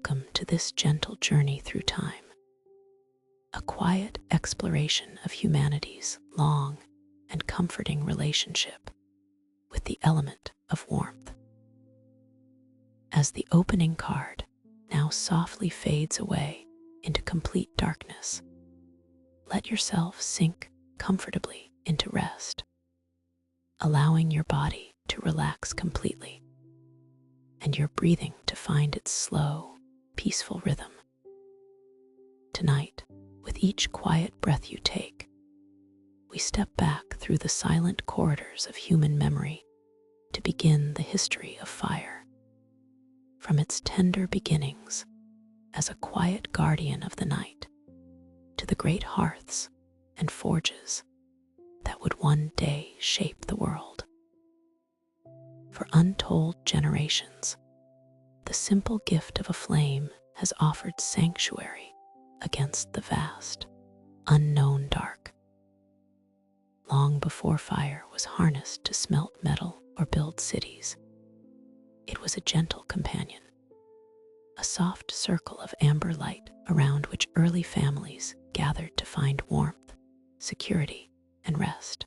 Welcome to this gentle journey through time, a quiet exploration of humanity's long and comforting relationship with the element of warmth. As the opening card now softly fades away into complete darkness, let yourself sink comfortably into rest, allowing your body to relax completely and your breathing to find its slow, peaceful rhythm. Tonight, with each quiet breath you take, we step back through the silent corridors of human memory to begin the history of fire. From its tender beginnings as a quiet guardian of the night to the great hearths and forges that would one day shape the world. For untold generations, the simple gift of a flame has offered sanctuary against the vast, unknown dark. Long before fire was harnessed to smelt metal or build cities, it was a gentle companion, a soft circle of amber light around which early families gathered to find warmth, security, and rest.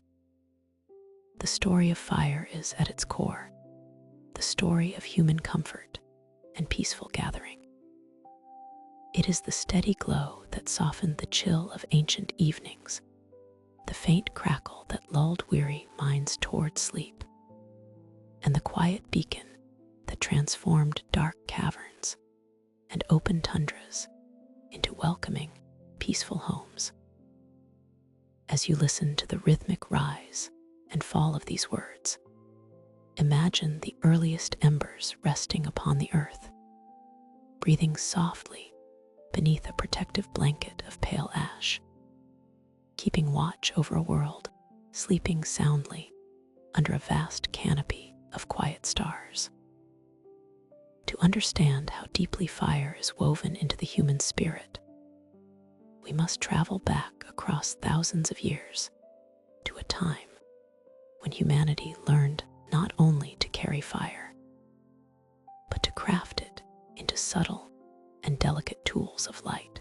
The story of fire is at its core the story of human comfort and peaceful gathering. It is the steady glow that softened the chill of ancient evenings, the faint crackle that lulled weary minds toward sleep, and the quiet beacon that transformed dark caverns and open tundras into welcoming, peaceful homes. As you listen to the rhythmic rise and fall of these words, imagine the earliest embers resting upon the earth, breathing softly beneath a protective blanket of pale ash, keeping watch over a world sleeping soundly under a vast canopy of quiet stars. To understand how deeply fire is woven into the human spirit, we must travel back across thousands of years to a time when humanity learned not only to carry fire, but to craft it into subtle and delicate tools of light.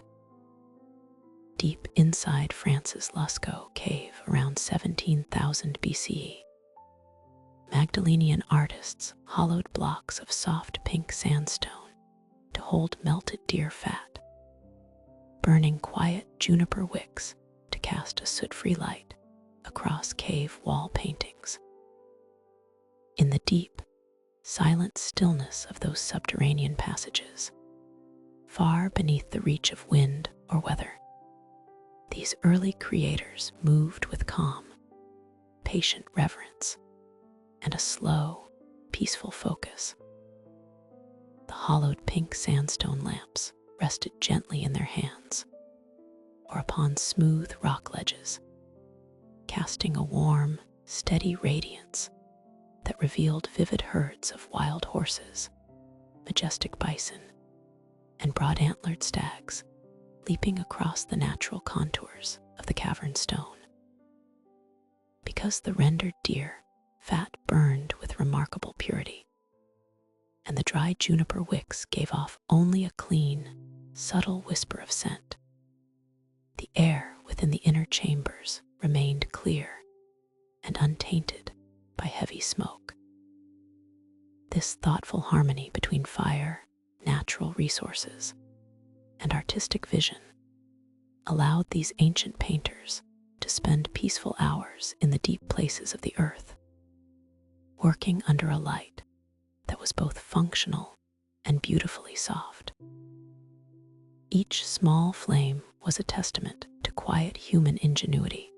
Deep inside France's Lascaux cave around 17,000 BCE, Magdalenian artists hollowed blocks of soft pink sandstone to hold melted deer fat, burning quiet juniper wicks to cast a soot-free light across cave wall paintings. In the deep, silent stillness of those subterranean passages, far beneath the reach of wind or weather, these early creators moved with calm, patient reverence, and a slow, peaceful focus. The hollowed pink sandstone lamps rested gently in their hands or upon smooth rock ledges, casting a warm, steady radiance that revealed vivid herds of wild horses, majestic bison, and broad-antlered stags leaping across the natural contours of the cavern stone. Because the rendered deer fat burned with remarkable purity, and the dry juniper wicks gave off only a clean, subtle whisper of scent, the air within the inner chambers remained clear and untainted by heavy smoke. This thoughtful harmony between fire, natural resources, and artistic vision allowed these ancient painters to spend peaceful hours in the deep places of the earth, working under a light that was both functional and beautifully soft. Each small flame was a testament to quiet human ingenuity,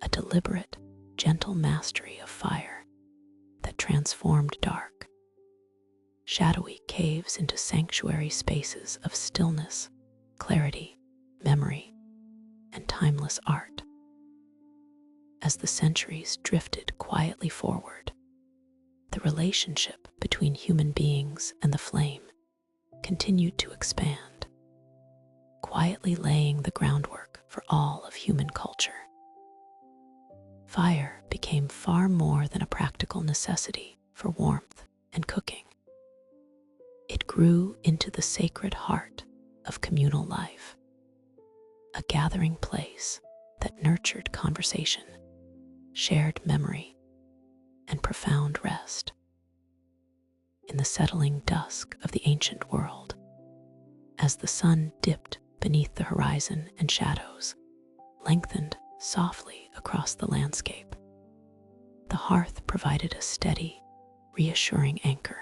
a deliberate, gentle mastery of fire that transformed dark, shadowy caves into sanctuary spaces of stillness, clarity, memory, and timeless art. As the centuries drifted quietly forward, the relationship between human beings and the flame continued to expand, quietly laying the groundwork for all of human culture. Fire became far more than a practical necessity for warmth and cooking. It grew into the sacred heart of communal life, a gathering place that nurtured conversation, shared memory, and profound rest. In the settling dusk of the ancient world, as the sun dipped beneath the horizon and shadows lengthened softly across the landscape, the hearth provided a steady, reassuring anchor.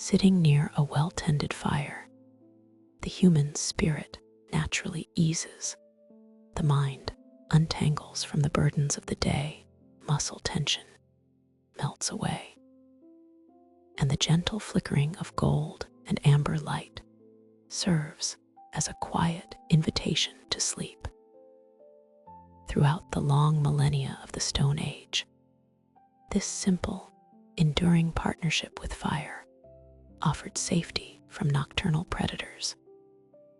Sitting near a well-tended fire, the human spirit naturally eases, the mind untangles from the burdens of the day, muscle tension melts away, and the gentle flickering of gold and amber light serves as a quiet invitation to sleep. Throughout the long millennia of the Stone Age, this simple, enduring partnership with fire offered safety from nocturnal predators,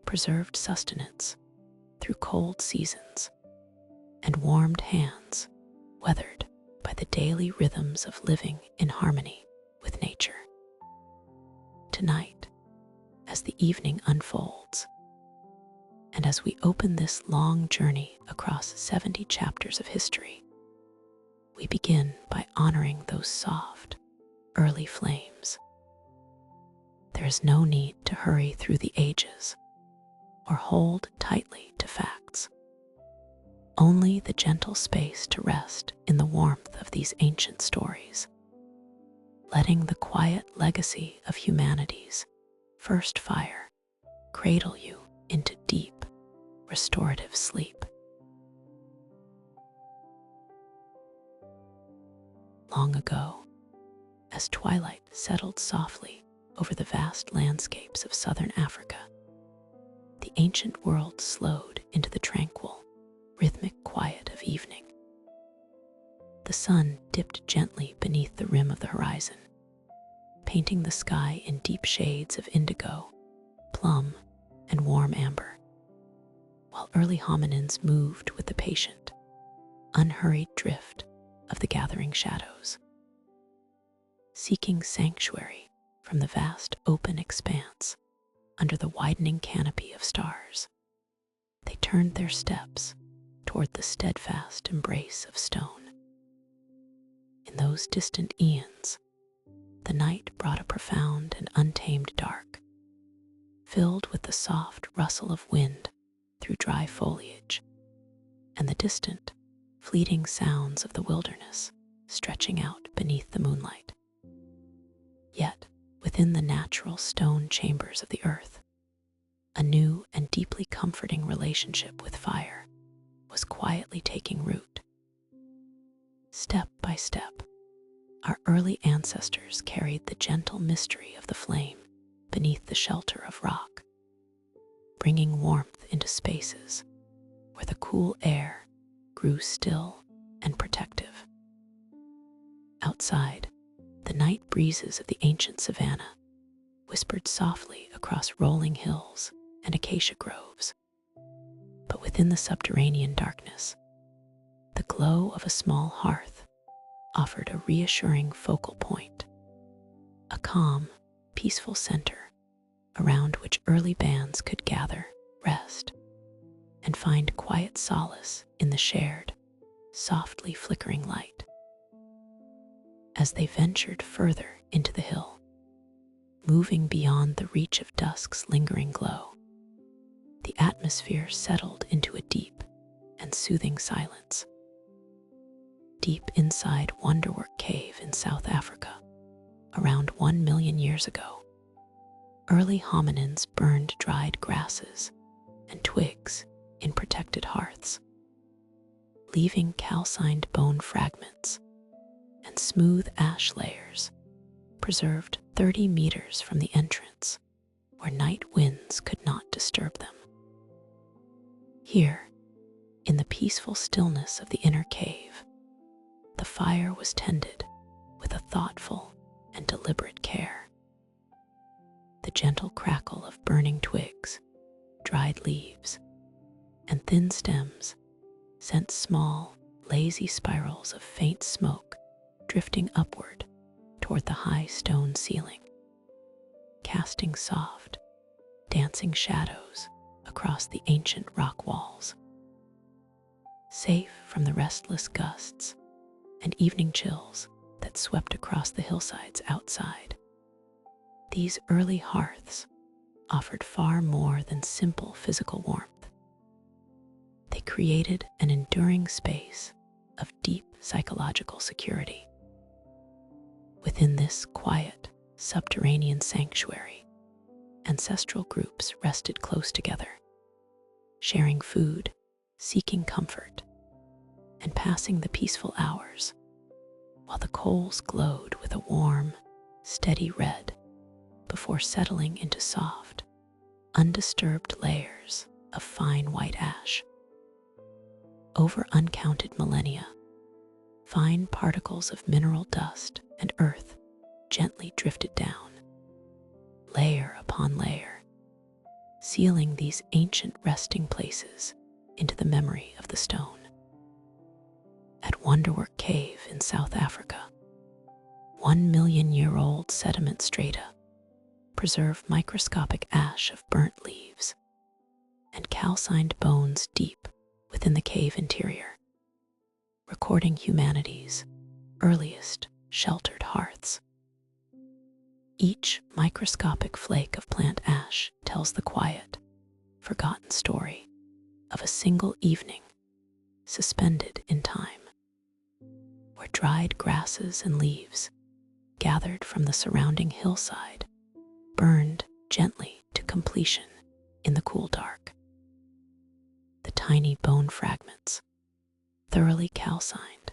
preserved sustenance through cold seasons, and warmed hands weathered by the daily rhythms of living in harmony with nature. Tonight, as the evening unfolds, and as we open this long journey across 70 chapters of history, we begin by honoring those soft, early flames. There is no need to hurry through the ages or hold tightly to facts. Only the gentle space to rest in the warmth of these ancient stories, letting the quiet legacy of humanity's first fire cradle you into deep, restorative sleep. Long ago, as twilight settled softly over the vast landscapes of southern Africa, the ancient world slowed into the tranquil, rhythmic quiet of evening. The sun dipped gently beneath the rim of the horizon, painting the sky in deep shades of indigo, plum, and warm amber, while early hominins moved with the patient, unhurried drift of the gathering shadows, seeking sanctuary from the vast open expanse under the widening canopy of stars. They turned their steps toward the steadfast embrace of stone. In those distant eons, the night brought a profound and untamed dark, filled with the soft rustle of wind through dry foliage and the distant, fleeting sounds of the wilderness stretching out beneath the moonlight. Yet, within the natural stone chambers of the earth, a new and deeply comforting relationship with fire was quietly taking root. Step by step, our early ancestors carried the gentle mystery of the flame beneath the shelter of rock, bringing warmth into spaces where the cool air grew still and protective. Outside, the night breezes of the ancient savanna whispered softly across rolling hills and acacia groves. But within the subterranean darkness, the glow of a small hearth offered a reassuring focal point, a calm, peaceful center around which early bands could gather, rest, and find quiet solace in the shared, softly flickering light. As they ventured further into the hill, moving beyond the reach of dusk's lingering glow, the atmosphere settled into a deep and soothing silence. Deep inside Wonderwerk Cave in South Africa, around 1 million years ago, early hominins burned dried grasses and twigs in protected hearths, leaving calcined bone fragments and smooth ash layers preserved 30 meters from the entrance where night winds could not disturb them. Here, in the peaceful stillness of the inner cave, the fire was tended with a thoughtful and deliberate care. The gentle crackle of burning twigs, dried leaves, and thin stems sent small, lazy spirals of faint smoke drifting upward toward the high stone ceiling. casting soft, dancing shadows across the ancient rock walls. Safe from the restless gusts and evening chills that swept across the hillsides outside, these early hearths offered far more than simple physical warmth. They created an enduring space of deep psychological security. Within this quiet, subterranean sanctuary, ancestral groups rested close together, sharing food, seeking comfort, and passing the peaceful hours, while the coals glowed with a warm, steady red before settling into soft, undisturbed layers of fine white ash. Over uncounted millennia, fine particles of mineral dust and earth gently drifted down, layer upon layer, sealing these ancient resting places into the memory of the stone. At Wonderwerk Cave in South Africa, 1 million-year-old sediment strata preserve microscopic ash of burnt leaves and calcined bones deep within the cave interior, recording humanity's earliest sheltered hearths. Each microscopic flake of plant ash tells the quiet, forgotten story of a single evening suspended in time, where dried grasses and leaves gathered from the surrounding hillside burned gently to completion in the cool dark. The tiny bone fragments, thoroughly calcined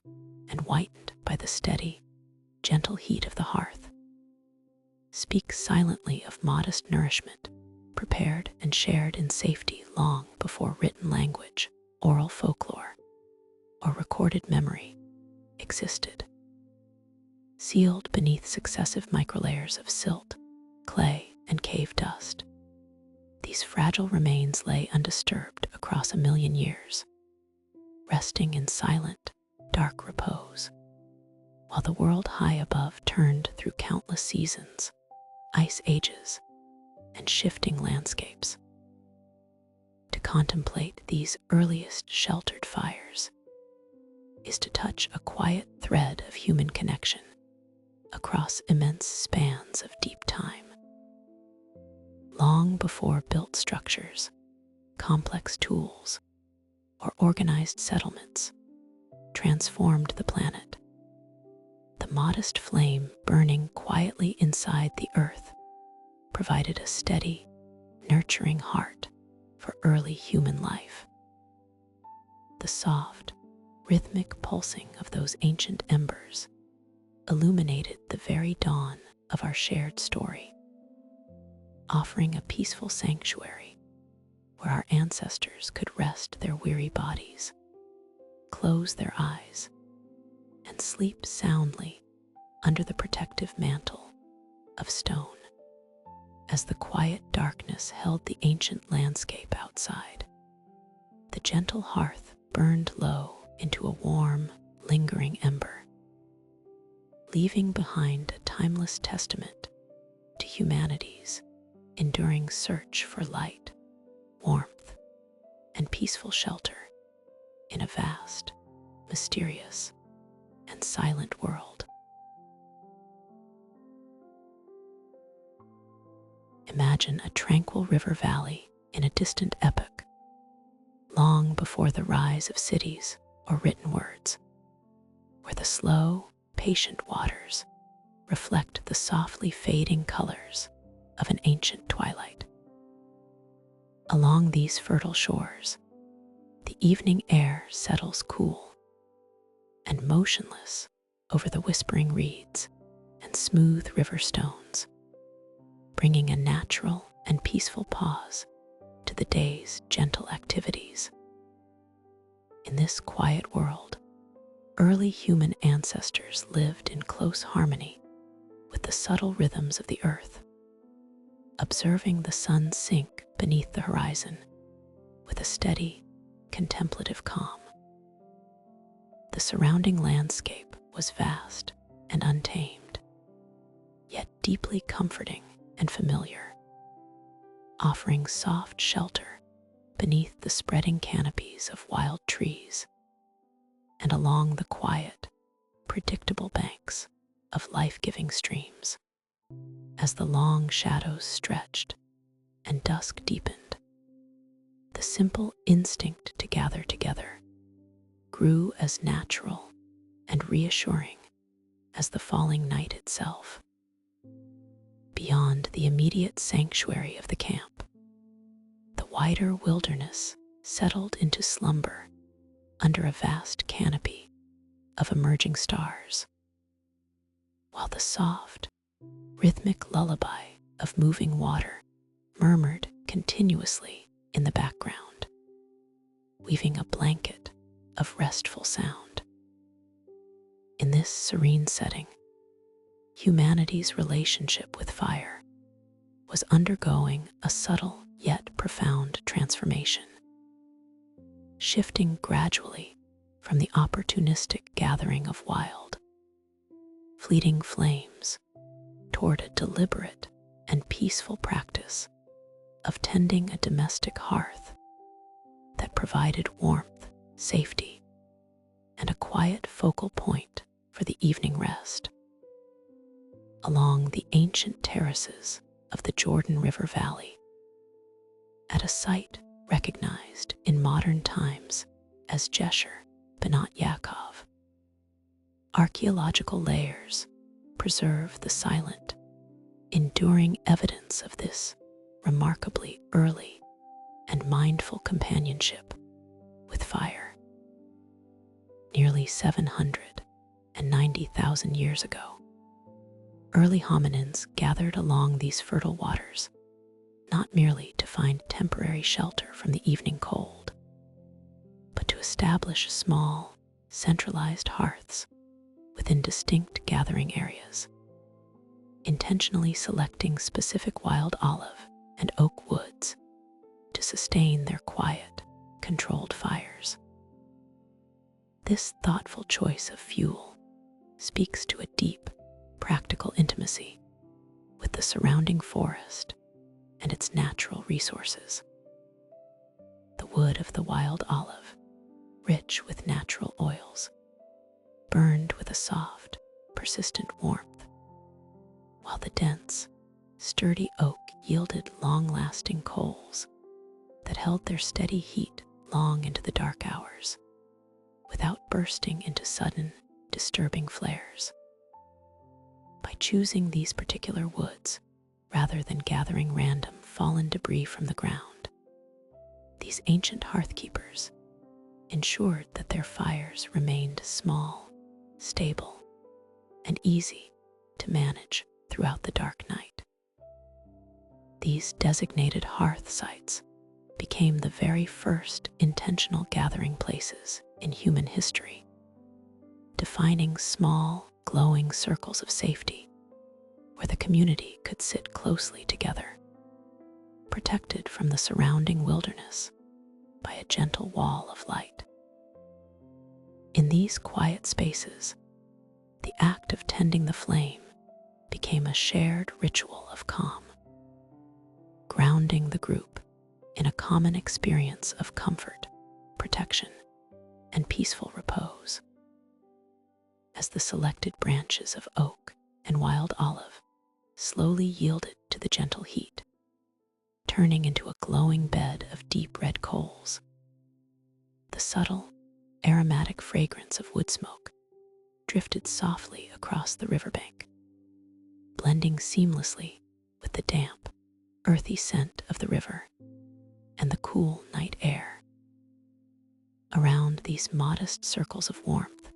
and whitened by the steady, gentle heat of the hearth, speak silently of modest nourishment prepared and shared in safety long before written language, oral folklore, or recorded memory existed. Sealed beneath successive microlayers of silt, clay, and cave dust, these fragile remains lay undisturbed across 1 million years, resting in silent, dark repose, while the world high above turned through countless seasons, ice ages, and shifting landscapes. To contemplate these earliest sheltered fires is to touch a quiet thread of human connection across immense spans of deep time. Long before built structures, complex tools, or organized settlements transformed the planet, the modest flame burning quietly inside the earth provided a steady, nurturing heart for early human life. The soft, rhythmic pulsing of those ancient embers illuminated the very dawn of our shared story, offering a peaceful sanctuary where our ancestors could rest their weary bodies, close their eyes, and sleep soundly under the protective mantle of stone. As the quiet darkness held the ancient landscape outside, the gentle hearth burned low into a warm, lingering ember, leaving behind a timeless testament to humanity's enduring search for light, warmth, and peaceful shelter in a vast, mysterious, and silent world. Imagine a tranquil river valley in a distant epoch, long before the rise of cities or written words, where the slow, patient waters reflect the softly fading colors of an ancient twilight. Along these fertile shores, the evening air settles cool and motionless over the whispering reeds and smooth river stones, bringing a natural and peaceful pause to the day's gentle activities. In this quiet world, early human ancestors lived in close harmony with the subtle rhythms of the earth, observing the sun sink beneath the horizon with a steady, contemplative calm. The surrounding landscape was vast and untamed, yet deeply comforting and familiar, offering soft shelter beneath the spreading canopies of wild trees and along the quiet, predictable banks of life-giving streams. As the long shadows stretched and dusk deepened, the simple instinct to gather together grew as natural and reassuring as the falling night itself. Beyond the immediate sanctuary of the camp, the wider wilderness settled into slumber under a vast canopy of emerging stars, while the soft, rhythmic lullaby of moving water murmured continuously in the background, weaving a blanket of restful sound. In this serene setting, humanity's relationship with fire was undergoing a subtle yet profound transformation, shifting gradually from the opportunistic gathering of wild, fleeting flames toward a deliberate and peaceful practice of tending a domestic hearth that provided warmth, safety, and a quiet focal point for the evening rest. Along the ancient terraces of the Jordan River Valley, at a site recognized in modern times as Jesher Benat Yaakov, archaeological layers preserve the silent, enduring evidence of this remarkably early and mindful companionship with fire. Nearly 790,000 years ago, early hominins gathered along these fertile waters, not merely to find temporary shelter from the evening cold, but to establish small, centralized hearths within distinct gathering areas, intentionally selecting specific wild olive and oak woods to sustain their quiet, controlled fires. This thoughtful choice of fuel speaks to a deep, practical intimacy with the surrounding forest and its natural resources. The wood of the wild olive, rich with natural oils, burned with a soft, persistent warmth, while the dense, sturdy oak yielded long-lasting coals that held their steady heat long into the dark hours, without bursting into sudden, disturbing flares. By choosing these particular woods, rather than gathering random fallen debris from the ground, these ancient hearthkeepers ensured that their fires remained small, stable, and easy to manage throughout the dark night. These designated hearth sites became the very first intentional gathering places in human history, defining small, glowing circles of safety where the community could sit closely together, protected from the surrounding wilderness by a gentle wall of light. In these quiet spaces, the act of tending the flame became a shared ritual of calm, grounding the group in a common experience of comfort, protection, and peaceful repose. As the selected branches of oak and wild olive slowly yielded to the gentle heat, turning into a glowing bed of deep red coals, the subtle, aromatic fragrance of wood smoke drifted softly across the riverbank, blending seamlessly with the damp, earthy scent of the river and the cool night air. Around these modest circles of warmth,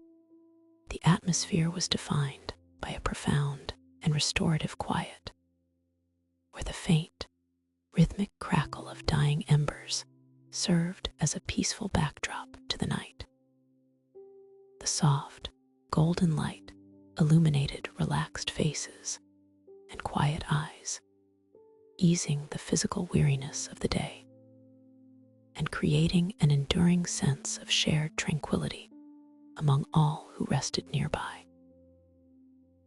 the atmosphere was defined by a profound and restorative quiet, where the faint, rhythmic crackle of dying embers served as a peaceful backdrop to the night. The soft, golden light illuminated relaxed faces and quiet eyes, easing the physical weariness of the day and creating an enduring sense of shared tranquility among all who rested nearby.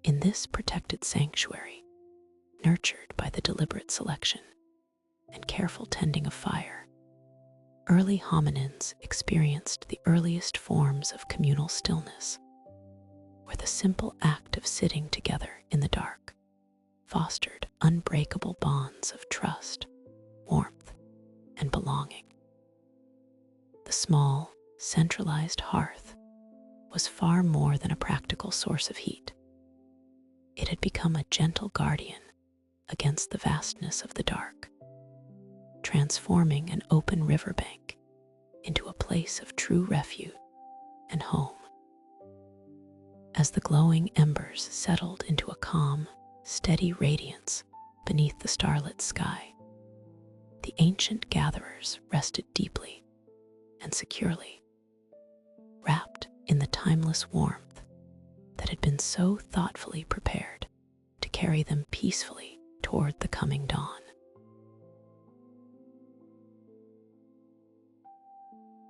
In this protected sanctuary, nurtured by the deliberate selection and careful tending of fire, early hominins experienced the earliest forms of communal stillness, where the simple act of sitting together in the dark fostered unbreakable bonds of trust, warmth, and belonging. The small, centralized hearth was far more than a practical source of heat. It had become a gentle guardian against the vastness of the dark, transforming an open riverbank into a place of true refuge and home. As the glowing embers settled into a calm, steady radiance beneath the starlit sky, the ancient gatherers rested deeply and securely, wrapped in the timeless warmth that had been so thoughtfully prepared to carry them peacefully toward the coming dawn.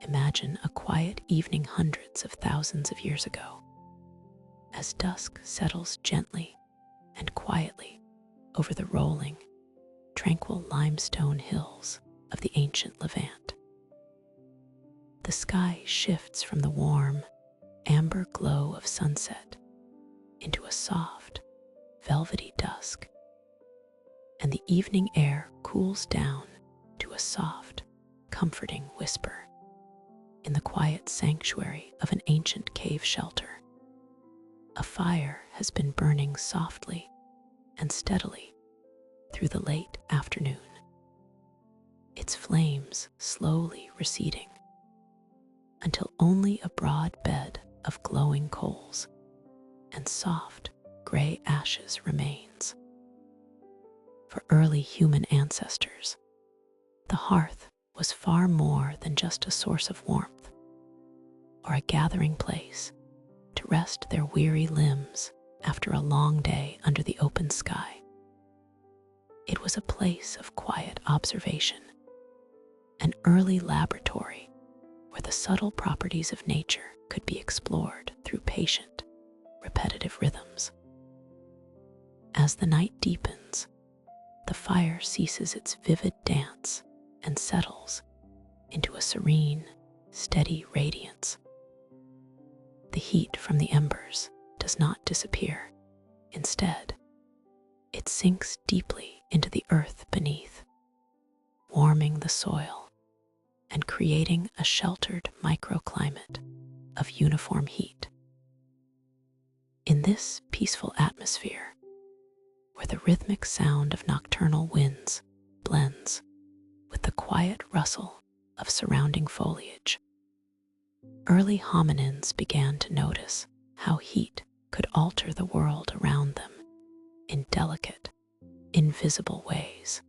Imagine a quiet evening hundreds of thousands of years ago, as dusk settles gently and quietly over the rolling, tranquil limestone hills of the ancient Levant. The sky shifts from the warm, amber glow of sunset into a soft, velvety dusk, and the evening air cools down to a soft, comforting whisper in the quiet sanctuary of an ancient cave shelter. A fire has been burning softly and steadily through the late afternoon, its flames slowly receding until only a broad bed of glowing coals and soft gray ashes remains. For early human ancestors, the hearth was far more than just a source of warmth or a gathering place to rest their weary limbs after a long day under the open sky. It was a place of quiet observation, an early laboratory where the subtle properties of nature could be explored through patient, repetitive rhythms. As the night deepens, the fire ceases its vivid dance and settles into a serene, steady radiance. The heat from the embers does not disappear. Instead, it sinks deeply into the earth beneath, warming the soil and creating a sheltered microclimate of uniform heat. In this peaceful atmosphere, where the rhythmic sound of nocturnal winds blends with the quiet rustle of surrounding foliage, early hominins began to notice how heat could alter the world around them in delicate, invisible ways.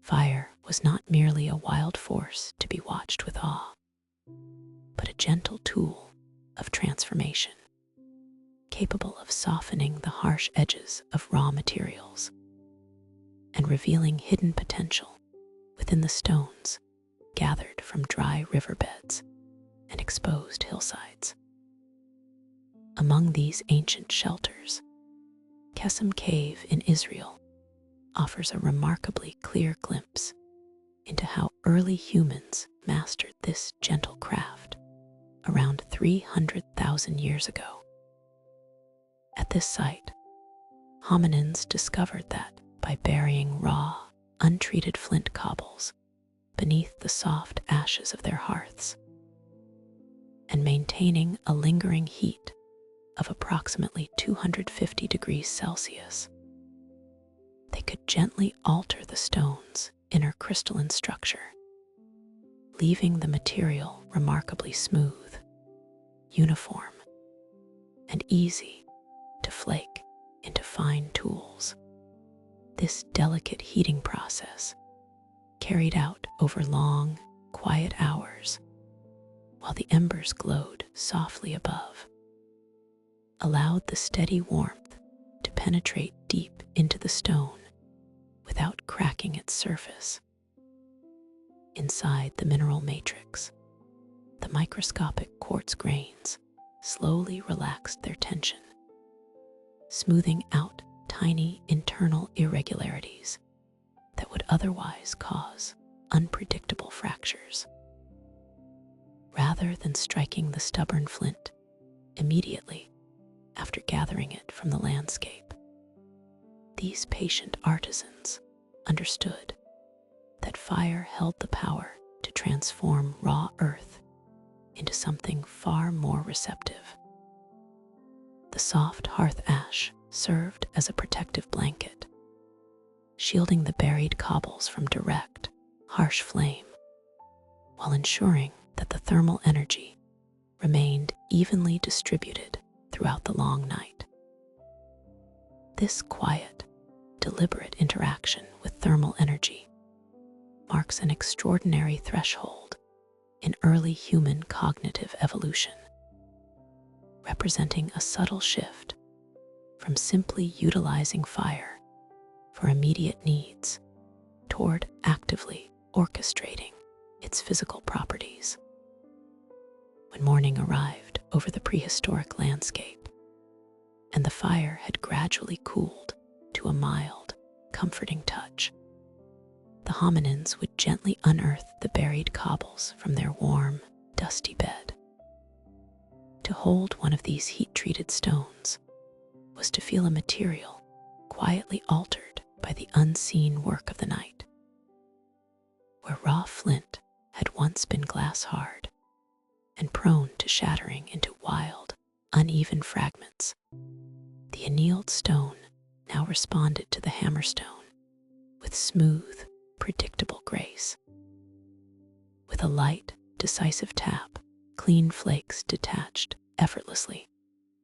Fire was not merely a wild force to be watched with awe, but a gentle tool of transformation, capable of softening the harsh edges of raw materials and revealing hidden potential within the stones gathered from dry riverbeds and exposed hillsides. Among these ancient shelters, Kesem Cave in Israel offers a remarkably clear glimpse into how early humans mastered this gentle craft around 300,000 years ago. At this site, hominins discovered that by burying raw, untreated flint cobbles beneath the soft ashes of their hearths and maintaining a lingering heat of approximately 250 degrees Celsius, they could gently alter the stone's inner crystalline structure, leaving the material remarkably smooth, uniform, and easy to flake into fine tools. This delicate heating process, carried out over long, quiet hours, while the embers glowed softly above, allowed the steady warmth to penetrate deep into the stone without cracking its surface. Inside the mineral matrix, the microscopic quartz grains slowly relaxed their tension, smoothing out tiny internal irregularities that would otherwise cause unpredictable fractures. Rather than striking the stubborn flint immediately after gathering it from the landscape, these patient artisans understood that fire held the power to transform raw earth into something far more receptive. The soft hearth ash served as a protective blanket, shielding the buried cobbles from direct, harsh flame, while ensuring that the thermal energy remained evenly distributed throughout the long night. This quiet, deliberate interaction with thermal energy marks an extraordinary threshold in early human cognitive evolution, representing a subtle shift from simply utilizing fire for immediate needs toward actively orchestrating its physical properties. When morning arrived over the prehistoric landscape, and the fire had gradually cooled to a mild, comforting touch, the hominins would gently unearth the buried cobbles from their warm, dusty bed. To hold one of these heat-treated stones was to feel a material quietly altered by the unseen work of the night. Where raw flint had once been glass-hard and prone to shattering into wild, uneven fragments, the annealed stone now responded to the hammerstone with smooth, predictable grace. With a light, decisive tap, clean flakes detached effortlessly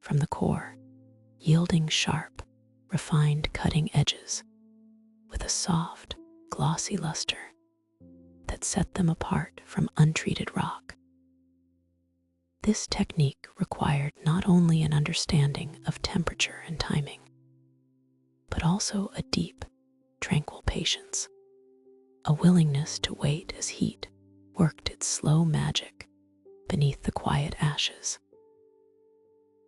from the core, yielding sharp, refined cutting edges with a soft, glossy luster that set them apart from untreated rock. This technique required not only an understanding of temperature and timing, but also a deep, tranquil patience, a willingness to wait as heat worked its slow magic beneath the quiet ashes.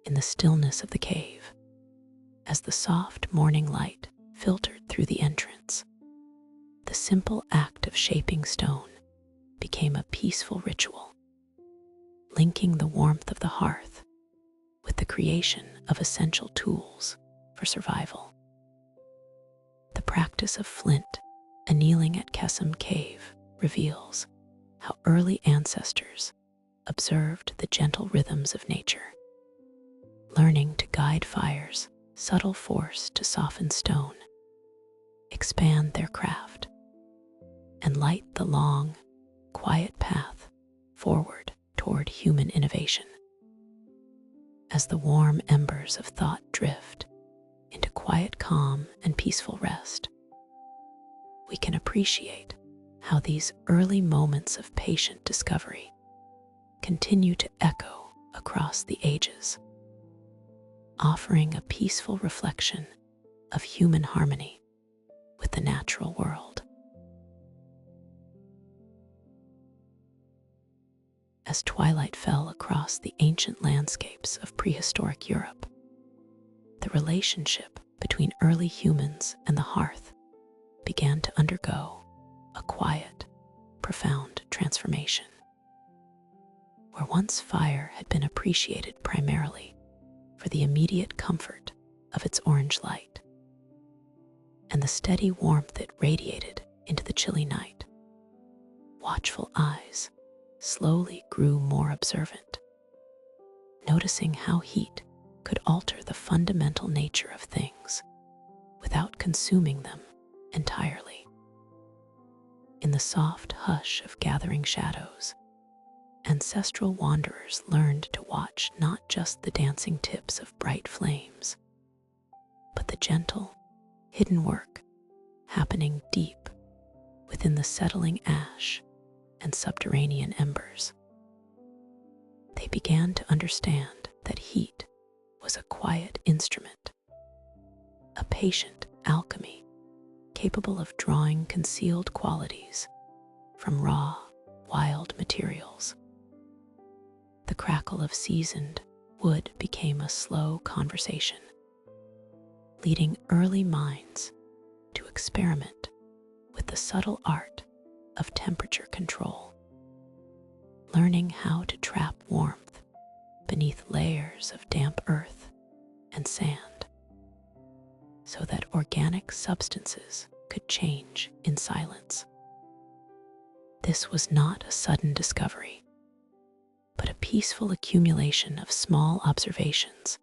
In the stillness of the cave, as the soft morning light filtered through the entrance, the simple act of shaping stone became a peaceful ritual, linking the warmth of the hearth with the creation of essential tools for survival. The practice of flint annealing at Kesem Cave reveals how early ancestors observed the gentle rhythms of nature, learning to guide fire's subtle force to soften stone, expand their craft, and light the long, quiet path forward toward human innovation. As the warm embers of thought drift into quiet calm and peaceful rest, we can appreciate how these early moments of patient discovery continue to echo across the ages, offering a peaceful reflection of human harmony with the natural world. As twilight fell across the ancient landscapes of prehistoric Europe, the relationship between early humans and the hearth began to undergo a quiet, profound transformation. Where once fire had been appreciated primarily for the immediate comfort of its orange light and the steady warmth it radiated into the chilly night, watchful eyes slowly grew more observant, noticing how heat could alter the fundamental nature of things without consuming them entirely. In the soft hush of gathering shadows, ancestral wanderers learned to watch not just the dancing tips of bright flames, but the gentle, hidden work happening deep within the settling ash and subterranean embers. They began to understand that heat was a quiet instrument, a patient alchemy capable of drawing concealed qualities from raw, wild materials. The crackle of seasoned wood became a slow conversation, leading early minds to experiment with the subtle art of temperature control, learning how to trap warmth beneath layers of damp earth and sand so that organic substances could change in silence. This was not a sudden discovery, but a peaceful accumulation of small observations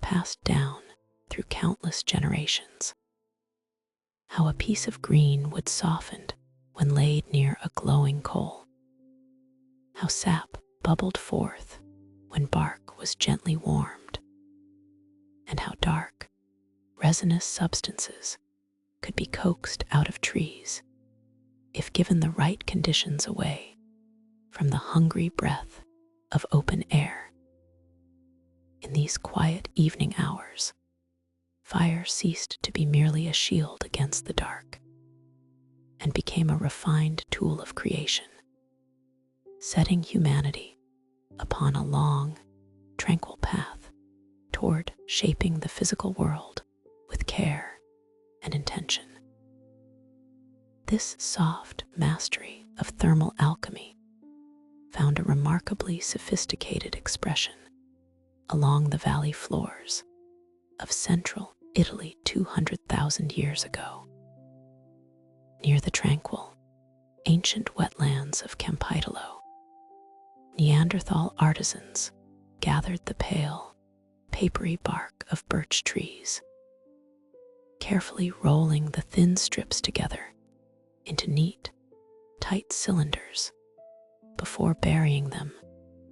passed down through countless generations. How a piece of green would soften when laid near a glowing coal. How sap bubbled forth when bark was gently warmed. And how dark, resinous substances could be coaxed out of trees if given the right conditions away from the hungry breath of open air. In these quiet evening hours, fire ceased to be merely a shield against the dark and became a refined tool of creation, setting humanity upon a long, tranquil path toward shaping the physical world with care and intention. This soft mastery of thermal alchemy found a remarkably sophisticated expression along the valley floors of central Italy 200,000 years ago. Near the tranquil, ancient wetlands of Campidoglio, Neanderthal artisans gathered the pale, papery bark of birch trees, carefully rolling the thin strips together into neat, tight cylinders before burying them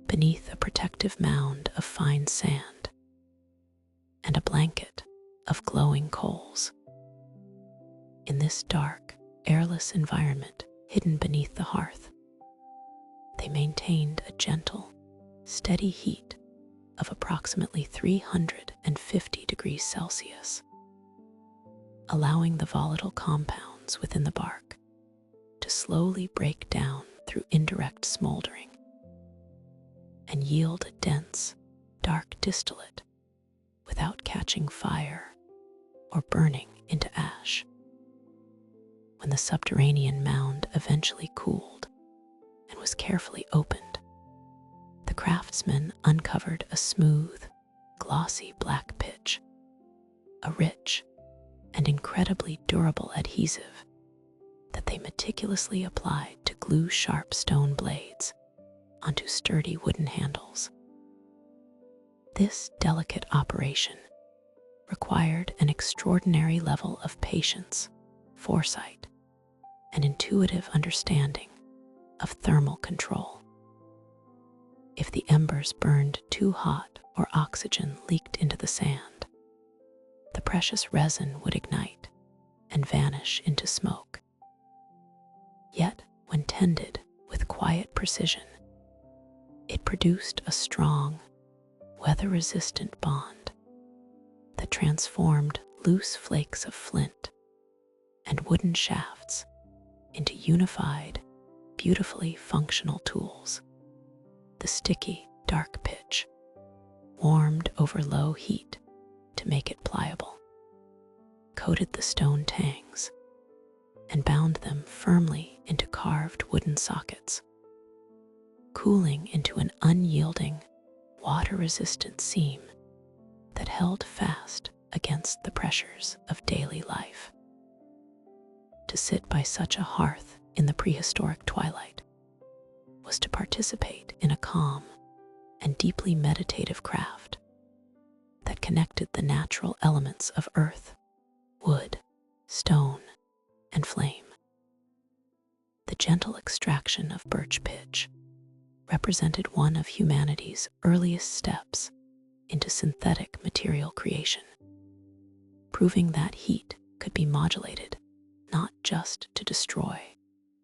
beneath a protective mound of fine sand and a blanket of glowing coals. In this dark, airless environment hidden beneath the hearth, they maintained a gentle, steady heat of approximately 350 degrees Celsius, allowing the volatile compounds within the bark to slowly break down through indirect smoldering and yield a dense, dark distillate without catching fire or burning into ash. When the subterranean mound eventually cooled and was carefully opened, the craftsmen uncovered a smooth, glossy black pitch, a rich and incredibly durable adhesive that they meticulously applied to glue sharp stone blades onto sturdy wooden handles. This delicate operation required an extraordinary level of patience, foresight, and intuitive understanding of thermal control. If the embers burned too hot or oxygen leaked into the sand, the precious resin would ignite and vanish into smoke. Yet, when tended with quiet precision, it produced a strong, weather-resistant bond that transformed loose flakes of flint and wooden shafts into unified, beautifully functional tools. The sticky, dark pitch, warmed over low heat to make it pliable, coated the stone tangs, and bound them firmly into carved wooden sockets, cooling into an unyielding, water-resistant seam that held fast against the pressures of daily life. To sit by such a hearth in the prehistoric twilight was to participate in a calm and deeply meditative craft that connected the natural elements of earth, wood, stone, and flame. The gentle extraction of birch pitch represented one of humanity's earliest steps into synthetic material creation, proving that heat could be modulated not just to destroy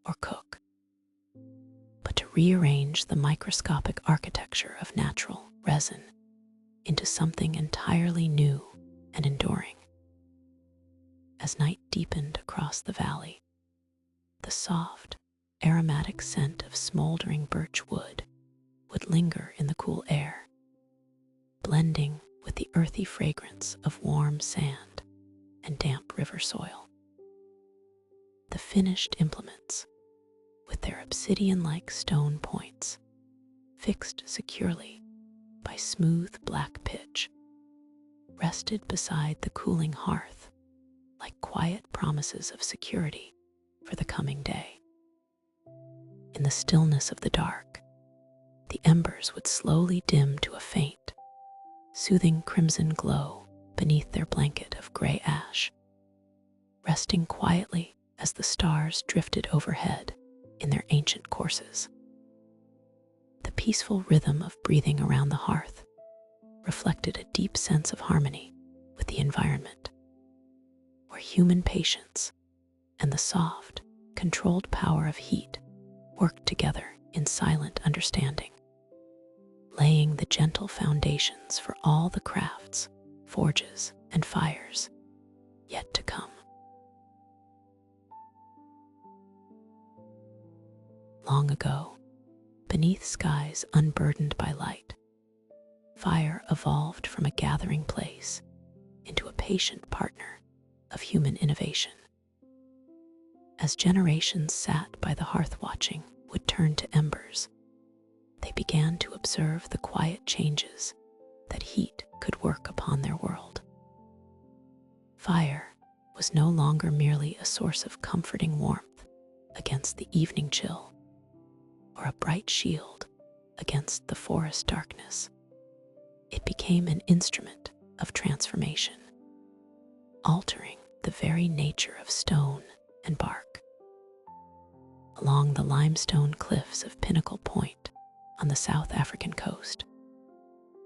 or cook, but to rearrange the microscopic architecture of natural resin into something entirely new and enduring. As night deepened across the valley, the soft, aromatic scent of smoldering birch wood would linger in the cool air, blending with the earthy fragrance of warm sand and damp river soil. The finished implements, with their obsidian-like stone points, fixed securely by smooth black pitch, rested beside the cooling hearth like quiet promises of security for the coming day. In the stillness of the dark, the embers would slowly dim to a faint, soothing crimson glow beneath their blanket of gray ash, resting quietly as the stars drifted overhead in their ancient courses. The peaceful rhythm of breathing around the hearth reflected a deep sense of harmony with the environment, where human patience and the soft, controlled power of heat worked together in silent understanding, laying the gentle foundations for all the crafts, forges, and fires yet to come. Long ago, beneath skies unburdened by light, fire evolved from a gathering place into a patient partner of human innovation. As generations sat by the hearth watching would turn to embers, they began to observe the quiet changes that heat could work upon their world. Fire was no longer merely a source of comforting warmth against the evening chill, or a bright shield against the forest darkness. It became an instrument of transformation, altering the very nature of stone and bark. Along the limestone cliffs of Pinnacle Point on the South African coast,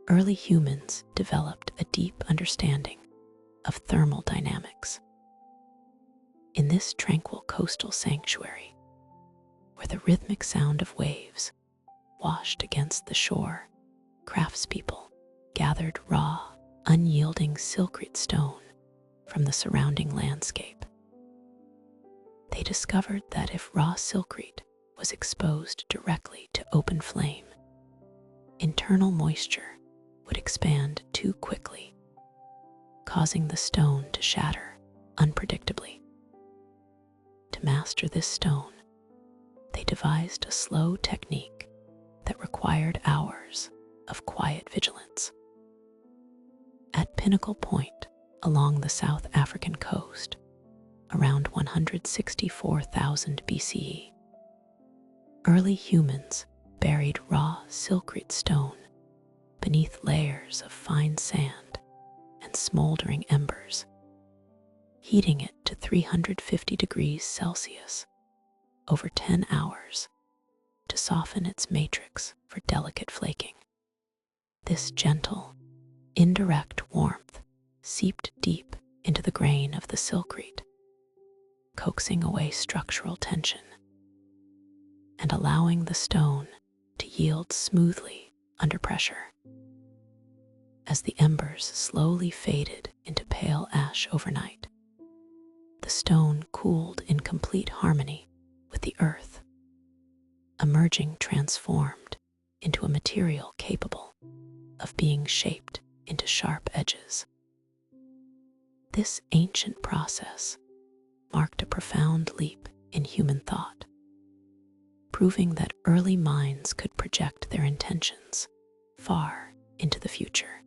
early humans developed a deep understanding of thermal dynamics. In this tranquil coastal sanctuary, where the rhythmic sound of waves washed against the shore, craftspeople gathered raw, unyielding silkite stone from the surrounding landscape. They discovered that if raw silkite was exposed directly to open flame, internal moisture would expand too quickly, causing the stone to shatter unpredictably. To master this stone, they devised a slow technique that required hours of quiet vigilance. At Pinnacle Point, along the South African coast, around 164,000 BCE, early humans buried raw silkite stone beneath layers of fine sand and smoldering embers, heating it to 350 degrees Celsius over 10 hours to soften its matrix for delicate flaking. This gentle, indirect warmth seeped deep into the grain of the silkite, coaxing away structural tension and allowing the stone to yield smoothly under pressure. As the embers slowly faded into pale ash overnight, the stone cooled in complete harmony with the earth, emerging transformed into a material capable of being shaped into sharp edges. This ancient process marked a profound leap in human thought, proving that early minds could project their intentions far into the future,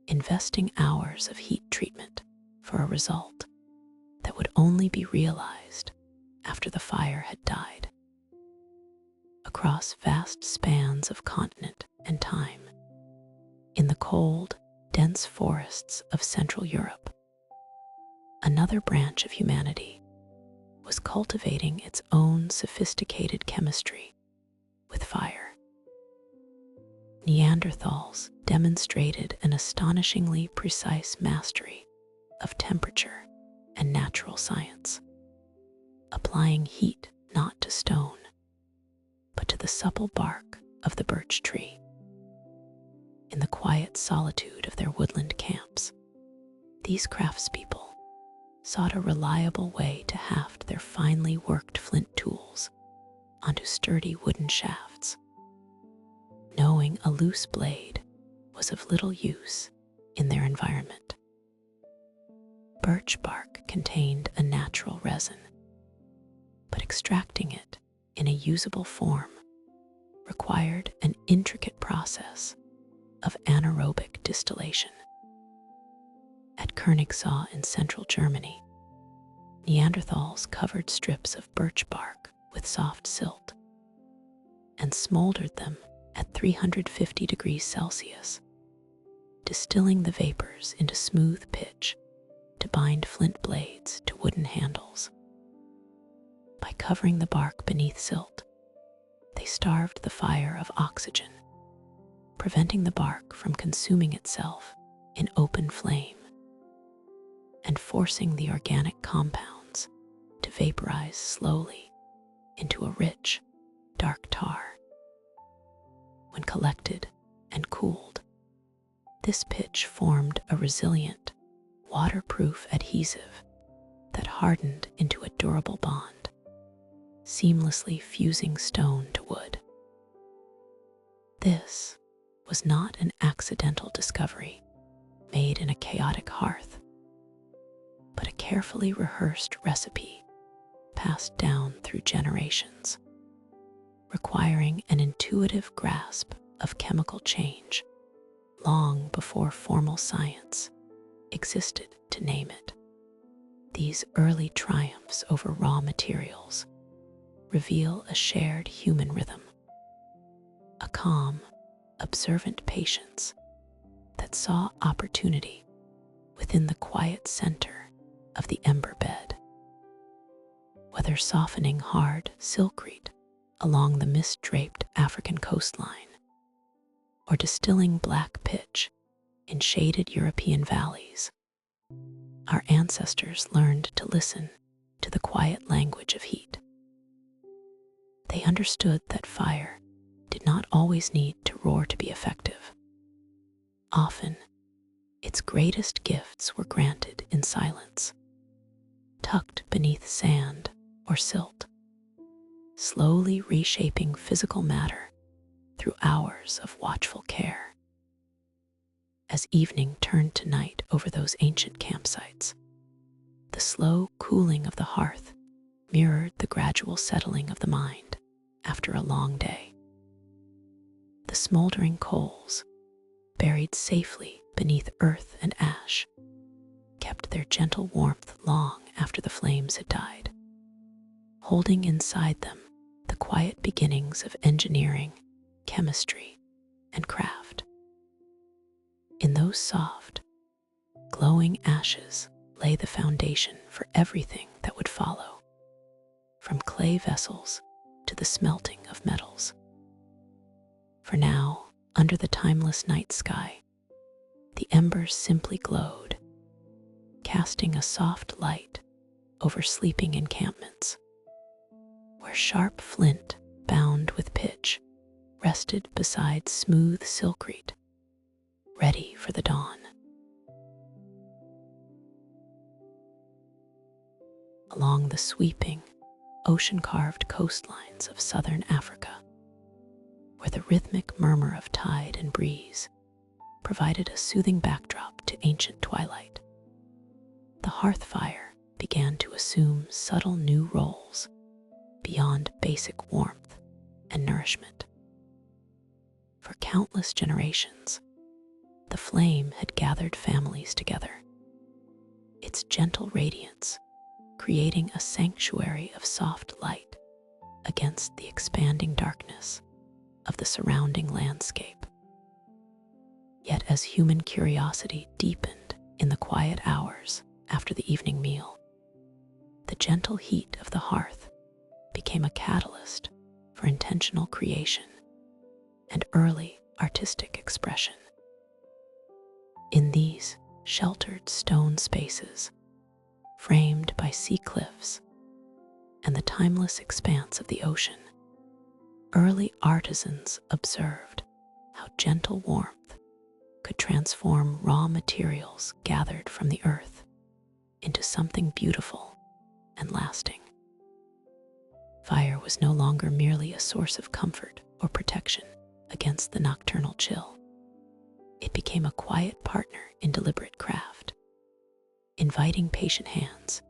investing hours of heat treatment for a result that would only be realized after the fire had died. Across vast spans of continent and time, in the cold, dense forests of Central Europe, another branch of humanity was cultivating its own sophisticated chemistry with fire. Neanderthals demonstrated an astonishingly precise mastery of temperature and natural science, applying heat not to stone, but to the supple bark of the birch tree. In the quiet solitude of their woodland camps, these craftspeople sought a reliable way to haft their finely worked flint tools onto sturdy wooden shafts, knowing a loose blade was of little use in their environment. birch bark contained a natural resin, but extracting it in a usable form required an intricate process of anaerobic distillation. At Königsau in central Germany, Neanderthals covered strips of birch bark with soft silt and smoldered them at 350 degrees Celsius, distilling the vapors into smooth pitch to bind flint blades to wooden handles. By covering the bark beneath silt, they starved the fire of oxygen, preventing the bark from consuming itself in open flame and forcing the organic compounds to vaporize slowly into a rich, dark tar. When collected and cooled, this pitch formed a resilient, waterproof adhesive that hardened into a durable bond, seamlessly fusing stone to wood. This was not an accidental discovery made in a chaotic hearth, but a carefully rehearsed recipe passed down through generations, requiring an intuitive grasp of chemical change long before formal science existed to name it. These early triumphs over raw materials reveal a shared human rhythm, a calm, observant patience that saw opportunity within the quiet center of the ember bed. Whether softening hard silkreed along the mist-draped African coastline, or distilling black pitch in shaded European valleys, our ancestors learned to listen to the quiet language of heat. They understood that fire did not always need to roar to be effective. Often, its greatest gifts were granted in silence, tucked beneath sand or silt, slowly reshaping physical matter through hours of watchful care. As evening turned to night over those ancient campsites, the slow cooling of the hearth mirrored the gradual settling of the mind after a long day. The smoldering coals, buried safely beneath earth and ash, kept their gentle warmth long after the flames had died, holding inside them the quiet beginnings of engineering, chemistry, and craft. In those soft, glowing ashes lay the foundation for everything that would follow, from clay vessels to the smelting of metals. For now, under the timeless night sky, the embers simply glowed, casting a soft light over sleeping encampments, where sharp flint bound with pitch rested beside smooth silkreed, ready for the dawn. Along the sweeping, ocean-carved coastlines of southern Africa, where the rhythmic murmur of tide and breeze provided a soothing backdrop to ancient twilight, the hearth fire began to assume subtle new roles beyond basic warmth and nourishment. For countless generations, the flame had gathered families together, its gentle radiance creating a sanctuary of soft light against the expanding darkness of the surrounding landscape. Yet as human curiosity deepened in the quiet hours after the evening meal, the gentle heat of the hearth became a catalyst for intentional creation and early artistic expression. In these sheltered stone spaces, framed by sea cliffs and the timeless expanse of the ocean, early artisans observed how gentle warmth could transform raw materials gathered from the earth into something beautiful and lasting. Fire was no longer merely a source of comfort or protection against the nocturnal chill. It became a quiet partner in deliberate craft, inviting patient hands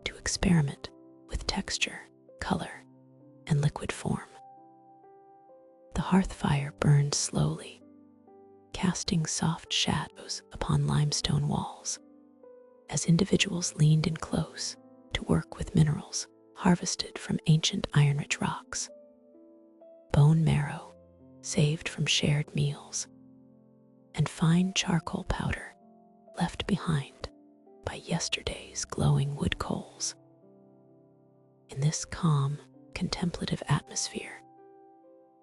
to experiment with texture, color, and liquid form. The hearth fire burned slowly, casting soft shadows upon limestone walls as individuals leaned in close to work with minerals harvested from ancient iron-rich rocks. Bone marrow saved from shared meals, and fine charcoal powder left behind by yesterday's glowing wood coals. In this calm, contemplative atmosphere,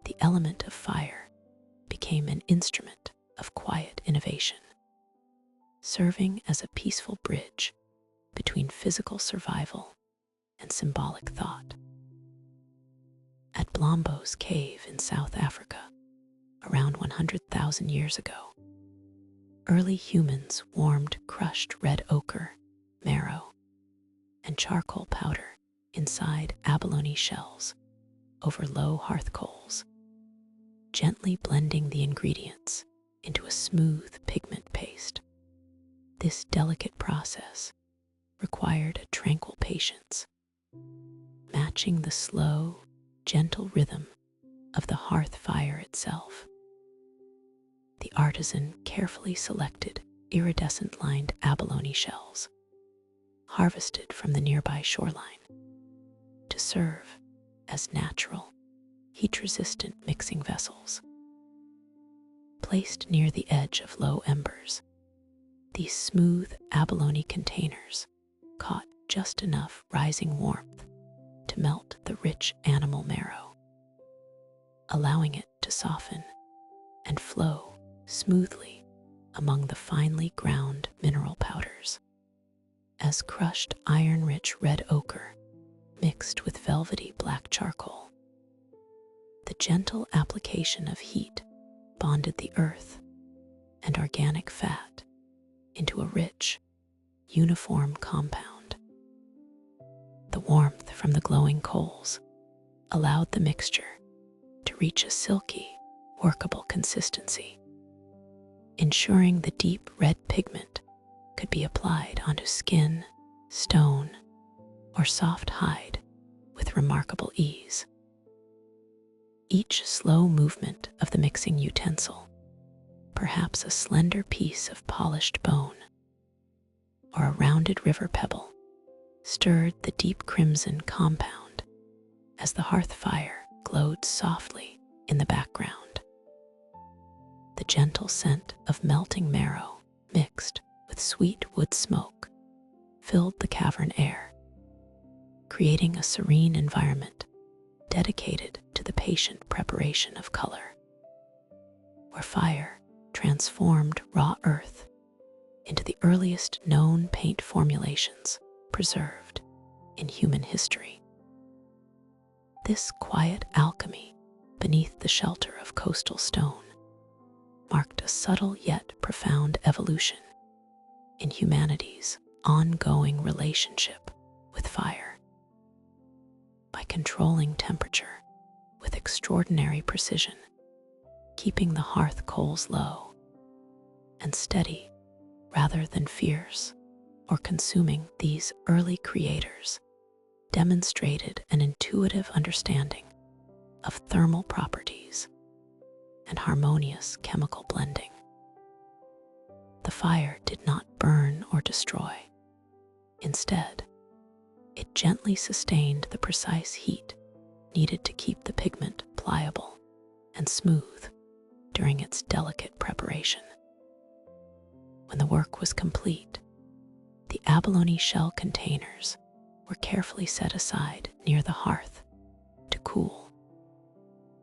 the element of fire became an instrument of quiet innovation, serving as a peaceful bridge between physical survival and symbolic thought. At Blombos Cave in South Africa, around 100,000 years ago, early humans warmed crushed red ochre, marrow, and charcoal powder inside abalone shells over low hearth coals, gently blending the ingredients into a smooth pigment paste. This delicate process required a tranquil patience, matching the slow, gentle rhythm of the hearth fire itself. The artisan carefully selected iridescent-lined abalone shells, harvested from the nearby shoreline, to serve as natural, heat-resistant mixing vessels. Placed near the edge of low embers, these smooth abalone containers caught just enough rising warmth to melt the rich animal marrow, allowing it to soften and flow smoothly among the finely ground mineral powders. As crushed iron-rich red ochre mixed with velvety black charcoal, the gentle application of heat bonded the earth and organic fat into a rich, uniform compound. The warmth from the glowing coals allowed the mixture to reach a silky, workable consistency, ensuring the deep red pigment could be applied onto skin, stone, or soft hide with remarkable ease. Each slow movement of the mixing utensil, perhaps a slender piece of polished bone or a rounded river pebble, stirred the deep crimson compound as the hearth fire glowed softly in the background. The gentle scent of melting marrow mixed with sweet wood smoke filled the cavern air, creating a serene environment dedicated to the patient preparation of color, where fire transformed raw earth into the earliest known paint formulations preserved in human history. This quiet alchemy beneath the shelter of coastal stone marked a subtle yet profound evolution in humanity's ongoing relationship with fire. By controlling temperature with extraordinary precision, keeping the hearth coals low and steady rather than fierce or consuming, these early creators demonstrated an intuitive understanding of thermal properties and harmonious chemical blending. The fire did not burn or destroy. Instead, it gently sustained the precise heat needed to keep the pigment pliable and smooth during its delicate preparation. When the work was complete, the abalone shell containers were carefully set aside near the hearth to cool,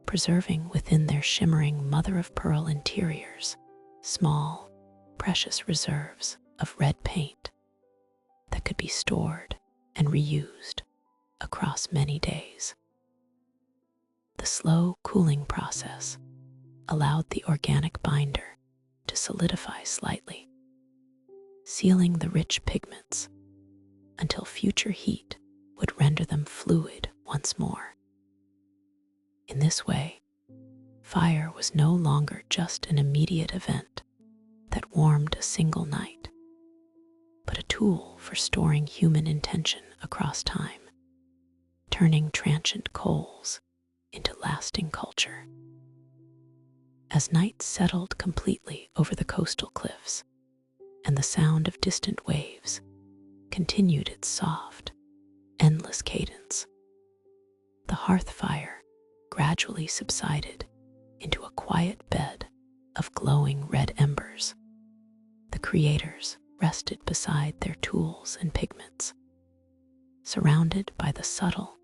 preserving within their shimmering mother-of-pearl interiors small, precious reserves of red paint that could be stored and reused across many days. The slow cooling process allowed the organic binder to solidify slightly, sealing the rich pigments until future heat would render them fluid once more. In this way, fire was no longer just an immediate event that warmed a single night, but a tool for storing human intention across time, turning transient coals into lasting culture. As night settled completely over the coastal cliffs, and the sound of distant waves continued its soft, endless cadence, the hearth fire gradually subsided into a quiet bed of glowing red embers. The creators rested beside their tools and pigments, surrounded by the subtle,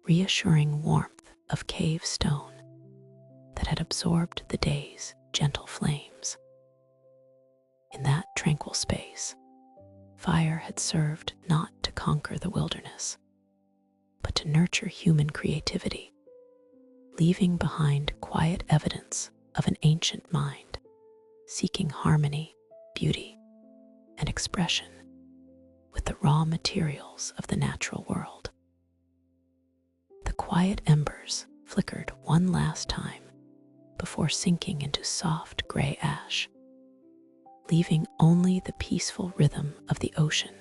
reassuring warmth of cave stone that had absorbed the day's gentle flames. In that tranquil space, fire had served not to conquer the wilderness, but to nurture human creativity, leaving behind quiet evidence of an ancient mind seeking harmony, beauty, and expression with the raw materials of the natural world. The quiet embers flickered one last time before sinking into soft gray ash, leaving only the peaceful rhythm of the ocean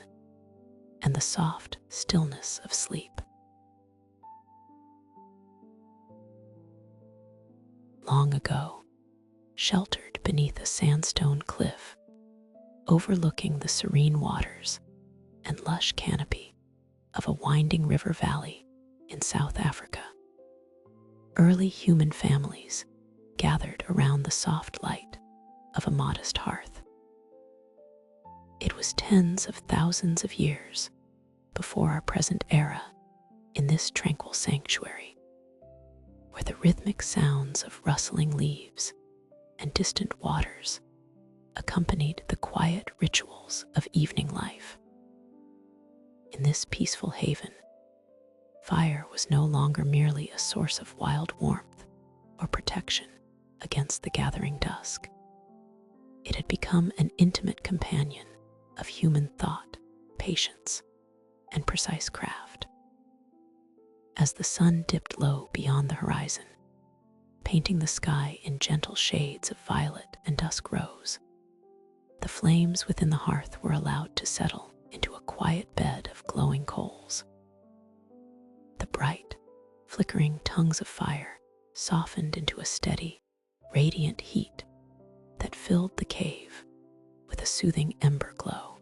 and the soft stillness of sleep. Long ago, sheltered beneath a sandstone cliff, overlooking the serene waters and lush canopy of a winding river valley in South Africa, early human families gathered around the soft light of a modest hearth. It was tens of thousands of years before our present era in this tranquil sanctuary, where the rhythmic sounds of rustling leaves and distant waters accompanied the quiet rituals of evening life. In this peaceful haven, fire was no longer merely a source of wild warmth or protection against the gathering dusk. It had become an intimate companion of human thought, patience, and precise craft. As the sun dipped low beyond the horizon, painting the sky in gentle shades of violet and dusk rose, the flames within the hearth were allowed to settle into a quiet bed of glowing coals. The bright, flickering tongues of fire softened into a steady, radiant heat that filled the cave with a soothing ember glow.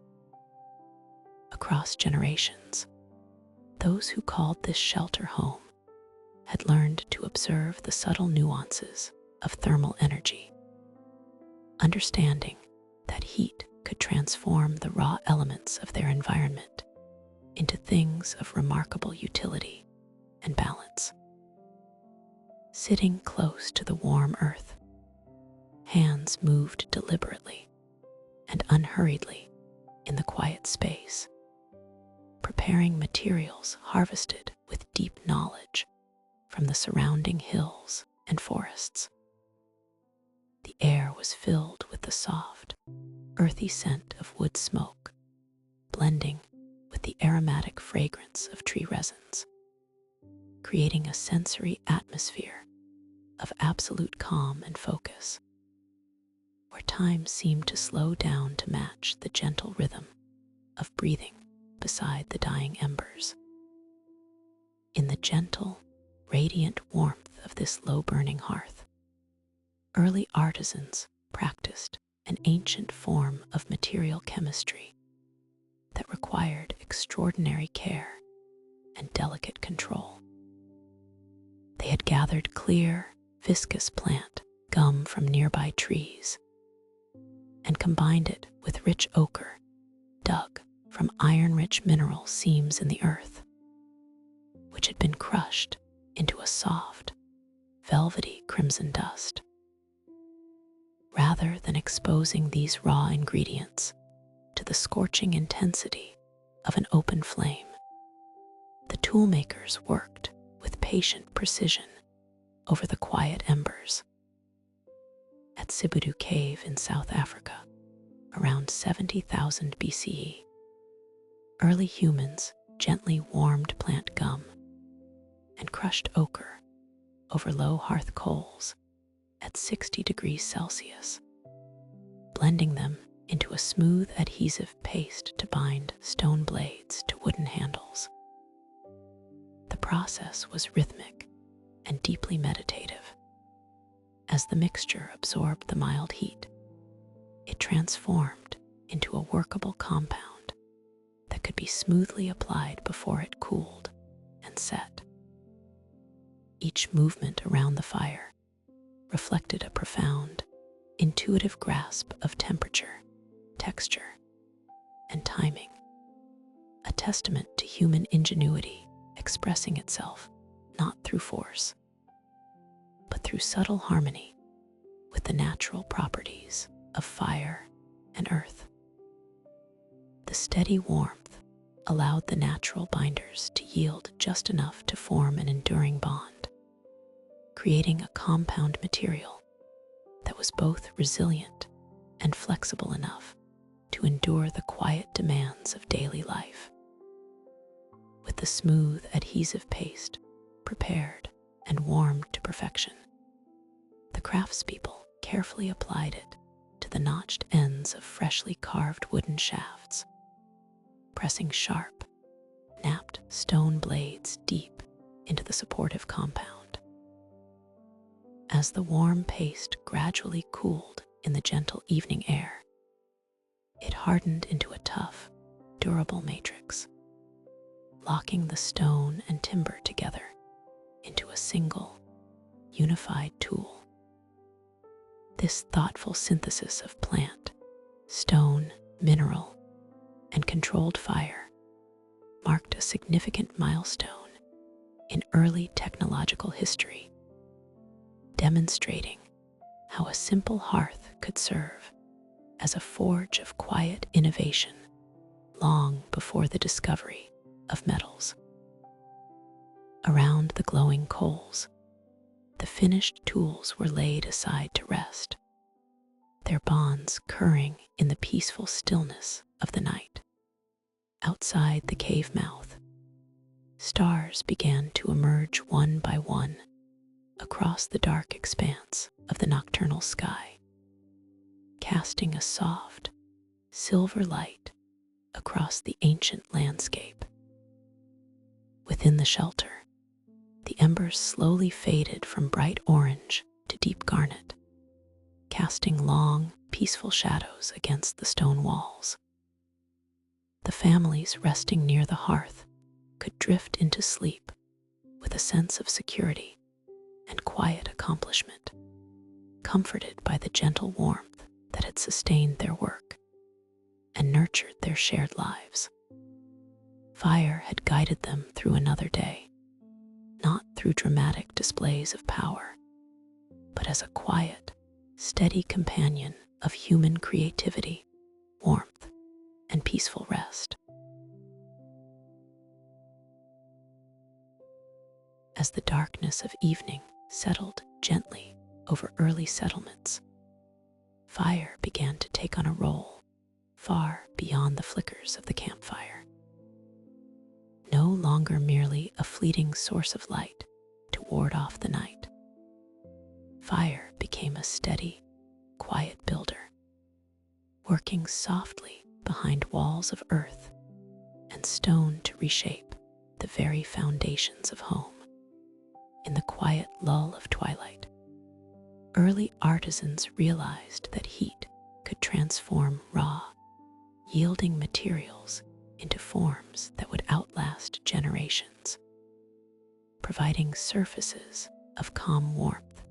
Across generations, those who called this shelter home had learned to observe the subtle nuances of thermal energy, understanding that heat could transform the raw elements of their environment into things of remarkable utility and balance. Sitting close to the warm earth, hands moved deliberately and unhurriedly in the quiet space, preparing materials harvested with deep knowledge from the surrounding hills and forests. The air was filled with the soft, earthy scent of wood smoke, blending with the aromatic fragrance of tree resins, creating a sensory atmosphere of absolute calm and focus, where time seemed to slow down to match the gentle rhythm of breathing beside the dying embers. In the gentle, radiant warmth of this low-burning hearth, early artisans practiced an ancient form of material chemistry that required extraordinary care and delicate control. They had gathered clear, viscous plant gum from nearby trees and combined it with rich ochre dug from iron-rich mineral seams in the earth, which had been crushed into a soft, velvety crimson dust. Rather than exposing these raw ingredients to the scorching intensity of an open flame, the toolmakers worked with patient precision over the quiet embers. At Sibudu Cave in South Africa, around 70,000 BCE, early humans gently warmed plant gum and crushed ochre over low hearth coals at 60 degrees Celsius, blending them into a smooth adhesive paste to bind stone blades to wooden handles. The process was rhythmic and deeply meditative. As the mixture absorbed the mild heat, it transformed into a workable compound that could be smoothly applied before it cooled and set. Each movement around the fire reflected a profound, intuitive grasp of temperature, texture, and timing, a testament to human ingenuity expressing itself not through force, but through subtle harmony with the natural properties of fire and earth. The steady warmth allowed the natural binders to yield just enough to form an enduring bond, creating a compound material that was both resilient and flexible enough to endure the quiet demands of daily life. With the smooth adhesive paste prepared and warmed to perfection, the craftspeople carefully applied it to the notched ends of freshly carved wooden shafts, pressing sharp, napped stone blades deep into the supportive compound. As the warm paste gradually cooled in the gentle evening air, it hardened into a tough, durable matrix, locking the stone and timber together into a single, unified tool. This thoughtful synthesis of plant, stone, mineral, and controlled fire marked a significant milestone in early technological history, demonstrating how a simple hearth could serve as a forge of quiet innovation long before the discovery of metals. Around the glowing coals, the finished tools were laid aside to rest, their bonds curring in the peaceful stillness of the night. Outside the cave mouth, stars began to emerge one by one across the dark expanse of the nocturnal sky, casting a soft, silver light across the ancient landscape. Within the shelter, the embers slowly faded from bright orange to deep garnet, casting long, peaceful shadows against the stone walls. The families resting near the hearth could drift into sleep with a sense of security and quiet accomplishment, comforted by the gentle warmth that had sustained their work and nurtured their shared lives. Fire had guided them through another day, not through dramatic displays of power, but as a quiet, steady companion of human creativity, warmth, and peaceful rest. As the darkness of evening settled gently over early settlements, fire began to take on a role far beyond the flickers of the campfire. No longer merely a fleeting source of light to ward off the night, fire became a steady, quiet builder, working softly behind walls of earth and stone to reshape the very foundations of home. In the quiet lull of twilight, early artisans realized that heat could transform raw, yielding materials into forms that would outlast generations, providing surfaces of calm warmth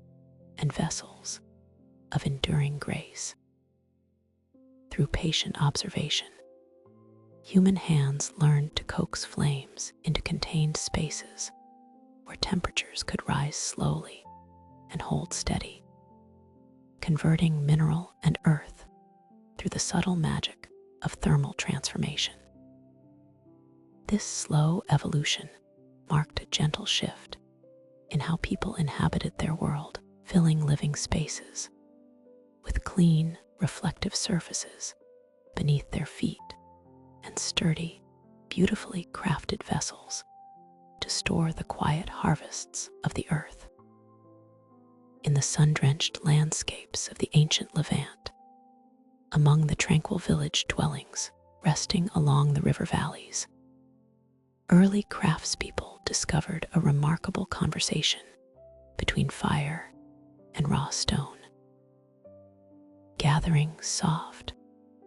and vessels of enduring grace. Through patient observation, human hands learned to coax flames into contained spaces where temperatures could rise slowly and hold steady, converting mineral and earth through the subtle magic of thermal transformation. This slow evolution marked a gentle shift in how people inhabited their world, filling living spaces with clean, reflective surfaces beneath their feet and sturdy, beautifully crafted vessels to store the quiet harvests of the earth. In the sun-drenched landscapes of the ancient Levant, among the tranquil village dwellings resting along the river valleys, early craftspeople discovered a remarkable conversation between fire and raw stone. Gathering soft,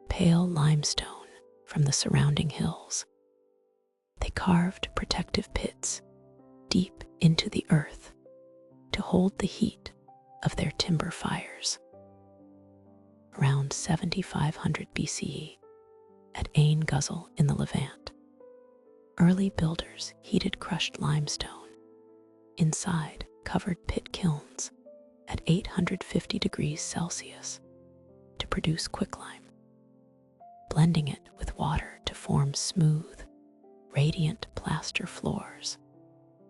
pale limestone from the surrounding hills, they carved protective pits deep into the earth to hold the heat of their timber fires. Around 7500 BCE, at Anyang in the Levant, early builders heated crushed limestone inside covered pit kilns at 850 degrees Celsius to produce quicklime, blending it with water to form smooth, radiant plaster floors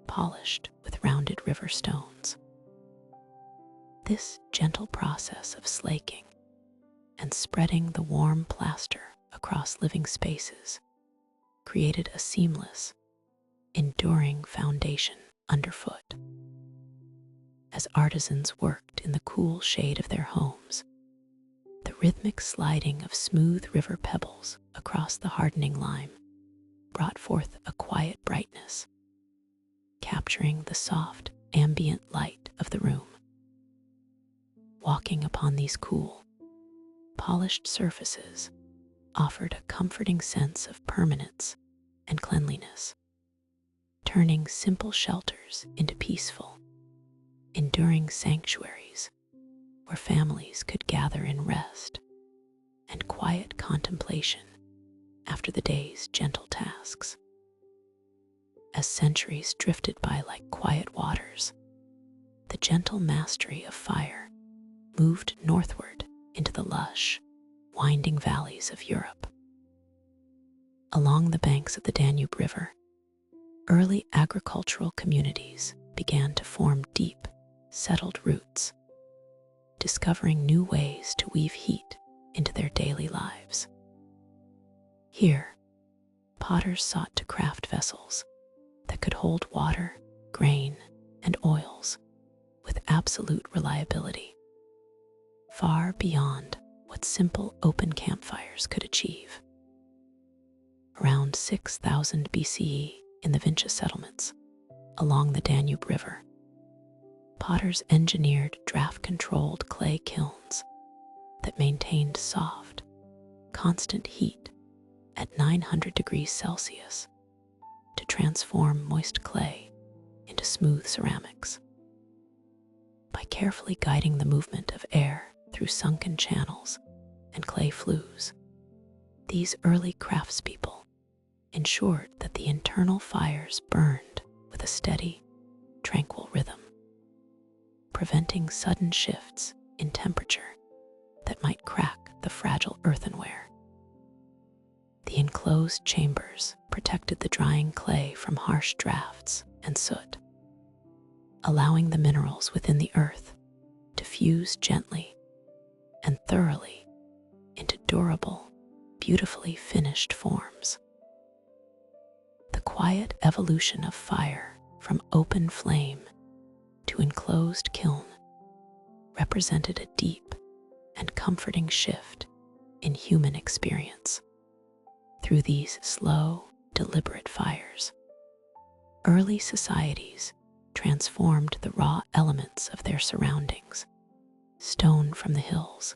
polished with rounded river stones. This gentle process of slaking and spreading the warm plaster across living spaces created a seamless, enduring foundation underfoot. As artisans worked in the cool shade of their homes, the rhythmic sliding of smooth river pebbles across the hardening lime brought forth a quiet brightness, capturing the soft, ambient light of the room. Walking upon these cool, polished surfaces offered a comforting sense of permanence and cleanliness, turning simple shelters into peaceful, enduring sanctuaries where families could gather in rest and quiet contemplation after the day's gentle tasks. As centuries drifted by like quiet waters, the gentle mastery of fire moved northward into the lush, winding valleys of Europe. Along the banks of the Danube River, early agricultural communities began to form deep, settled roots, discovering new ways to weave heat into their daily lives. Here, potters sought to craft vessels that could hold water, grain, and oils with absolute reliability, far beyond what simple open campfires could achieve. Around 6000 BCE in the Vinci settlements along the Danube River, potters engineered draft-controlled clay kilns that maintained soft, constant heat at 900 degrees Celsius to transform moist clay into smooth ceramics. By carefully guiding the movement of air through sunken channels and clay flues, these early craftspeople ensured that the internal fires burned with a steady, tranquil rhythm, preventing sudden shifts in temperature that might crack the fragile earthenware. The enclosed chambers protected the drying clay from harsh drafts and soot, allowing the minerals within the earth to fuse gently and thoroughly into durable, beautifully finished forms. The quiet evolution of fire from open flame to enclosed kiln represented a deep and comforting shift in human experience. Through these slow, deliberate fires, early societies transformed the raw elements of their surroundings, stone from the hills,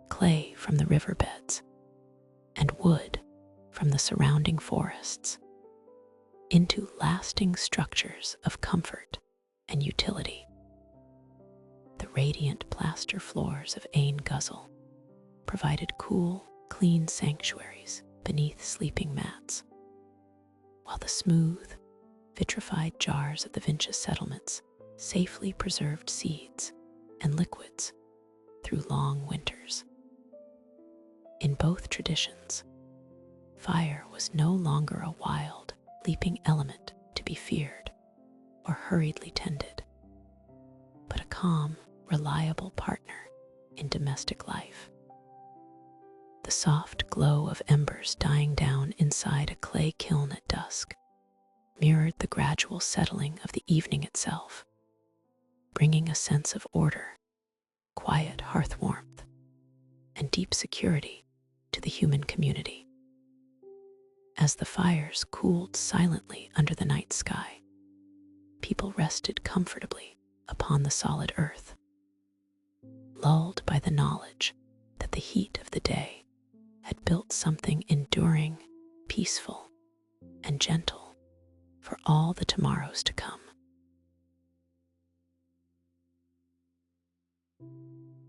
clay from the riverbeds, and wood from the surrounding forests, into lasting structures of comfort and utility. The radiant plaster floors of Anyang provided cool, clean sanctuaries beneath sleeping mats, while the smooth, vitrified jars of the Vinci settlements safely preserved seeds and liquids through long winters. In both traditions, fire was no longer a wild, leaping element to be feared or hurriedly tended, but a calm, reliable partner in domestic life. The soft glow of embers dying down inside a clay kiln at dusk mirrored the gradual settling of the evening itself, bringing a sense of order, quiet hearth warmth, and deep security to the human community. As the fires cooled silently under the night sky, people rested comfortably upon the solid earth, lulled by the knowledge that the heat of the day had built something enduring, peaceful, and gentle for all the tomorrows to come.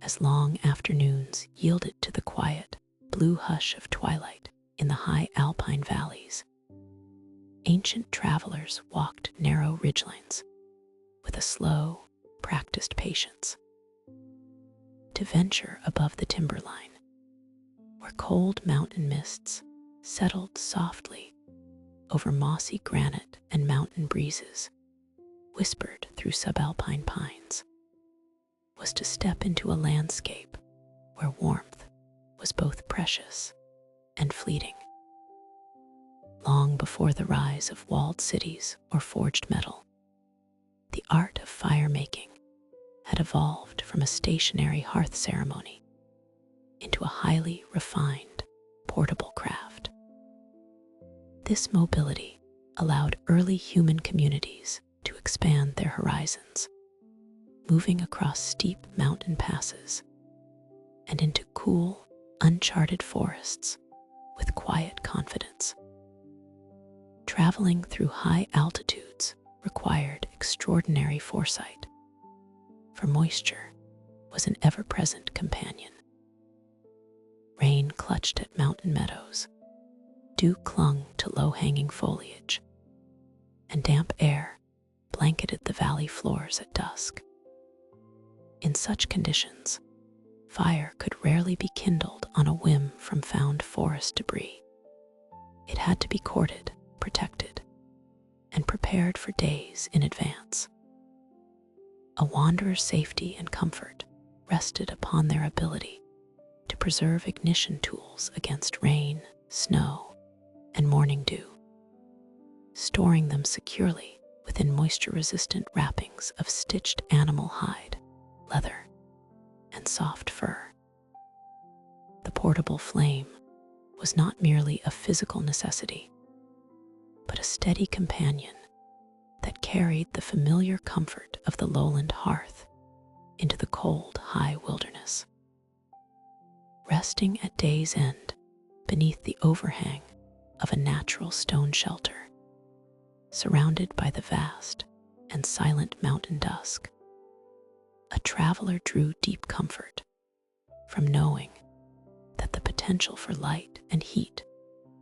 As long afternoons yielded to the quiet, blue hush of twilight in the high alpine valleys, ancient travelers walked narrow ridgelines with a slow, practiced patience. To venture above the timberline, where cold mountain mists settled softly over mossy granite and mountain breezes whispered through subalpine pines, was to step into a landscape where warmth was both precious and fleeting. Long before the rise of walled cities or forged metal, the art of fire making had evolved from a stationary hearth ceremony into a highly refined, portable craft. This mobility allowed early human communities to expand their horizons, moving across steep mountain passes and into cool, uncharted forests with quiet confidence. Traveling through high altitudes required extraordinary foresight, for moisture was an ever-present companion. Rain clutched at mountain meadows, dew clung to low-hanging foliage, and damp air blanketed the valley floors at dusk. In such conditions, fire could rarely be kindled on a whim from found forest debris. It had to be courted, protected, and prepared for days in advance. A wanderer's safety and comfort rested upon their ability to preserve ignition tools against rain, snow, and morning dew, storing them securely within moisture-resistant wrappings of stitched animal hide, leather, and soft fur. The portable flame was not merely a physical necessity, but a steady companion that carried the familiar comfort of the lowland hearth into the cold, high wilderness. Resting at day's end beneath the overhang of a natural stone shelter, surrounded by the vast and silent mountain dusk, a traveler drew deep comfort from knowing that the potential for light and heat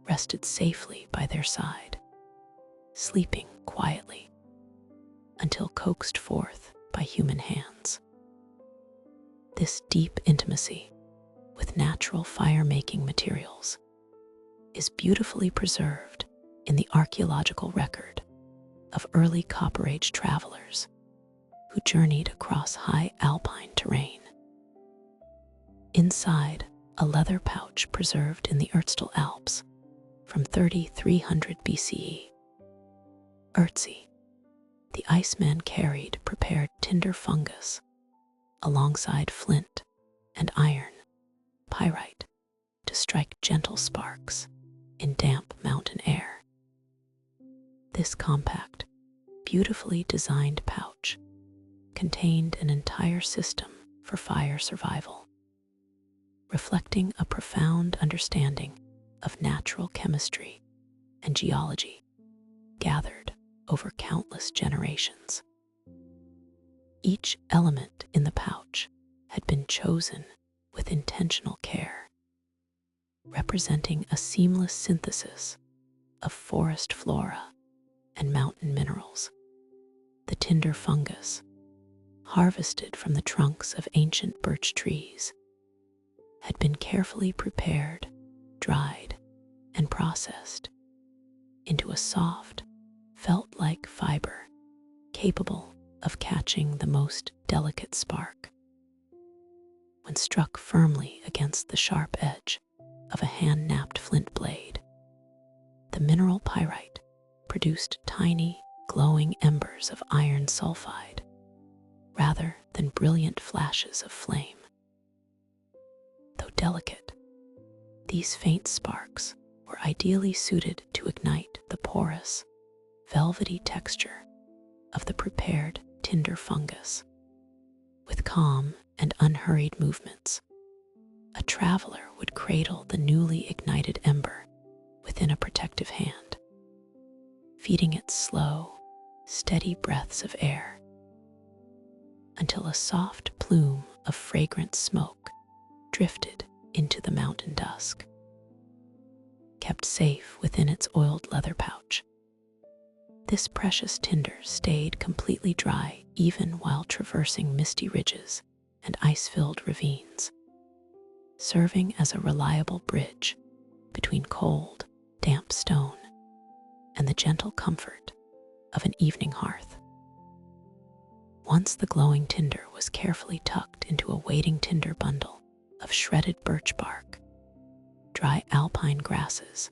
rested safely by their side, sleeping quietly until coaxed forth by human hands. This deep intimacy with natural fire-making materials is beautifully preserved in the archaeological record of early Copper Age travelers who journeyed across high alpine terrain. Inside a leather pouch preserved in the Erztal Alps from 3300 BCE, Urtzi, the Iceman carried prepared tinder fungus alongside flint and iron, pyrite, to strike gentle sparks in damp mountain air. This compact, beautifully designed pouch contained an entire system for fire survival, reflecting a profound understanding of natural chemistry and geology gathered over countless generations. Each element in the pouch had been chosen with intentional care, representing a seamless synthesis of forest flora and mountain minerals. The tinder fungus, harvested from the trunks of ancient birch trees, had been carefully prepared, dried, and processed into a soft, felt-like fiber capable of catching the most delicate spark. When struck firmly against the sharp edge of a hand-knapped flint blade, the mineral pyrite produced tiny, glowing embers of iron sulfide rather than brilliant flashes of flame. Though delicate. These faint sparks were ideally suited to ignite the porous, velvety texture of the prepared tinder fungus. With calm and unhurried movements, a traveler would cradle the newly ignited ember within a protective hand, feeding it slow, steady breaths of air until a soft plume of fragrant smoke drifted into the mountain dusk. Kept safe within its oiled leather pouch, this precious tinder stayed completely dry even while traversing misty ridges and ice-filled ravines, serving as a reliable bridge between cold, damp stone and the gentle comfort of an evening hearth. Once the glowing tinder was carefully tucked into a waiting tinder bundle of shredded birch bark, dry alpine grasses,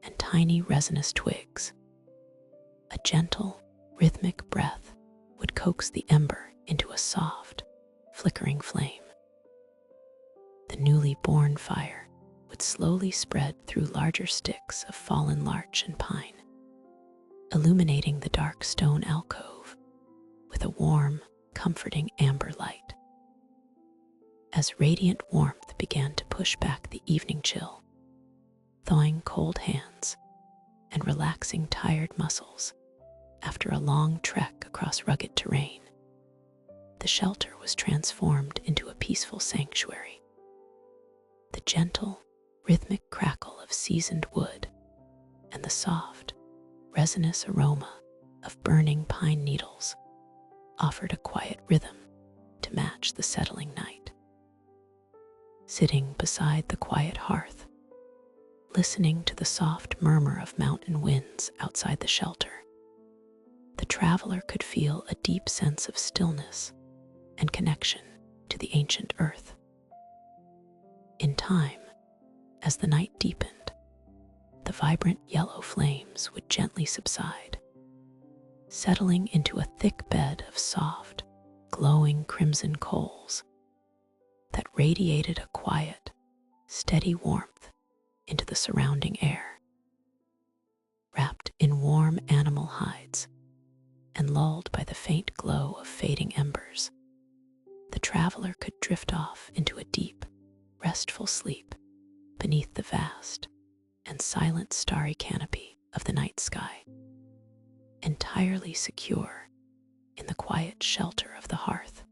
and tiny resinous twigs, a gentle, rhythmic breath would coax the ember into a soft, flickering flame. The newly born fire would slowly spread through larger sticks of fallen larch and pine, illuminating the dark stone alcove with a warm, comforting amber light. As radiant warmth began to push back the evening chill, thawing cold hands and relaxing tired muscles after a long trek across rugged terrain, the shelter was transformed into a peaceful sanctuary. The gentle, rhythmic crackle of seasoned wood and the soft, resinous aroma of burning pine needles offered a quiet rhythm to match the settling night. Sitting beside the quiet hearth, listening to the soft murmur of mountain winds outside the shelter, the traveler could feel a deep sense of stillness and connection to the ancient earth. In time, as the night deepened, the vibrant yellow flames would gently subside, settling into a thick bed of soft, glowing crimson coals that radiated a quiet, steady warmth into the surrounding air. Wrapped in warm animal hides and lulled by the faint glow of fading embers, the traveler could drift off into a deep, restful sleep beneath the vast and silent starry canopy of the night sky, entirely secure in the quiet shelter of the hearth.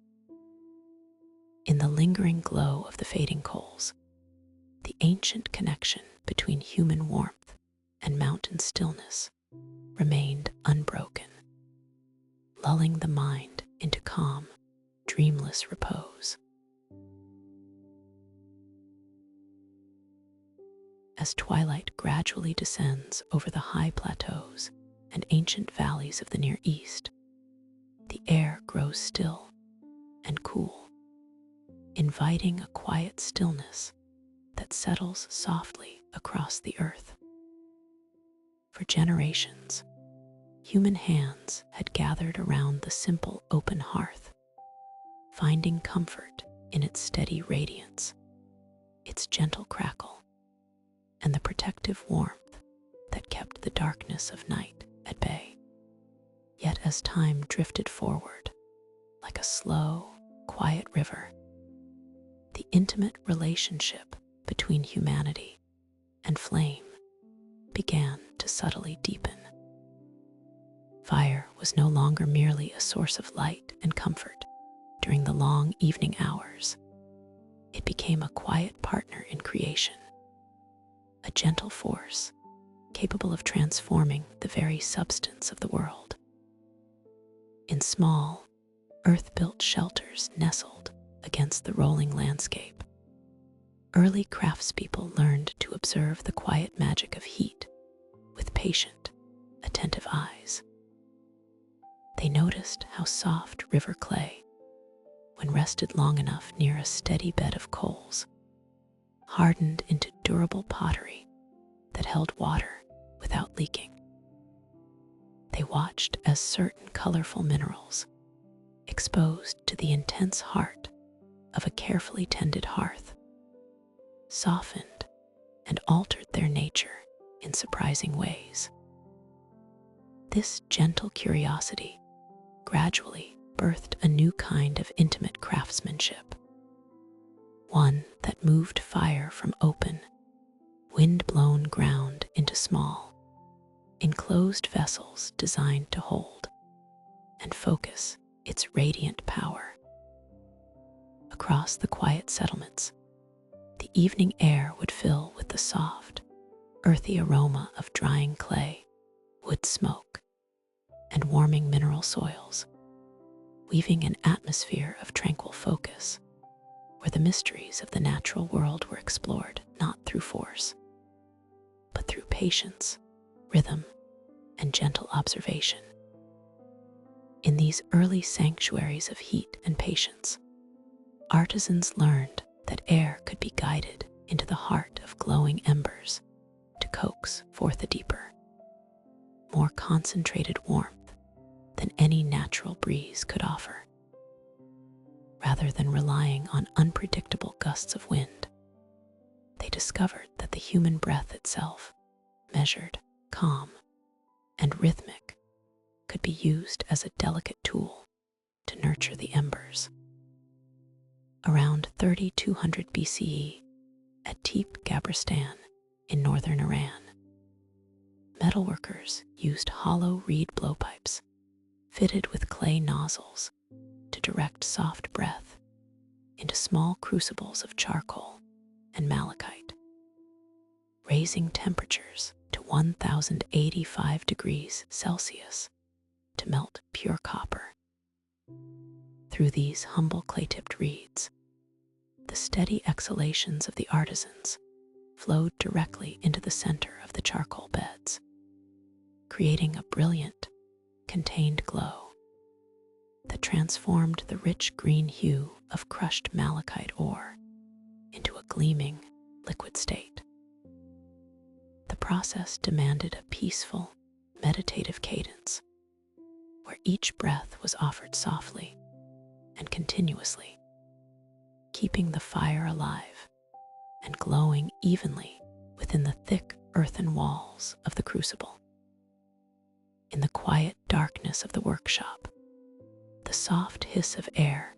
In the lingering glow of the fading coals, the ancient connection between human warmth and mountain stillness remained unbroken, lulling the mind into calm, dreamless repose. As twilight gradually descends over the high plateaus and ancient valleys of the Near East, the air grows still and cool, inviting a quiet stillness that settles softly across the earth. For generations, human hands had gathered around the simple open hearth, finding comfort in its steady radiance, its gentle crackle, and the protective warmth that kept the darkness of night at bay. Yet as time drifted forward, like a slow, quiet river, the intimate relationship between humanity and flame began to subtly deepen. Fire was no longer merely a source of light and comfort during the long evening hours. It became a quiet partner in creation, a gentle force capable of transforming the very substance of the world. In small, earth-built shelters nestled against the rolling landscape, early craftspeople learned to observe the quiet magic of heat with patient, attentive eyes. They noticed how soft river clay, when rested long enough near a steady bed of coals, hardened into durable pottery that held water without leaking. They watched as certain colorful minerals, exposed to the intense heart of a carefully tended hearth, softened, and altered their nature in surprising ways. This gentle curiosity gradually birthed a new kind of intimate craftsmanship, one that moved fire from open, wind-blown ground into small, enclosed vessels designed to hold and focus its radiant power. Across the quiet settlements, the evening air would fill with the soft, earthy aroma of drying clay, wood smoke, and warming mineral soils, weaving an atmosphere of tranquil focus where the mysteries of the natural world were explored not through force, but through patience, rhythm, and gentle observation. In these early sanctuaries of heat and patience, artisans learned that air could be guided into the heart of glowing embers to coax forth a deeper, more concentrated warmth than any natural breeze could offer. Rather than relying on unpredictable gusts of wind, they discovered that the human breath itself, measured, calm, and rhythmic, could be used as a delicate tool to nurture the embers. Around 3200 BCE, at Tepe Gabristan in northern Iran, metalworkers used hollow reed blowpipes fitted with clay nozzles to direct soft breath into small crucibles of charcoal and malachite, raising temperatures to 1085 degrees Celsius to melt pure copper. Through these humble clay-tipped reeds, the steady exhalations of the artisans flowed directly into the center of the charcoal beds, creating a brilliant, contained glow that transformed the rich green hue of crushed malachite ore into a gleaming, liquid state. The process demanded a peaceful, meditative cadence, where each breath was offered softly and continuously, keeping the fire alive and glowing evenly within the thick earthen walls of the crucible. In the quiet darkness of the workshop, the soft hiss of air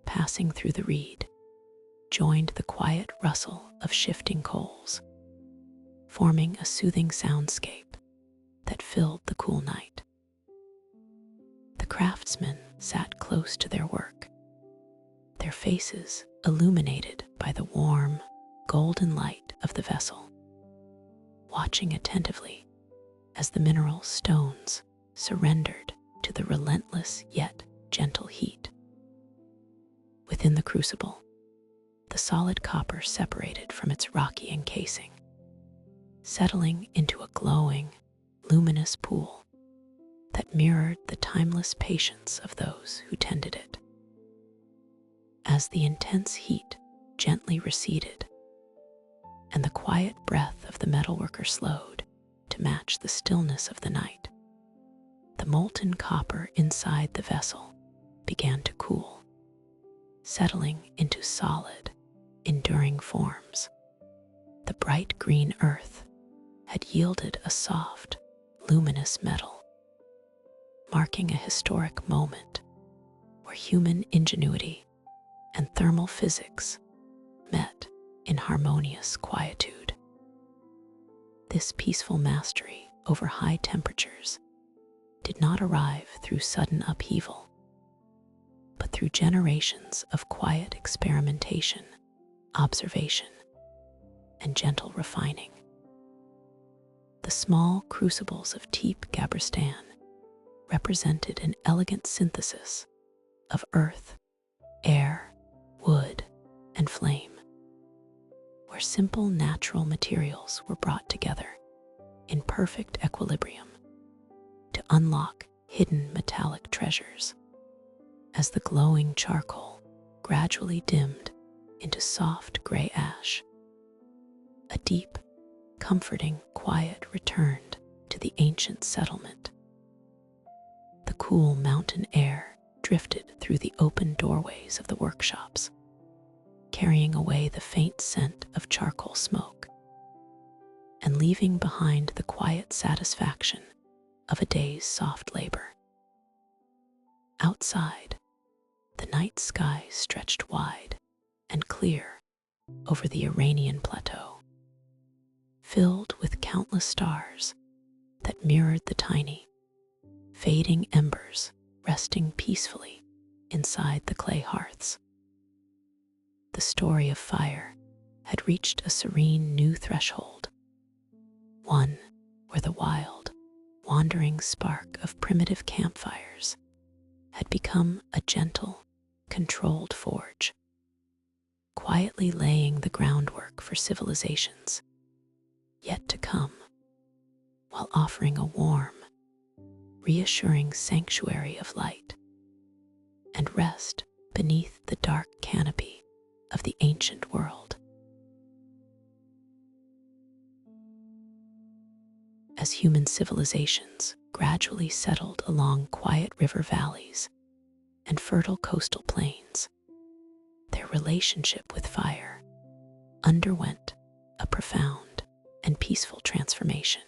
passing through the reed joined the quiet rustle of shifting coals, forming a soothing soundscape that filled the cool night. The craftsmen sat close to their work, their faces illuminated by the warm, golden light of the vessel, watching attentively as the mineral stones surrendered to the relentless yet gentle heat. Within the crucible, the solid copper separated from its rocky encasing, settling into a glowing, luminous pool that mirrored the timeless patience of those who tended it. As the intense heat gently receded and the quiet breath of the metalworker slowed to match the stillness of the night, the molten copper inside the vessel began to cool, settling into solid, enduring forms. The bright green earth had yielded a soft, luminous metal, marking a historic moment where human ingenuity and thermal physics met in harmonious quietude. This peaceful mastery over high temperatures did not arrive through sudden upheaval, but through generations of quiet experimentation, observation, and gentle refining. The small crucibles of Tepe Gabristan represented an elegant synthesis of earth, air, wood, and flame, where simple natural materials were brought together in perfect equilibrium to unlock hidden metallic treasures. As the glowing charcoal gradually dimmed into soft gray ash, a deep, comforting quiet returned to the ancient settlement. The cool mountain air drifted through the open doorways of the workshops, carrying away the faint scent of charcoal smoke, and leaving behind the quiet satisfaction of a day's soft labor. Outside, the night sky stretched wide and clear over the Iranian plateau, filled with countless stars that mirrored the tiny, fading embers resting peacefully inside the clay hearths. The story of fire had reached a serene new threshold, one where the wild, wandering spark of primitive campfires had become a gentle, controlled forge, quietly laying the groundwork for civilizations yet to come, while offering a warm, reassuring sanctuary of light and rest beneath the dark canopy of the ancient world. As human civilizations gradually settled along quiet river valleys and fertile coastal plains, their relationship with fire underwent a profound and peaceful transformation.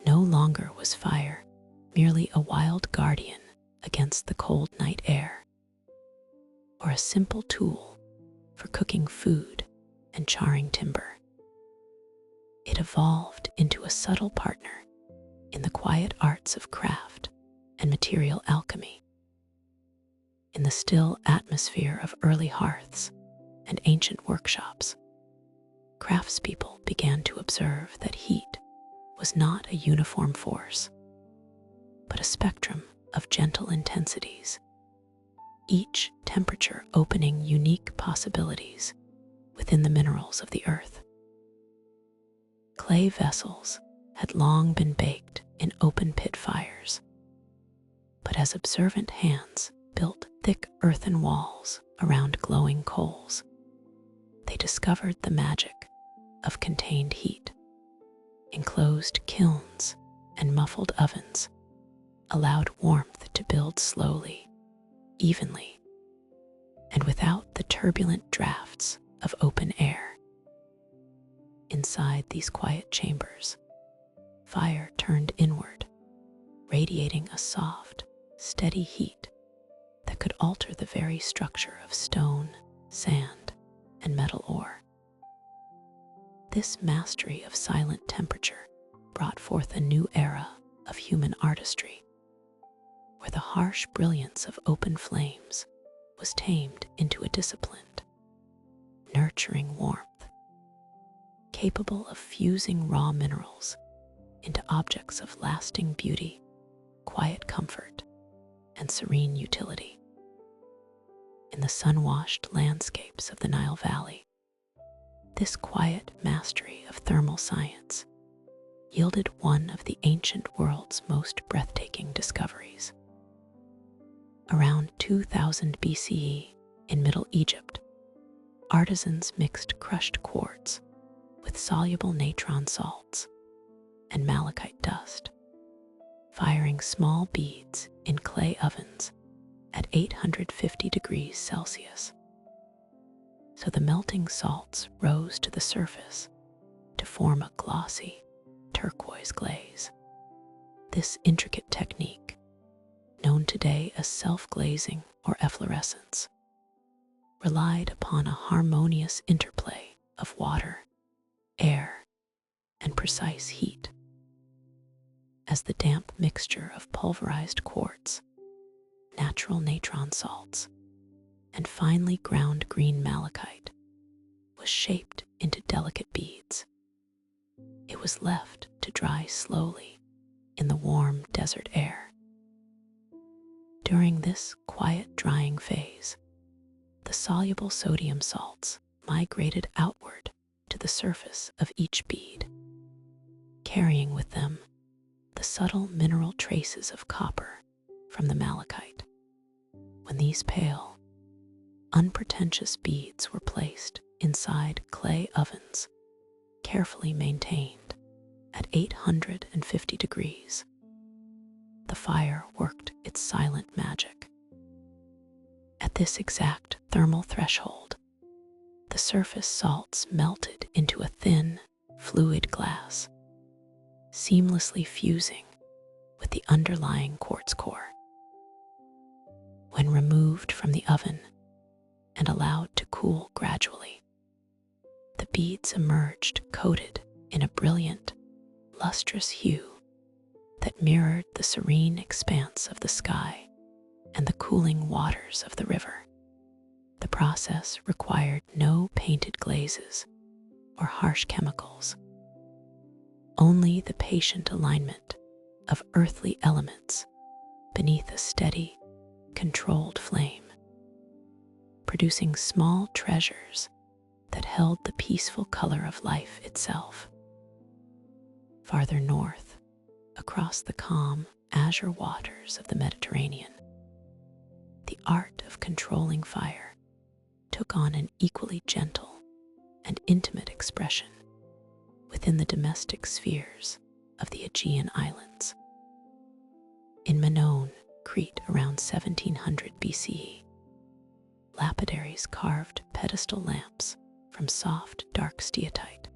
No longer was fire merely a wild guardian against the cold night air, or a simple tool for cooking food and charring timber. It evolved into a subtle partner in the quiet arts of craft and material alchemy. In the still atmosphere of early hearths and ancient workshops, craftspeople began to observe that heat was not a uniform force, but a spectrum of gentle intensities, each temperature opening unique possibilities within the minerals of the earth. Clay vessels had long been baked in open-pit fires, but as observant hands built thick earthen walls around glowing coals, they discovered the magic of contained heat. Enclosed kilns and muffled ovens allowed warmth to build slowly, evenly, and without the turbulent drafts of open air. Inside these quiet chambers, fire turned inward, radiating a soft, steady heat that could alter the very structure of stone, sand, and metal ore. This mastery of silent temperature brought forth a new era of human artistry, where the harsh brilliance of open flames was tamed into a disciplined, nurturing warmth, capable of fusing raw minerals into objects of lasting beauty, quiet comfort, and serene utility. In the sun-washed landscapes of the Nile Valley, this quiet mastery of thermal science yielded one of the ancient world's most breathtaking discoveries. Around 2000 BCE in Middle Egypt, artisans mixed crushed quartz with soluble natron salts and malachite dust, firing small beads in clay ovens at 850 degrees Celsius. So the melting salts rose to the surface to form a glossy turquoise glaze. This intricate technique, known today as self-glazing or efflorescence, relied upon a harmonious interplay of water, air, and precise heat. As the damp mixture of pulverized quartz, natural natron salts, and finely ground green malachite was shaped into delicate beads, it was left to dry slowly in the warm desert air. During this quiet drying phase, the soluble sodium salts migrated outward to the surface of each bead, carrying with them the subtle mineral traces of copper from the malachite. When these pale, unpretentious beads were placed inside clay ovens, carefully maintained at 850 degrees, the fire worked its silent magic. At At this exact thermal threshold, the surface salts melted into a thin, fluid glass, seamlessly fusing with the underlying quartz core. When removed from the oven and allowed to cool gradually, the beads emerged coated in a brilliant, lustrous hue that mirrored the serene expanse of the sky and the cooling waters of the river. The process required no painted glazes or harsh chemicals, only the patient alignment of earthly elements beneath a steady, controlled flame, producing small treasures that held the peaceful color of life itself. Farther north, across the calm, azure waters of the Mediterranean, the art of controlling fire took on an equally gentle and intimate expression within the domestic spheres of the Aegean Islands. In Minoan, Crete around 1700 BCE, lapidaries carved pedestal lamps from soft, dark steatite,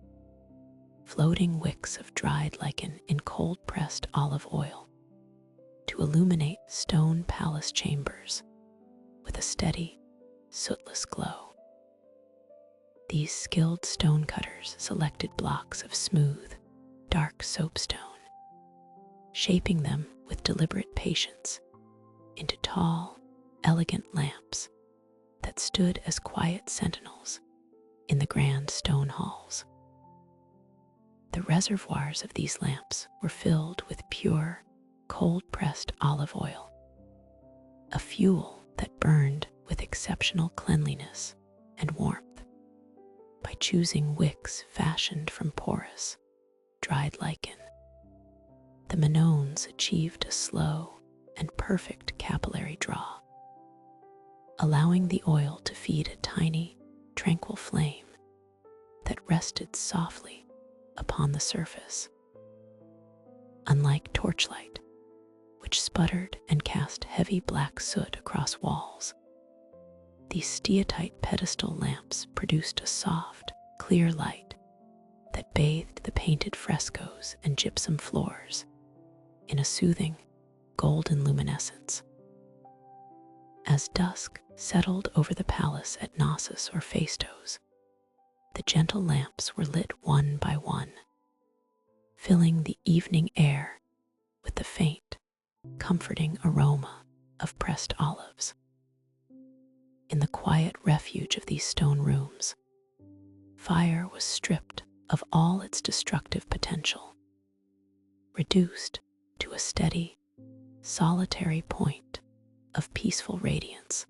floating wicks of dried lichen in cold-pressed olive oil to illuminate stone palace chambers with a steady, sootless glow. These skilled stonecutters selected blocks of smooth, dark soapstone, shaping them with deliberate patience into tall, elegant lamps that stood as quiet sentinels in the grand stone halls. The reservoirs of these lamps were filled with pure, cold-pressed olive oil, a fuel that burned with exceptional cleanliness and warmth. By choosing wicks fashioned from porous, dried lichen, the Minoans achieved a slow and perfect capillary draw, allowing the oil to feed a tiny, tranquil flame that rested softly upon the surface. Unlike torchlight, which sputtered and cast heavy black soot across walls, these steatite pedestal lamps produced a soft, clear light that bathed the painted frescoes and gypsum floors in a soothing, golden luminescence. As dusk settled over the palace at Knossos or Phaistos, the gentle lamps were lit one by one, filling the evening air with the faint, comforting aroma of pressed olives. In the quiet refuge of these stone rooms, fire was stripped of all its destructive potential, reduced to a steady, solitary point of peaceful radiance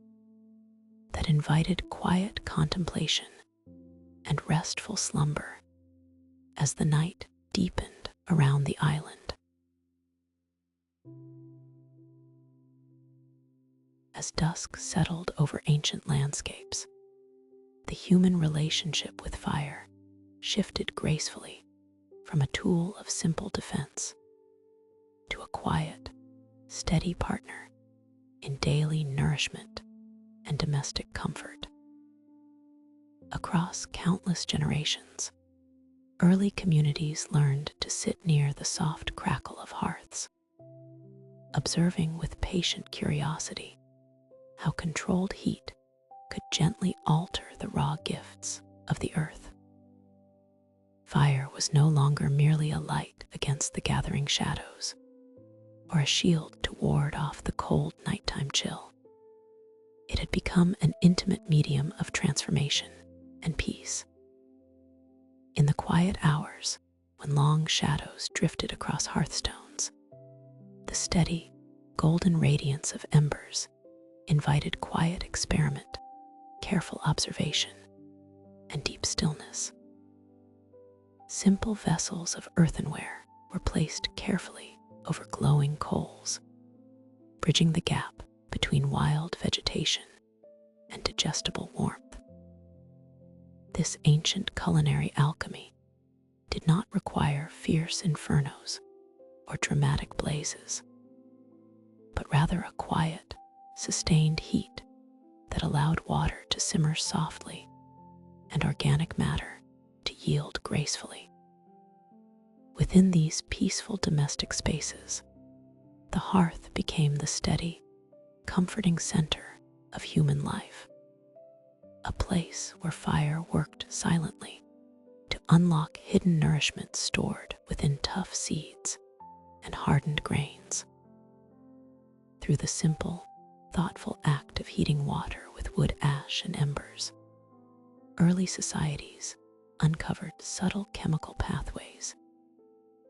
that invited quiet contemplation and restful slumber as the night deepened around the island. As dusk settled over ancient landscapes, the human relationship with fire shifted gracefully from a tool of simple defense to a quiet, steady partner in daily nourishment and domestic comfort. Across countless generations, early communities learned to sit near the soft crackle of hearths, observing with patient curiosity how controlled heat could gently alter the raw gifts of the earth. Fire was no longer merely a light against the gathering shadows, or a shield to ward off the cold nighttime chill. It had become an intimate medium of transformation and peace. In the quiet hours, when long shadows drifted across hearthstones, the steady, golden radiance of embers invited quiet experiment, careful observation, and deep stillness. Simple vessels of earthenware were placed carefully over glowing coals, bridging the gap between wild vegetation and digestible warmth. This ancient culinary alchemy did not require fierce infernos or dramatic blazes, but rather a quiet, sustained heat that allowed water to simmer softly and organic matter to yield gracefully. Within these peaceful domestic spaces, the hearth became the steady, comforting center of human life, a place where fire worked silently to unlock hidden nourishment stored within tough seeds and hardened grains. Through the simple, thoughtful act of heating water with wood ash and embers, early societies uncovered subtle chemical pathways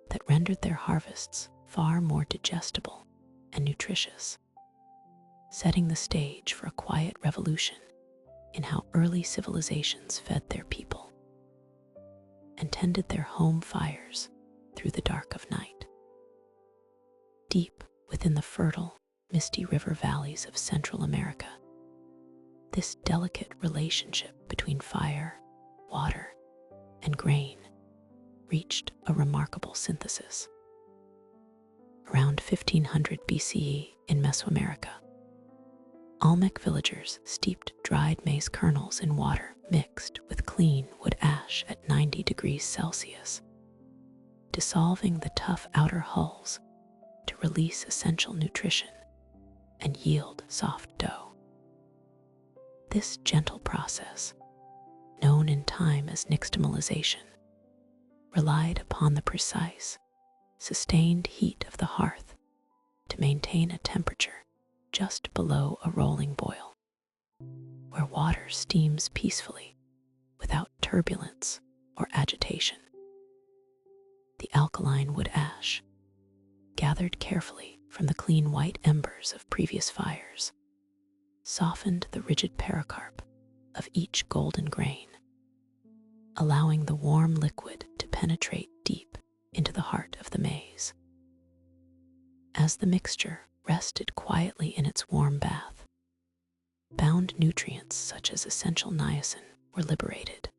that rendered their harvests far more digestible and nutritious, setting the stage for a quiet revolution in how early civilizations fed their people and tended their home fires through the dark of night. Deep within the fertile, misty river valleys of Central America, this delicate relationship between fire, water, and grain reached a remarkable synthesis. Around 1500 BCE in Mesoamerica, Olmec villagers steeped dried maize kernels in water mixed with clean wood ash at 90 degrees Celsius, dissolving the tough outer hulls to release essential nutrition and yield soft dough. This gentle process, known in time as nixtamalization, relied upon the precise, sustained heat of the hearth to maintain a temperature just below a rolling boil, where water steams peacefully without turbulence or agitation. The alkaline wood ash, gathered carefully from the clean white embers of previous fires, softened the rigid pericarp of each golden grain, allowing the warm liquid to penetrate deep into the heart of the maize. As the mixture rested quietly in its warm bath, bound nutrients such as essential niacin were liberated,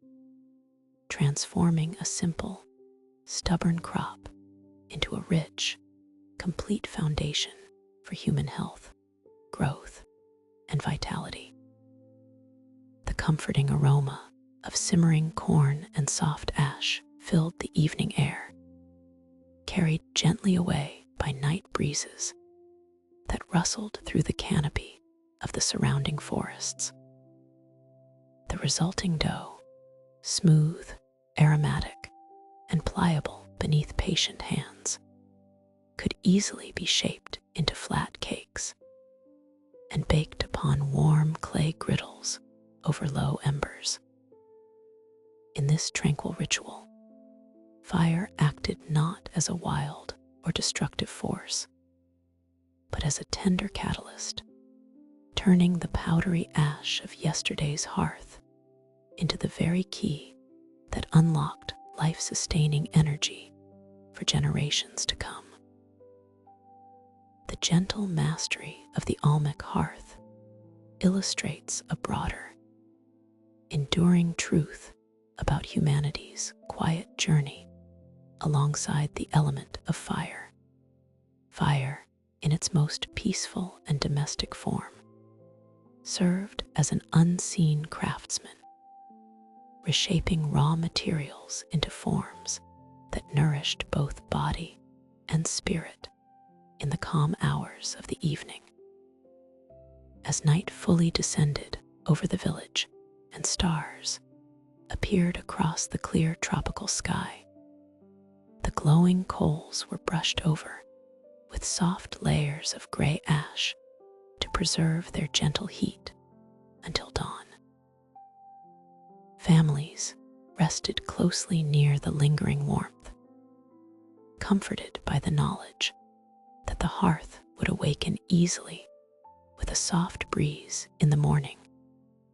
transforming a simple, stubborn crop into a rich, complete foundation for human health, growth, and vitality. The comforting aroma of simmering corn and soft ash filled the evening air, carried gently away by night breezes that rustled through the canopy of the surrounding forests. The resulting dough, smooth, aromatic, and pliable beneath patient hands, could easily be shaped into flat cakes and baked upon warm clay griddles over low embers. In this tranquil ritual, fire acted not as a wild or destructive force, but as a tender catalyst, turning the powdery ash of yesterday's hearth into the very key that unlocked life-sustaining energy for generations to come. The gentle mastery of the Olmec hearth illustrates a broader, enduring truth about humanity's quiet journey alongside the element of fire. Fire, in its most peaceful and domestic form, served as an unseen craftsman, reshaping raw materials into forms that nourished both body and spirit in the calm hours of the evening. As night fully descended over the village and stars appeared across the clear tropical sky, the glowing coals were brushed over with soft layers of gray ash to preserve their gentle heat until dawn. Families rested closely near the lingering warmth, comforted by the knowledge that the hearth would awaken easily with a soft breeze in the morning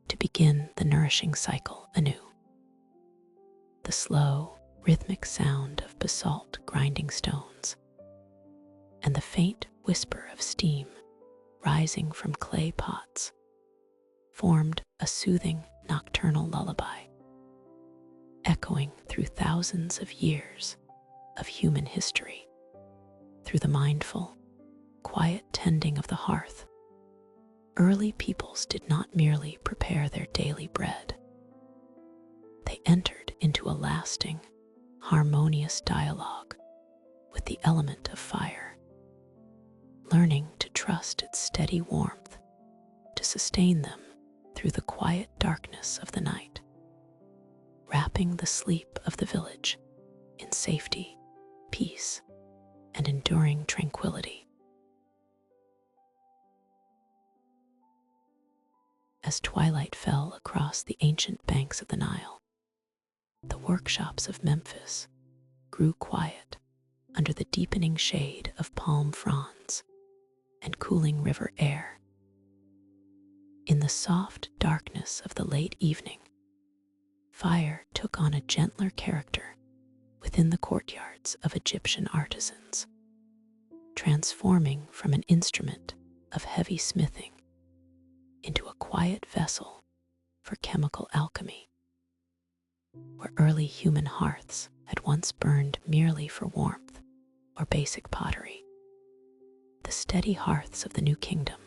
to begin the nourishing cycle anew. The slow, rhythmic sound of basalt grinding stones and the faint whisper of steam rising from clay pots formed a soothing nocturnal lullaby, echoing through thousands of years of human history. Through the mindful, quiet tending of the hearth, early peoples did not merely prepare their daily bread. They entered into a lasting, harmonious dialogue with the element of fire, learning to trust its steady warmth to sustain them through the quiet darkness of the night, wrapping the sleep of the village in safety, peace, and enduring tranquility. As twilight fell across the ancient banks of the Nile, the workshops of Memphis grew quiet under the deepening shade of palm fronds and cooling river air. In the soft darkness of the late evening, fire took on a gentler character within the courtyards of Egyptian artisans, transforming from an instrument of heavy smithing into a quiet vessel for chemical alchemy. Where early human hearths had once burned merely for warmth or basic pottery, the steady hearths of the new kingdom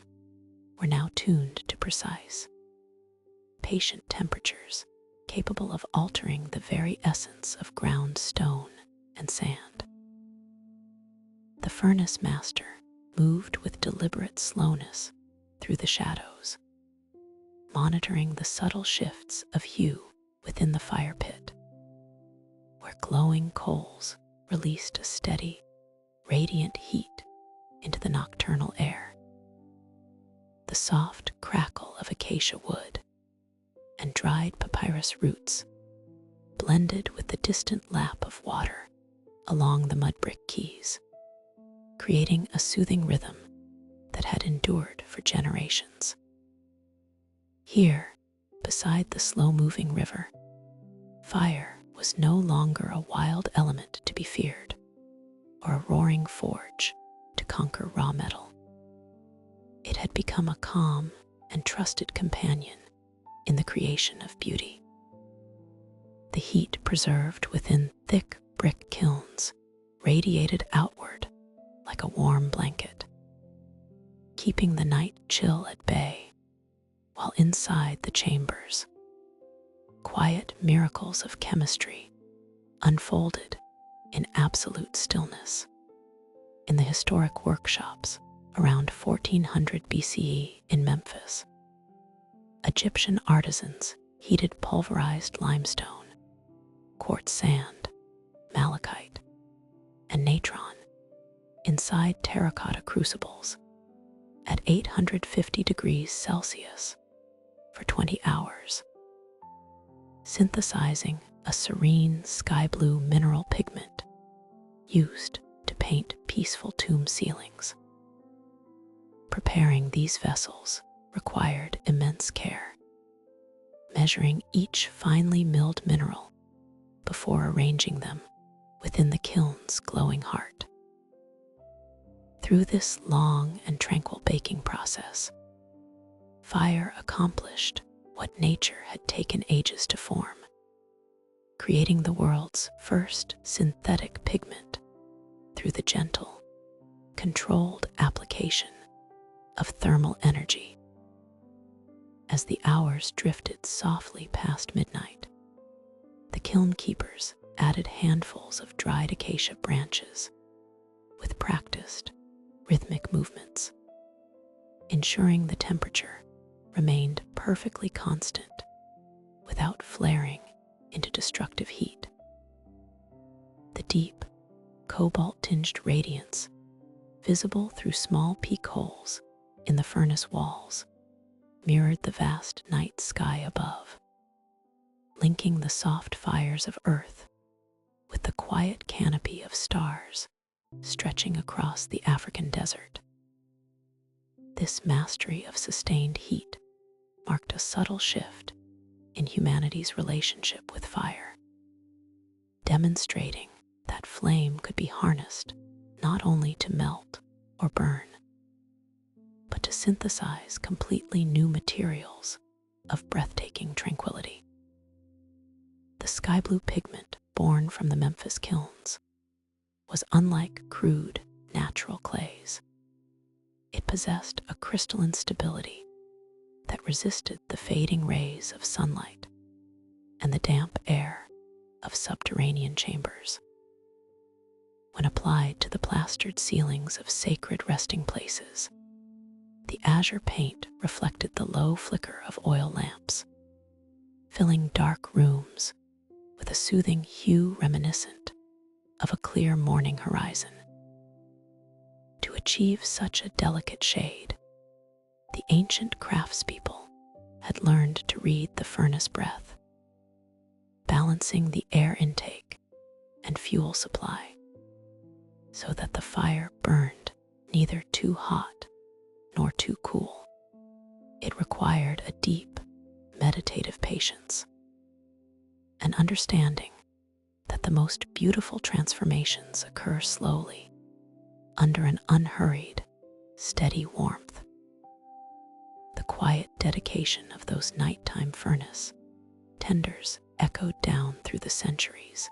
were now tuned to precise, patient temperatures capable of altering the very essence of ground stone and sand. The furnace master moved with deliberate slowness through the shadows, monitoring the subtle shifts of hue within the fire pit, where glowing coals released a steady, radiant heat into the nocturnal air. The soft crackle of acacia wood and dried papyrus roots blended with the distant lap of water along the mud brick quays, creating a soothing rhythm that had endured for generations. Here, beside the slow-moving river, fire was no longer a wild element to be feared, or a roaring forge to conquer raw metal. It had become a calm and trusted companion in the creation of beauty. The heat preserved within thick brick kilns radiated outward like a warm blanket, keeping the night chill at bay, while inside the chambers, quiet miracles of chemistry unfolded in absolute stillness. In the historic workshops around 1400 BCE in Memphis, Egyptian artisans heated pulverized limestone, quartz sand, malachite, and natron inside terracotta crucibles at 850 degrees Celsius for 20 hours, synthesizing a serene sky blue mineral pigment used to paint peaceful tomb ceilings. Preparing these vessels required immense care, measuring each finely milled mineral before arranging them within the kiln's glowing heart. Through this long and tranquil baking process, fire accomplished what nature had taken ages to form, creating the world's first synthetic pigment through the gentle, controlled application of thermal energy. As the hours drifted softly past midnight, the kiln keepers added handfuls of dried acacia branches with practiced, rhythmic movements, ensuring the temperature remained perfectly constant without flaring into destructive heat. The deep, cobalt-tinged radiance visible through small peak holes in the furnace walls mirrored the vast night sky above, linking the soft fires of earth with the quiet canopy of stars stretching across the African desert. This mastery of sustained heat marked a subtle shift in humanity's relationship with fire, demonstrating that flame could be harnessed not only to melt or burn, but to synthesize completely new materials of breathtaking tranquility. The sky blue pigment born from the Memphis kilns was unlike crude, natural clays. It possessed a crystalline stability that resisted the fading rays of sunlight and the damp air of subterranean chambers. When applied to the plastered ceilings of sacred resting places, the azure paint reflected the low flicker of oil lamps, filling dark rooms with a soothing hue reminiscent of a clear morning horizon. To achieve such a delicate shade, the ancient craftspeople had learned to read the furnace breath, balancing the air intake and fuel supply so that the fire burned neither too hot nor too cool. It required a deep, meditative patience, an understanding that the most beautiful transformations occur slowly, under an unhurried, steady warmth. The quiet dedication of those nighttime furnace tenders echoed down through the centuries,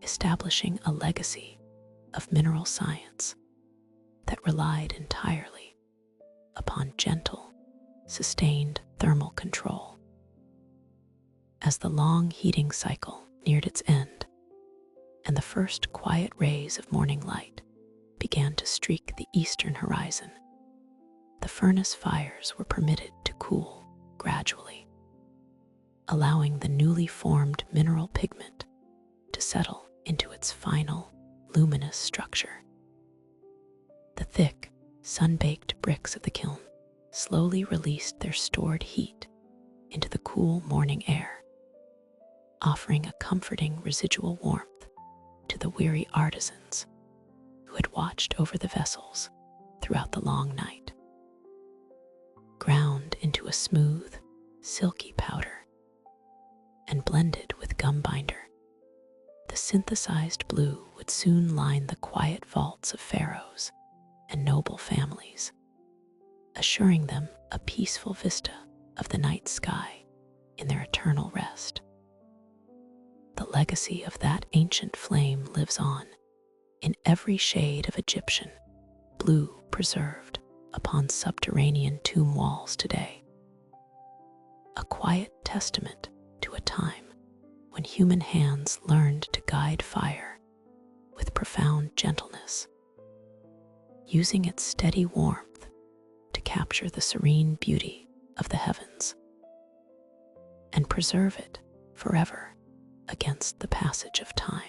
establishing a legacy of mineral science that relied entirely upon gentle, sustained thermal control. As the long heating cycle neared its end, and the first quiet rays of morning light began to streak the eastern horizon, the furnace fires were permitted to cool gradually, allowing the newly formed mineral pigment to settle into its final luminous structure. The thick, sun-baked bricks of the kiln slowly released their stored heat into the cool morning air, offering a comforting residual warmth to the weary artisans who had watched over the vessels throughout the long night. Ground into a smooth, silky powder and blended with gum binder, the synthesized blue would soon line the quiet vaults of pharaohs and noble families, assuring them a peaceful vista of the night sky in their eternal rest. The legacy of that ancient flame lives on in every shade of Egyptian blue preserved upon subterranean tomb walls today. A quiet testament to a time when human hands learned to guide fire with profound gentleness, using its steady warmth to capture the serene beauty of the heavens and preserve it forever against the passage of time.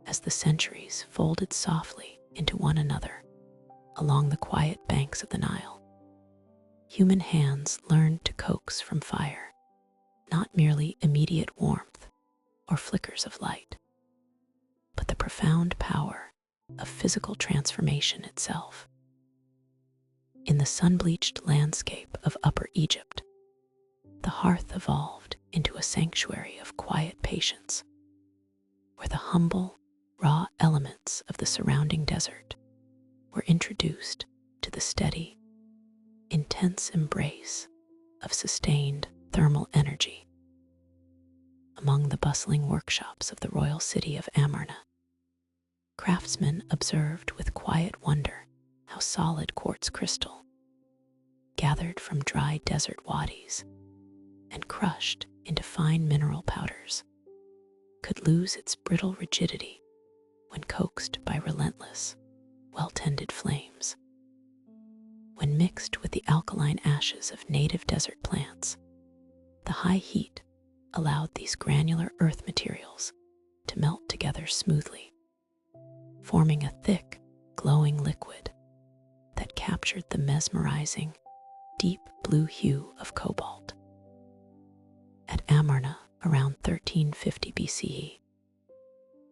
As the centuries folded softly into one another along the quiet banks of the Nile, human hands learned to coax from fire not merely immediate warmth or flickers of light, but the profound power of physical transformation itself. In the sun-bleached landscape of Upper Egypt, the hearth evolved into a sanctuary of quiet patience, where the humble, raw elements of the surrounding desert were introduced to the steady, intense embrace of sustained thermal energy. Among the bustling workshops of the royal city of Amarna, craftsmen observed with quiet wonder how solid quartz crystal, gathered from dry desert wadis and crushed into fine mineral powders, could lose its brittle rigidity when coaxed by relentless, well-tended flames. When mixed with the alkaline ashes of native desert plants, the high heat allowed these granular earth materials to melt together smoothly, forming a thick, glowing liquid that captured the mesmerizing, deep blue hue of cobalt. At Amarna, around 1350 BCE,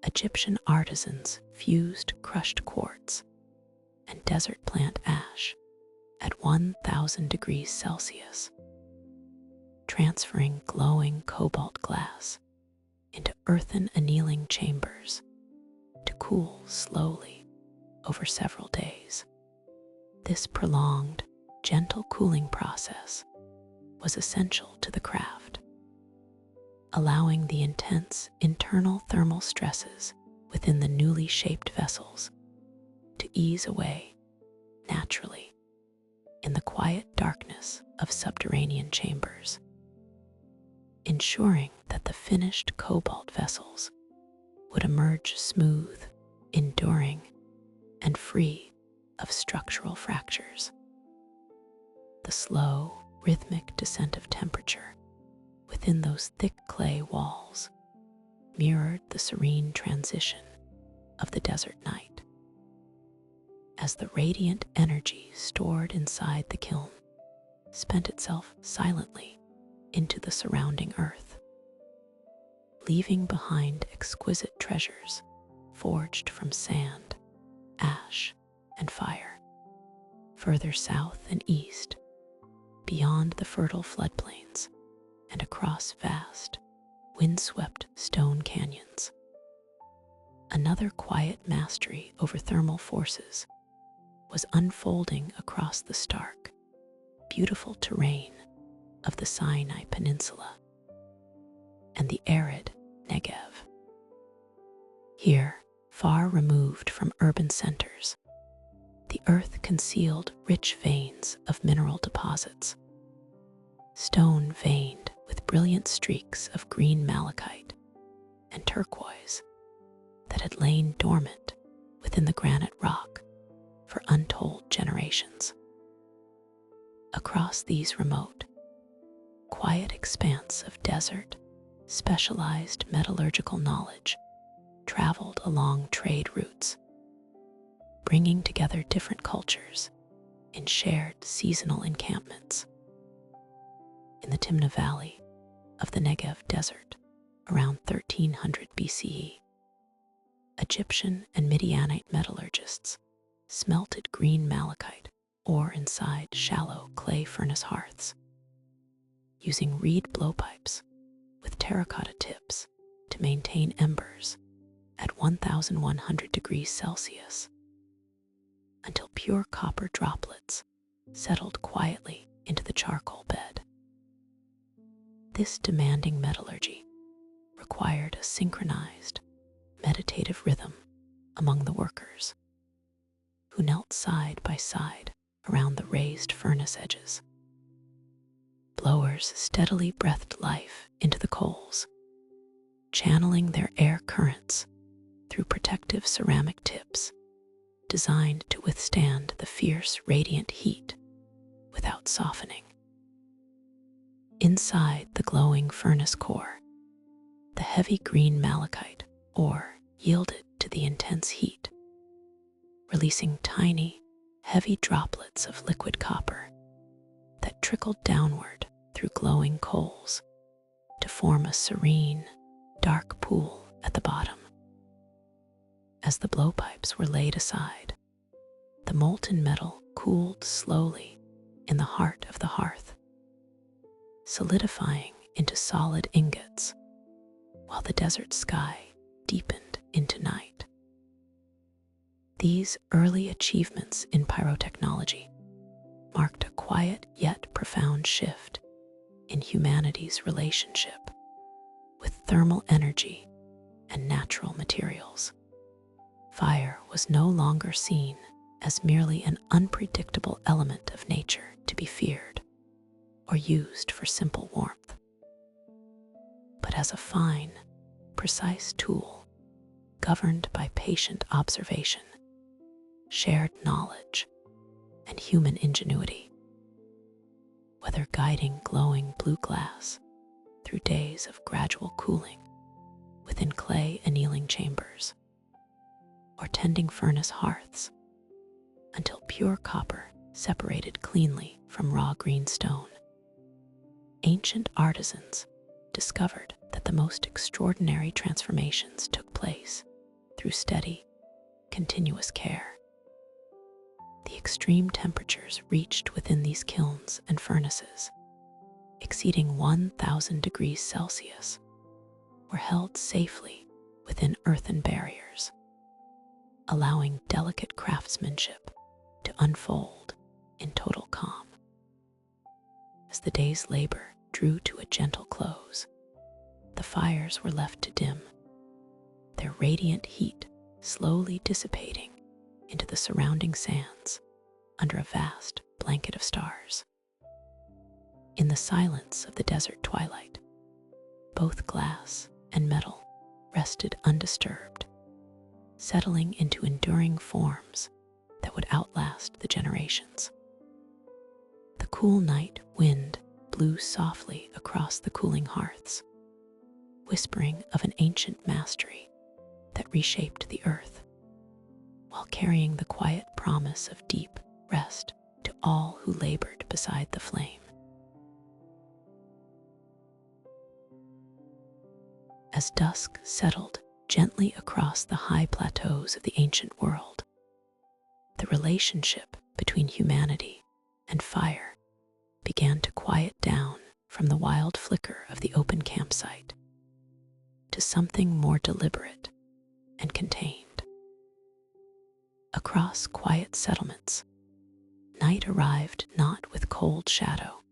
Egyptian artisans fused crushed quartz and desert plant ash at 1000 degrees Celsius, transferring glowing cobalt glass into earthen annealing chambers to cool slowly over several days. This prolonged, gentle cooling process was essential to the craft, allowing the intense internal thermal stresses within the newly shaped vessels to ease away naturally in the quiet darkness of subterranean chambers, ensuring that the finished cobalt vessels would emerge smooth, enduring, and free of structural fractures. The slow, rhythmic descent of temperature within those thick clay walls mirrored the serene transition of the desert night. As the radiant energy stored inside the kiln spent itself silently into the surrounding earth, leaving behind exquisite treasures forged from sand, ash, and fire. Further south and east, beyond the fertile floodplains and across vast, windswept stone canyons, another quiet mastery over thermal forces was unfolding across the stark, beautiful terrain of the Sinai Peninsula and the arid Negev. Here, far removed from urban centers, the earth concealed rich veins of mineral deposits, stone veined with brilliant streaks of green malachite and turquoise that had lain dormant within the granite rock for untold generations. Across these remote, quiet expanse of desert, specialized metallurgical knowledge traveled along trade routes, bringing together different cultures in shared seasonal encampments. In the Timna Valley of the Negev Desert, around 1300 BCE, Egyptian and Midianite metallurgists smelted green malachite ore inside shallow clay furnace hearths, using reed blowpipes with terracotta tips to maintain embers at 1100 degrees Celsius, until pure copper droplets settled quietly into the charcoal bed. This demanding metallurgy required a synchronized, meditative rhythm among the workers, who knelt side by side around the raised furnace edges. Blowers steadily breathed life into the coals, channeling their air currents through protective ceramic tips designed to withstand the fierce, radiant heat without softening. Inside the glowing furnace core, the heavy green malachite ore yielded to the intense heat, releasing tiny, heavy droplets of liquid copper that trickled downward through glowing coals to form a serene, dark pool at the bottom. As the blowpipes were laid aside, the molten metal cooled slowly in the heart of the hearth, solidifying into solid ingots while the desert sky deepened into night. These early achievements in pyrotechnology marked a quiet yet profound shift in humanity's relationship with thermal energy and natural materials. Fire was no longer seen as merely an unpredictable element of nature to be feared or used for simple warmth, but as a fine, precise tool governed by patient observation, shared knowledge, and human ingenuity. Whether guiding glowing blue glass through days of gradual cooling within clay annealing chambers, or tending furnace hearths until pure copper separated cleanly from raw green stone, ancient artisans discovered that the most extraordinary transformations took place through steady, continuous care. The extreme temperatures reached within these kilns and furnaces, exceeding 1000 degrees Celsius, were held safely within earthen barriers, allowing delicate craftsmanship to unfold in total calm. As the day's labor drew to a gentle close, the fires were left to dim, their radiant heat slowly dissipating into the surrounding sands under a vast blanket of stars. In the silence of the desert twilight, both glass and metal rested undisturbed, settling into enduring forms that would outlast the generations. The cool night wind blew softly across the cooling hearths, whispering of an ancient mastery that reshaped the earth, while carrying the quiet promise of deep rest to all who labored beside the flame. As dusk settled gently across the high plateaus of the ancient world, the relationship between humanity and fire began to quiet down from the wild flicker of the open campsite to something more deliberate and contained. Across quiet settlements, night arrived not with cold shadow,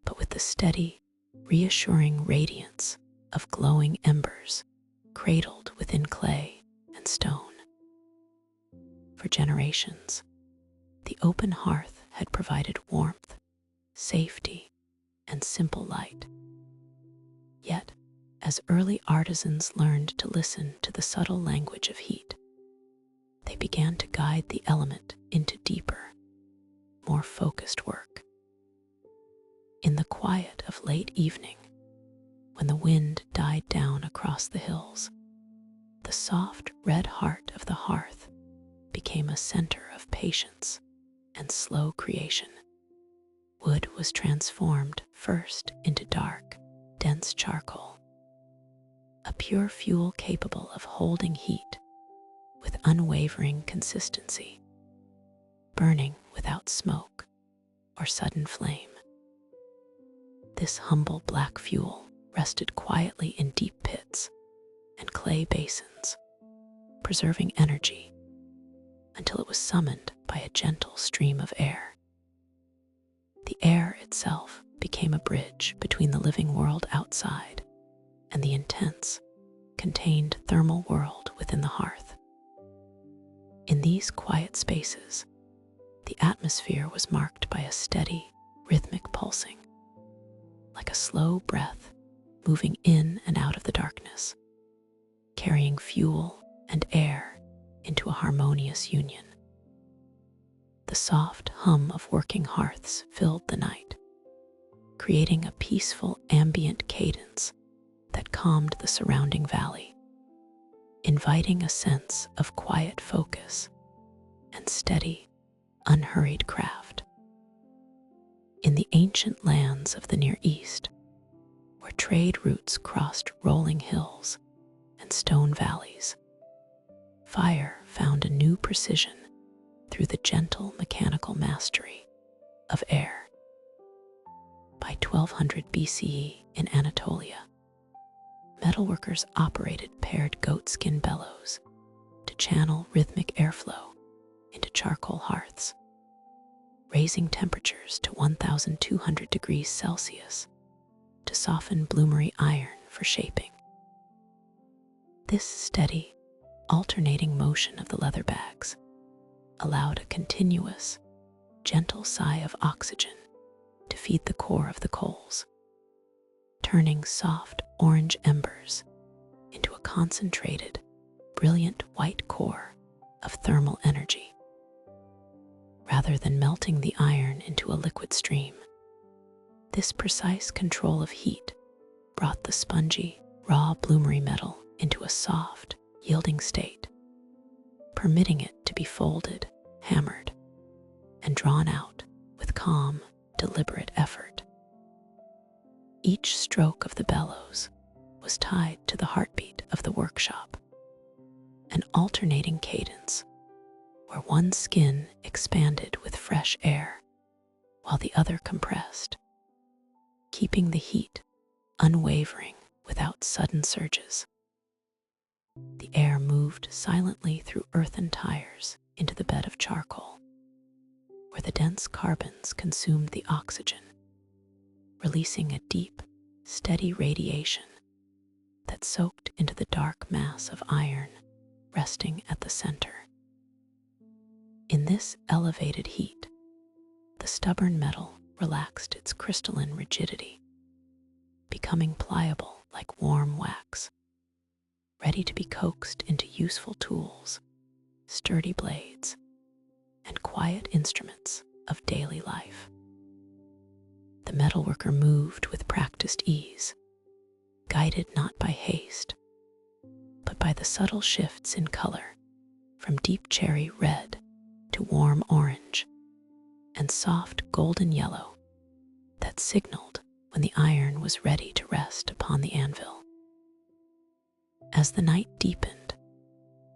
but with the steady, reassuring radiance of glowing embers cradled within clay and stone. For generations, the open hearth had provided warmth, safety, and simple light. Yet, as early artisans learned to listen to the subtle language of heat, they began to guide the element into deeper, more focused work. In the quiet of late evening, when the wind died down across the hills, the soft red heart of the hearth became a center of patience and slow creation. Wood was transformed first into dark, dense charcoal, a pure fuel capable of holding heat with unwavering consistency, burning without smoke or sudden flame. This humble black fuel rested quietly in deep pits and clay basins, preserving energy until it was summoned by a gentle stream of air. The air itself became a bridge between the living world outside and the intense, contained thermal world within the hearth. In these quiet spaces, the atmosphere was marked by a steady, rhythmic pulsing, like a slow breath moving in and out of the darkness, carrying fuel and air into a harmonious union. The soft hum of working hearths filled the night, creating a peaceful ambient cadence that calmed the surrounding valley, inviting a sense of quiet focus and steady, unhurried craft. In the ancient lands of the Near East, where trade routes crossed rolling hills and stone valleys, fire found a new precision through the gentle mechanical mastery of air. By 1200 BCE in Anatolia, metalworkers operated paired goatskin bellows to channel rhythmic airflow into charcoal hearths, raising temperatures to 1,200 degrees Celsius to soften bloomery iron for shaping. This steady, alternating motion of the leather bags allowed a continuous, gentle sigh of oxygen to feed the core of the coals, turning soft orange embers into a concentrated, brilliant white core of thermal energy. Rather than melting the iron into a liquid stream, this precise control of heat brought the spongy, raw bloomery metal into a soft, yielding state, permitting it to be folded, hammered, and drawn out with calm, deliberate effort. Each stroke of the bellows was tied to the heartbeat of the workshop, an alternating cadence where one skin expanded with fresh air while the other compressed, keeping the heat unwavering without sudden surges. The air moved silently through earthen tires into the bed of charcoal, where the dense carbons consumed the oxygen, releasing a deep, steady radiation that soaked into the dark mass of iron resting at the center. In this this elevated heat, the stubborn metal relaxed its crystalline rigidity, becoming pliable like warm wax, ready to be coaxed into useful tools, sturdy blades, and quiet instruments of daily life. The metalworker moved with practiced ease, guided not by haste, but by the subtle shifts in color from deep cherry red to warm orange and soft golden yellow that signaled when the iron was ready to rest upon the anvil. As the night deepened,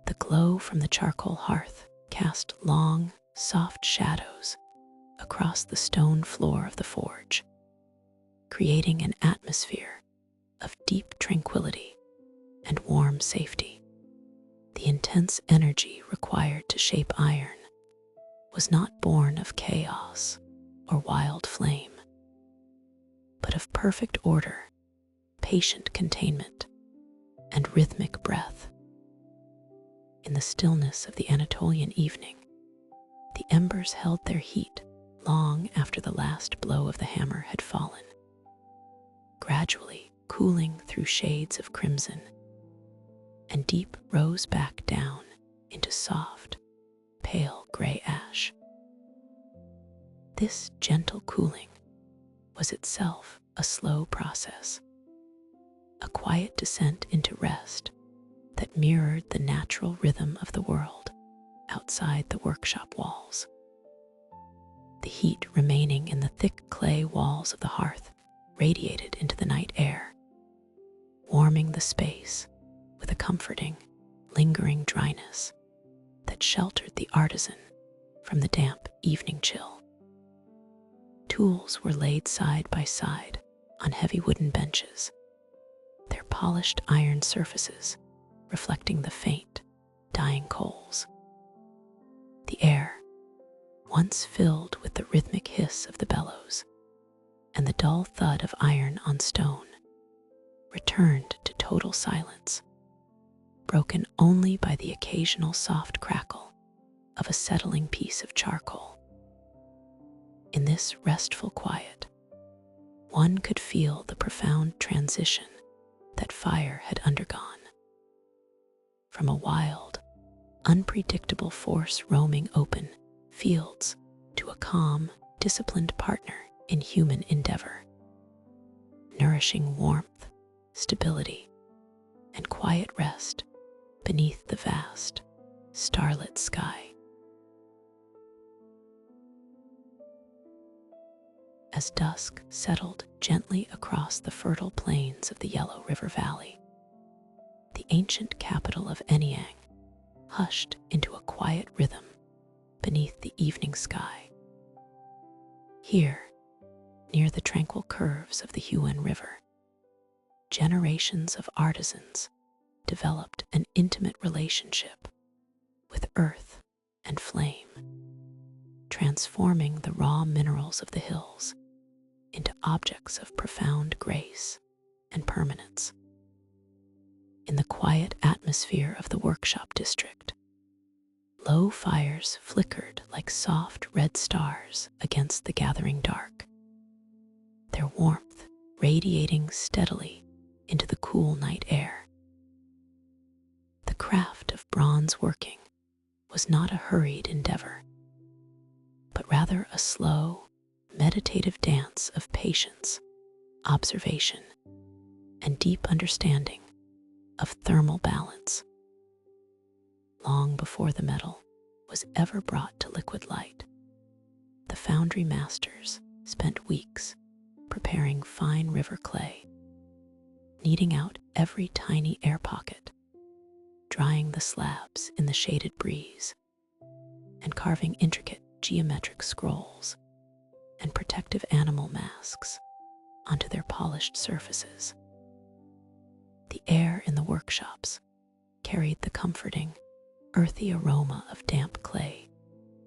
the glow from the charcoal hearth cast long, soft shadows across the stone floor of the forge, creating an atmosphere of deep tranquility and warm safety. The intense energy required to shape iron was not born of chaos or wild flame, but of perfect order, patient containment, and rhythmic breath. In the stillness of the Anatolian evening, the embers held their heat long after the last blow of the hammer had fallen, gradually cooling through shades of crimson and deep rose back down into soft, pale gray ash. This gentle cooling was itself a slow process, a quiet descent into rest that mirrored the natural rhythm of the world outside the workshop walls. The heat remaining in the thick clay walls of the hearth radiated into the night air, warming the space with a comforting, lingering dryness that sheltered the artisan from the damp evening chill. Tools were laid side by side on heavy wooden benches, their polished iron surfaces reflecting the faint, dying coals. The air, once filled with the rhythmic hiss of the bellows and the dull thud of iron on stone, returned to total silence, broken only by the occasional soft crackle of a settling piece of charcoal. In this restful quiet, one could feel the profound transition that fire had undergone. From a wild, unpredictable force roaming open fields to a calm, disciplined partner in human endeavor, nourishing warmth, stability, and quiet rest beneath the vast, starlit sky. As dusk settled gently across the fertile plains of the Yellow River Valley, the ancient capital of Anyang hushed into a quiet rhythm beneath the evening sky. Here, near the tranquil curves of the Huizhou River, generations of artisans developed an intimate relationship with earth and flame, transforming the raw minerals of the hills into objects of profound grace and permanence. In the quiet atmosphere of the workshop district, low fires flickered like soft red stars against the gathering dark, their warmth radiating steadily into the cool night air. The craft of bronze working was not a hurried endeavor, but rather a slow, meditative dance of patience, observation, and deep understanding of thermal balance. Long before the metal was ever brought to liquid light, the foundry masters spent weeks preparing fine river clay, kneading out every tiny air pocket, drying the slabs in the shaded breeze, and carving intricate geometric scrolls and protective animal masks onto their polished surfaces. The air in the workshops carried the comforting, earthy aroma of damp clay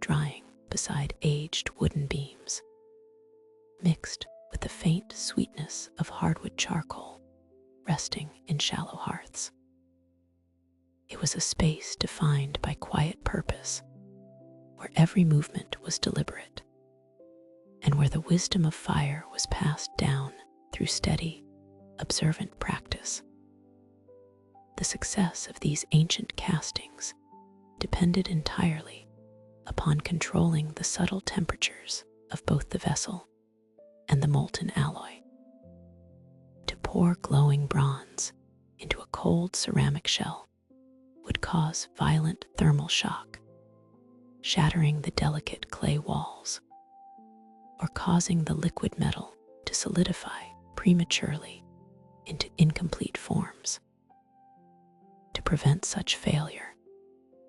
drying beside aged wooden beams, mixed with the faint sweetness of hardwood charcoal resting in shallow hearths. It was a space defined by quiet purpose, where every movement was deliberate, and where the wisdom of fire was passed down through steady, observant practice. The success of these ancient castings depended entirely upon controlling the subtle temperatures of both the vessel and the molten alloy. To pour glowing bronze into a cold ceramic shell would cause violent thermal shock, shattering the delicate clay walls, or causing the liquid metal to solidify prematurely into incomplete forms. To prevent such failure,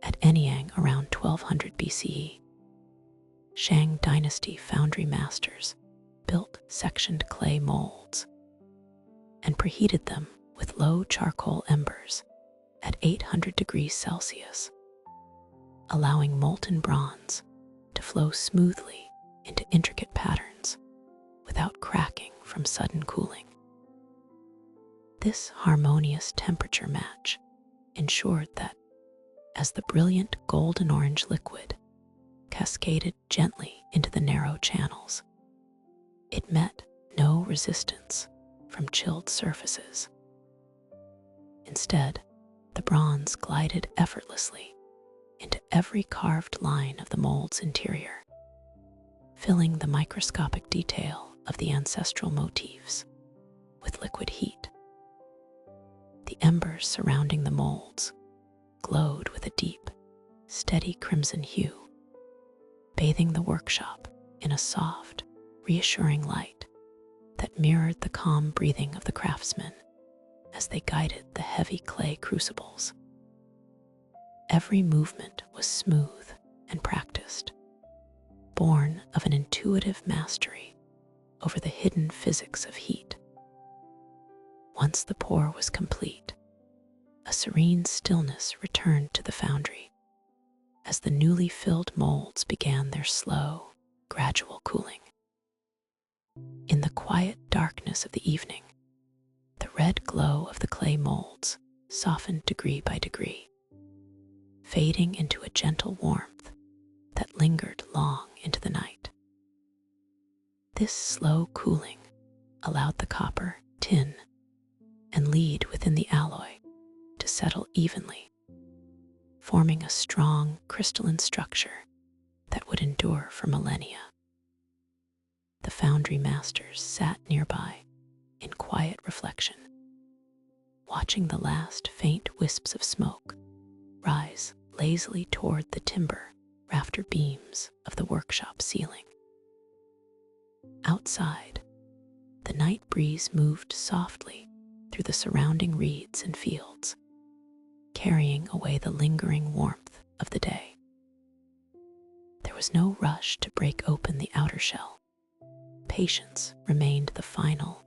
at Anyang around 1200 BCE, Tang Dynasty foundry masters built sectioned clay molds and preheated them with low charcoal embers at 800 degrees Celsius, allowing molten bronze to flow smoothly into intricate patterns without cracking from sudden cooling. This harmonious temperature match ensured that, as the brilliant golden orange liquid cascaded gently into the narrow channels, it met no resistance from chilled surfaces. Instead, the bronze glided effortlessly into every carved line of the mold's interior, filling the microscopic detail of the ancestral motifs with liquid heat. The embers surrounding the molds glowed with a deep, steady crimson hue, bathing the workshop in a soft, reassuring light that mirrored the calm breathing of the craftsmen as they guided the heavy clay crucibles. Every movement was smooth and practiced, born of an intuitive mastery over the hidden physics of heat. Once the pour was complete, a serene stillness returned to the foundry as the newly filled molds began their slow, gradual cooling. In the quiet darkness of the evening, the red glow of the clay molds softened degree by degree, fading into a gentle warmth that lingered long into the night. This slow cooling allowed the copper, tin, and lead within the alloy to settle evenly, forming a strong crystalline structure that would endure for millennia. The foundry masters sat nearby in quiet reflection, watching the last faint wisps of smoke rise lazily toward the timber rafter beams of the workshop ceiling. Outside, the night breeze moved softly through the surrounding reeds and fields, carrying away the lingering warmth of the day. There was no rush to break open the outer shell. Patience remained the final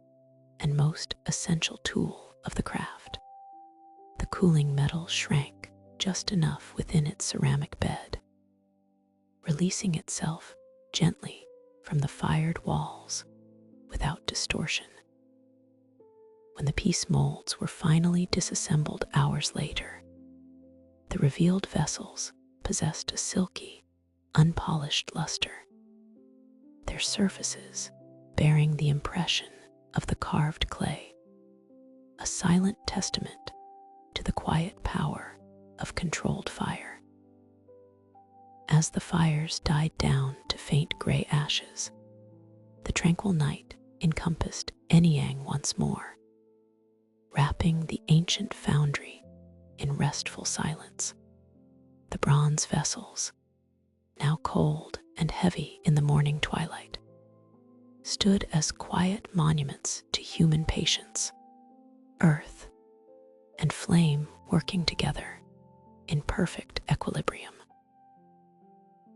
and most essential tool of the craft. The cooling metal shrank just enough within its ceramic bed, releasing itself gently from the fired walls without distortion. When the piece molds were finally disassembled hours later, the revealed vessels possessed a silky, unpolished luster, their surfaces bearing the impression of the carved clay, a silent testament to the quiet power of controlled fire. As the fires died down to faint gray ashes, the tranquil night encompassed Anyang once more, wrapping the ancient foundry in restful silence. The bronze vessels, now cold and heavy in the morning twilight, stood as quiet monuments to human patience, earth and flame working together in perfect equilibrium.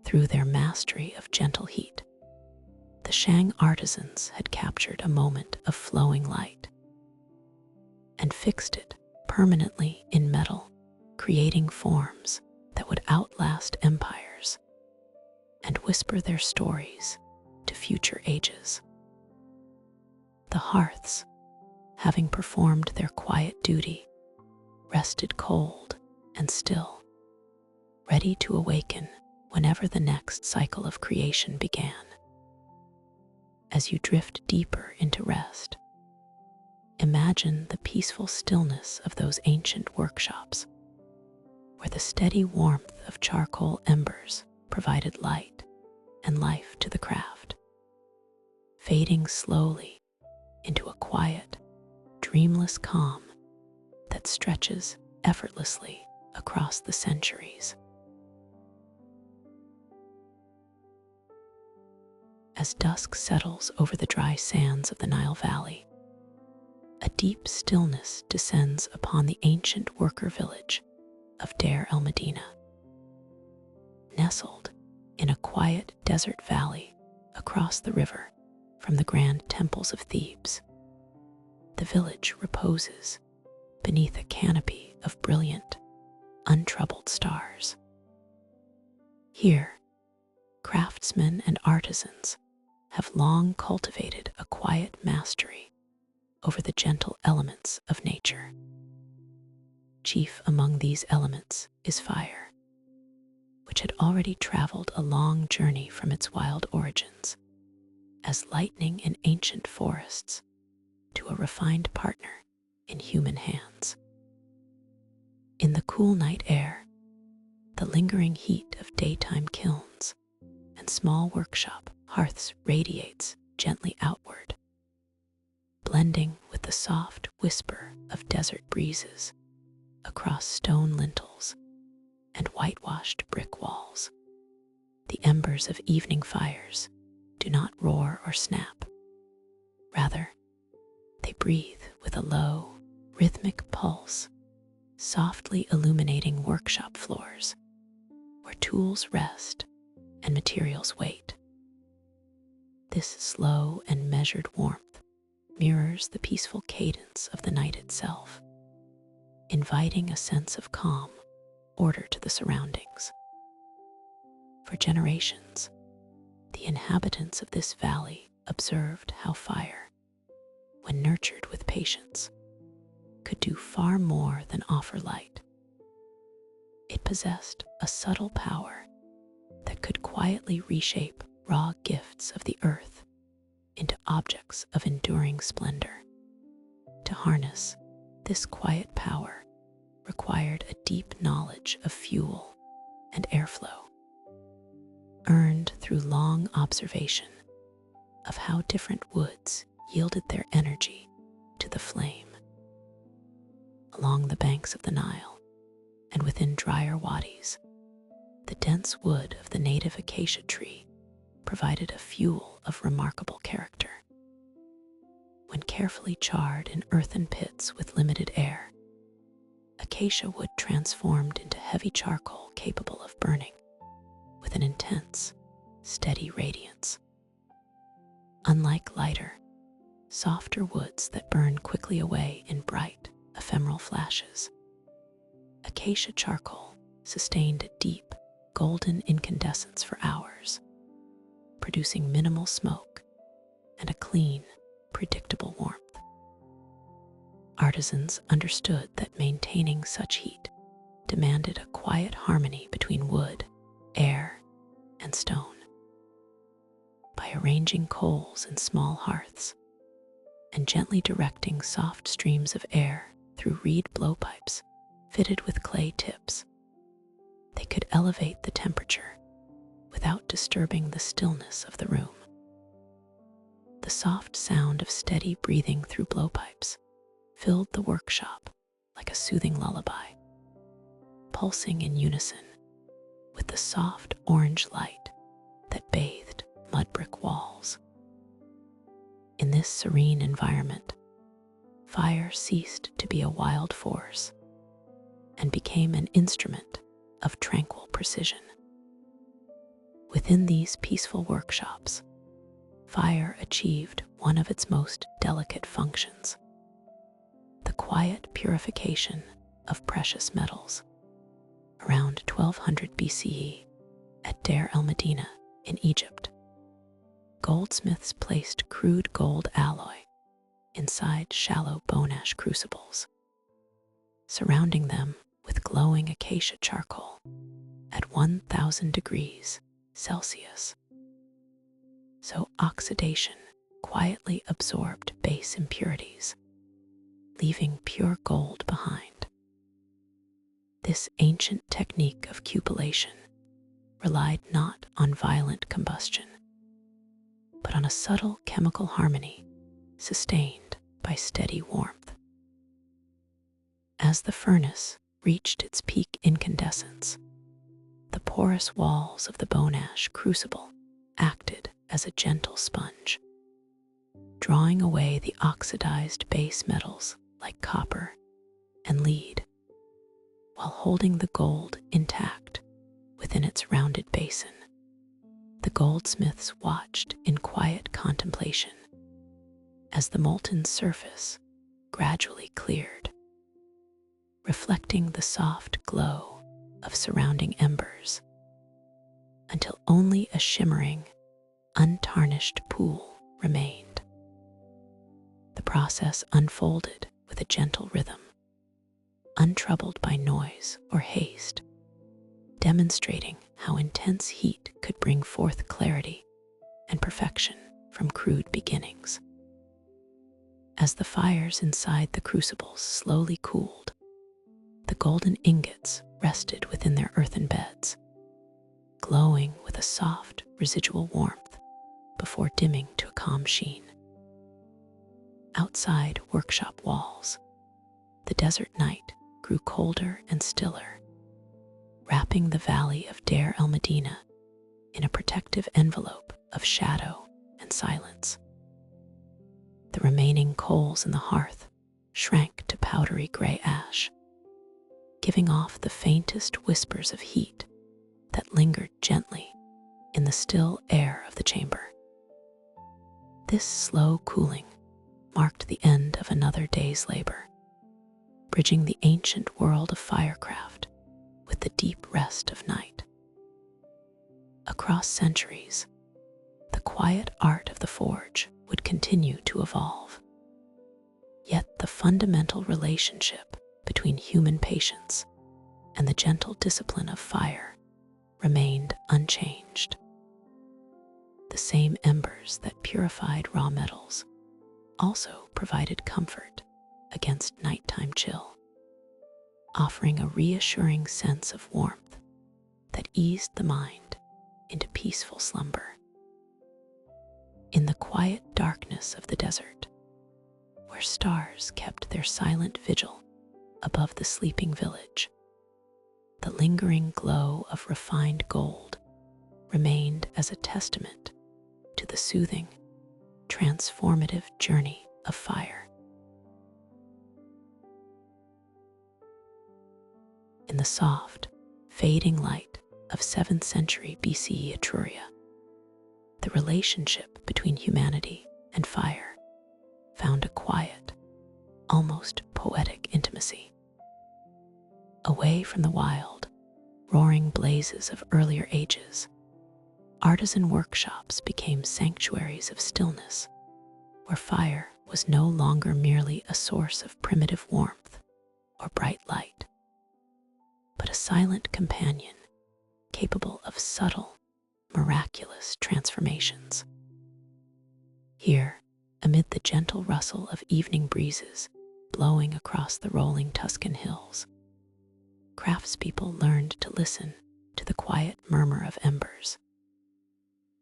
Through their mastery of gentle heat, the Shang artisans had captured a moment of flowing light and fixed it permanently in metal, creating forms that would outlast empires and whisper their stories to future ages. The hearths, having performed their quiet duty, rested cold and still, ready to awaken whenever the next cycle of creation began. As you drift deeper into rest, imagine the peaceful stillness of those ancient workshops, where the steady warmth of charcoal embers provided light and life to the craft, fading slowly into a quiet, dreamless calm that stretches effortlessly across the centuries. As dusk settles over the dry sands of the Nile Valley, a deep stillness descends upon the ancient worker village of Deir el-Medina. Nestled in a quiet desert valley across the river from the grand temples of Thebes, the village reposes beneath a canopy of brilliant, untroubled stars. Here, craftsmen and artisans have long cultivated a quiet mastery over the gentle elements of nature. Chief among these elements is fire, which had already traveled a long journey from its wild origins, as lightning in ancient forests to a refined partner in human hands. In the cool night air, the lingering heat of daytime kilns and small workshop hearths radiates gently outward, blending with the soft whisper of desert breezes across stone lintels and whitewashed brick walls. The embers of evening fires do not roar or snap. Rather, they breathe with a low, rhythmic pulse, softly illuminating workshop floors where tools rest and materials wait. This slow and measured warmth mirrors the peaceful cadence of the night itself, inviting a sense of calm order to the surroundings. For generations, the inhabitants of this valley observed how fire, when nurtured with patience, could do far more than offer light. It possessed a subtle power that could quietly reshape raw gifts of the earth into objects of enduring splendor. To harness this quiet power required a deep knowledge of fuel and airflow, earned through long observation of how different woods yielded their energy to the flame. Along the banks of the Nile and within drier wadis, the dense wood of the native acacia tree provided a fuel of remarkable character. When carefully charred in earthen pits with limited air, acacia wood transformed into heavy charcoal capable of burning with an intense, steady radiance. Unlike lighter, softer woods that burn quickly away in bright, ephemeral flashes, acacia charcoal sustained a deep, golden incandescence for hours, producing minimal smoke and a clean, predictable warmth. Artisans understood that maintaining such heat demanded a quiet harmony between wood, air, and stone. By arranging coals in small hearths and gently directing soft streams of air through reed blowpipes fitted with clay tips, they could elevate the temperature without disturbing the stillness of the room. The soft sound of steady breathing through blowpipes filled the workshop like a soothing lullaby, pulsing in unison with the soft orange light that bathed mud brick walls. In this serene environment, fire ceased to be a wild force and became an instrument of tranquil precision. Within these peaceful workshops, fire achieved one of its most delicate functions: the quiet purification of precious metals. Around 1200 BCE, at Deir el-Medina in Egypt, goldsmiths placed crude gold alloy inside shallow bone ash crucibles, surrounding them with glowing acacia charcoal at 1000 degrees Celsius. So oxidation quietly absorbed base impurities, leaving pure gold behind. This ancient technique of cupellation relied not on violent combustion, but on a subtle chemical harmony sustained by steady warmth. As the furnace reached its peak incandescence, the porous walls of the bone ash crucible acted as a gentle sponge, drawing away the oxidized base metals like copper and lead, while holding the gold intact within its rounded basin. The goldsmiths watched in quiet contemplation as the molten surface gradually cleared, reflecting the soft glow of surrounding embers, until only a shimmering, untarnished pool remained. The process unfolded with a gentle rhythm, untroubled by noise or haste, demonstrating how intense heat could bring forth clarity and perfection from crude beginnings. As the fires inside the crucibles slowly cooled, the golden ingots rested within their earthen beds, glowing with a soft residual warmth before dimming to a calm sheen. Outside workshop walls, the desert night grew colder and stiller, wrapping the valley of Deir el-Medina in a protective envelope of shadow and silence. The remaining coals in the hearth shrank to powdery gray ash, giving off the faintest whispers of heat that lingered gently in the still air of the chamber. This slow cooling marked the end of another day's labor, bridging the ancient world of firecraft with the deep rest of night. Across centuries, the quiet art of the forge would continue to evolve. Yet the fundamental relationship between human patience and the gentle discipline of fire remained unchanged. The same embers that purified raw metals also provided comfort against nighttime chill, offering a reassuring sense of warmth that eased the mind into peaceful slumber. In the quiet darkness of the desert, where stars kept their silent vigil above the sleeping village, the lingering glow of refined gold remained as a testament to the soothing, transformative journey of fire. In the soft, fading light of 7th century BCE Etruria, the relationship between humanity and fire found a quiet, almost poetic intimacy. Away from the wild, roaring blazes of earlier ages, artisan workshops became sanctuaries of stillness, where fire was no longer merely a source of primitive warmth or bright light, but a silent companion capable of subtle, miraculous transformations. Here, amid the gentle rustle of evening breezes blowing across the rolling Tuscan hills, craftspeople learned to listen to the quiet murmur of embers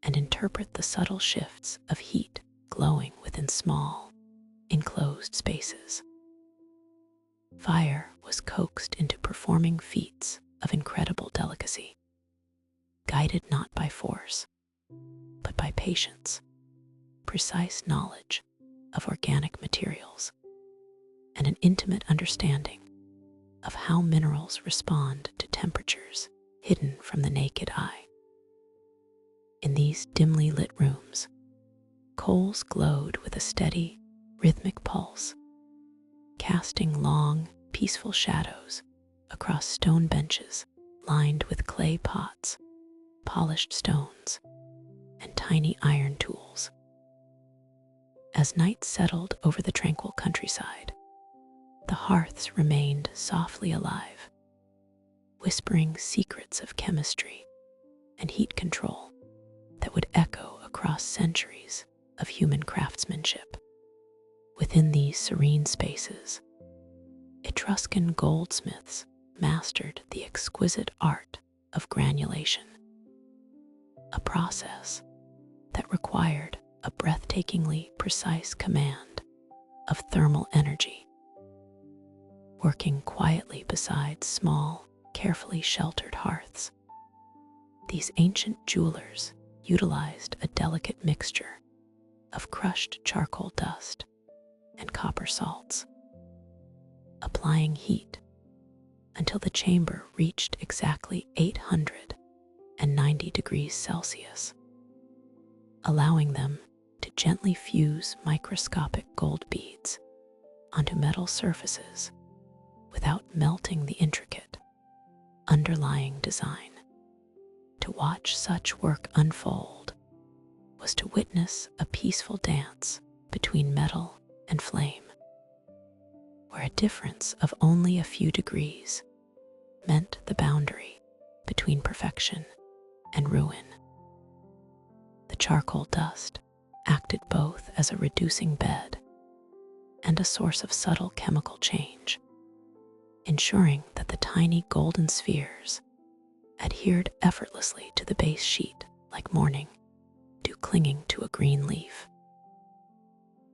and interpret the subtle shifts of heat glowing within small, enclosed spaces. Fire was coaxed into performing feats of incredible delicacy, guided not by force, but by patience, precise knowledge of organic materials, and an intimate understanding of how minerals respond to temperatures hidden from the naked eye. In these dimly lit rooms, coals glowed with a steady, rhythmic pulse, casting long, peaceful shadows across stone benches lined with clay pots, polished stones, and tiny iron tools. As night settled over the tranquil countryside, the hearths remained softly alive, whispering secrets of chemistry and heat control that would echo across centuries of human craftsmanship. Within these serene spaces, Etruscan goldsmiths mastered the exquisite art of granulation, a process that required a breathtakingly precise command of thermal energy. Working quietly beside small, carefully sheltered hearths, these ancient jewelers utilized a delicate mixture of crushed charcoal dust and copper salts, applying heat until the chamber reached exactly 890 degrees Celsius, allowing them to gently fuse microscopic gold beads onto metal surfaces without melting the intricate underlying design. To watch such work unfold was to witness a peaceful dance between metal and flame, where a difference of only a few degrees meant the boundary between perfection and ruin. The charcoal dust acted both as a reducing bed and a source of subtle chemical change, ensuring that the tiny golden spheres adhered effortlessly to the base sheet like morning dew clinging to a green leaf.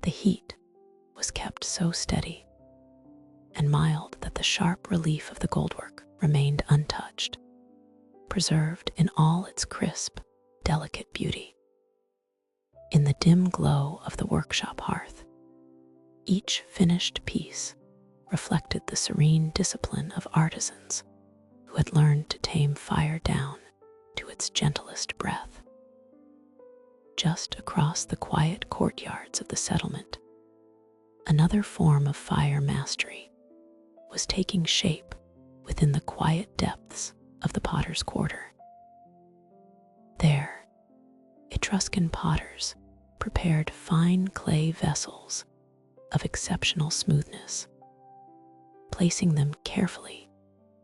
The heat was kept so steady and mild that the sharp relief of the goldwork remained untouched, preserved in all its crisp, delicate beauty. In the dim glow of the workshop hearth, each finished piece reflected the serene discipline of artisans who had learned to tame fire down to its gentlest breath. Just across the quiet courtyards of the settlement, another form of fire mastery was taking shape within the quiet depths of the potter's quarter. There, Etruscan potters prepared fine clay vessels of exceptional smoothness, placing them carefully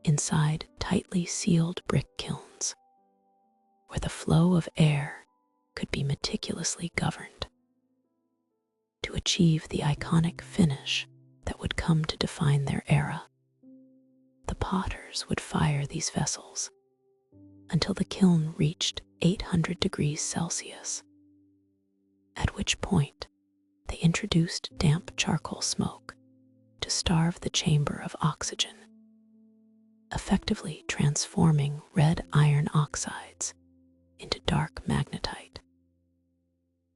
inside tightly sealed brick kilns, where the flow of air could be meticulously governed. To achieve the iconic finish that would come to define their era, the potters would fire these vessels until the kiln reached 800 degrees Celsius, at which point they introduced damp charcoal smoke to starve the chamber of oxygen, effectively transforming red iron oxides into dark magnetite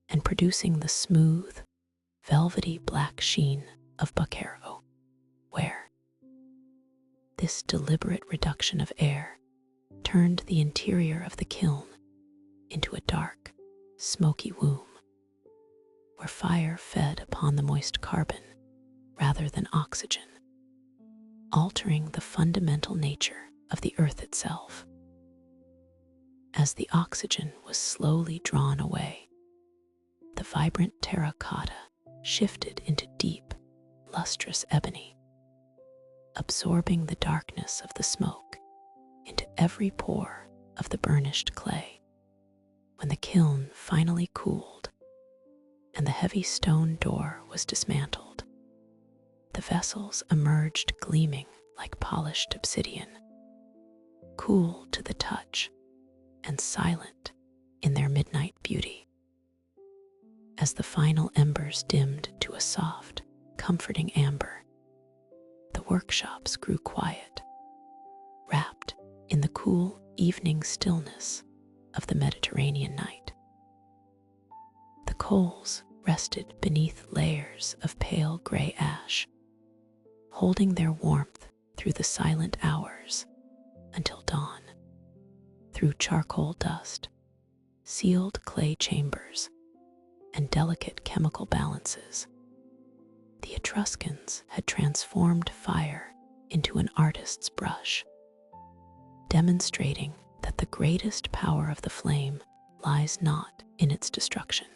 and producing the smooth, velvety black sheen of Bucchero ware. This deliberate reduction of air turned the interior of the kiln into a dark, smoky womb, where fire fed upon the moist carbon rather than oxygen, altering the fundamental nature of the earth itself. As the oxygen was slowly drawn away, the vibrant terracotta shifted into deep, lustrous ebony, absorbing the darkness of the smoke into every pore of the burnished clay. When the kiln finally cooled and the heavy stone door was dismantled, the vessels emerged gleaming like polished obsidian, cool to the touch and silent in their midnight beauty. As the final embers dimmed to a soft, comforting amber, the workshops grew quiet, wrapped in the cool evening stillness of the Mediterranean night. The coals rested beneath layers of pale gray ash, holding their warmth through the silent hours until dawn. Through charcoal dust, sealed clay chambers, and delicate chemical balances, the Etruscans had transformed fire into an artist's brush, demonstrating that the greatest power of the flame lies not in its destruction,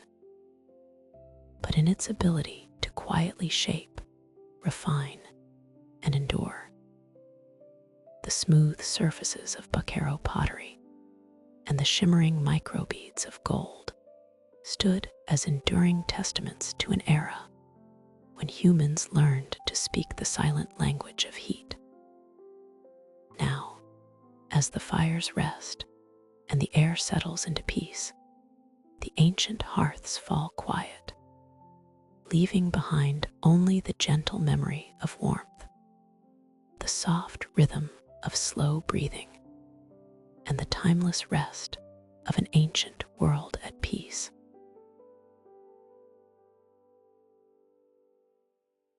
but in its ability to quietly shape, refine, and endure. The the smooth surfaces of Bucchero pottery and the shimmering microbeads of gold stood as enduring testaments to an era when humans learned to speak the silent language of heat. Now, as the fires rest and the air settles into peace, the ancient hearths fall quiet, leaving behind only the gentle memory of warmth, the soft rhythm of slow breathing, and the timeless rest of an ancient world at peace.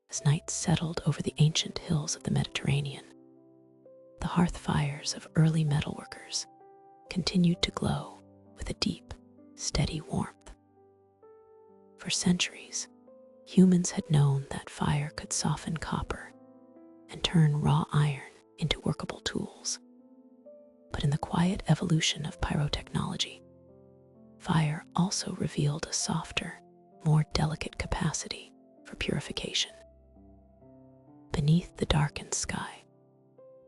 As night settled over the ancient hills of the Mediterranean, the hearth fires of early metalworkers continued to glow with a deep, steady warmth. For centuries, humans had known that fire could soften copper and turn raw iron into workable tools. But in the quiet evolution of pyrotechnology, fire also revealed a softer, more delicate capacity for purification. Beneath the darkened sky,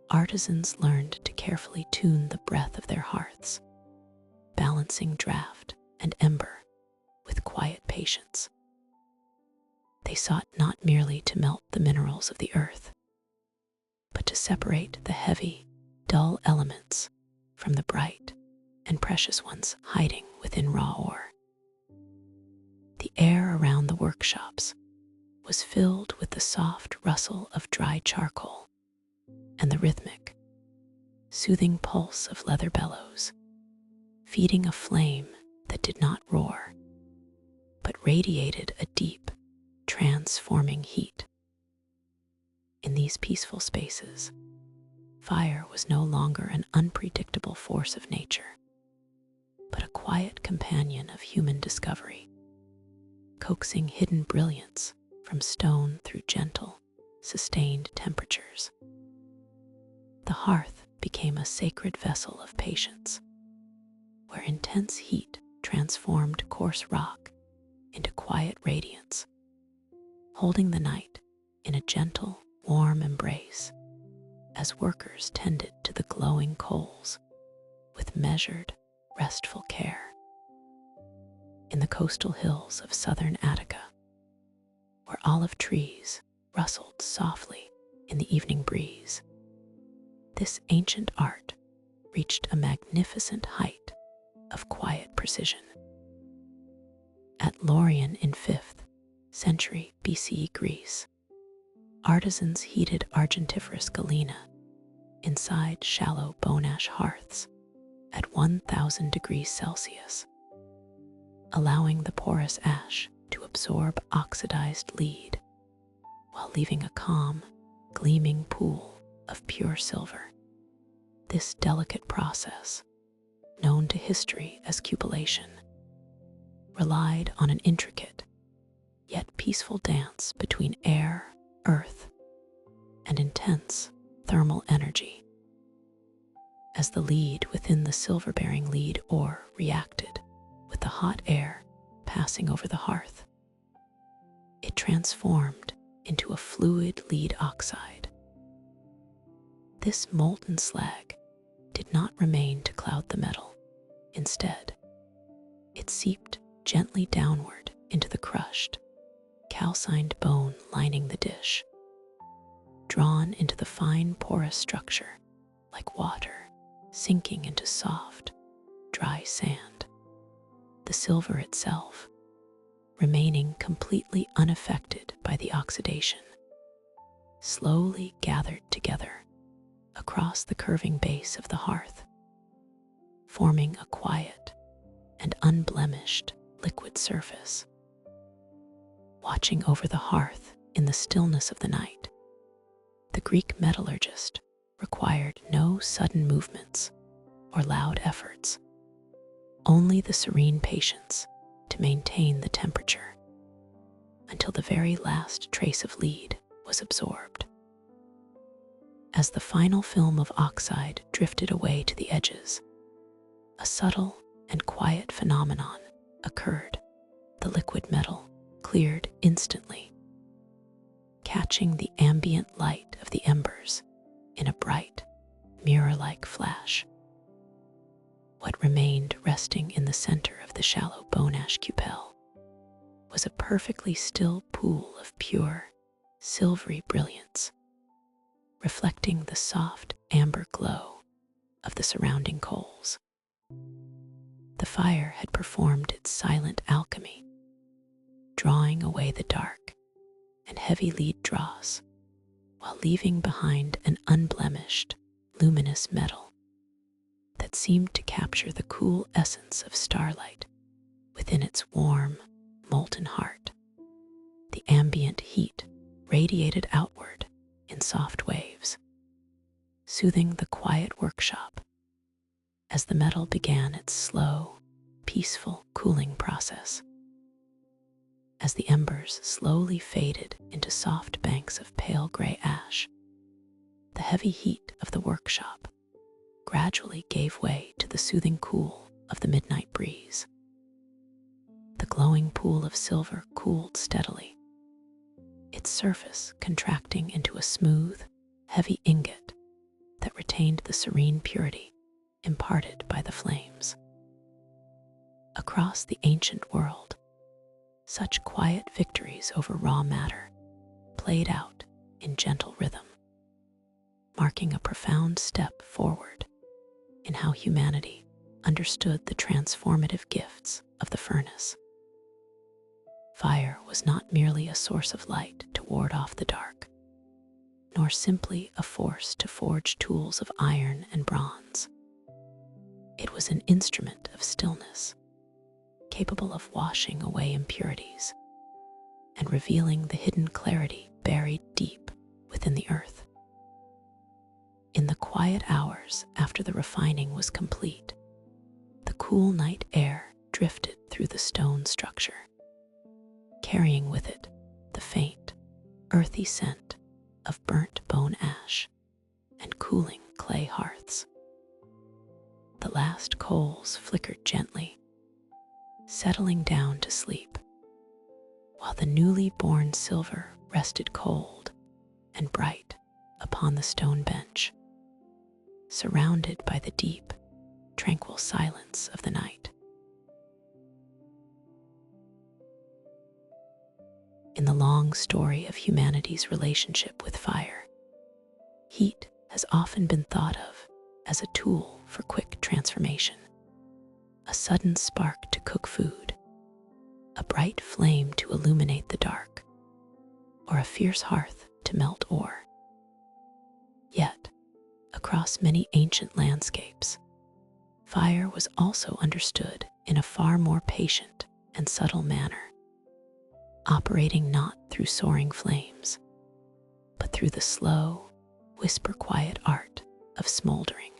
artisans learned to carefully tune the breath of their hearths, balancing draft and ember with quiet patience. They sought not merely to melt the minerals of the earth, but to separate the heavy, dull elements from the bright and precious ones hiding within raw ore. The air around the workshops was filled with the soft rustle of dry charcoal and the rhythmic, soothing pulse of leather bellows, feeding a flame that did not roar, but radiated a deep, transforming heat. In these peaceful spaces, fire was no longer an unpredictable force of nature, but a quiet companion of human discovery, coaxing hidden brilliance from stone through gentle, sustained temperatures. The hearth became a sacred vessel of patience, where intense heat transformed coarse rock into quiet radiance, holding the night in a gentle, warm embrace as workers tended to the glowing coals with measured, restful care. In the coastal hills of southern Attica, where olive trees rustled softly in the evening breeze, this ancient art reached a magnificent height of quiet precision. At Lorion in 5th century BCE Greece, artisans heated argentiferous galena inside shallow bone ash hearths at 1,000 degrees Celsius, allowing the porous ash to absorb oxidized lead while leaving a calm, gleaming pool of pure silver. This delicate process, known to history as cupellation, relied on an intricate yet peaceful dance between air, earth, and intense thermal energy. As the lead within the silver-bearing lead ore reacted with the hot air passing over the hearth, it transformed into a fluid lead oxide. This molten slag did not remain to cloud the metal. Instead, it seeped gently downward into the crushed, calcined bone lining the dish, drawn into the fine porous structure like water sinking into soft, dry sand. The silver itself remaining completely unaffected by the oxidation, slowly gathered together across the curving base of the hearth, forming a quiet and unblemished liquid surface. Watching over the hearth in the stillness of the night, the Greek metallurgist required no sudden movements or loud efforts, only the serene patience to maintain the temperature until the very last trace of lead was absorbed. As the final film of oxide drifted away to the edges, a subtle and quiet phenomenon occurred. The liquid metal cleared instantly, catching the ambient light of the embers in a bright, mirror-like flash. What remained resting in the center of the shallow bone ash cupel was a perfectly still pool of pure, silvery brilliance, reflecting the soft amber glow of the surrounding coals. The fire had performed its silent alchemy, drawing away the dark and heavy lead dross, while leaving behind an unblemished, luminous metal that seemed to capture the cool essence of starlight within its warm, molten heart. The ambient heat radiated outward in soft waves, soothing the quiet workshop as the metal began its slow, peaceful cooling process. As the embers slowly faded into soft banks of pale gray ash, the heavy heat of the workshop gradually gave way to the soothing cool of the midnight breeze. The glowing pool of silver cooled steadily, its surface contracting into a smooth, heavy ingot that retained the serene purity imparted by the flames. Across the ancient world, such quiet victories over raw matter played out in gentle rhythm, marking a profound step forward in how humanity understood the transformative gifts of the furnace. Fire was not merely a source of light to ward off the dark, nor simply a force to forge tools of iron and bronze. It was an instrument of stillness, capable of washing away impurities and revealing the hidden clarity buried deep within the earth. In the quiet hours after the refining was complete, the cool night air drifted through the stone structure, carrying with it the faint, earthy scent of burnt bone ash and cooling clay hearths. The last coals flickered gently, settling down to sleep, while the newly born silver rested cold and bright upon the stone bench, surrounded by the deep, tranquil silence of the night. In the long story of humanity's relationship with fire, heat has often been thought of as a tool for quick transformation. A sudden spark to cook food, a bright flame to illuminate the dark, or a fierce hearth to melt ore. Yet, across many ancient landscapes, fire was also understood in a far more patient and subtle manner, operating not through soaring flames, but through the slow, whisper-quiet art of smoldering.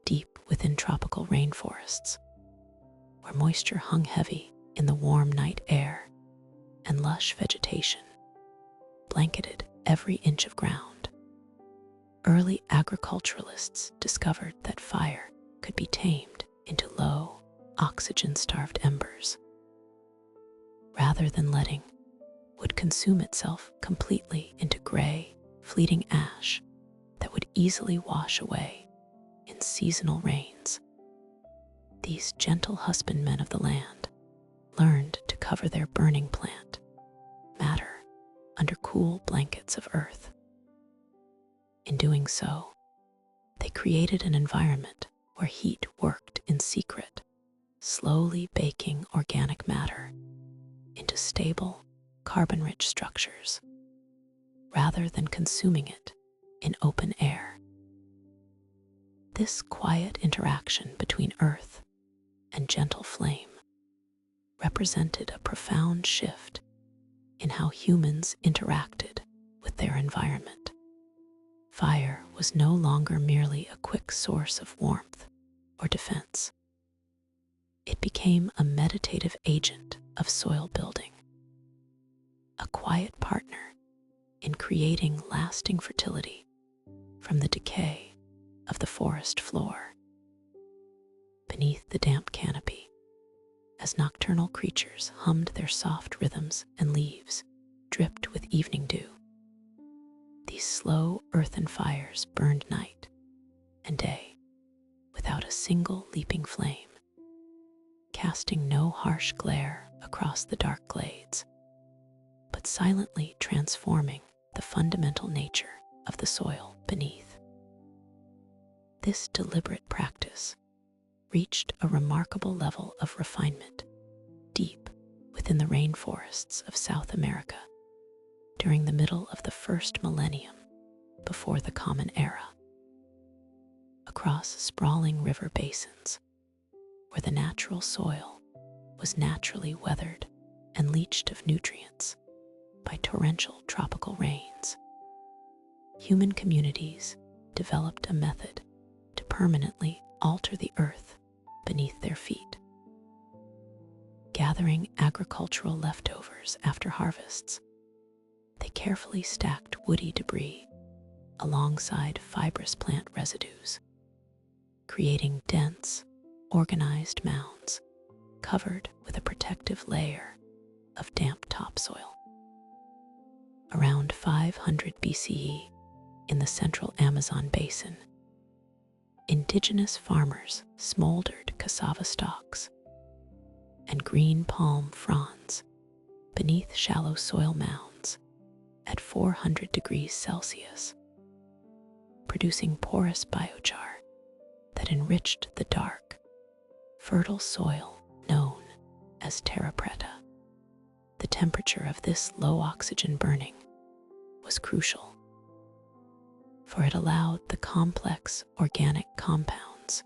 Deep within tropical rainforests, where moisture hung heavy in the warm night air and lush vegetation blanketed every inch of ground, early agriculturalists discovered that fire could be tamed into low, oxygen-starved embers. Rather than letting would consume itself completely into gray, fleeting ash that would easily wash away in seasonal rains, these gentle husbandmen of the land learned to cover their burning plant matter under cool blankets of earth. In doing so, they created an environment where heat worked in secret, slowly baking organic matter into stable, carbon-rich structures, rather than consuming it in open air. This quiet interaction between earth and gentle flame represented a profound shift in how humans interacted with their environment. Fire was no longer merely a quick source of warmth or defense. It became a meditative agent of soil building, a quiet partner in creating lasting fertility from the decay of the forest floor. Beneath the damp canopy, as nocturnal creatures hummed their soft rhythms and leaves dripped with evening dew, These slow earthen fires burned night and day without a single leaping flame, casting no harsh glare across the dark glades, but silently transforming the fundamental nature of the soil beneath. This deliberate practice reached a remarkable level of refinement deep within the rainforests of South America during the middle of the first millennium before the Common Era. Across sprawling river basins, where the natural soil was naturally weathered and leached of nutrients by torrential tropical rains, human communities developed a method to permanently alter the earth beneath their feet. Gathering agricultural leftovers after harvests, they carefully stacked woody debris alongside fibrous plant residues, creating dense, organized mounds covered with a protective layer of damp topsoil. Around 500 BCE, in the central Amazon basin, indigenous farmers smoldered cassava stalks and green palm fronds beneath shallow soil mounds at 400 degrees Celsius, producing porous biochar that enriched the dark, fertile soil known as terracotta. The temperature of this low oxygen burning was crucial, for it allowed the complex organic compounds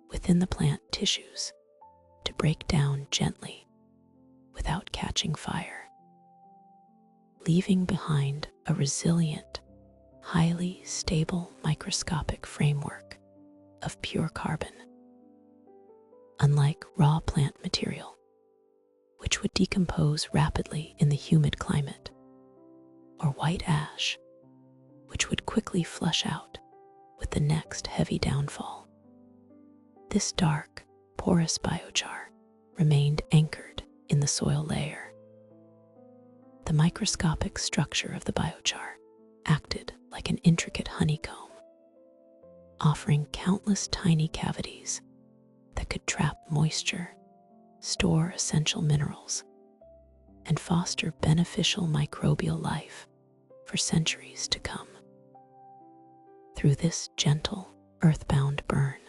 within the plant tissues to break down gently without catching fire, leaving behind a resilient, highly stable microscopic framework of pure carbon. Unlike raw plant material, which would decompose rapidly in the humid climate, or white ash, which would quickly flush out with the next heavy downfall, this dark, porous biochar remained anchored in the soil layer. The microscopic structure of the biochar acted like an intricate honeycomb, offering countless tiny cavities that could trap moisture, store essential minerals, and foster beneficial microbial life for centuries to come. Through this gentle, earthbound burn,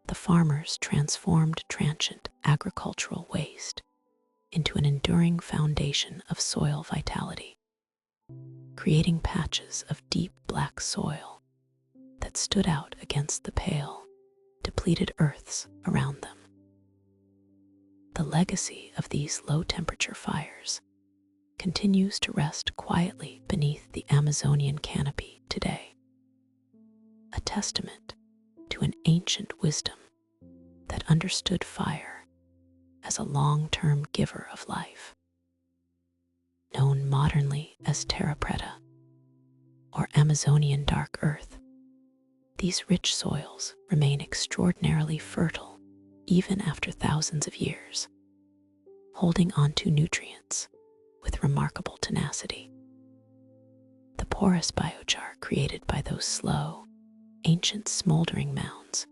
the farmers transformed transient agricultural waste into an enduring foundation of soil vitality, creating patches of deep black soil that stood out against the pale, depleted earths around them. The legacy of these low-temperature fires continues to rest quietly beneath the Amazonian canopy today, a testament to an ancient wisdom that understood fire as a long-term giver of life. Known modernly as terracotta or Amazonian dark earth, these rich soils remain extraordinarily fertile even after thousands of years, holding onto nutrients with remarkable tenacity. The porous biochar created by those slow, ancient smoldering mounds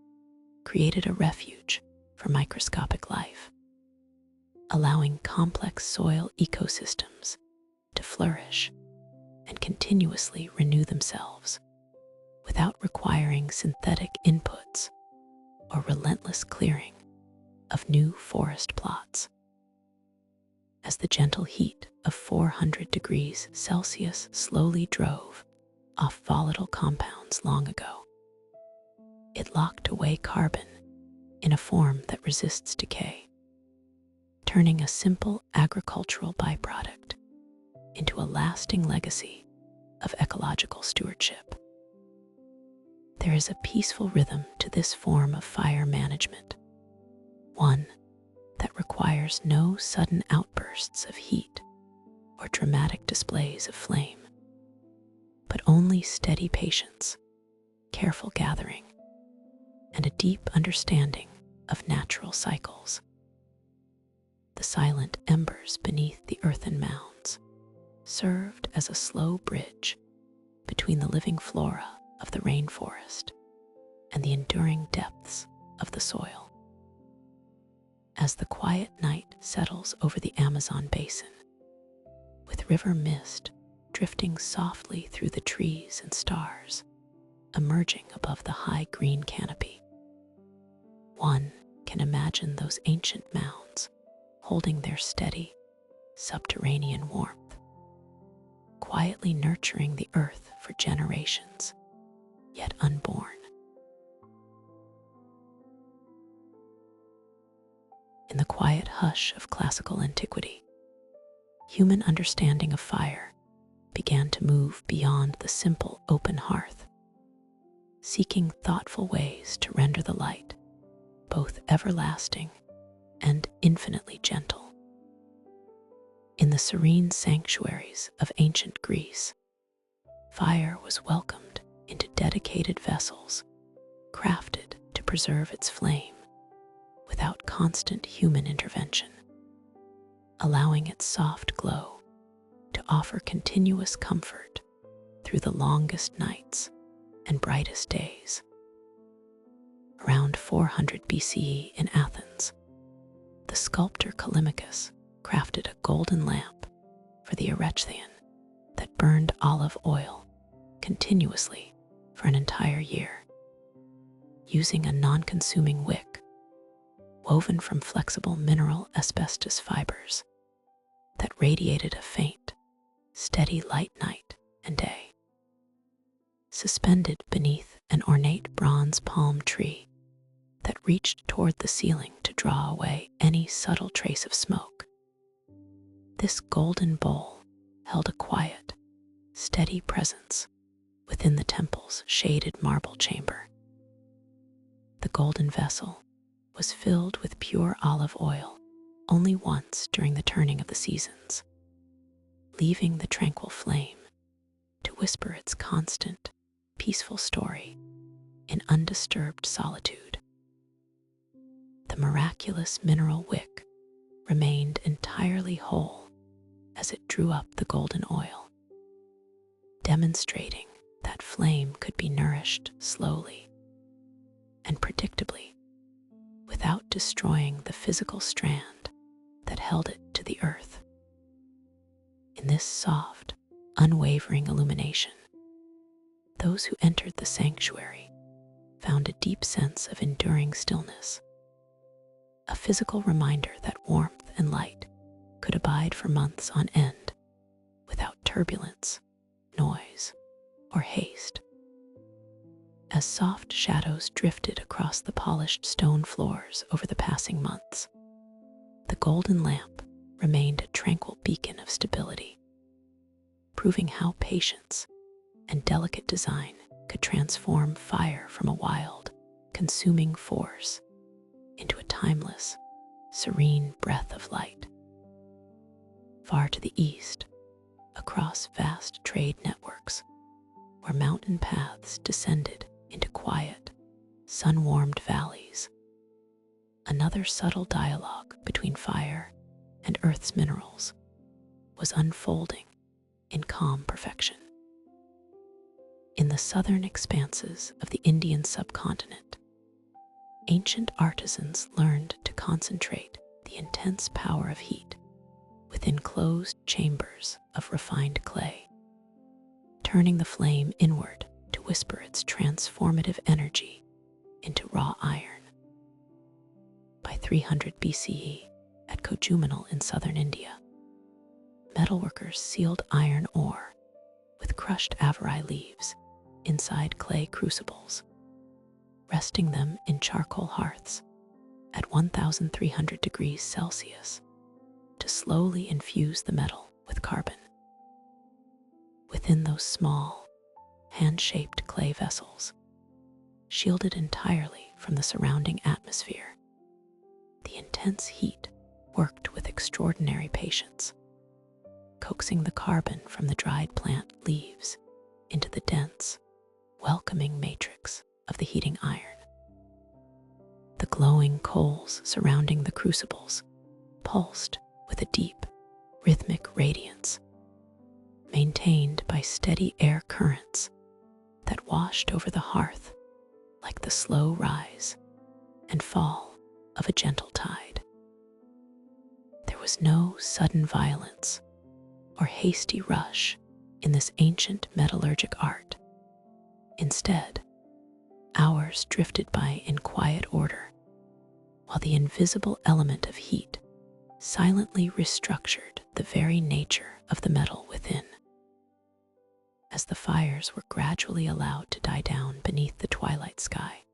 created a refuge for microscopic life, allowing complex soil ecosystems to flourish and continuously renew themselves without requiring synthetic inputs or relentless clearing of new forest plots. As the gentle heat of 400 degrees Celsius slowly drove off volatile compounds long ago, it locked away carbon in a form that resists decay, turning a simple agricultural byproduct into a lasting legacy of ecological stewardship. There is a peaceful rhythm to this form of fire management, one that requires no sudden outbursts of heat or dramatic displays of flame, but only steady patience, careful gathering, and a deep understanding of natural cycles. The silent embers beneath the earthen mounds served as a slow bridge between the living flora of the rainforest and the enduring depths of the soil. As the quiet night settles over the Amazon basin, with river mist drifting softly through the trees and stars emerging above the high green canopy, one can imagine those ancient mounds holding their steady, subterranean warmth, quietly nurturing the earth for generations yet unborn. In the quiet hush of classical antiquity, human understanding of fire began to move beyond the simple open hearth, seeking thoughtful ways to render the light both everlasting and infinitely gentle. In the serene sanctuaries of ancient Greece, fire was welcomed into dedicated vessels, crafted to preserve its flame without constant human intervention, allowing its soft glow to offer continuous comfort through the longest nights and brightest days. Around 400 BCE in Athens, the sculptor Callimachus crafted a golden lamp for the Erechtheion that burned olive oil continuously for an entire year, using a non-consuming wick woven from flexible mineral asbestos fibers that radiated a faint, steady light night and day. Suspended beneath an ornate bronze palm tree that reached toward the ceiling to draw away any subtle trace of smoke, this golden bowl held a quiet, steady presence within the temple's shaded marble chamber. The golden vessel was filled with pure olive oil only once during the turning of the seasons, leaving the tranquil flame to whisper its constant, peaceful story in undisturbed solitude. The miraculous mineral wick remained entirely whole as it drew up the golden oil, demonstrating that flame could be nourished slowly and predictably without destroying the physical strand that held it to the earth. In this soft, unwavering illumination, those who entered the sanctuary found a deep sense of enduring stillness, a physical reminder that warmth and light could abide for months on end without turbulence, noise, or haste. As soft shadows drifted across the polished stone floors over the passing months, the golden lamp remained a tranquil beacon of stability, proving how patience and delicate design could transform fire from a wild, consuming force into a timeless, serene breath of light. Far to the east, across vast trade networks, where mountain paths descended into quiet, sun-warmed valleys, another subtle dialogue between fire and Earth's minerals was unfolding in calm perfection. In the southern expanses of the Indian subcontinent, ancient artisans learned to concentrate the intense power of heat within closed chambers of refined clay, turning the flame inward to whisper its transformative energy into raw iron. By 300 BCE, at Kojumanal in southern India, metalworkers sealed iron ore with crushed avari leaves inside clay crucibles, resting them in charcoal hearths at 1,300 degrees Celsius to slowly infuse the metal with carbon. Within those small, hand-shaped clay vessels, shielded entirely from the surrounding atmosphere, the intense heat worked with extraordinary patience, coaxing the carbon from the dried plant leaves into the dense, welcoming matrix of the heating iron. The glowing coals surrounding the crucibles pulsed with a deep, rhythmic radiance, maintained by steady air currents that washed over the hearth like the slow rise and fall of a gentle tide. There was no sudden violence or hasty rush in this ancient metallurgic art. Instead, hours drifted by in quiet order, while the invisible element of heat silently restructured the very nature of the metal within. As the fires were gradually allowed to die down beneath the twilight sky,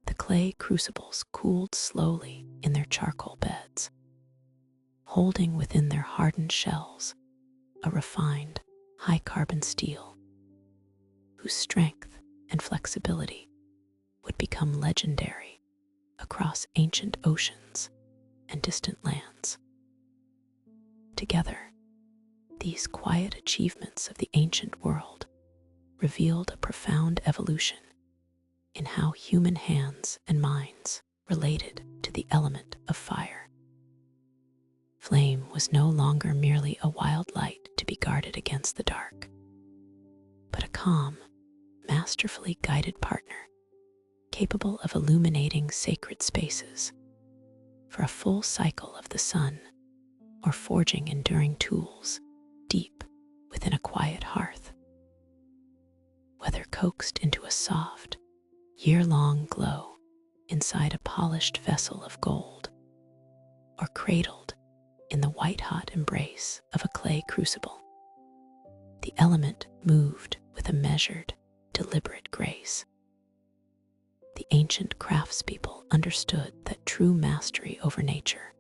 the clay crucibles cooled slowly in their charcoal beds, holding within their hardened shells a refined, high-carbon steel, whose strength and flexibility would become legendary across ancient oceans and distant lands. Together, these quiet achievements of the ancient world revealed a profound evolution in how human hands and minds related to the element of fire. Flame was no longer merely a wild light to be guarded against the dark, but a calm, masterfully guided partner capable of illuminating sacred spaces for a full cycle of the sun or forging enduring tools deep within a quiet hearth. Whether coaxed into a soft, year-long glow inside a polished vessel of gold, or cradled in the white-hot embrace of a clay crucible, the element moved with a measured, deliberate grace. The ancient craftspeople understood that true mastery over nature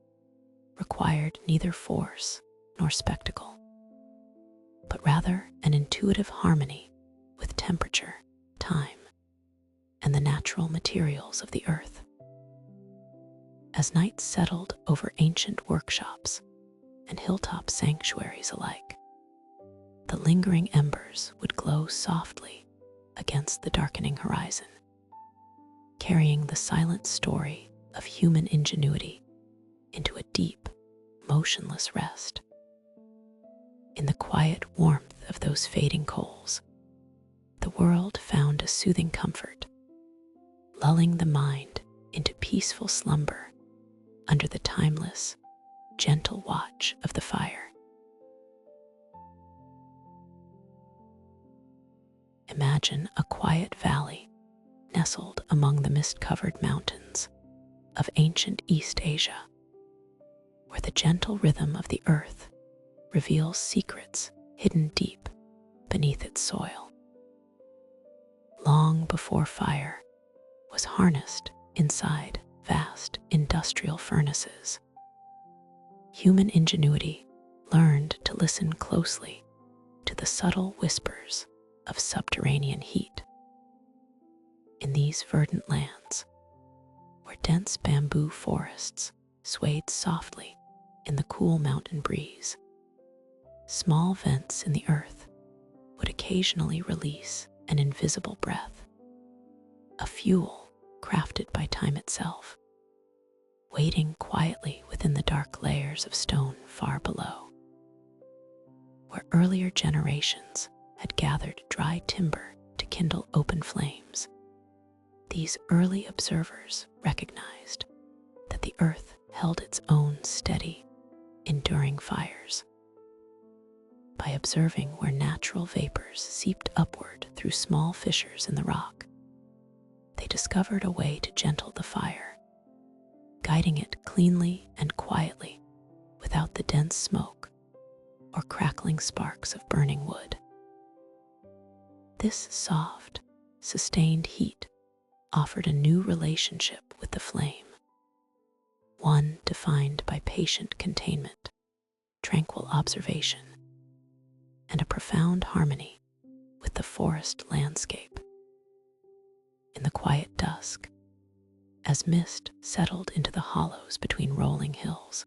required neither force nor spectacle, but rather an intuitive harmony with temperature, time, and the natural materials of the earth. As night settled over ancient workshops and hilltop sanctuaries alike, the lingering embers would glow softly against the darkening horizon, carrying the silent story of human ingenuity into a deep, motionless rest. In the quiet warmth of those fading coals, the world found a soothing comfort, lulling the mind into peaceful slumber under the timeless, gentle watch of the fire. Imagine a quiet valley nestled among the mist-covered mountains of ancient East Asia, where the gentle rhythm of the earth reveals secrets hidden deep beneath its soil. Long before fire was harnessed inside vast industrial furnaces, human ingenuity learned to listen closely to the subtle whispers of subterranean heat. In these verdant lands, where dense bamboo forests swayed softly in the cool mountain breeze, small vents in the earth would occasionally release an invisible breath, a fuel crafted by time itself, waiting quietly within the dark layers of stone far below. Where earlier generations had gathered dry timber to kindle open flames, these early observers recognized that the earth held its own steady, enduring fires. By observing where natural vapors seeped upward through small fissures in the rock, they discovered a way to gentle the fire, guiding it cleanly and quietly without the dense smoke or crackling sparks of burning wood. This soft, sustained heat offered a new relationship with the flame, one defined by patient containment, tranquil observation, and a profound harmony with the forest landscape. In the quiet dusk, as mist settled into the hollows between rolling hills,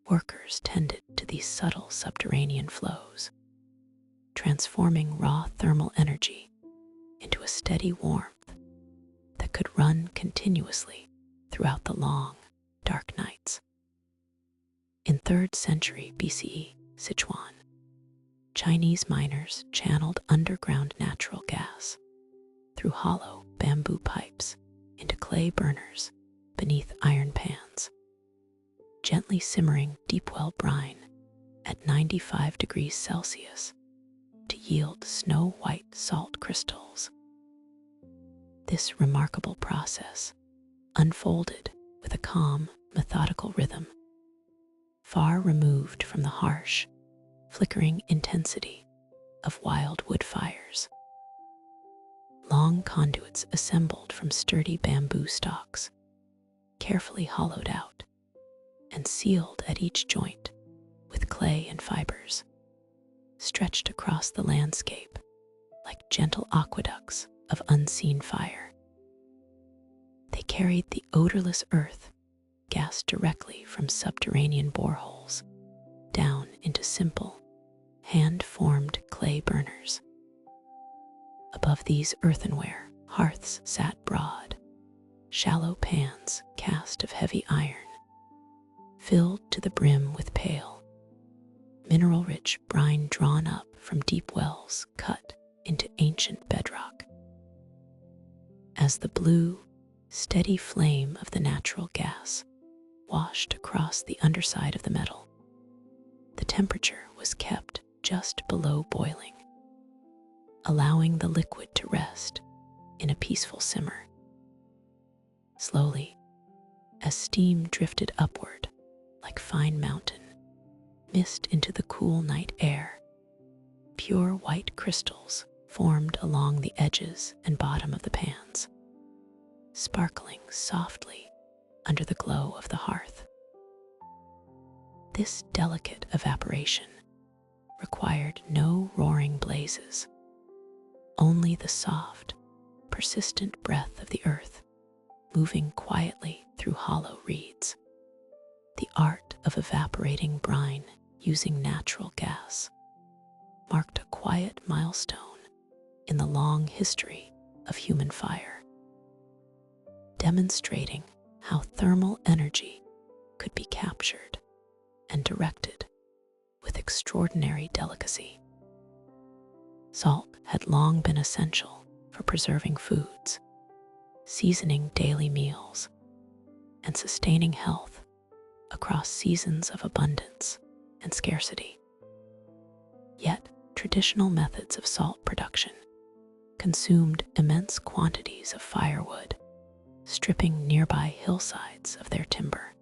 workers tended to these subtle subterranean flows, transforming raw thermal energy into a steady warmth that could run continuously throughout the long, dark nights. In 3rd century BCE Sichuan, Chinese miners channeled underground natural gas through hollow bamboo pipes into clay burners beneath iron pans, gently simmering deep well brine at 95 degrees Celsius to yield snow-white salt crystals. This remarkable process unfolded with a calm, methodical rhythm, far removed from the harsh, flickering intensity of wild wood fires. Long conduits assembled from sturdy bamboo stalks, carefully hollowed out and sealed at each joint with clay and fibers, stretched across the landscape like gentle aqueducts of unseen fire. They carried the odorless earth, gassed directly from subterranean boreholes, down into simple, hand-formed clay burners. Above these earthenware hearths sat broad, shallow pans cast of heavy iron, filled to the brim with pale, mineral-rich brine drawn up from deep wells cut into ancient bedrock. As the blue, steady flame of the natural gas washed across the underside of the metal, the temperature was kept just below boiling, allowing the liquid to rest in a peaceful simmer. Slowly, as steam drifted upward like fine mountain mist into the cool night air, pure white crystals formed along the edges and bottom of the pans, sparkling softly under the glow of the hearth. This delicate evaporation required no roaring blazes, only the soft, persistent breath of the earth moving quietly through hollow reeds. The art of evaporating brine using natural gas marked a quiet milestone in the long history of human fire, demonstrating how thermal energy could be captured and directed with extraordinary delicacy. Salt had long been essential for preserving foods, seasoning daily meals, and sustaining health across seasons of abundance and scarcity. Yet, traditional methods of salt production consumed immense quantities of firewood, stripping nearby hillsides of their timber.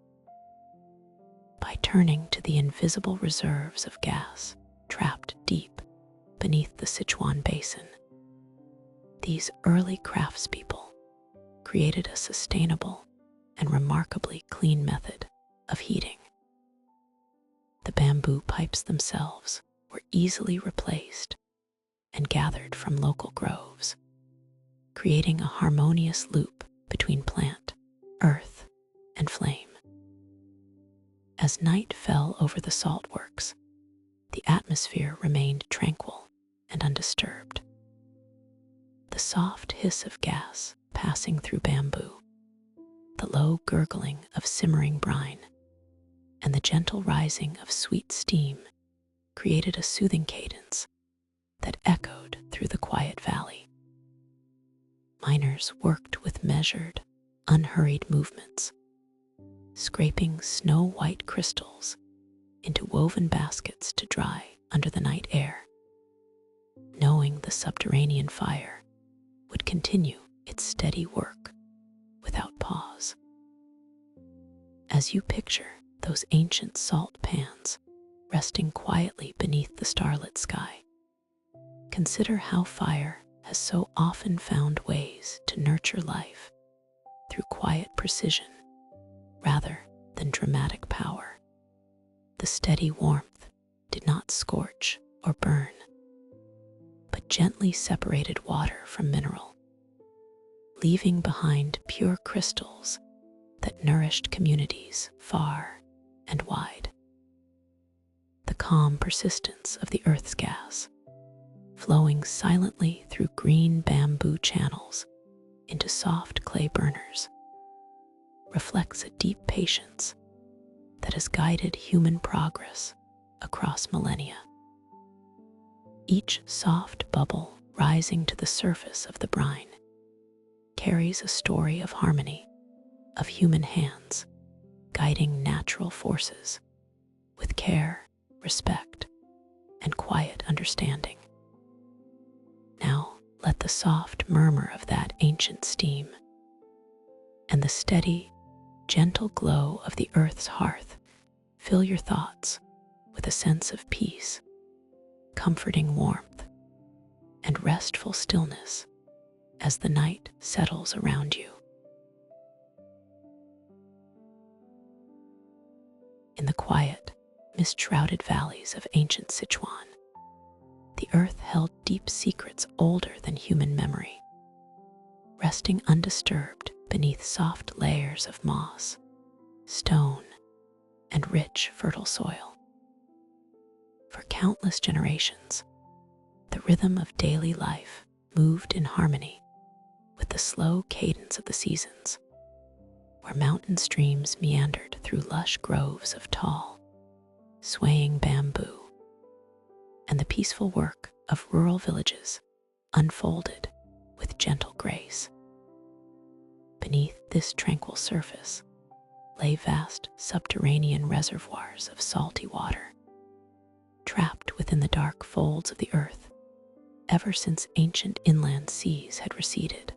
By turning to the invisible reserves of gas trapped deep beneath the Sichuan basin, these early craftspeople created a sustainable and remarkably clean method of heating. The bamboo pipes themselves were easily replaced and gathered from local groves, creating a harmonious loop between plant, earth, and flame. As night fell over the salt works, the atmosphere remained tranquil and undisturbed. The soft hiss of gas passing through bamboo, the low gurgling of simmering brine, and the gentle rising of sweet steam created a soothing cadence that echoed through the quiet valley. Miners worked with measured, unhurried movements, scraping snow-white crystals into woven baskets to dry under the night air, knowing the subterranean fire would continue its steady work without pause. As you picture those ancient salt pans resting quietly beneath the starlit sky, consider how fire has so often found ways to nurture life through quiet precision rather than dramatic power. The steady warmth did not scorch or burn, but gently separated water from mineral, leaving behind pure crystals that nourished communities far and wide. The calm persistence of the earth's gas, flowing silently through green bamboo channels into soft clay burners, reflects a deep patience that has guided human progress across millennia. Each soft bubble rising to the surface of the brine carries a story of harmony, of human hands guiding natural forces with care, respect, and quiet understanding. Now let the soft murmur of that ancient steam and the steady, gentle glow of the earth's hearth fill your thoughts with a sense of peace, comforting warmth, and restful stillness as the night settles around you. In the quiet, mist-shrouded valleys of ancient Sichuan, the earth held deep secrets older than human memory, resting undisturbed beneath soft layers of moss, stone, and rich, fertile soil. For countless generations, the rhythm of daily life moved in harmony with the slow cadence of the seasons, where mountain streams meandered through lush groves of tall, swaying bamboo, and the peaceful work of rural villages unfolded with gentle grace. Beneath this tranquil surface lay vast subterranean reservoirs of salty water, trapped within the dark folds of the earth ever since ancient inland seas had receded,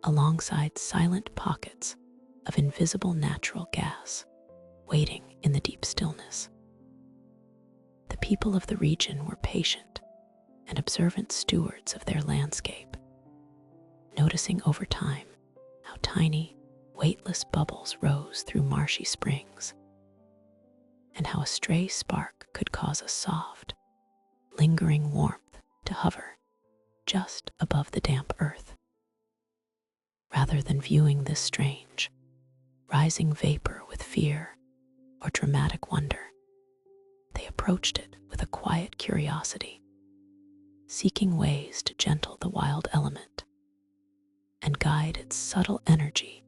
alongside silent pockets of invisible natural gas waiting in the deep stillness. The people of the region were patient and observant stewards of their landscape, noticing over time how tiny, weightless bubbles rose through marshy springs, and how a stray spark could cause a soft, lingering warmth to hover just above the damp earth. Rather than viewing this strange, rising vapor with fear or dramatic wonder, they approached it with a quiet curiosity, seeking ways to gentle the wild element and guide its subtle energy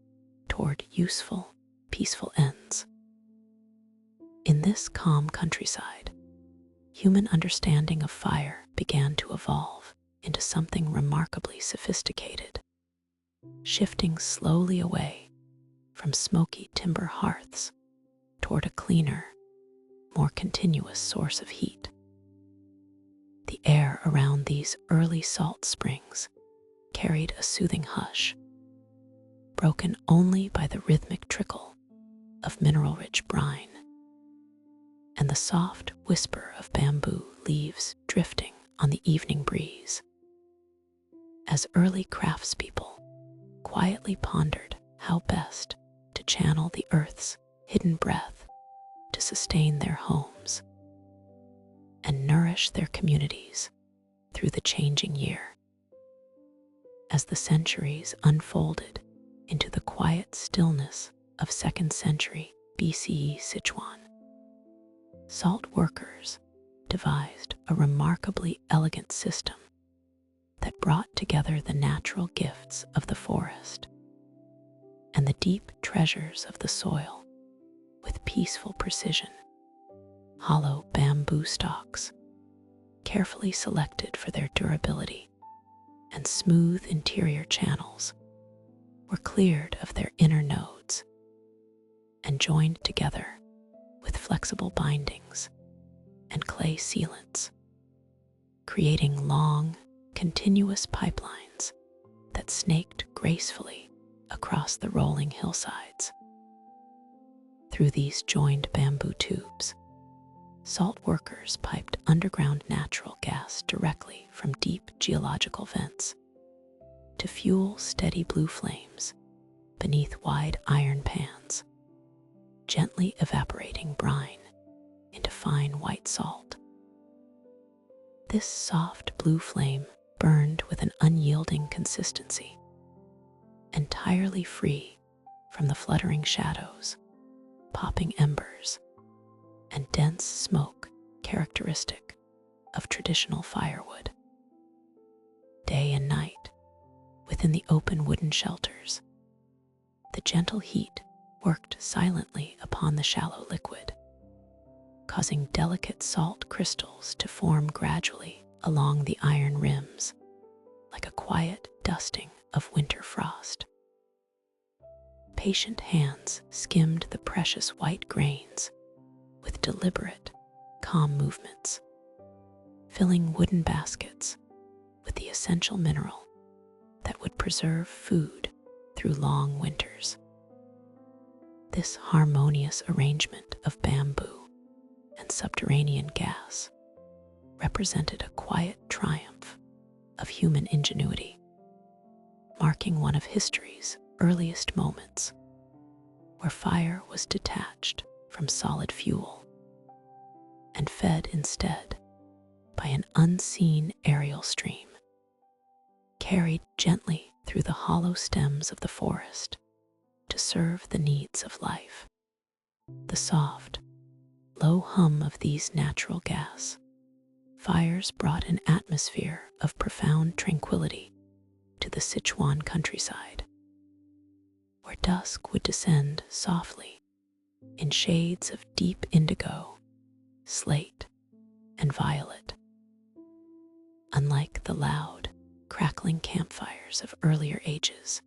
toward useful, peaceful ends. In this calm countryside, human understanding of fire began to evolve into something remarkably sophisticated, shifting slowly away from smoky timber hearths toward a cleaner, more continuous source of heat. The air around these early salt springs carried a soothing hush, broken only by the rhythmic trickle of mineral-rich brine and the soft whisper of bamboo leaves drifting on the evening breeze. As early craftspeople quietly pondered how best to channel the earth's hidden breath to sustain their homes and nourish their communities through the changing year. As the centuries unfolded into the quiet stillness of 2nd century BCE Sichuan, salt workers devised a remarkably elegant system that brought together the natural gifts of the forest and the deep treasures of the soil with peaceful precision. Hollow bamboo stalks, carefully selected for their durability, and smooth interior channels were cleared of their inner nodes and joined together with flexible bindings and clay sealants, creating long, continuous pipelines that snaked gracefully across the rolling hillsides. Through these joined bamboo tubes, salt workers piped underground natural gas directly from deep geological vents to fuel steady blue flames beneath wide iron pans, gently evaporating brine into fine white salt. This soft blue flame burned with an unyielding consistency, entirely free from the fluttering shadows, popping embers, and dense smoke characteristic of traditional firewood. Day and night, within the open wooden shelters, the gentle heat worked silently upon the shallow liquid, causing delicate salt crystals to form gradually along the iron rims like a quiet dusting of winter frost. Patient hands skimmed the precious white grains with deliberate, calm movements, filling wooden baskets with the essential mineral that would preserve food through long winters. This harmonious arrangement of bamboo and subterranean gas represented a quiet triumph of human ingenuity, marking one of history's earliest moments where fire was detached from solid fuel and fed instead by an unseen aerial stream, carried gently through the hollow stems of the forest to serve the needs of life. The soft, low hum of these natural gas fires brought an atmosphere of profound tranquility to the Sichuan countryside, where dusk would descend softly in shades of deep indigo, slate, and violet. Unlike the loud, crackling campfires of earlier ages,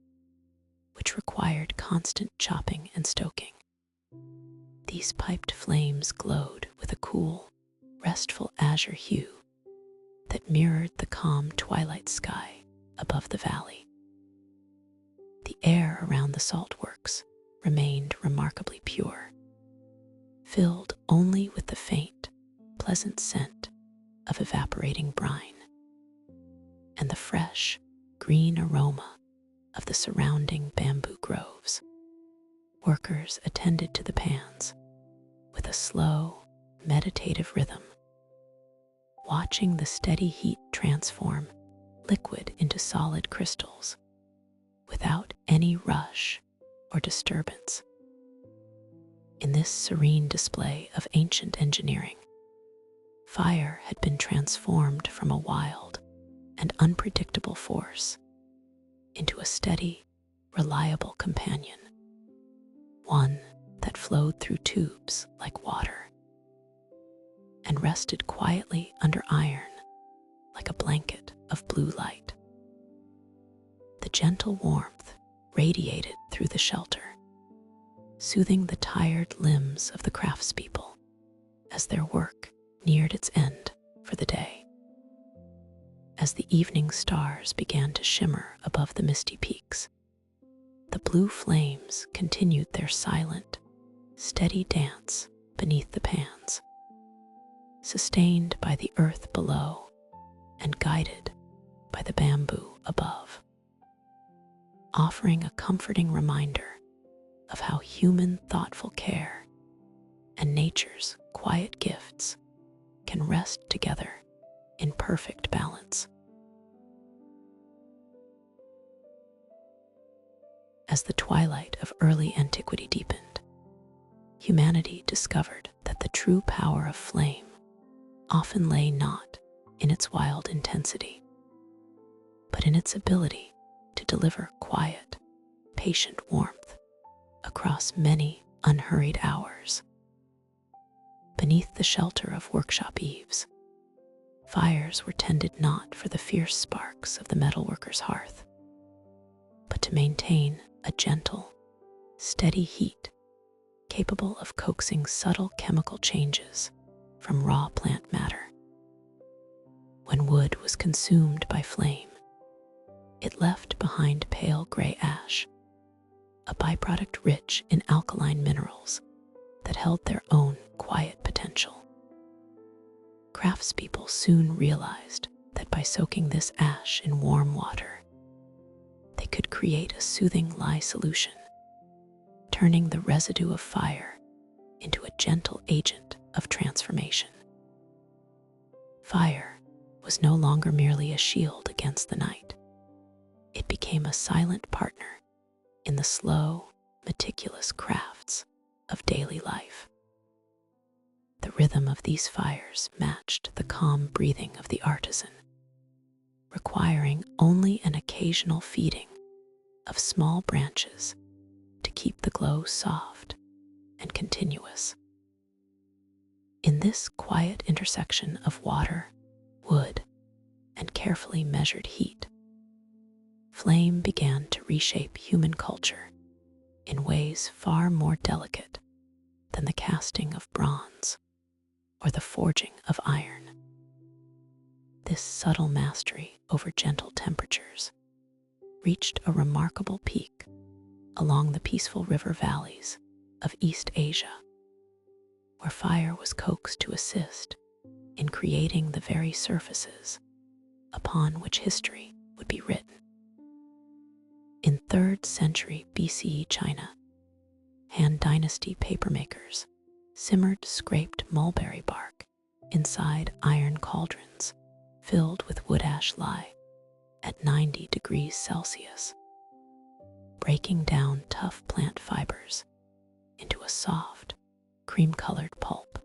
which required constant chopping and stoking, these piped flames glowed with a cool, restful azure hue that mirrored the calm twilight sky above the valley. The air around the salt works remained remarkably pure, filled only with the faint, pleasant scent of evaporating brine and the fresh, green aroma of the surrounding bamboo groves. Workers attended to the pans with a slow, meditative rhythm, watching the steady heat transform liquid into solid crystals without any rush or disturbance. In this serene display of ancient engineering, fire had been transformed from a wild and unpredictable force into a steady, reliable companion, one that flowed through tubes like water and rested quietly under iron like a blanket of blue light. The gentle warmth radiated through the shelter, soothing the tired limbs of the craftspeople as their work neared its end for the day. As the evening stars began to shimmer above the misty peaks, the blue flames continued their silent, steady dance beneath the pans, sustained by the earth below and guided by the bamboo above, offering a comforting reminder of how human thoughtful care and nature's quiet gifts can rest together in perfect balance. As the twilight of early antiquity deepened, humanity discovered that the true power of flame often lay not in its wild intensity, but in its ability to deliver quiet, patient warmth across many unhurried hours. Beneath the shelter of workshop eaves, fires were tended not for the fierce sparks of the metalworker's hearth, but to maintain a gentle, steady heat capable of coaxing subtle chemical changes from raw plant matter. When wood was consumed by flame, it left behind pale gray ash, a byproduct rich in alkaline minerals that held their own quiet potential. Craftspeople soon realized that by soaking this ash in warm water, they could create a soothing lye solution, turning the residue of fire into a gentle agent of transformation. Fire was no longer merely a shield against the night. It became a silent partner in the slow, meticulous crafts of daily life. The rhythm of these fires matched the calm breathing of the artisan, requiring only an occasional feeding of small branches to keep the glow soft and continuous. In this quiet intersection of water, wood, and carefully measured heat, flame began to reshape human culture in ways far more delicate than the casting of bronze or the forging of iron. This subtle mastery over gentle temperatures reached a remarkable peak along the peaceful river valleys of East Asia, where fire was coaxed to assist in creating the very surfaces upon which history would be written. In 3rd century BCE China, Han Dynasty papermakers simmered scraped mulberry bark inside iron cauldrons filled with wood ash lye at 90 degrees Celsius, breaking down tough plant fibers into a soft, cream-colored pulp.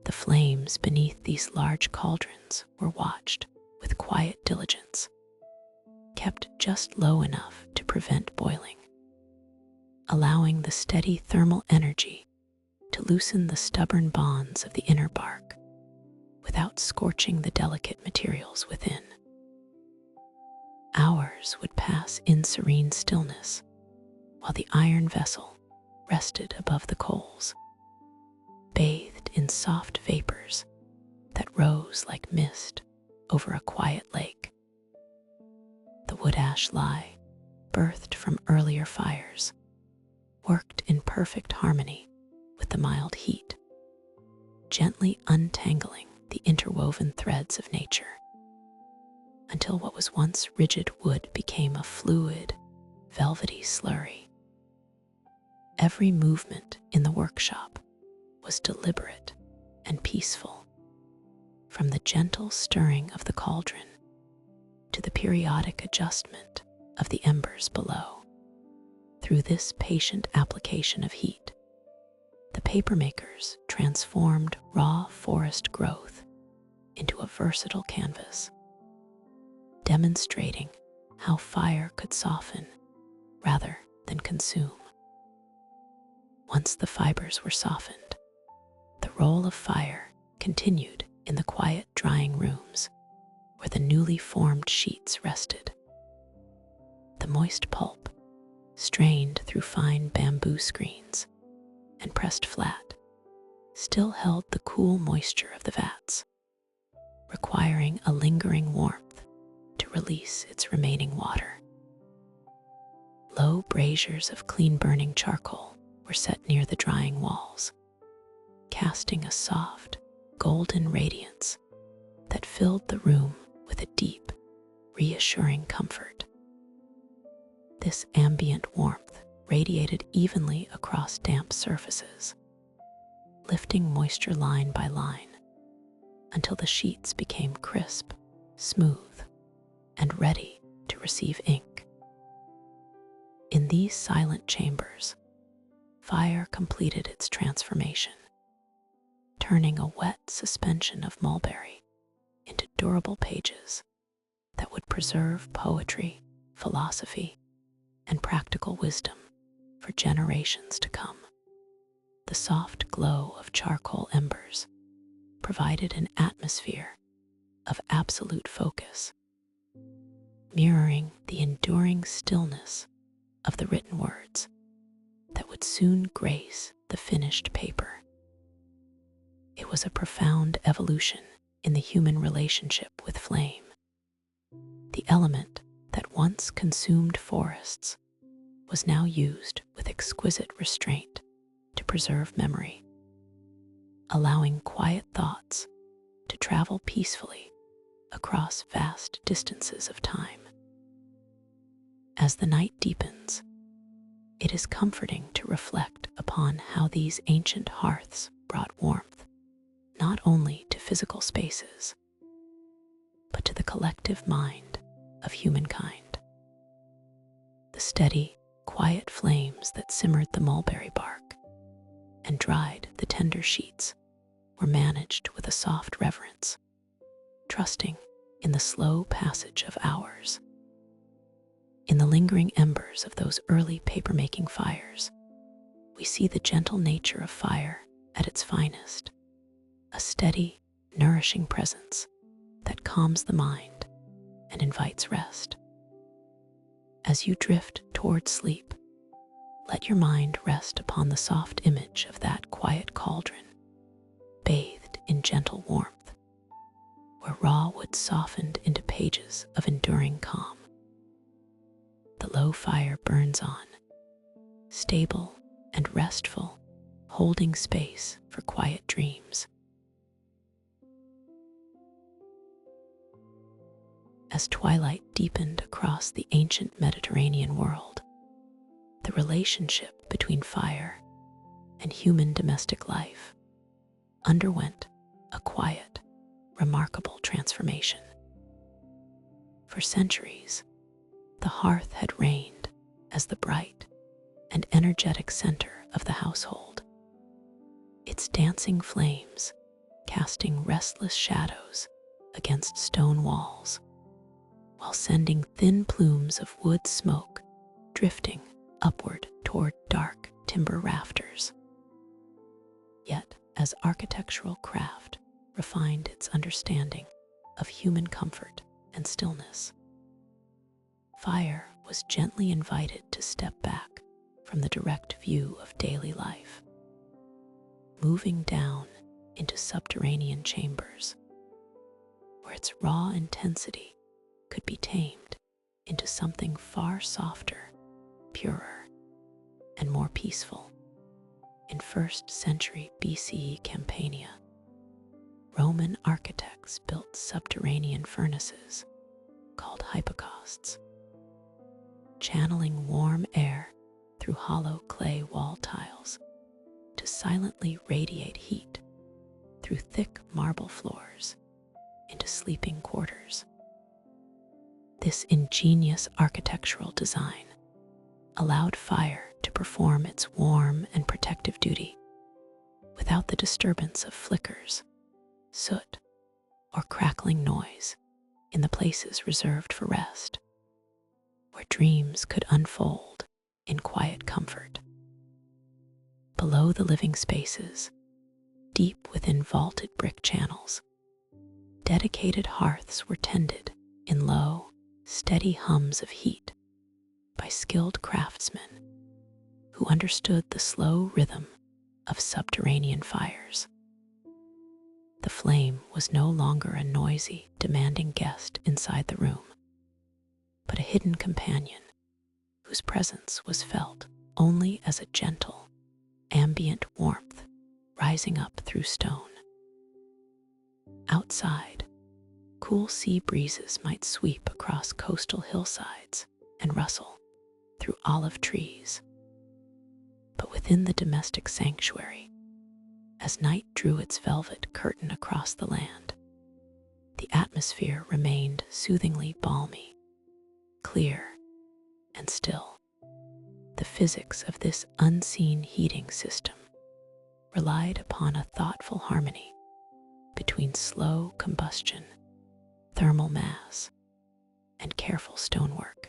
The flames beneath these large cauldrons were watched with quiet diligence, kept just low enough to prevent boiling, allowing the steady thermal energy to loosen the stubborn bonds of the inner bark without scorching the delicate materials within. Hours would pass in serene stillness while the iron vessel rested above the coals, bathed in soft vapors that rose like mist over a quiet lake. The wood ash lye, birthed from earlier fires, worked in perfect harmony with the mild heat, gently untangling the interwoven threads of nature until what was once rigid wood became a fluid, velvety slurry. Every movement in the workshop was deliberate and peaceful, from the gentle stirring of the cauldron to the periodic adjustment of the embers below. Through this patient application of heat, the papermakers transformed raw forest growth into a versatile canvas, demonstrating how fire could soften rather than consume. Once the fibers were softened, the role of fire continued in the quiet drying rooms where the newly formed sheets rested. The moist pulp, strained through fine bamboo screens and pressed flat, still held the cool moisture of the vats, requiring a lingering warmth to release its remaining water. Low braziers of clean-burning charcoal were set near the drying walls, casting a soft, golden radiance that filled the room with a deep, reassuring comfort. This ambient warmth radiated evenly across damp surfaces, lifting moisture line by line until the sheets became crisp, smooth, and ready to receive ink. In these silent chambers, fire completed its transformation, turning a wet suspension of mulberry into durable pages that would preserve poetry, philosophy, and practical wisdom for generations to come. The soft glow of charcoal embers provided an atmosphere of absolute focus, mirroring the enduring stillness of the written words that would soon grace the finished paper. It was a profound evolution in the human relationship with flame. The element that once consumed forests was now used with exquisite restraint to preserve memory, allowing quiet thoughts to travel peacefully across vast distances of time. As the night deepens, it is comforting to reflect upon how these ancient hearths brought warmth not only to physical spaces, but to the collective mind of humankind. The steady, quiet flames that simmered the mulberry bark and dried the tender sheets were managed with a soft reverence, trusting in the slow passage of hours. In the lingering embers of those early papermaking fires, we see the gentle nature of fire at its finest, a steady, nourishing presence that calms the mind and invites rest. As you drift toward sleep, let your mind rest upon the soft image of that quiet cauldron, bathed in gentle warmth, where raw wood softened into pages of enduring calm. The low fire burns on, stable and restful, holding space for quiet dreams. As twilight deepened across the ancient Mediterranean world, the relationship between fire and human domestic life underwent a quiet, remarkable transformation. For centuries, the hearth had reigned as the bright and energetic center of the household, its dancing flames casting restless shadows against stone walls, while sending thin plumes of wood smoke drifting upward toward dark timber rafters. Yet, as architectural craft refined its understanding of human comfort and stillness, fire was gently invited to step back from the direct view of daily life, moving down into subterranean chambers, where its raw intensity could be tamed into something far softer, purer, and more peaceful. In 1st century BCE Campania, Roman architects built subterranean furnaces called hypocausts, channeling warm air through hollow clay wall tiles to silently radiate heat through thick marble floors into sleeping quarters. This ingenious architectural design allowed fire to perform its warm and protective duty without the disturbance of flickers, soot, or crackling noise in the places reserved for rest, where dreams could unfold in quiet comfort. Below the living spaces, deep within vaulted brick channels, dedicated hearths were tended in low, steady hums of heat by skilled craftsmen who understood the slow rhythm of subterranean fires. The flame was no longer a noisy, demanding guest inside the room, but a hidden companion whose presence was felt only as a gentle, ambient warmth rising up through stone. Outside, cool sea breezes might sweep across coastal hillsides and rustle through olive trees. But within the domestic sanctuary, as night drew its velvet curtain across the land, the atmosphere remained soothingly balmy, clear, and still. The physics of this unseen heating system relied upon a thoughtful harmony between slow combustion, thermal mass, and careful stonework.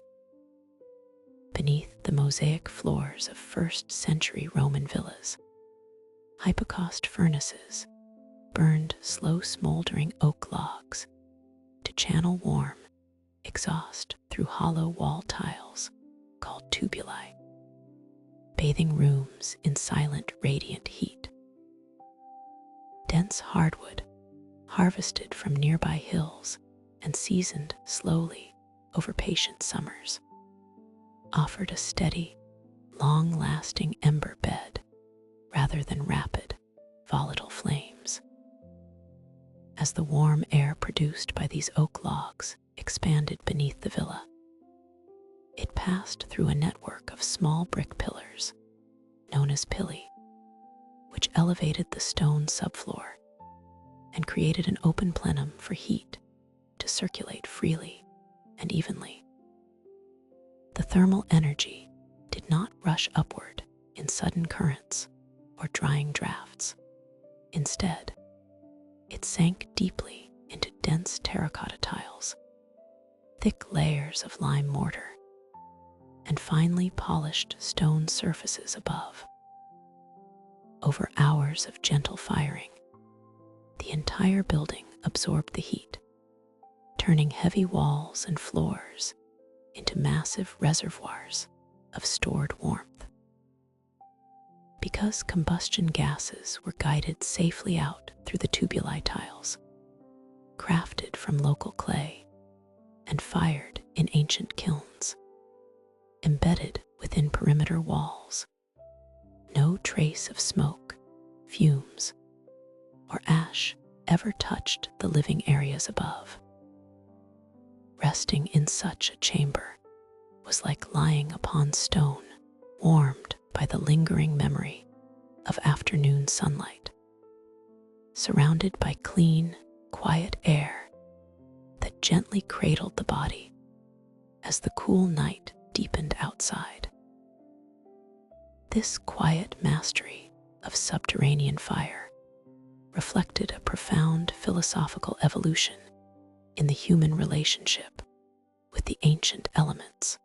Beneath the mosaic floors of 1st century Roman villas, hypocaust furnaces burned slow smoldering oak logs to channel warm exhaust through hollow wall tiles called tubuli, bathing rooms in silent radiant heat. Dense hardwood, harvested from nearby hills and seasoned slowly over patient summers, offered a steady, long-lasting ember bed rather than rapid, volatile flames. As the warm air produced by these oak logs expanded beneath the villa, it passed through a network of small brick pillars, known as pilli, which elevated the stone subfloor and created an open plenum for heat to circulate freely and evenly. The thermal energy did not rush upward in sudden currents or drying drafts. Instead, it sank deeply into dense terracotta tiles, thick layers of lime mortar, and finely polished stone surfaces above. Over hours of gentle firing, the entire building absorbed the heat turning heavy walls and floors into massive reservoirs of stored warmth. Because combustion gases were guided safely out through the tubuli tiles, crafted from local clay and fired in ancient kilns, embedded within perimeter walls, no trace of smoke, fumes, or ash ever touched the living areas above. Resting in such a chamber was like lying upon stone, warmed by the lingering memory of afternoon sunlight, surrounded by clean, quiet air that gently cradled the body as the cool night deepened outside. This quiet mastery of subterranean fire reflected a profound philosophical evolution in the human relationship with the ancient elements.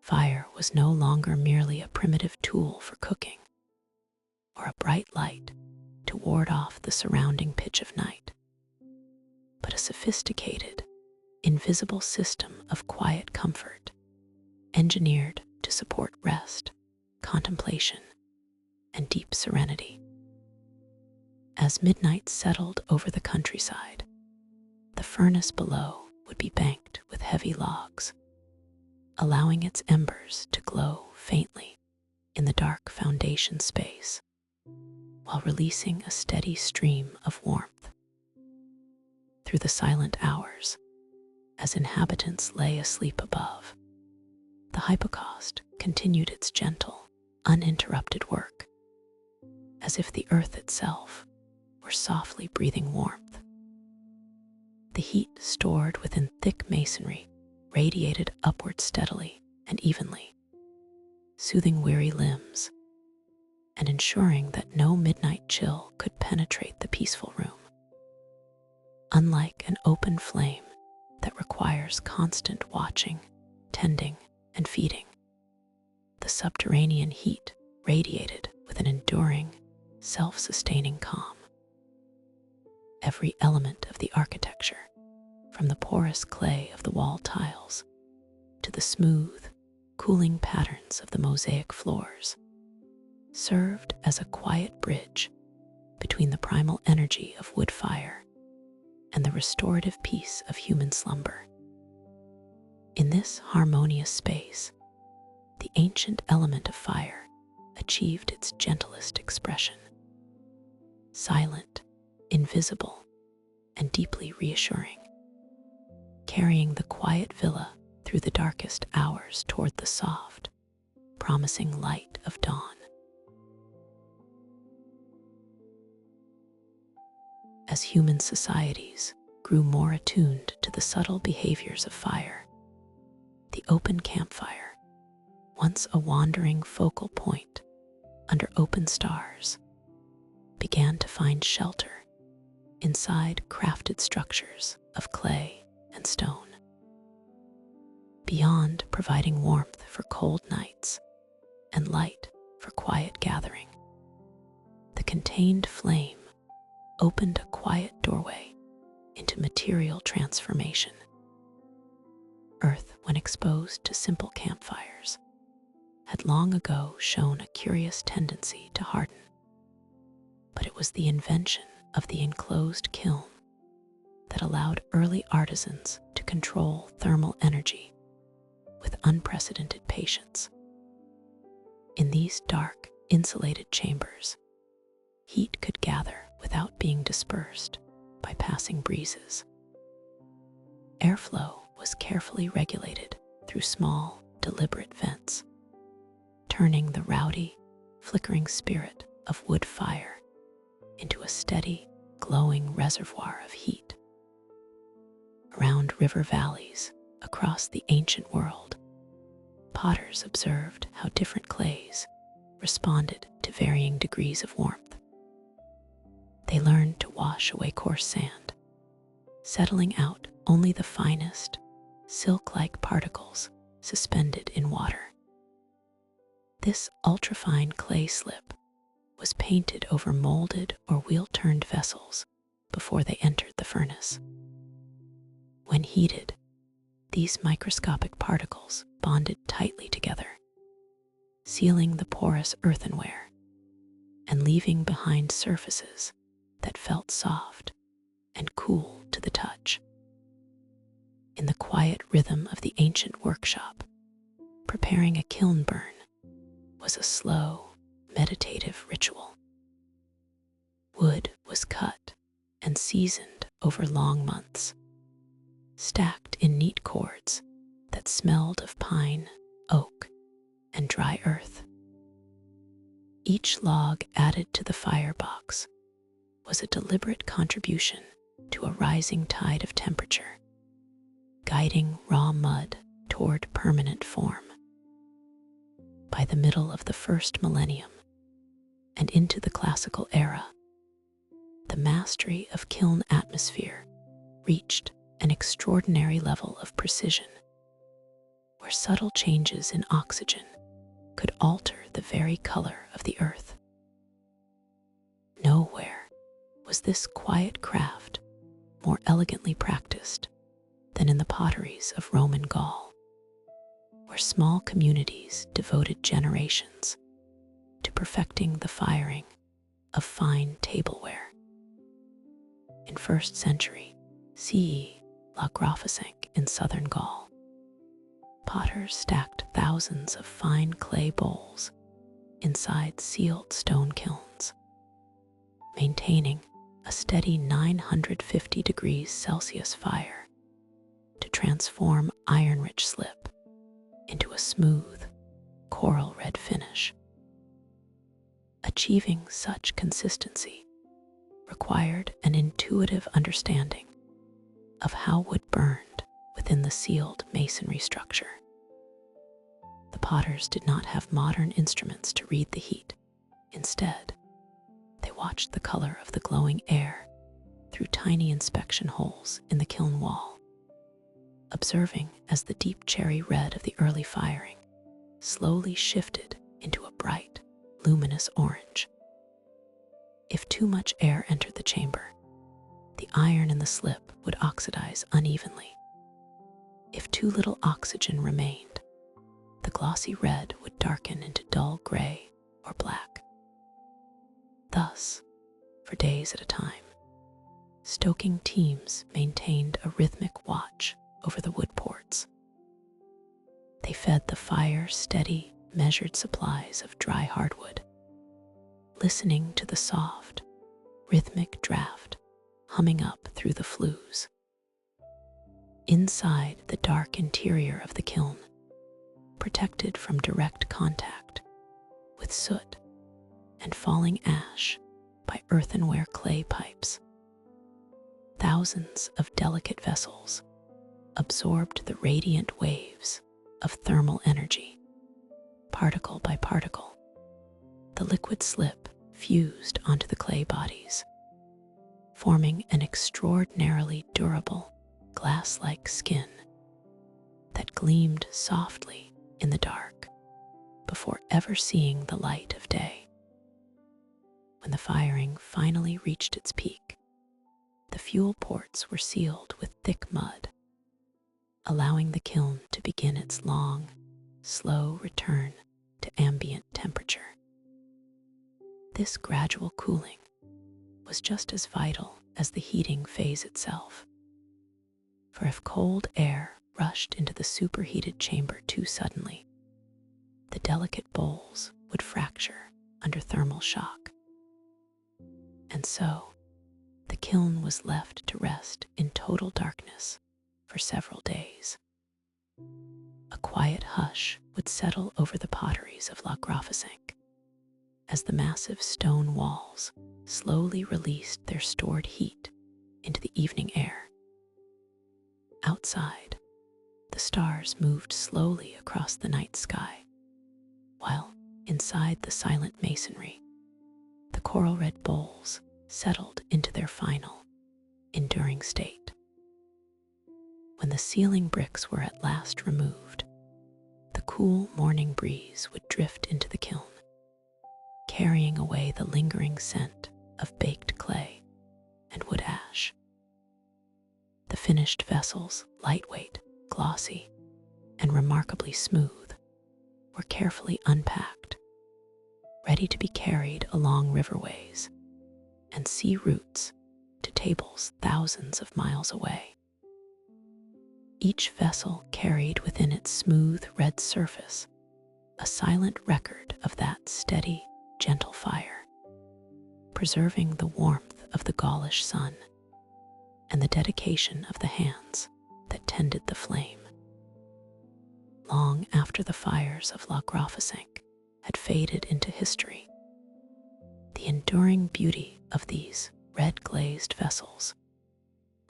Fire was no longer merely a primitive tool for cooking or a bright light to ward off the surrounding pitch of night, but a sophisticated, invisible system of quiet comfort, engineered to support rest, contemplation, and deep serenity. As midnight settled over the countryside, the furnace below would be banked with heavy logs, allowing its embers to glow faintly in the dark foundation space, while releasing a steady stream of warmth. Through the silent hours, as inhabitants lay asleep above, the hypocaust continued its gentle, uninterrupted work, as if the earth itself were softly breathing warmth. The heat stored within thick masonry radiated upward steadily and evenly, soothing weary limbs and ensuring that no midnight chill could penetrate the peaceful room. Unlike an open flame that requires constant watching, tending, and feeding, the subterranean heat radiated with an enduring, self-sustaining calm. Every element of the architecture, from the porous clay of the wall tiles to the smooth, cooling patterns of the mosaic floors, served as a quiet bridge between the primal energy of wood fire and the restorative peace of human slumber. In this harmonious space, the ancient element of fire achieved its gentlest expression. Silent, invisible, and deeply reassuring, carrying the quiet villa through the darkest hours toward the soft, promising light of dawn. As human societies grew more attuned to the subtle behaviors of fire, the open campfire, once a wandering focal point under open stars, began to find shelter inside crafted structures of clay and stone. Beyond providing warmth for cold nights and light for quiet gathering, the contained flame opened a quiet doorway into material transformation. Earth, when exposed to simple campfires, had long ago shown a curious tendency to harden, but it was the invention of the enclosed kiln that allowed early artisans to control thermal energy with unprecedented patience. In these dark, insulated chambers, heat could gather without being dispersed by passing breezes. Airflow was carefully regulated through small, deliberate vents, turning the rowdy, flickering spirit of wood fire into a steady, glowing reservoir of heat. Around river valleys across the ancient world, potters observed how different clays responded to varying degrees of warmth. They learned to wash away coarse sand, settling out only the finest, silk-like particles suspended in water. This ultrafine clay slip was painted over molded or wheel-turned vessels before they entered the furnace. When heated, these microscopic particles bonded tightly together, sealing the porous earthenware and leaving behind surfaces that felt soft and cool to the touch. In the quiet rhythm of the ancient workshop, preparing a kiln burn was a slow, meditative ritual. Wood was cut and seasoned over long months, stacked in neat cords that smelled of pine, oak, and dry earth. Each log added to the firebox was a deliberate contribution to a rising tide of temperature, guiding raw mud toward permanent form. By the middle of the first millennium and into the classical era, the mastery of kiln atmosphere reached an extraordinary level of precision, where subtle changes in oxygen could alter the very color of the earth. Nowhere was this quiet craft more elegantly practiced than in the potteries of Roman Gaul, where small communities devoted generations to perfecting the firing of fine tableware. In 1st century CE, La Grafesenc in southern Gaul, potters stacked thousands of fine clay bowls inside sealed stone kilns, maintaining a steady 950 degrees Celsius fire to transform iron-rich slip into a smooth, coral red finish. Achieving such consistency required an intuitive understanding of how wood burned within the sealed masonry structure. The potters did not have modern instruments to read the heat. Instead, they watched the color of the glowing air through tiny inspection holes in the kiln wall, observing as the deep cherry red of the early firing slowly shifted into a bright, luminous orange. If too much air entered the chamber, the iron in the slip would oxidize unevenly. If too little oxygen remained, the glossy red would darken into dull gray or black. Thus, for days at a time, stoking teams maintained a rhythmic watch over the wood ports. They fed the fire steady, measured supplies of dry hardwood, listening to the soft, rhythmic draft humming up through the flues. Inside the dark interior of the kiln, protected from direct contact with soot and falling ash by earthenware clay pipes, thousands of delicate vessels absorbed the radiant waves of thermal energy. Particle by particle, the liquid slip fused onto the clay bodies, forming an extraordinarily durable, glass-like skin that gleamed softly in the dark before ever seeing the light of day. When the firing finally reached its peak, the fuel ports were sealed with thick mud, allowing the kiln to begin its long, slow return to ambient temperature. This gradual cooling was just as vital as the heating phase itself. For if cold air rushed into the superheated chamber too suddenly, the delicate bowls would fracture under thermal shock. And so, the kiln was left to rest in total darkness for several days. A quiet hush would settle over the potteries of La Grafesenc as the massive stone walls slowly released their stored heat into the evening air. Outside, the stars moved slowly across the night sky, while inside the silent masonry, the coral red bowls settled into their final, enduring state. When the ceiling bricks were at last removed, the cool morning breeze would drift into the kiln, carrying away the lingering scent of baked clay and wood ash. The finished finished vessels, lightweight, glossy, and remarkably smooth, were carefully unpacked, ready to be carried along riverways and sea routes to tables thousands of miles away. Each vessel carried within its smooth red surface a silent record of that steady, gentle fire, preserving the warmth of the Gaulish sun and the dedication of the hands that tended the flame. Long after the fires of La Grafesenc had faded into history, the enduring beauty of these red-glazed vessels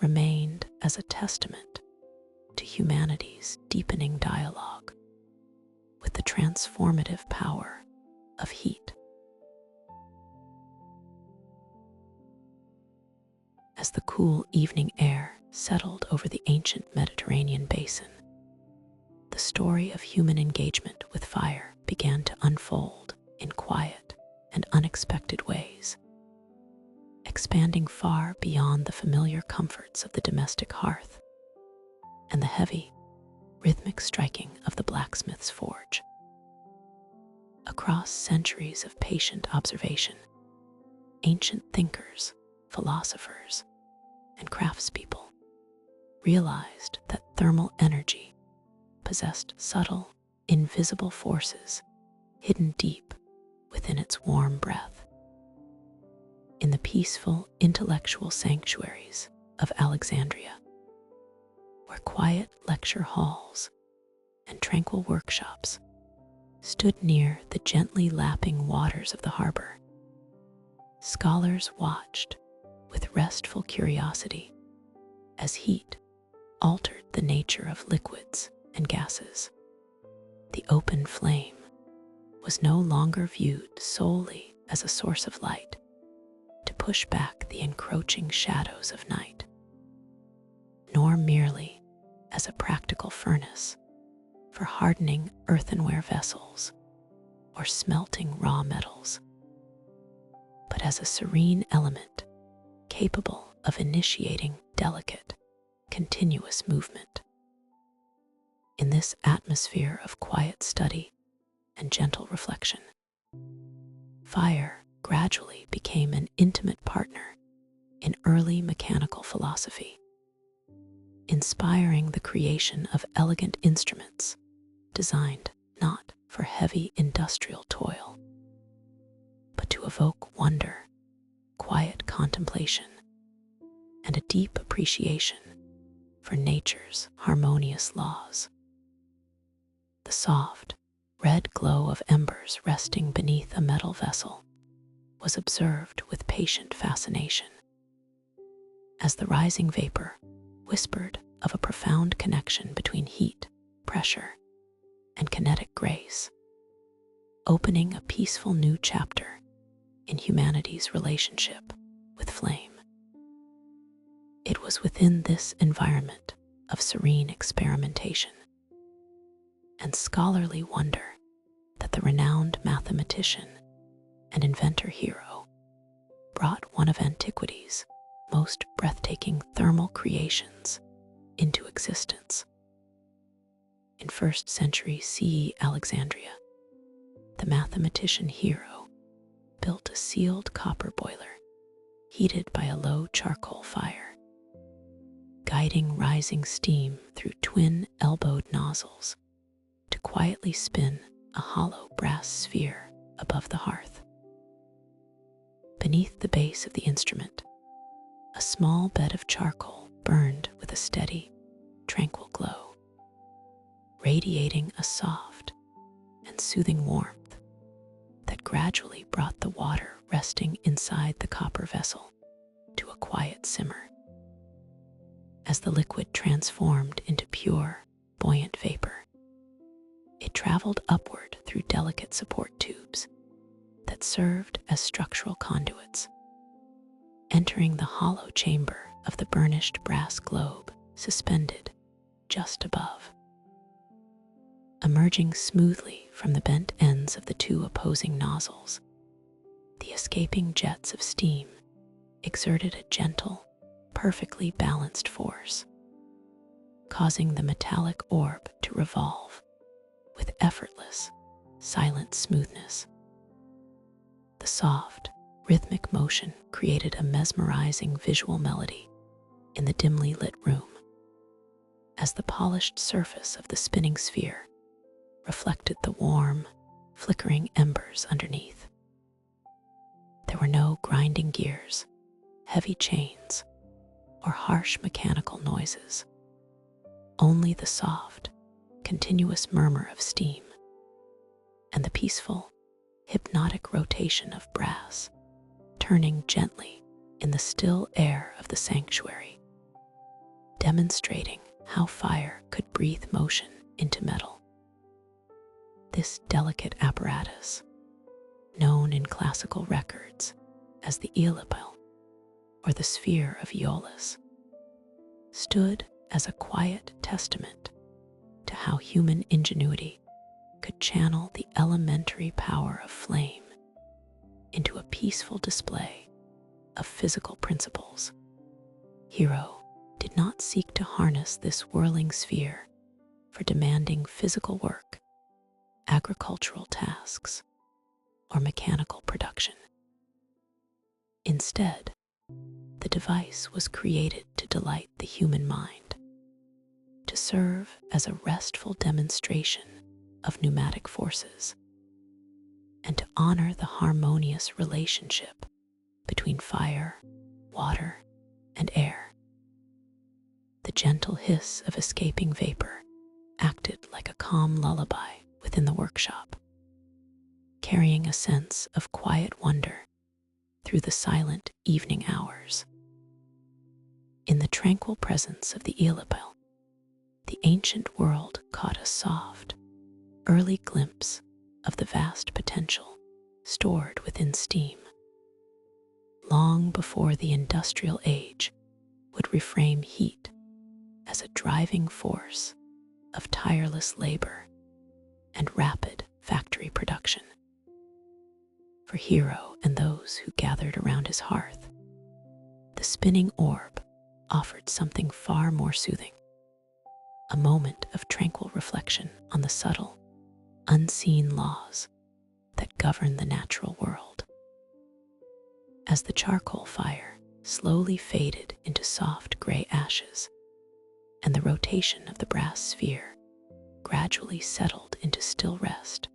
remained as a testament to humanity's deepening dialogue with the transformative power of heat. As the cool evening air settled over the ancient Mediterranean basin, the story of human engagement with fire began to unfold in quiet and unexpected ways, expanding far beyond the familiar comforts of the domestic hearth and the heavy, rhythmic striking of the blacksmith's forge. Across centuries of patient observation, ancient thinkers, philosophers, and craftspeople realized that thermal energy possessed subtle, invisible forces hidden deep within its warm breath. In the peaceful intellectual sanctuaries of Alexandria, where quiet lecture halls and tranquil workshops stood near the gently lapping waters of the harbor, scholars watched with restful curiosity as heat altered the nature of liquids and gases. The open flame was no longer viewed solely as a source of light to push back the encroaching shadows of night, nor merely as a practical furnace for hardening earthenware vessels or smelting raw metals, but as a serene element capable of initiating delicate, continuous movement. In this atmosphere of quiet study and gentle reflection, fire gradually became an intimate partner in early mechanical philosophy, inspiring the creation of elegant instruments designed not for heavy industrial toil, but to evoke wonder, quiet contemplation, and a deep appreciation for nature's harmonious laws. The soft, red glow of embers resting beneath a metal vessel was observed with patient fascination, as the rising vapor whispered of a profound connection between heat, pressure, and kinetic grace, opening a peaceful new chapter in humanity's relationship with flame. It was within this environment of serene experimentation and scholarly wonder that the renowned mathematician and inventor Huizhou brought one of antiquity's most breathtaking thermal creations into existence. In 1st century CE Alexandria, the mathematician Huizhou built a sealed copper boiler heated by a low charcoal fire, guiding rising steam through twin elbowed nozzles to quietly spin a hollow brass sphere above the hearth. Beneath the base of the instrument, a small bed of charcoal burned with a steady, tranquil glow, radiating a soft and soothing warmth that gradually brought the water resting inside the copper vessel to a quiet simmer. As the liquid transformed into pure, buoyant vapor, it traveled upward through delicate support tubes that served as structural conduits, entering the hollow chamber of the burnished brass globe suspended just above. Emerging smoothly from the bent ends of the two opposing nozzles, the escaping jets of steam exerted a gentle, perfectly balanced force, causing the metallic orb to revolve with effortless, silent smoothness. The soft, rhythmic motion created a mesmerizing visual melody in the dimly lit room, as the polished surface of the spinning sphere reflected the warm, flickering embers underneath. There were no grinding gears, heavy chains, or harsh mechanical noises. Only the soft, continuous murmur of steam and the peaceful, hypnotic rotation of brass turning gently in the still air of the sanctuary, demonstrating how fire could breathe motion into metal. This delicate apparatus, known in classical records as the Eolipel or the sphere of Aeolus, stood as a quiet testament to how human ingenuity could channel the elementary power of flame into a peaceful display of physical principles. Huizhou did not seek to harness this whirling sphere for demanding physical work, agricultural tasks, or mechanical production. Instead, the device was created to delight the human mind, to serve as a restful demonstration of pneumatic forces, and to honor the harmonious relationship between fire, water, and air. The gentle hiss of escaping vapor acted like a calm lullaby within the workshop, carrying a sense of quiet wonder through the silent evening hours. In the tranquil presence of the Eolipel, the ancient world caught a soft, early glimpse of the vast potential stored within steam. Long before the industrial age would reframe heat as a driving force of tireless labor and rapid factory production. For Huizhou and those who gathered around his hearth, the spinning orb offered something far more soothing, a moment of tranquil reflection on the subtle, unseen laws that govern the natural world. As the charcoal fire slowly faded into soft gray ashes, and the rotation of the brass sphere gradually settled into still rest,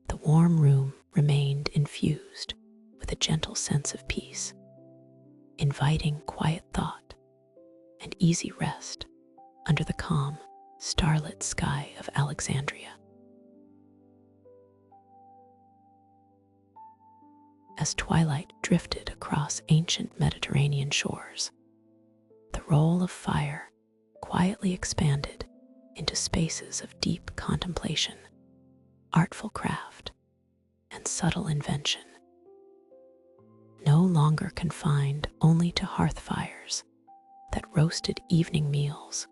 the warm room remained infused with a gentle sense of peace, inviting quiet thought and easy rest under the calm, starlit sky of Alexandria. As twilight drifted across ancient Mediterranean shores, the role of fire quietly expanded into spaces of deep contemplation, artful craft, and subtle invention. No longer confined only to hearth fires that roasted evening meals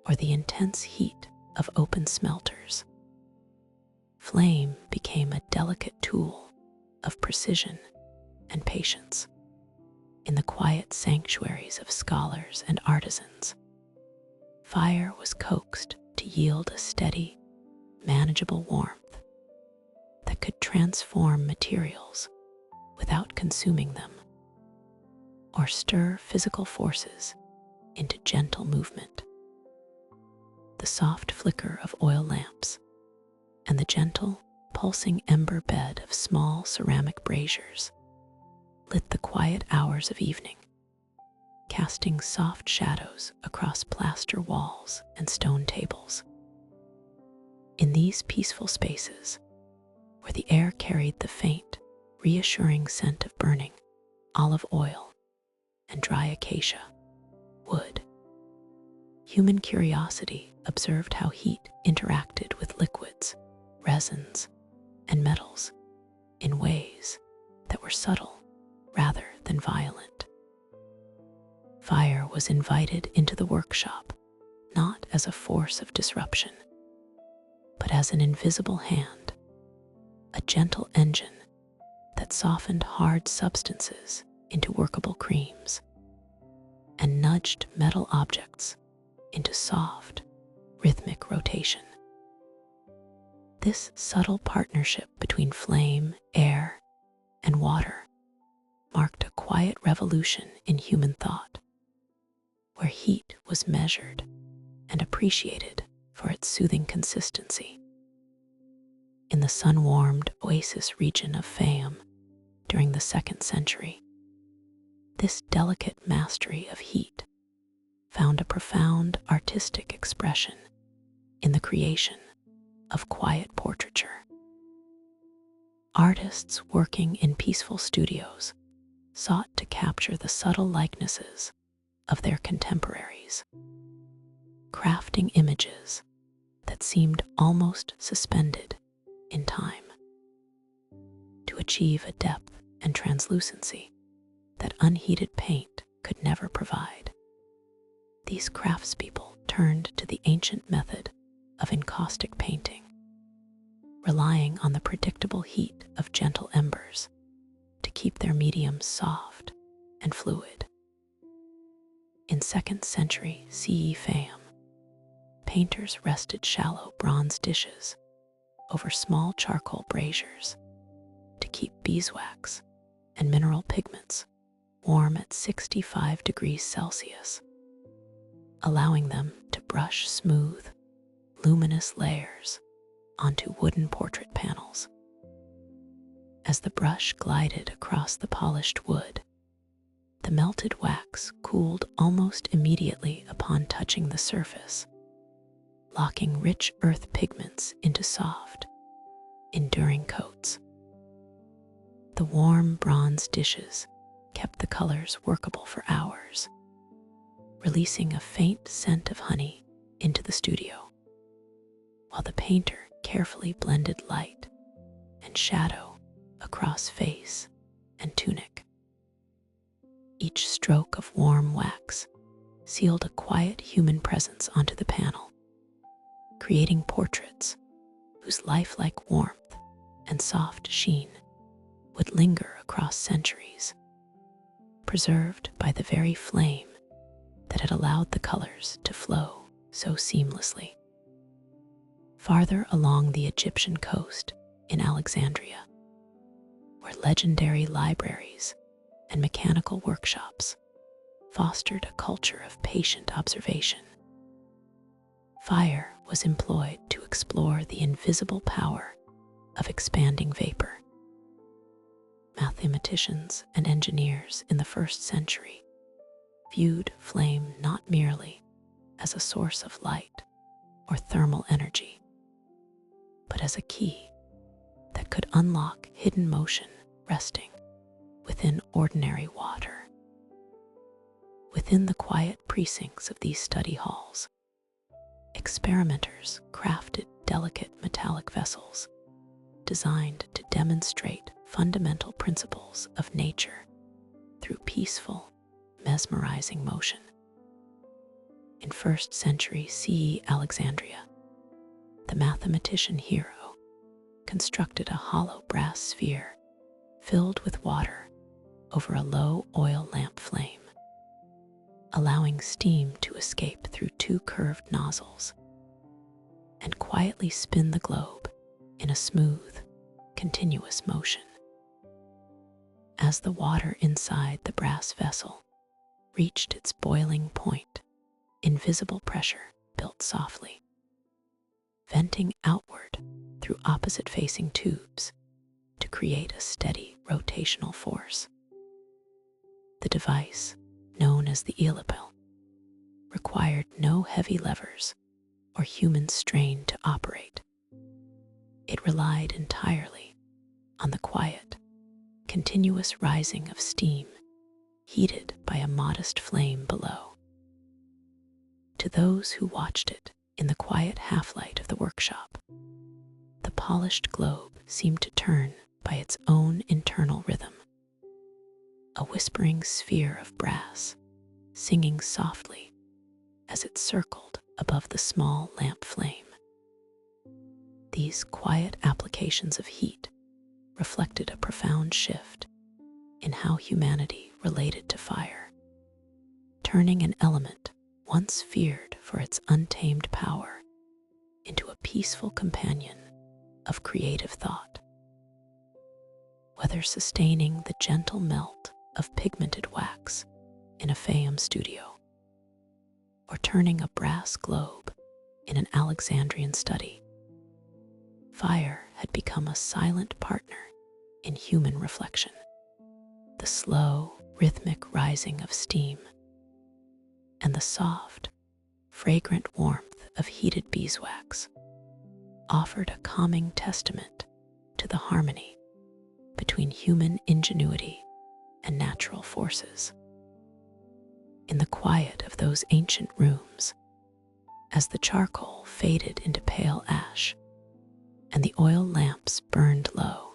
or the intense heat of open smelters, flame became a delicate tool of precision and patience in the quiet sanctuaries of scholars and artisans. Fire was coaxed to yield a steady, manageable warmth that could transform materials without consuming them, or stir physical forces into gentle movement. The soft flicker of oil lamps and the gentle, pulsing ember bed of small ceramic braziers lit the quiet hours of evening, casting soft shadows across plaster walls and stone tables. In these peaceful spaces, where the air carried the faint, reassuring scent of burning olive oil and dry acacia wood, human curiosity observed how heat interacted with liquids, resins, and metals in ways that were subtle rather than violent. Fire was invited into the workshop not as a force of disruption, but as an invisible hand, a gentle engine that softened hard substances into workable creams and nudged metal objects into soft, rhythmic rotation. This subtle partnership between flame, air, and water marked a quiet revolution in human thought, where heat was measured and appreciated for its soothing consistency. In the sun-warmed oasis region of Fayum during the 2nd century, this delicate mastery of heat found a profound artistic expression in the creation of quiet portraiture. Artists working in peaceful studios sought to capture the subtle likenesses of their contemporaries, crafting images that seemed almost suspended in time, to achieve a depth and translucency that unheated paint could never provide. These craftspeople turned to the ancient method of encaustic painting, relying on the predictable heat of gentle embers to keep their mediums soft and fluid. In 2nd century CE Fayum, painters rested shallow bronze dishes over small charcoal braziers to keep beeswax and mineral pigments warm at 65 degrees Celsius, allowing them to brush smooth, luminous layers onto wooden portrait panels. As the brush glided across the polished wood, the melted wax cooled almost immediately upon touching the surface, locking rich earth pigments into soft, enduring coats. The warm bronze dishes kept the colors workable for hours, releasing a faint scent of honey into the studio, while the painter carefully blended light and shadow across face and tunic. Each stroke of warm wax sealed a quiet human presence onto the panel, creating portraits whose lifelike warmth and soft sheen would linger across centuries, preserved by the very flame that had allowed the colors to flow so seamlessly. Farther along the Egyptian coast in Alexandria, where legendary libraries and mechanical workshops fostered a culture of patient observation, fire was employed to explore the invisible power of expanding vapor. Mathematicians and engineers in the 1st century viewed flame not merely as a source of light or thermal energy, but as a key that could unlock hidden motion resting within ordinary water. Within the quiet precincts of these study halls, experimenters crafted delicate metallic vessels designed to demonstrate fundamental principles of nature through peaceful, mesmerizing motion. In 1st century CE Alexandria, the mathematician Huizhou constructed a hollow brass sphere filled with water over a low oil lamp flame, allowing steam to escape through 2 curved nozzles and quietly spin the globe in a smooth, continuous motion. As the water inside the brass vessel reached its boiling point, invisible pressure built softly, venting outward through opposite-facing tubes to create a steady rotational force. The device, known as the Alchemical, required no heavy levers or human strain to operate. It relied entirely on the quiet, continuous rising of steam heated by a modest flame below. To those who watched it in the quiet half-light of the workshop, the polished globe seemed to turn by its own internal rhythm, a whispering sphere of brass singing softly as it circled above the small lamp flame. These quiet applications of heat reflected a profound shift in how humanity related to fire, turning an element once feared for its untamed power, into a peaceful companion of creative thought. Whether sustaining the gentle melt of pigmented wax in a Fayum studio, or turning a brass globe in an Alexandrian study, fire had become a silent partner in human reflection. The slow, rhythmic rising of steam and the soft, fragrant warmth of heated beeswax offered a calming testament to the harmony between human ingenuity and natural forces. In the quiet of those ancient rooms, as the charcoal faded into pale ash and the oil lamps burned low,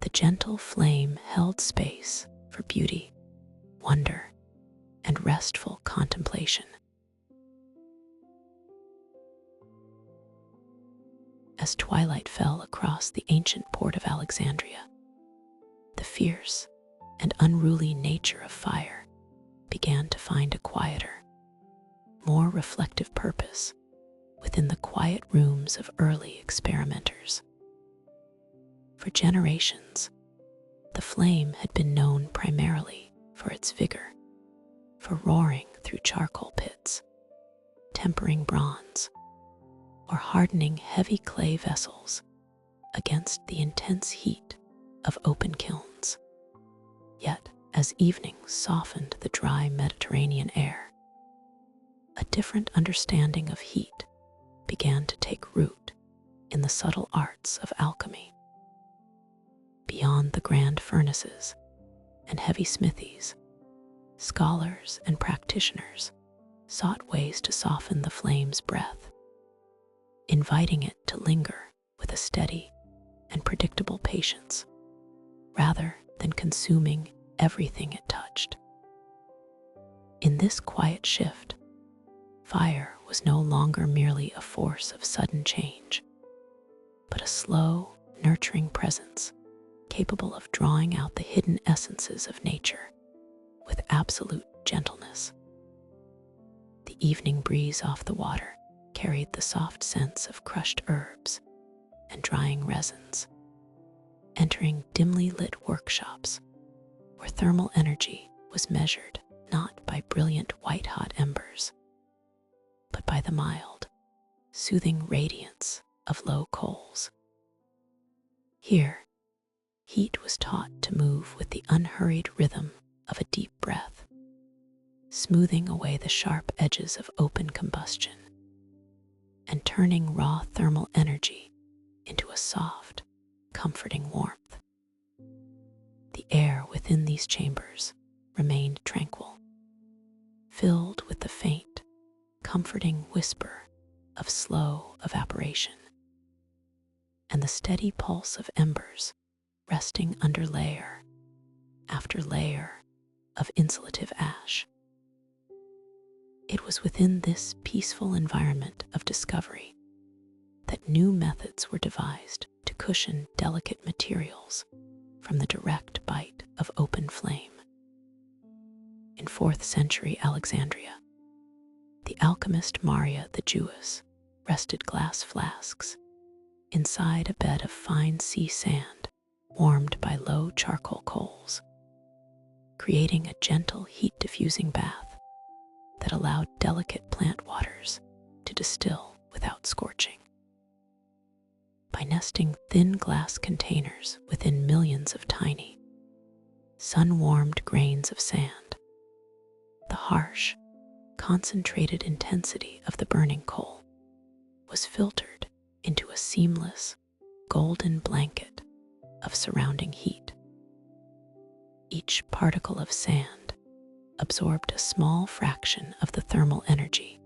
the gentle flame held space for beauty, wonder, and restful contemplation. As twilight fell across the ancient port of Alexandria, the fierce and unruly nature of fire began to find a quieter, more reflective purpose within the quiet rooms of early experimenters. For generations, the flame had been known primarily for its vigor, for roaring through charcoal pits, tempering bronze, or hardening heavy clay vessels against the intense heat of open kilns. Yet, as evening softened the dry Mediterranean air, a different understanding of heat began to take root in the subtle arts of alchemy. Beyond the grand furnaces and heavy smithies, scholars and practitioners sought ways to soften the flame's breath, inviting it to linger with a steady and predictable patience, rather than consuming everything it touched. In this quiet shift, fire was no longer merely a force of sudden change, but a slow, nurturing presence capable of drawing out the hidden essences of nature with absolute gentleness. The evening breeze off the water carried the soft scents of crushed herbs and drying resins, entering dimly lit workshops where thermal energy was measured not by brilliant white-hot embers, but by the mild, soothing radiance of low coals. Here, heat was taught to move with the unhurried rhythm of a deep breath, smoothing away the sharp edges of open combustion and turning raw thermal energy into a soft, comforting warmth. The air within these chambers remained tranquil, filled with the faint, comforting whisper of slow evaporation and the steady pulse of embers resting under layer after layer of insulative ash. It was within this peaceful environment of discovery that new methods were devised to cushion delicate materials from the direct bite of open flame. In 4th century Alexandria, the alchemist Maria the Jewess rested glass flasks inside a bed of fine sea sand warmed by low charcoal coals, creating a gentle heat-diffusing bath that allowed delicate plant waters to distill without scorching. By nesting thin glass containers within millions of tiny, sun-warmed grains of sand, the harsh, concentrated intensity of the burning coal was filtered into a seamless, golden blanket of surrounding heat. Each particle of sand absorbed a small fraction of the thermal energy,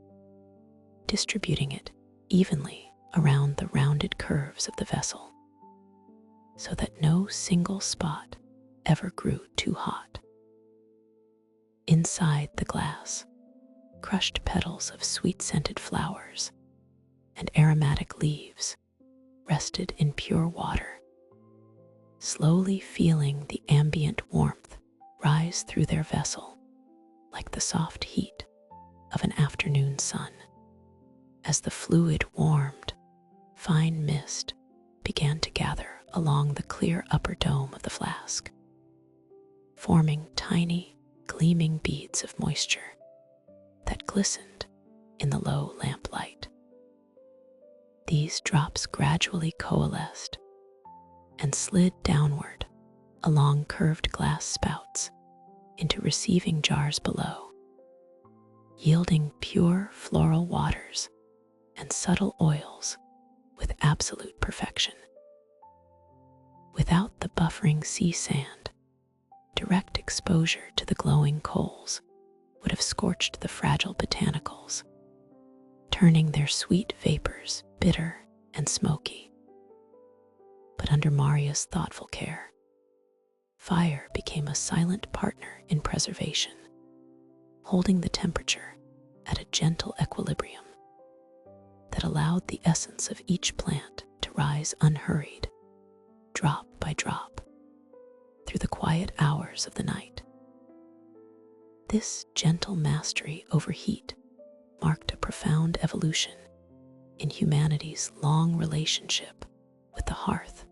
distributing it evenly around the rounded curves of the vessel, so that no single spot ever grew too hot. Inside the glass, crushed petals of sweet-scented flowers and aromatic leaves rested in pure water, slowly feeling the ambient warmth rise through their vessel like the soft heat of an afternoon sun. As the fluid warmed, fine mist began to gather along the clear upper dome of the flask, forming tiny, gleaming beads of moisture that glistened in the low lamplight. These drops gradually coalesced and slid downward along curved glass spouts into receiving jars below, yielding pure floral waters and subtle oils with absolute perfection. Without the buffering sea sand, direct exposure to the glowing coals would have scorched the fragile botanicals, turning their sweet vapors bitter and smoky. But under Maria's thoughtful care, fire became a silent partner in preservation, holding the temperature at a gentle equilibrium that allowed the essence of each plant to rise unhurried, drop by drop, through the quiet hours of the night. This gentle mastery over heat marked a profound evolution in humanity's long relationship with the hearth,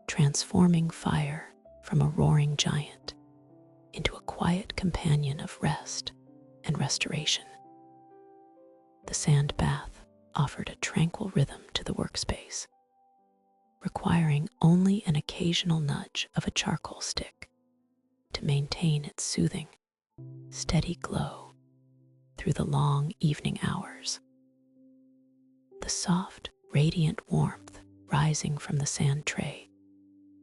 transforming fire from a roaring giant into a quiet companion of rest and restoration. The sand bath offered a tranquil rhythm to the workspace, requiring only an occasional nudge of a charcoal stick to maintain its soothing, steady glow through the long evening hours. The soft, radiant warmth rising from the sand tray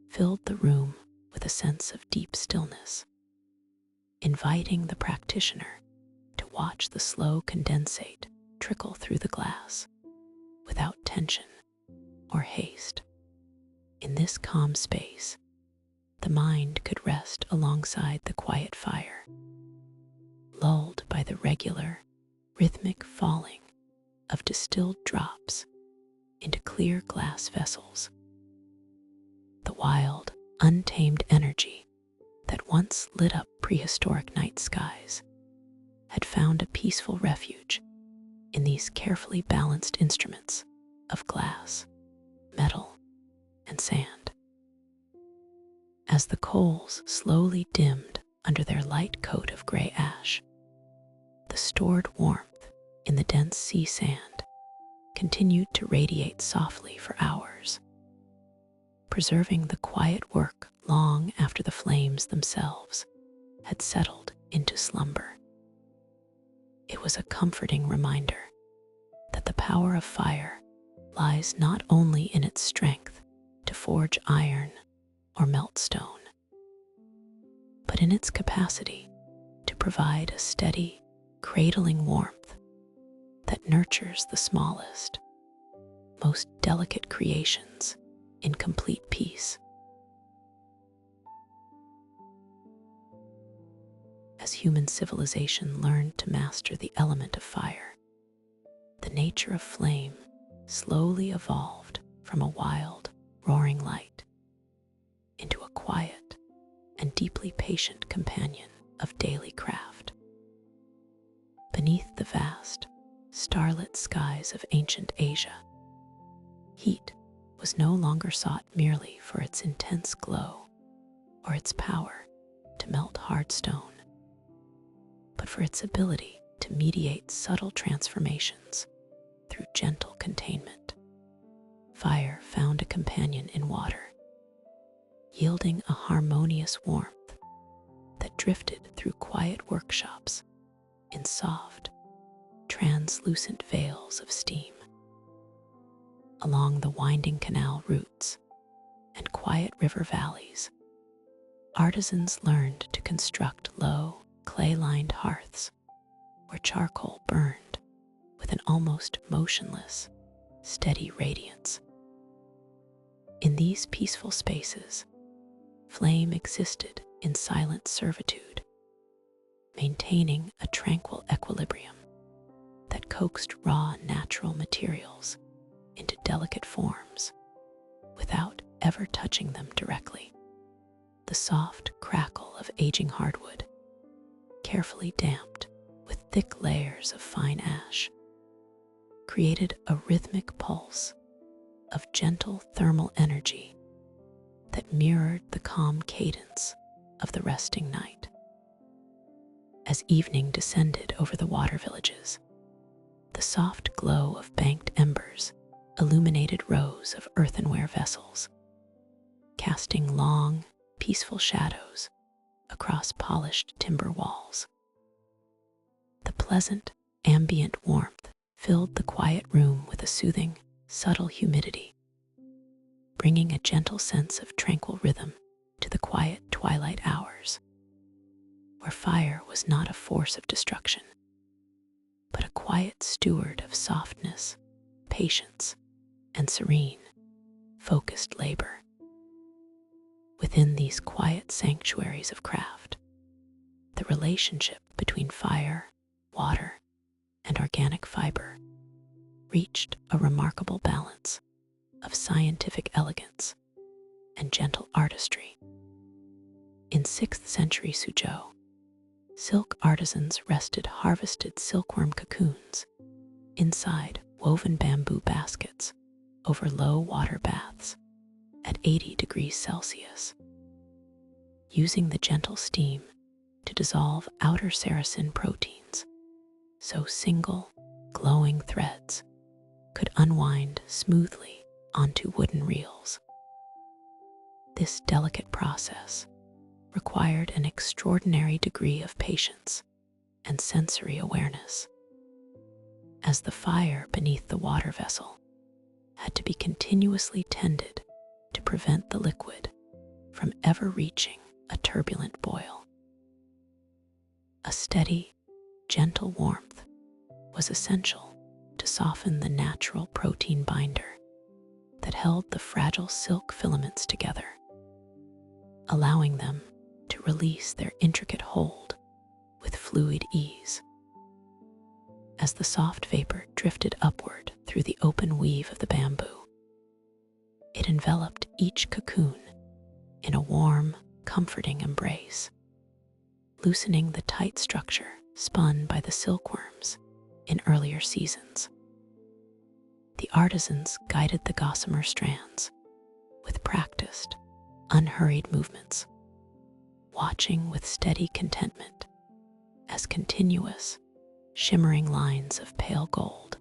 filled the room with a sense of deep stillness, inviting the practitioner to watch the slow condensate trickle through the glass without tension or haste. In this calm space, the mind could rest alongside the quiet fire, lulled by the regular, rhythmic falling of distilled drops into clear glass vessels. The wild, untamed energy that once lit up prehistoric night skies had found a peaceful refuge in these carefully balanced instruments of glass, metal, and sand. As the coals slowly dimmed under their light coat of gray ash, the stored warmth in the dense sea sand continued to radiate softly for hours, preserving the quiet work long after the flames themselves had settled into slumber. It was a comforting reminder that the power of fire lies not only in its strength to forge iron or melt stone, but in its capacity to provide a steady, cradling warmth that nurtures the smallest, most delicate creations in complete peace. As human civilization learned to master the element of fire, the nature of flame slowly evolved from a wild, roaring light into a quiet and deeply patient companion of daily craft. Beneath the vast, starlit skies of ancient Asia, heat was no longer sought merely for its intense glow or its power to melt hard stone, but for its ability to mediate subtle transformations through gentle containment. Fire found a companion in water, yielding a harmonious warmth that drifted through quiet workshops in soft, translucent veils of steam. Along the winding canal routes and quiet river valleys, artisans learned to construct low, clay-lined hearths where charcoal burned with an almost motionless, steady radiance. In these peaceful spaces, flame existed in silent servitude, maintaining a tranquil equilibrium that coaxed raw natural materials into delicate forms without ever touching them directly. The soft crackle of aging hardwood, carefully damped with thick layers of fine ash created a rhythmic pulse of gentle thermal energy that mirrored the calm cadence of the resting night. As evening descended over the water villages, the soft glow of banked embers illuminated rows of earthenware vessels, casting long, peaceful shadows across polished timber walls. The pleasant, ambient warmth filled the quiet room with a soothing, subtle humidity, bringing a gentle sense of tranquil rhythm to the quiet twilight hours, where fire was not a force of destruction, but a quiet steward of softness, patience, and serene, focused labor. Within these quiet sanctuaries of craft, the relationship between fire, water, and organic fiber reached a remarkable balance of scientific elegance and gentle artistry. In 6th century Suzhou, silk artisans rested harvested silkworm cocoons inside woven bamboo baskets over low water baths at 80 degrees Celsius, using the gentle steam to dissolve outer sericin proteins, so single, glowing threads could unwind smoothly onto wooden reels. This delicate process required an extraordinary degree of patience and sensory awareness, as the fire beneath the water vessel had to be continuously tended to prevent the liquid from ever reaching a turbulent boil. A steady, gentle warmth was essential to soften the natural protein binder that held the fragile silk filaments together, allowing them to release their intricate hold with fluid ease. As the soft vapor drifted upward through the open weave of the bamboo, it enveloped each cocoon in a warm, comforting embrace, loosening the tight structure spun by the silkworms in earlier seasons. The artisans guided the gossamer strands with practiced, unhurried movements, watching with steady contentment as continuous, shimmering lines of pale gold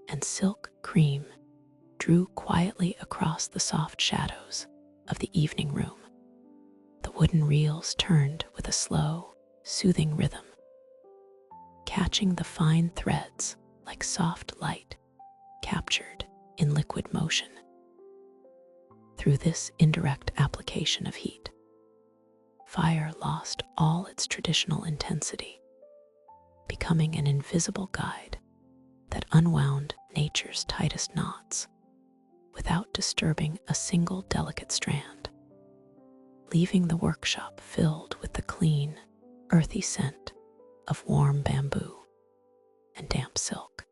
and silk cream drew quietly across the soft shadows of the evening room. The wooden reels turned with a slow, soothing rhythm, catching the fine threads like soft light captured in liquid motion. Through this indirect application of heat, fire lost all its traditional intensity, becoming an invisible guide that unwound nature's tightest knots without disturbing a single delicate strand, leaving the workshop filled with the clean, earthy scent of warm bamboo and damp silk.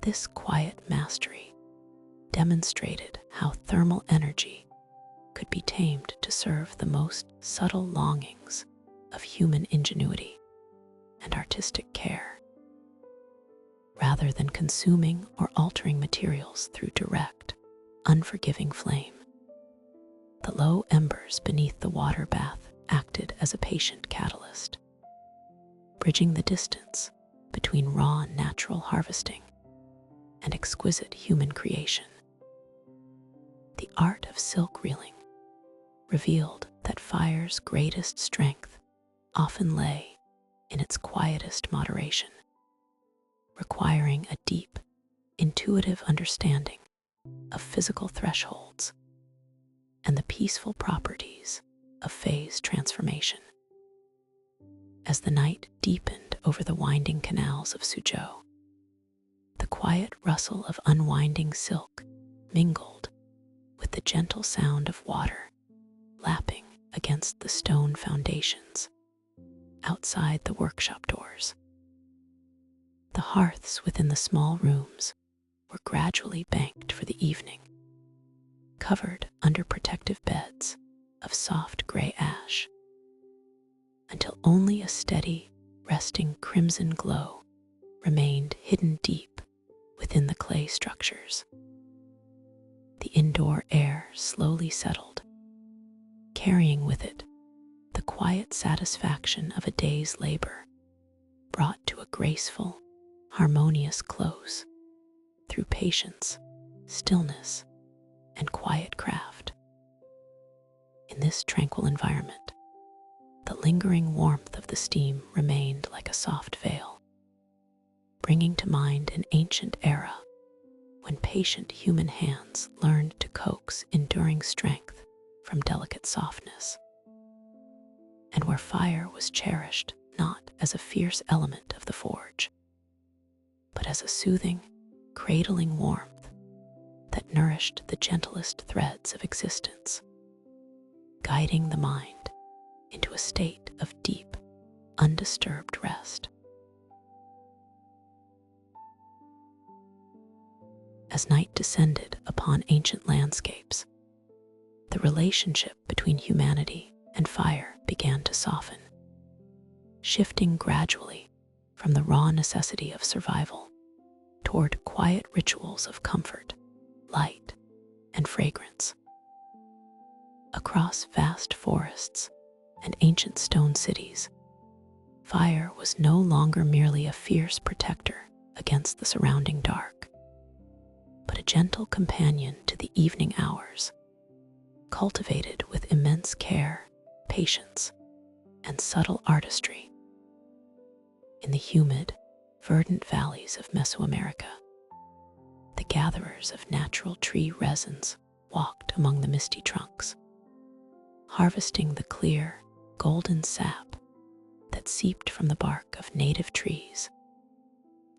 This quiet mastery demonstrated how thermal energy could be tamed to serve the most subtle longings of human ingenuity and artistic care, rather than consuming or altering materials through direct, unforgiving flame. The low embers beneath the water bath acted as a patient catalyst, bridging the distance between raw natural harvesting and exquisite human creation. The art of silk reeling revealed that fire's greatest strength often lay in its quietest moderation, requiring a deep, intuitive understanding of physical thresholds and the peaceful properties of phase transformation. As the night deepened over the winding canals of Suzhou, the quiet rustle of unwinding silk mingled with the gentle sound of water lapping against the stone foundations outside the workshop doors. The hearths within the small rooms were gradually banked for the evening, covered under protective beds of soft gray ash, until only a steady, resting crimson glow remained hidden deep within the clay structures. The indoor air slowly settled, carrying with it the quiet satisfaction of a day's labor brought to a graceful, harmonious close through patience, stillness, and quiet craft. In this tranquil environment, the lingering warmth of the steam remained like a soft veil, bringing to mind an ancient era when patient human hands learned to coax enduring strength from delicate softness, and where fire was cherished not as a fierce element of the forge, but as a soothing, cradling warmth that nourished the gentlest threads of existence, guiding the mind into a state of deep, undisturbed rest. As night descended upon ancient landscapes, the relationship between humanity and fire began to soften, shifting gradually from the raw necessity of survival toward quiet rituals of comfort, light, and fragrance. Across vast forests and ancient stone cities, fire was no longer merely a fierce protector against the surrounding dark, but a gentle companion to the evening hours, cultivated with immense care, patience, and subtle artistry. In the humid, verdant valleys of Mesoamerica, the gatherers of natural tree resins walked among the misty trunks, harvesting the clear, golden sap that seeped from the bark of native trees,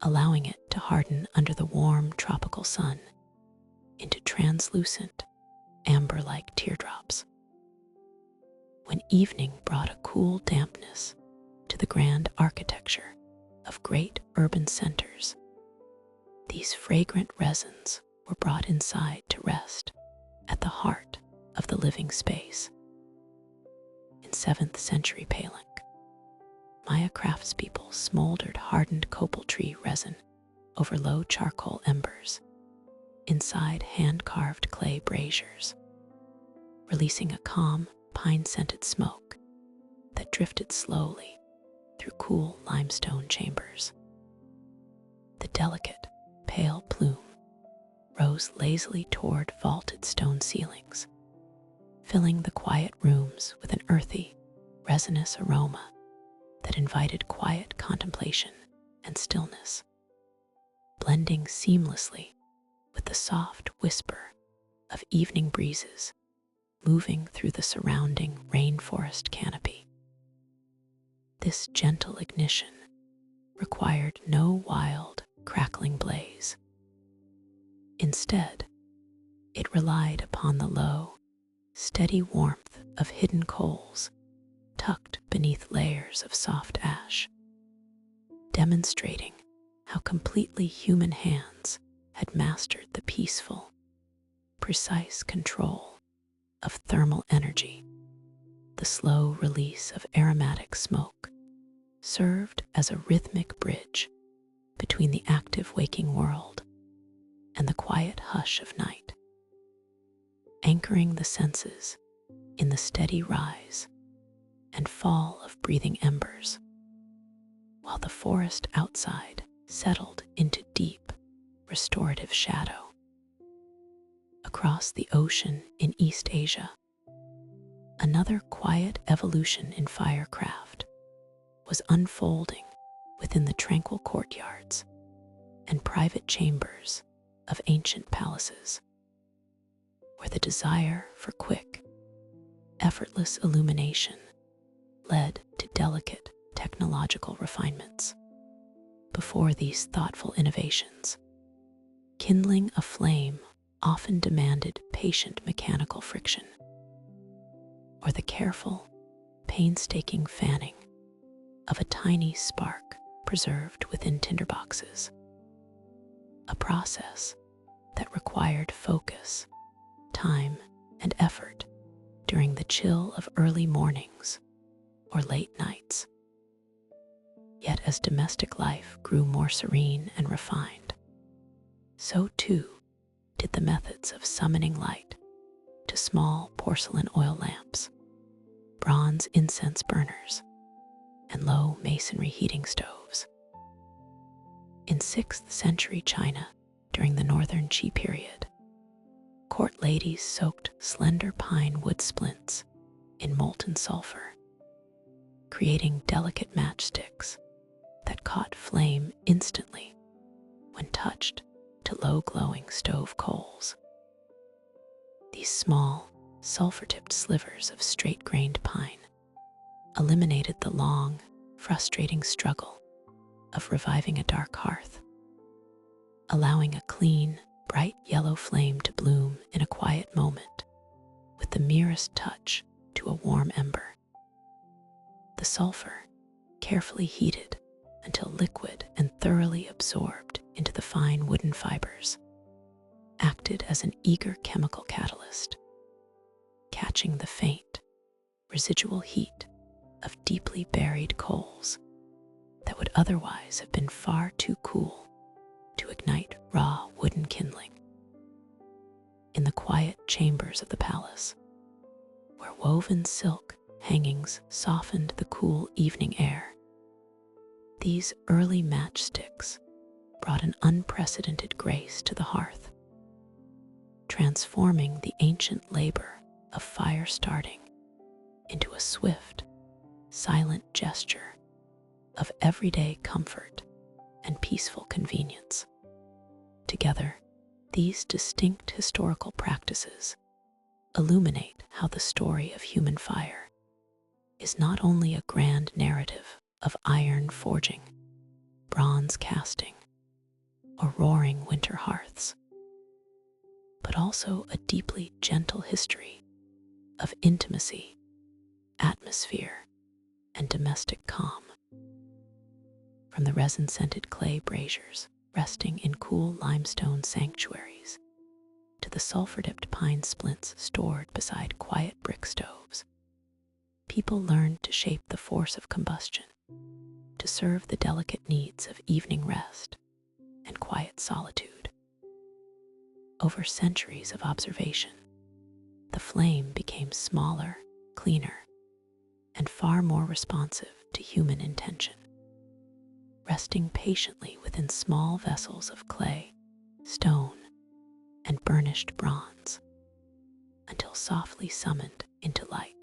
allowing it to harden under the warm tropical sun into translucent, amber-like teardrops. When evening brought a cool dampness to the grand architecture of great urban centers, these fragrant resins were brought inside to rest at the heart of the living space. In 7th century Palenque, Maya craftspeople smoldered hardened copal tree resin over low charcoal embers inside hand-carved clay braziers, releasing a calm, pine-scented smoke that drifted slowly through cool limestone chambers. The delicate, pale plume rose lazily toward vaulted stone ceilings, filling the quiet rooms with an earthy, resinous aroma that invited quiet contemplation and stillness, blending seamlessly with the soft whisper of evening breezes moving through the surrounding rainforest canopy. This gentle ignition required no wild, crackling blaze. Instead, it relied upon the low, steady warmth of hidden coals tucked beneath layers of soft ash, demonstrating how completely human hands had mastered the peaceful, precise control of thermal energy. The slow release of aromatic smoke served as a rhythmic bridge between the active waking world and the quiet hush of night, anchoring the senses in the steady rise and fall of breathing embers, while the forest outside settled into deep, restorative shadow. Across the ocean in East Asia, another quiet evolution in firecraft was unfolding within the tranquil courtyards and private chambers of ancient palaces, where the desire for quick, effortless illumination led to delicate technological refinements. Before these thoughtful innovations, kindling a flame often demanded patient mechanical friction, or the careful, painstaking fanning of a tiny spark preserved within tinderboxes, a process that required focus, time, and effort during the chill of early mornings or late nights. Yet as domestic life grew more serene and refined, so too did the methods of summoning light to small porcelain oil lamps, bronze incense burners, and low masonry heating stoves. In 6th century China, during the Northern Qi period, court ladies soaked slender pine wood splints in molten sulfur, creating delicate matchsticks that caught flame instantly when touched to low-glowing stove coals. These small, sulfur-tipped slivers of straight-grained pine eliminated the long, frustrating struggle of reviving a dark hearth, allowing a clean, bright yellow flame to bloom in a quiet moment with the merest touch to a warm ember. The sulfur, carefully heated until liquid and thoroughly absorbed into the fine wooden fibers, acted as an eager chemical catalyst, catching the faint, residual heat of deeply buried coals that would otherwise have been far too cool to ignite raw wooden kindling. In the quiet chambers of the palace, where woven silk hangings softened the cool evening air, these early matchsticks brought an unprecedented grace to the hearth, transforming the ancient labor of fire starting into a swift, silent gesture of everyday comfort and peaceful convenience. Together, these distinct historical practices illuminate how the story of human fire is not only a grand narrative of iron forging, bronze casting, or roaring winter hearths, but also a deeply gentle history of intimacy, atmosphere, and domestic calm. From the resin-scented clay braziers resting in cool limestone sanctuaries to the sulfur-dipped pine splints stored beside quiet brick stoves, people learned to shape the force of combustion to serve the delicate needs of evening rest and quiet solitude. Over centuries of observation, the flame became smaller, cleaner, and far more responsive to human intention, resting patiently within small vessels of clay, stone, and burnished bronze until softly summoned into light.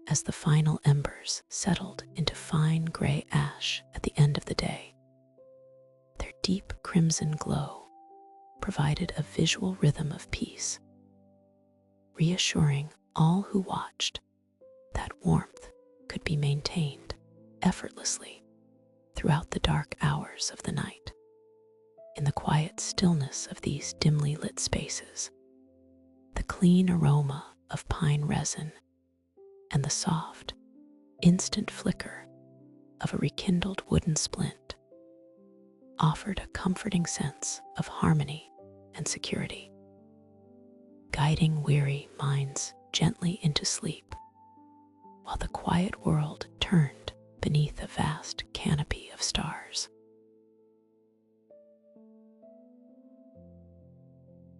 As the final embers settled into fine gray ash at the end of the day, their deep crimson glow provided a visual rhythm of peace, reassuring all who watched that warmth could be maintained effortlessly throughout the dark hours of the night. In the quiet stillness of these dimly lit spaces, the clean aroma of pine resin and the soft, instant flicker of a rekindled wooden splint offered a comforting sense of harmony and security, guiding weary minds gently into sleep while the quiet world turned beneath a vast canopy of stars.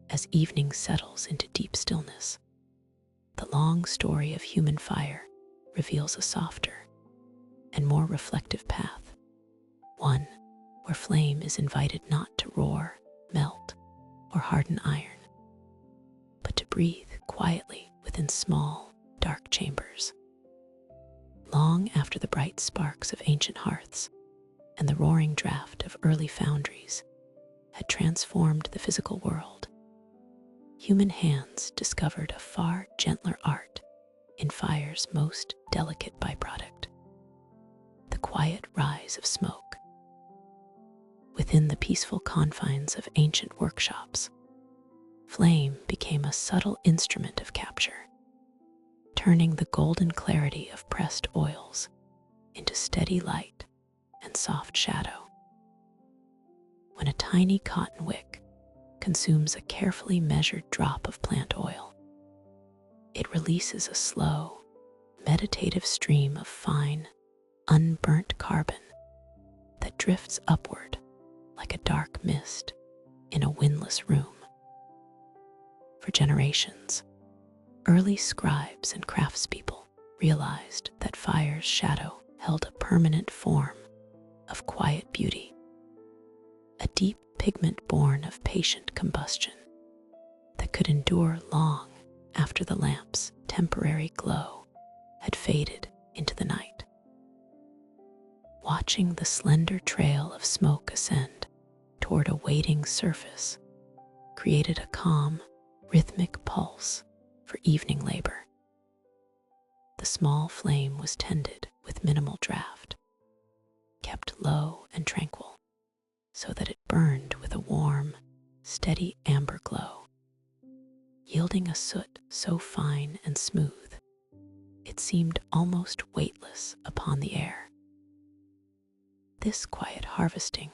As evening settles into deep stillness, the long story of human fire reveals a softer and more reflective path, one where flame is invited not to roar, melt, or harden iron, but to breathe quietly within small, dark chambers. Long after the bright sparks of ancient hearths and the roaring draft of early foundries had transformed the physical world, human hands discovered a far gentler art in fire's most delicate byproduct, the quiet rise of smoke. Within the peaceful confines of ancient workshops, flame became a subtle instrument of capture, turning the golden clarity of pressed oils into steady light and soft shadow. When a tiny cotton wick consumes a carefully measured drop of plant oil, it releases a slow, meditative stream of fine, unburnt carbon that drifts upward like a dark mist in a windless room. For generations, early scribes and craftspeople realized that fire's shadow held a permanent form of quiet beauty, a deep pigment born of patient combustion that could endure long after the lamp's temporary glow had faded into the night. Watching the slender trail of smoke ascend toward a waiting surface created a calm, rhythmic pulse for evening labor. The small flame was tended with minimal draft, kept low and tranquil so that it burned with a warm, steady amber glow, yielding a soot so fine and smooth it seemed almost weightless upon the air. This quiet harvesting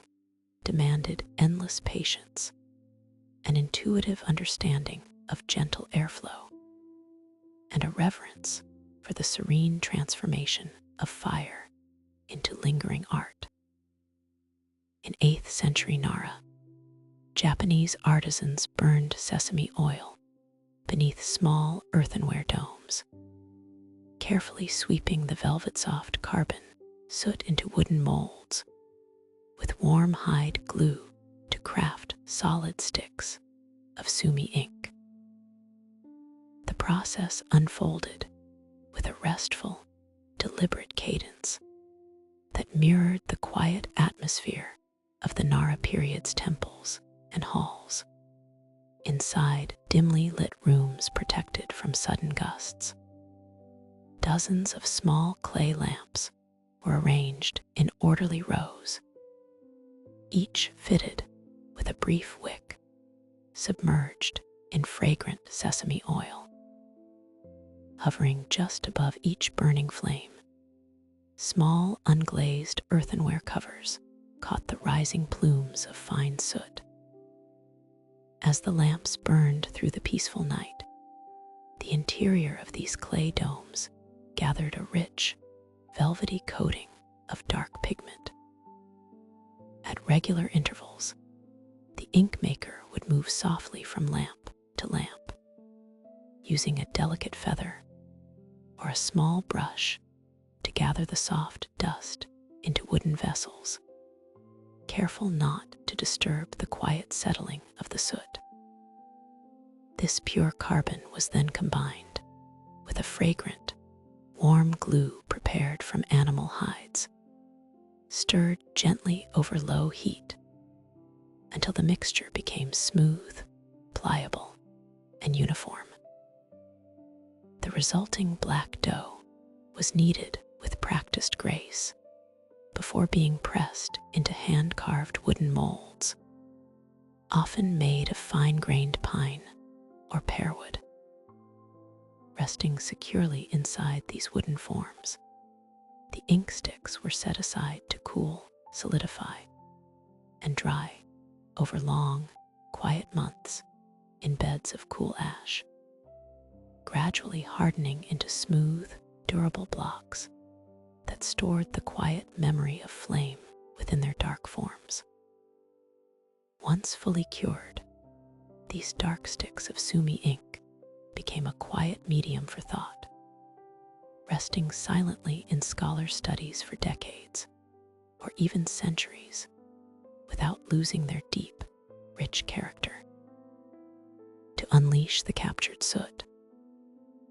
demanded endless patience, an intuitive understanding of gentle airflow, and a reverence for the serene transformation of fire into lingering art. In 8th century Nara, Japanese artisans burned sesame oil beneath small earthenware domes, carefully sweeping the velvet-soft carbon soot into wooden molds with warm hide glue to craft solid sticks of sumi ink. The process unfolded with a restful, deliberate cadence that mirrored the quiet atmosphere of the Nara period's temples and halls, inside dimly lit rooms protected from sudden gusts. Dozens of small clay lamps were arranged in orderly rows, each fitted with a brief wick submerged in fragrant sesame oil. Hovering just above each burning flame, small unglazed earthenware covers caught the rising plumes of fine soot. As the lamps burned through the peaceful night, the interior of these clay domes gathered a rich, velvety coating of dark pigment. At regular intervals, the ink maker would move softly from lamp to lamp, using a delicate feather or a small brush to gather the soft dust into wooden vessels, careful not to disturb the quiet settling of the soot. This pure carbon was then combined with a fragrant, warm glue prepared from animal hides, stirred gently over low heat until the mixture became smooth, pliable, and uniform. The resulting black dough was kneaded with practiced grace before being pressed into hand-carved wooden molds, often made of fine-grained pine or pearwood. Resting securely inside these wooden forms, the ink sticks were set aside to cool, solidify, and dry over long, quiet months in beds of cool ash, gradually hardening into smooth, durable blocks that stored the quiet memory of flame within their dark forms. Once fully cured, these dark sticks of sumi ink became a quiet medium for thought, resting silently in scholars' studies for decades or even centuries without losing their deep, rich character. To unleash the captured soot,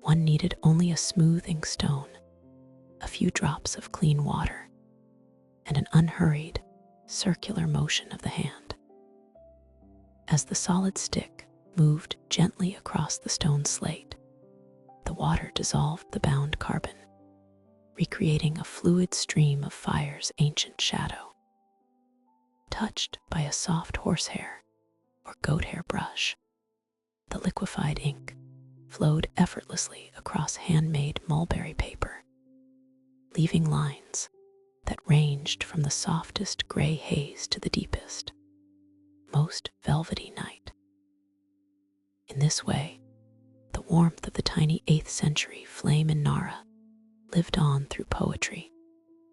one needed only a smooth ink stone, a few drops of clean water, and an unhurried, circular motion of the hand. As the solid stick moved gently across the stone slate, the water dissolved the bound carbon, recreating a fluid stream of fire's ancient shadow. Touched by a soft horsehair or goat hair brush, the liquefied ink flowed effortlessly across handmade mulberry paper, leaving lines that ranged from the softest gray haze to the deepest, most velvety night. In this way, the warmth of the tiny 8th century flame in Nara lived on through poetry,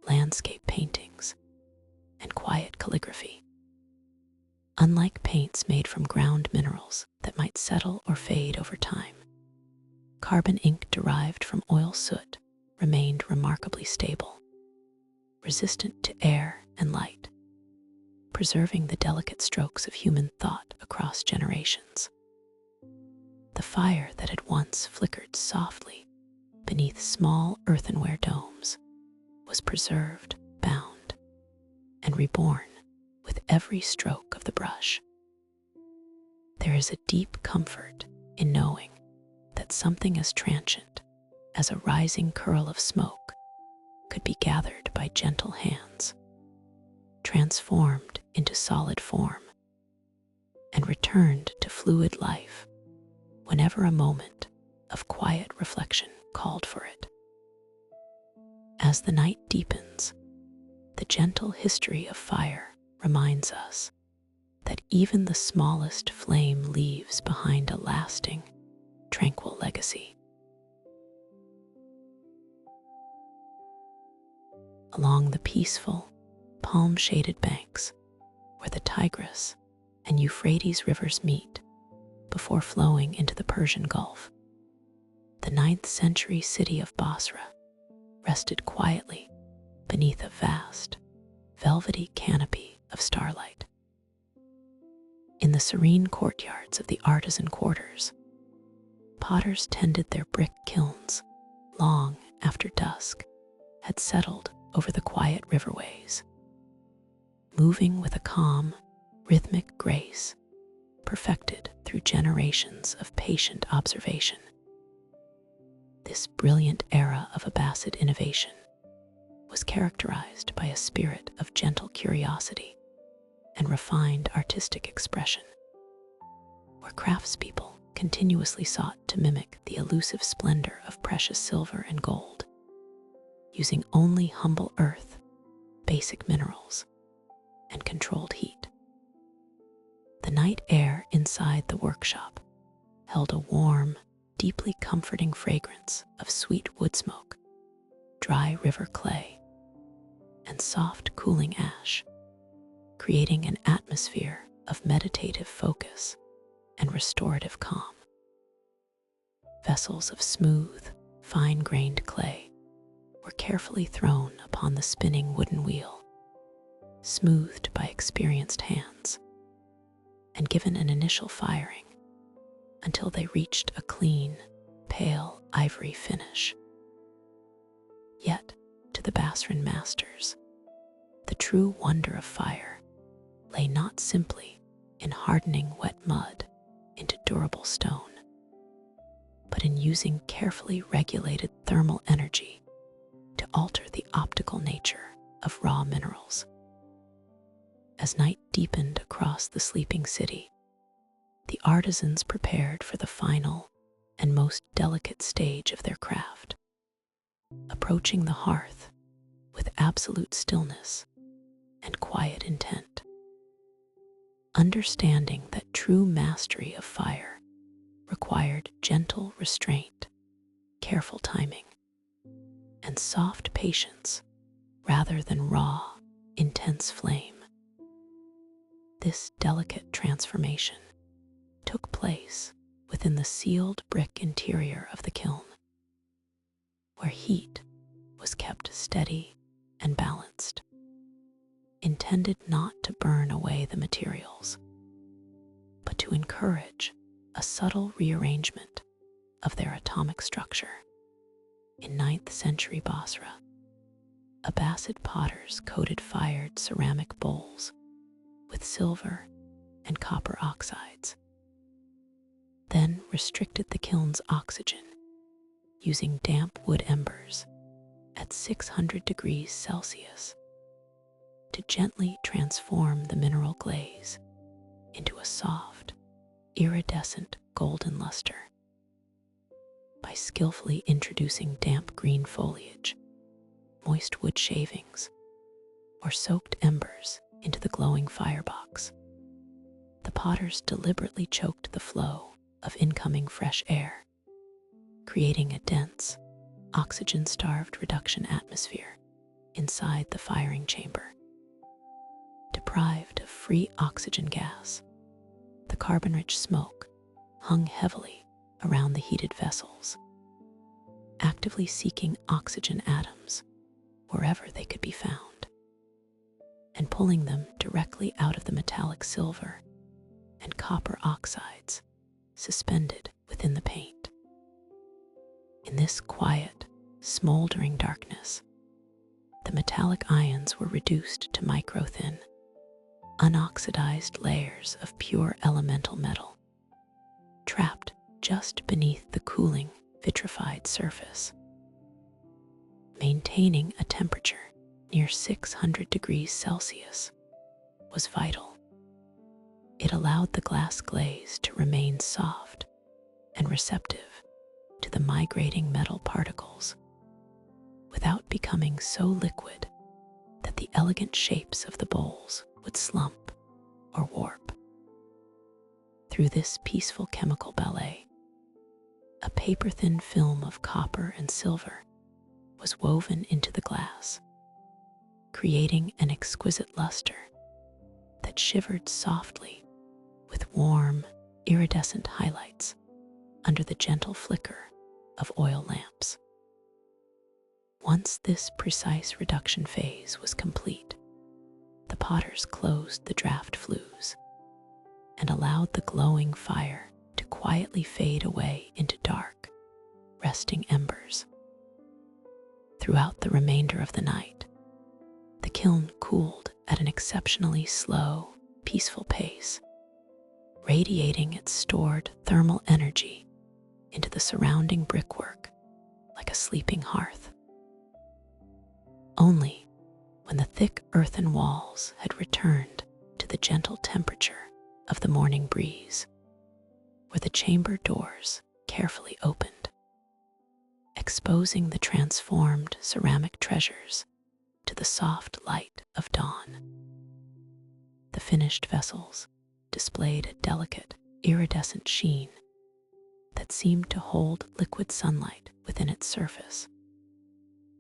landscape paintings, and quiet calligraphy. Unlike paints made from ground minerals that might settle or fade over time, carbon ink derived from oil soot remained remarkably stable, resistant to air and light, preserving the delicate strokes of human thought across generations. The fire that had once flickered softly beneath small earthenware domes was preserved, bound, and reborn with every stroke of the brush. There is a deep comfort in knowing that something as transient as a rising curl of smoke could be gathered by gentle hands, transformed into solid form, and returned to fluid life whenever a moment of quiet reflection called for it. As the night deepens, the gentle history of fire reminds us that even the smallest flame leaves behind a lasting, tranquil legacy. Along the peaceful, palm-shaded banks where the Tigris and Euphrates rivers meet before flowing into the Persian Gulf, the 9th century city of Basra rested quietly beneath a vast, velvety canopy of starlight. In the serene courtyards of the artisan quarters, potters tended their brick kilns long after dusk had settled over the quiet riverways, moving with a calm, rhythmic grace perfected through generations of patient observation. This brilliant era of Abbasid innovation was characterized by a spirit of gentle curiosity and refined artistic expression, where craftspeople continuously sought to mimic the elusive splendor of precious silver and gold, using only humble earth, basic minerals, and controlled heat. The night air inside the workshop held a warm, deeply comforting fragrance of sweet wood smoke, dry river clay, and soft cooling ash, creating an atmosphere of meditative focus and restorative calm. Vessels of smooth, fine-grained clay were carefully thrown upon the spinning wooden wheel, smoothed by experienced hands, and given an initial firing until they reached a clean, pale ivory finish. Yet, to the Basran masters, the true wonder of fire lay not simply in hardening wet mud into durable stone, but in using carefully regulated thermal energy to alter the optical nature of raw minerals. As night deepened across the sleeping city, the artisans prepared for the final and most delicate stage of their craft, approaching the hearth with absolute stillness and quiet intent, understanding that true mastery of fire required gentle restraint, careful timing, and soft patience rather than raw, intense flame. This delicate transformation took place within the sealed brick interior of the kiln, where heat was kept steady and balanced, intended not to burn away the materials, but to encourage a subtle rearrangement of their atomic structure. In 9th century Basra, Abbasid potters coated fired ceramic bowls with silver and copper oxides, then restricted the kiln's oxygen using damp wood embers at 600 degrees Celsius to gently transform the mineral glaze into a soft, iridescent golden luster. By skillfully introducing damp green foliage, moist wood shavings, or soaked embers into the glowing firebox, the potters deliberately choked the flow of incoming fresh air, creating a dense, oxygen-starved reduction atmosphere inside the firing chamber. Deprived of free oxygen gas, the carbon-rich smoke hung heavily around the heated vessels, actively seeking oxygen atoms wherever they could be found, and pulling them directly out of the metallic silver and copper oxides suspended within the paint. In this quiet, smoldering darkness, the metallic ions were reduced to micro-thin, unoxidized layers of pure elemental metal, trapped just beneath the cooling, vitrified surface. Maintaining a temperature near 600 degrees Celsius was vital. It allowed the glass glaze to remain soft and receptive to the migrating metal particles, without becoming so liquid that the elegant shapes of the bowls would slump or warp. Through this peaceful chemical ballet, a paper-thin film of copper and silver was woven into the glass, creating an exquisite luster that shivered softly with warm, iridescent highlights under the gentle flicker of oil lamps. Once this precise reduction phase was complete, the potters closed the draft flues and allowed the glowing fire to quietly fade away into dark, resting embers. Throughout the remainder of the night, the kiln cooled at an exceptionally slow, peaceful pace, radiating its stored thermal energy into the surrounding brickwork like a sleeping hearth. Only when the thick earthen walls had returned to the gentle temperature of the morning breeze were the chamber doors carefully opened, exposing the transformed ceramic treasures to the soft light of dawn. The finished vessels displayed a delicate, iridescent sheen that seemed to hold liquid sunlight within its surface,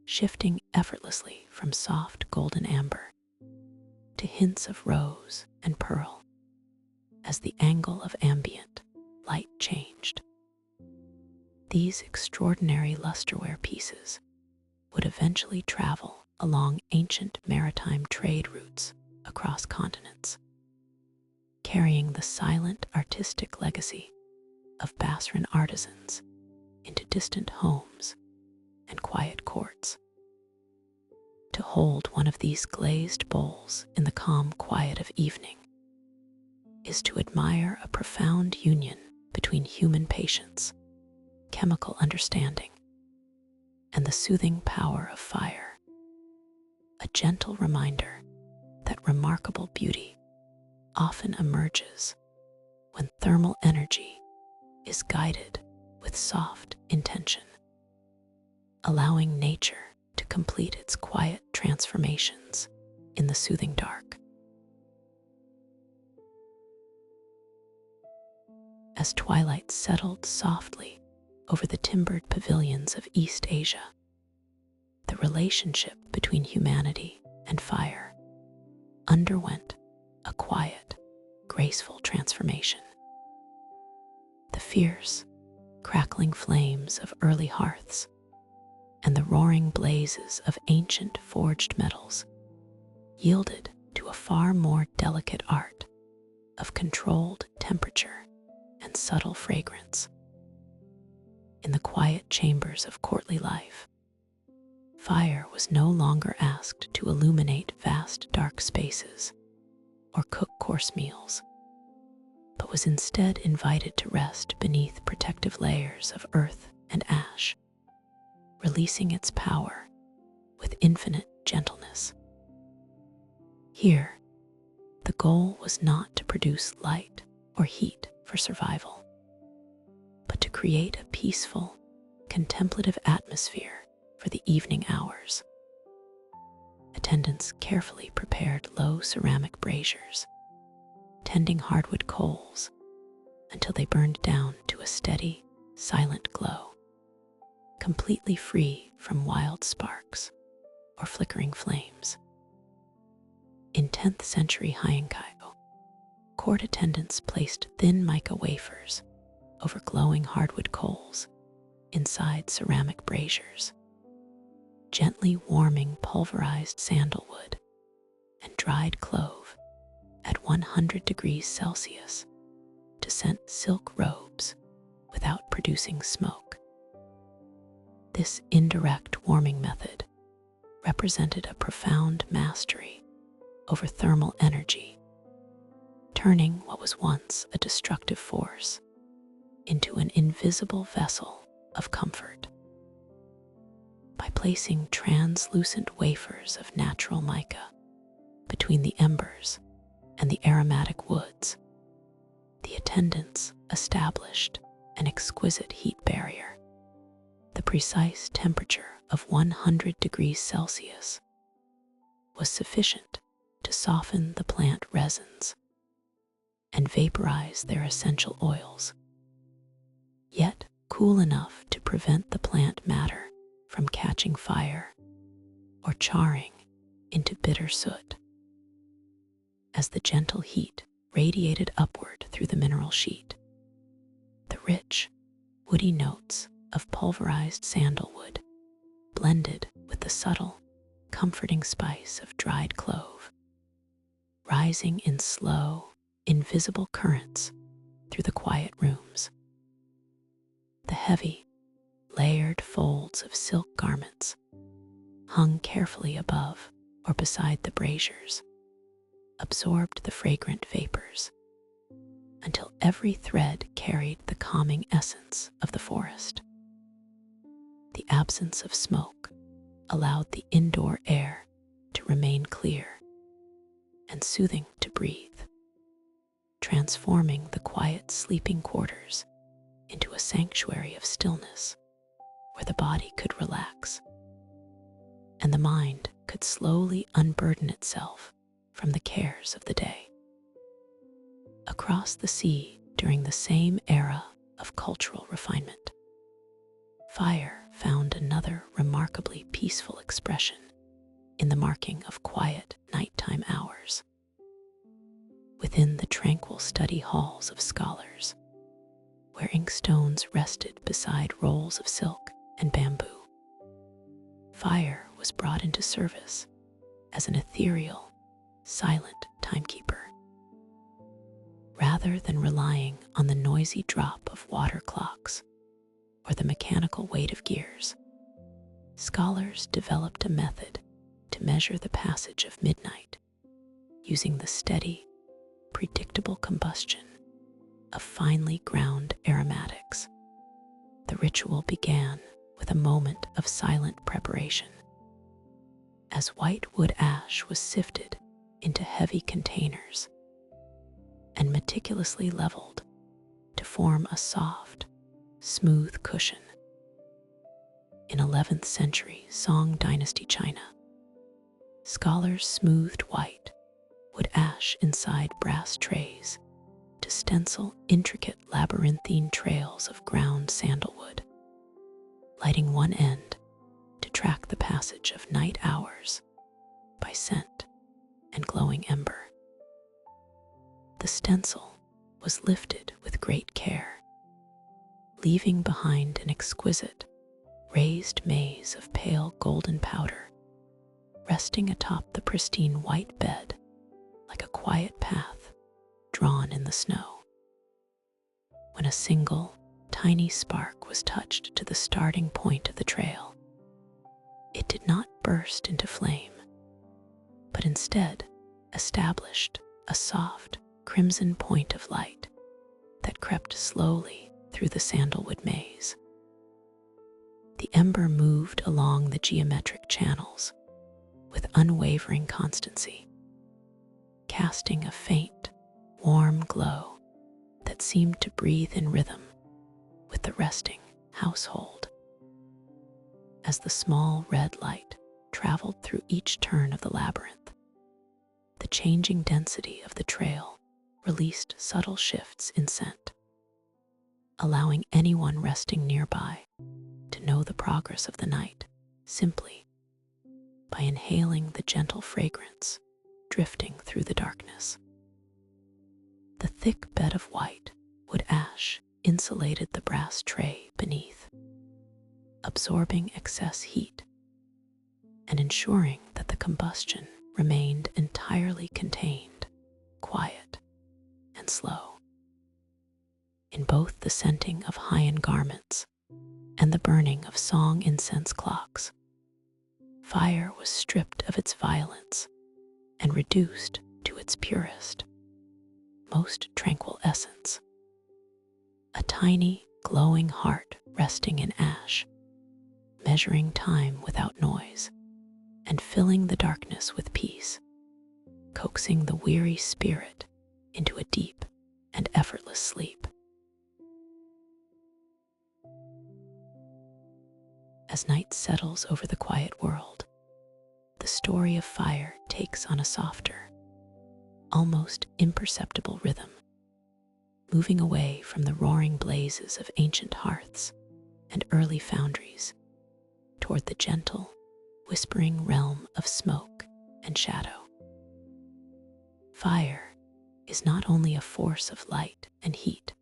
shifting effortlessly from soft golden amber to hints of rose and pearl as the angle of ambient light changed. These extraordinary lusterware pieces would eventually travel along ancient maritime trade routes across continents, carrying the silent artistic legacy of Basran artisans into distant homes and quiet courts. To hold one of these glazed bowls in the calm quiet of evening is to admire a profound union between human patience, chemical understanding, and the soothing power of fire, a gentle reminder that remarkable beauty often emerges when thermal energy is guided with soft intention, allowing nature to complete its quiet transformations in the soothing dark. As twilight settled softly over the timbered pavilions of East Asia, the relationship between humanity and fire underwent a quiet, graceful transformation. The fierce, crackling flames of early hearths and the roaring blazes of ancient forged metals yielded to a far more delicate art of controlled temperature and subtle fragrance. In the quiet chambers of courtly life, fire was no longer asked to illuminate vast dark spaces or cook coarse meals, but was instead invited to rest beneath protective layers of earth and ash, releasing its power with infinite gentleness. Here, the goal was not to produce light or heat for survival, but to create a peaceful, contemplative atmosphere for the evening hours. Attendants carefully prepared low ceramic braziers, tending hardwood coals until they burned down to a steady, silent glow, completely free from wild sparks or flickering flames. In 10th century Huizhou, court attendants placed thin mica wafers over glowing hardwood coals inside ceramic braziers, gently warming pulverized sandalwood and dried clove at 100 degrees Celsius to scent silk robes without producing smoke. This indirect warming method represented a profound mastery over thermal energy, turning what was once a destructive force into an invisible vessel of comfort. By placing translucent wafers of natural mica between the embers and the aromatic woods, the attendants established an exquisite heat barrier. The precise temperature of 100 degrees Celsius was sufficient to soften the plant resins and vaporize their essential oils, yet cool enough to prevent the plant matter from catching fire or charring into bitter soot. As the gentle heat radiated upward through the mineral sheet, the rich, woody notes of pulverized sandalwood blended with the subtle, comforting spice of dried clove, rising in slow, invisible currents through the quiet rooms. The heavy, layered folds of silk garments hung carefully above or beside the braziers absorbed the fragrant vapors until every thread carried the calming essence of the forest. The absence of smoke allowed the indoor air to remain clear and soothing to breathe, transforming the quiet sleeping quarters into a sanctuary of stillness where the body could relax and the mind could slowly unburden itself from the cares of the day. Across the sea, during the same era of cultural refinement, fire found another remarkably peaceful expression in the marking of quiet nighttime hours. Within the tranquil study halls of scholars, where inkstones rested beside rolls of silk and bamboo, fire was brought into service as an ethereal, silent timekeeper. Rather than relying on the noisy drop of water clocks or the mechanical weight of gears, scholars developed a method to measure the passage of midnight using the steady, predictable combustion of finely ground aromatics. The ritual began with a moment of silent preparation. As white wood ash was sifted into heavy containers and meticulously leveled to form a soft, smooth cushion. In 11th century Tang Dynasty China, scholars smoothed white wood ash inside brass trays to stencil intricate labyrinthine trails of ground sandalwood, lighting one end to track the passage of night hours by scent and glowing ember. The stencil was lifted with great care, leaving behind an exquisite, raised maze of pale golden powder, resting atop the pristine white bed like a quiet path drawn in the snow. When a single, tiny spark was touched to the starting point of the trail, it did not burst into flame, but instead established a soft, crimson point of light that crept slowly through the sandalwood maze. The ember moved along the geometric channels with unwavering constancy, casting a faint, warm glow that seemed to breathe in rhythm with the resting household. As the small red light traveled through each turn of the labyrinth, the changing density of the trail released subtle shifts in scent, allowing anyone resting nearby to know the progress of the night simply by inhaling the gentle fragrance drifting through the darkness. The thick bed of white wood ash insulated the brass tray beneath, absorbing excess heat and ensuring that the combustion remained entirely contained, quiet, and slow. In both the scenting of high-end garments and the burning of song incense clocks, fire was stripped of its violence and reduced to its purest, most tranquil essence. A tiny, glowing heart resting in ash, measuring time without noise, and filling the darkness with peace, coaxing the weary spirit into a deep and effortless sleep. As night settles over the quiet world, the story of fire takes on a softer, almost imperceptible rhythm, moving away from the roaring blazes of ancient hearths and early foundries toward the gentle, whispering realm of smoke and shadow. Fire is not only a force of light and heat,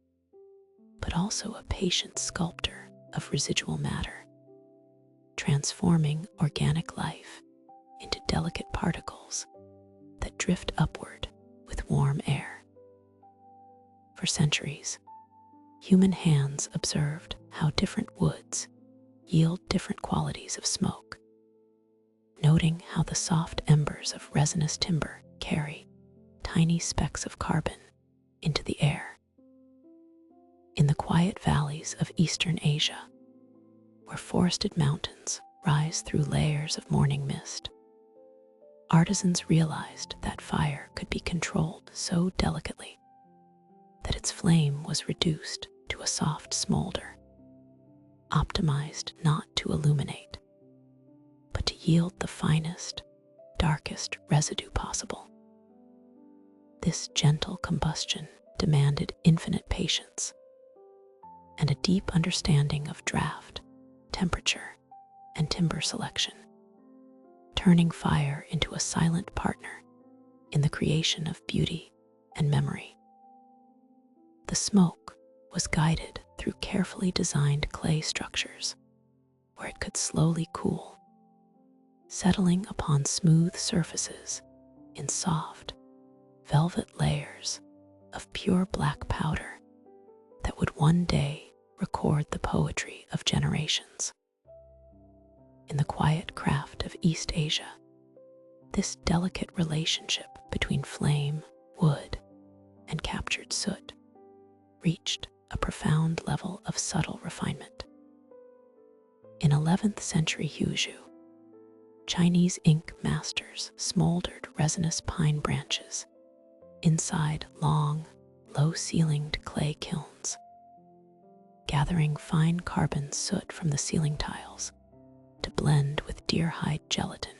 but also a patient sculptor of residual matter, transforming organic life into delicate particles that drift upward with warm air. For centuries, human hands observed how different woods yield different qualities of smoke, noting how the soft embers of resinous timber carry tiny specks of carbon into the air. In the quiet valleys of Eastern Asia, where forested mountains rise through layers of morning mist, artisans realized that fire could be controlled so delicately that its flame was reduced to a soft smolder, optimized not to illuminate, but to yield the finest, darkest residue possible. This gentle combustion demanded infinite patience and a deep understanding of draft, temperature, and timber selection, turning fire into a silent partner in the creation of beauty and memory. The smoke was guided through carefully designed clay structures where it could slowly cool, settling upon smooth surfaces in soft, velvet layers of pure black powder that would one day record the poetry of generations. In the quiet craft of East Asia, this delicate relationship between flame, wood, and captured soot reached a profound level of subtle refinement. In 11th century Huizhou, Chinese ink masters smoldered resinous pine branches inside long, low-ceilinged clay kilns, gathering fine carbon soot from the ceiling tiles to blend with deer hide gelatin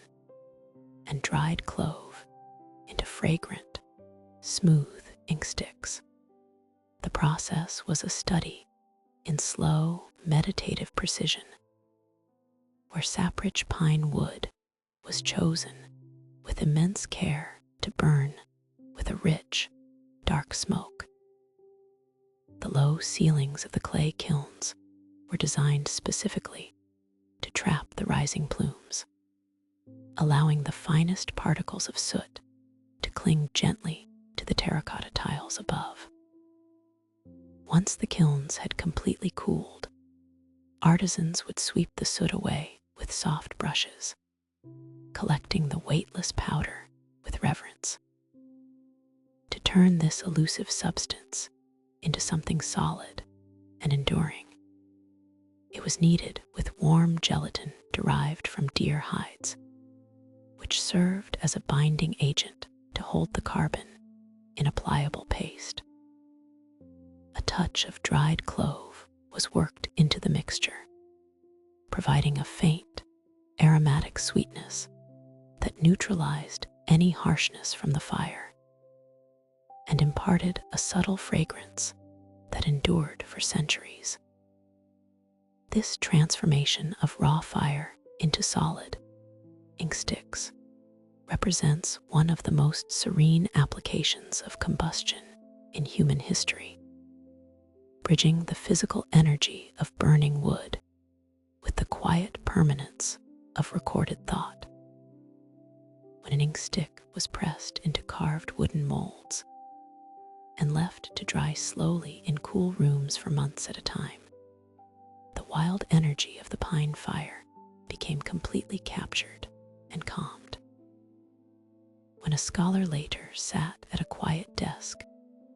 and dried clove into fragrant, smooth ink sticks. The process was a study in slow, meditative precision, where sap-rich pine wood was chosen with immense care to burn with a rich, dark smoke. The low ceilings of the clay kilns were designed specifically to trap the rising plumes, allowing the finest particles of soot to cling gently to the terracotta tiles above. Once the kilns had completely cooled, artisans would sweep the soot away with soft brushes, collecting the weightless powder with reverence. To turn this elusive substance into something solid and enduring, it was kneaded with warm gelatin derived from deer hides, which served as a binding agent to hold the carbon in a pliable paste. A touch of dried clove was worked into the mixture, providing a faint, aromatic sweetness that neutralized any harshness from the fire and imparted a subtle fragrance that endured for centuries. This transformation of raw fire into solid, ink sticks represents one of the most serene applications of combustion in human history, bridging the physical energy of burning wood with the quiet permanence of recorded thought. When an ink stick was pressed into carved wooden molds and left to dry slowly in cool rooms for months at a time, the wild energy of the pine fire became completely captured and calmed. When a scholar later sat at a quiet desk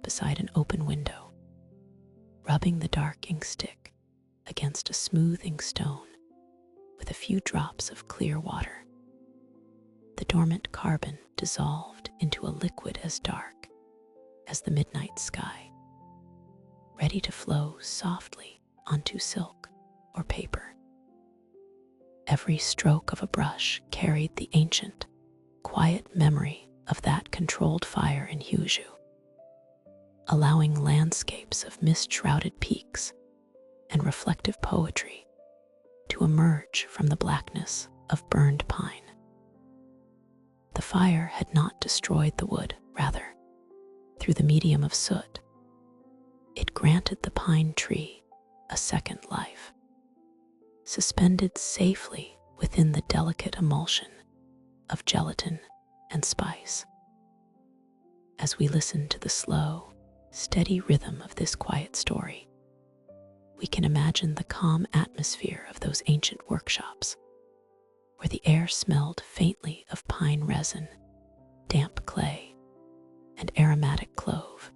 beside an open window, rubbing the dark ink stick against a smooth ink stone with a few drops of clear water, the dormant carbon dissolved into a liquid as dark as the midnight sky, ready to flow softly onto silk or paper. Every stroke of a brush carried the ancient, quiet memory of that controlled fire in Huizhou, allowing landscapes of mist-shrouded peaks and reflective poetry to emerge from the blackness of burned pine. The fire had not destroyed the wood, rather, through the medium of soot, it granted the pine tree a second life, suspended safely within the delicate emulsion of gelatin and spice. As we listen to the slow, steady rhythm of this quiet story, we can imagine the calm atmosphere of those ancient workshops, where the air smelled faintly of pine resin, damp clay, and aromatic clove,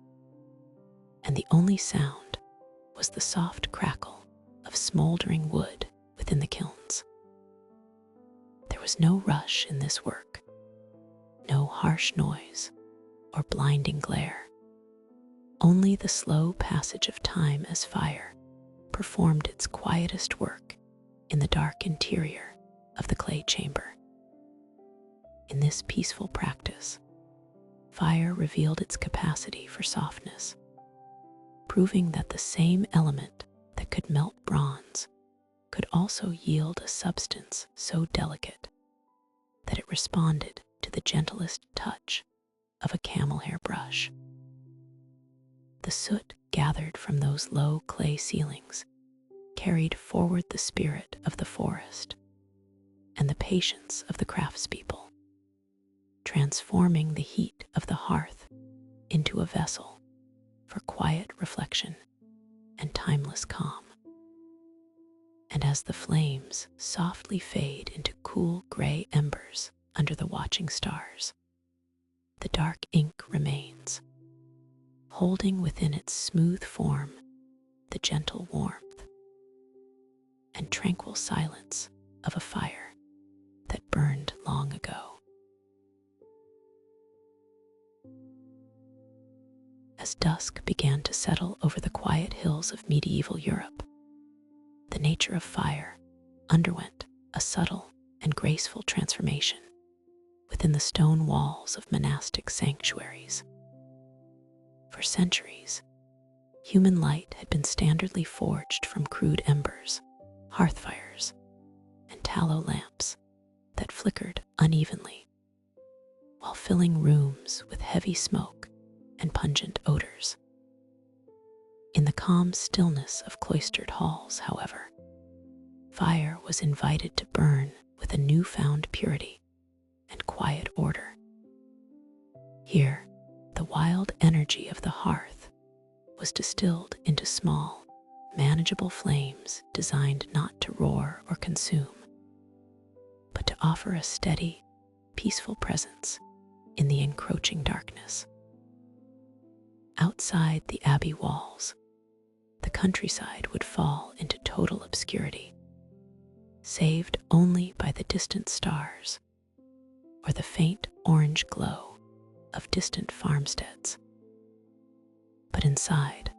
and the only sound was the soft crackle of smoldering wood within the kilns. There was no rush in this work, no harsh noise or blinding glare, only the slow passage of time as fire performed its quietest work in the dark interior of the clay chamber. In this peaceful practice, fire revealed its capacity for softness, proving that the same element that could melt bronze could also yield a substance so delicate that it responded to the gentlest touch of a camel hair brush. The soot gathered from those low clay ceilings carried forward the spirit of the forest and the patience of the craftspeople, transforming the heat of the hearth into a vessel for quiet reflection and timeless calm. And as the flames softly fade into cool gray embers under the watching stars, the dark ink remains, holding within its smooth form the gentle warmth and tranquil silence of a fire that burned long ago. As dusk began to settle over the quiet hills of medieval Europe, the nature of fire underwent a subtle and graceful transformation within the stone walls of monastic sanctuaries. For centuries, human light had been standardly forged from crude embers, hearth fires, and tallow lamps that flickered unevenly, while filling rooms with heavy smoke and pungent odors. In the calm stillness of cloistered halls, however, fire was invited to burn with a newfound purity and quiet order. Here, the wild energy of the hearth was distilled into small, manageable flames designed not to roar or consume, but to offer a steady, peaceful presence in the encroaching darkness. Outside the abbey walls, the countryside would fall into total obscurity, saved only by the distant stars or the faint orange glow of distant farmsteads. But inside,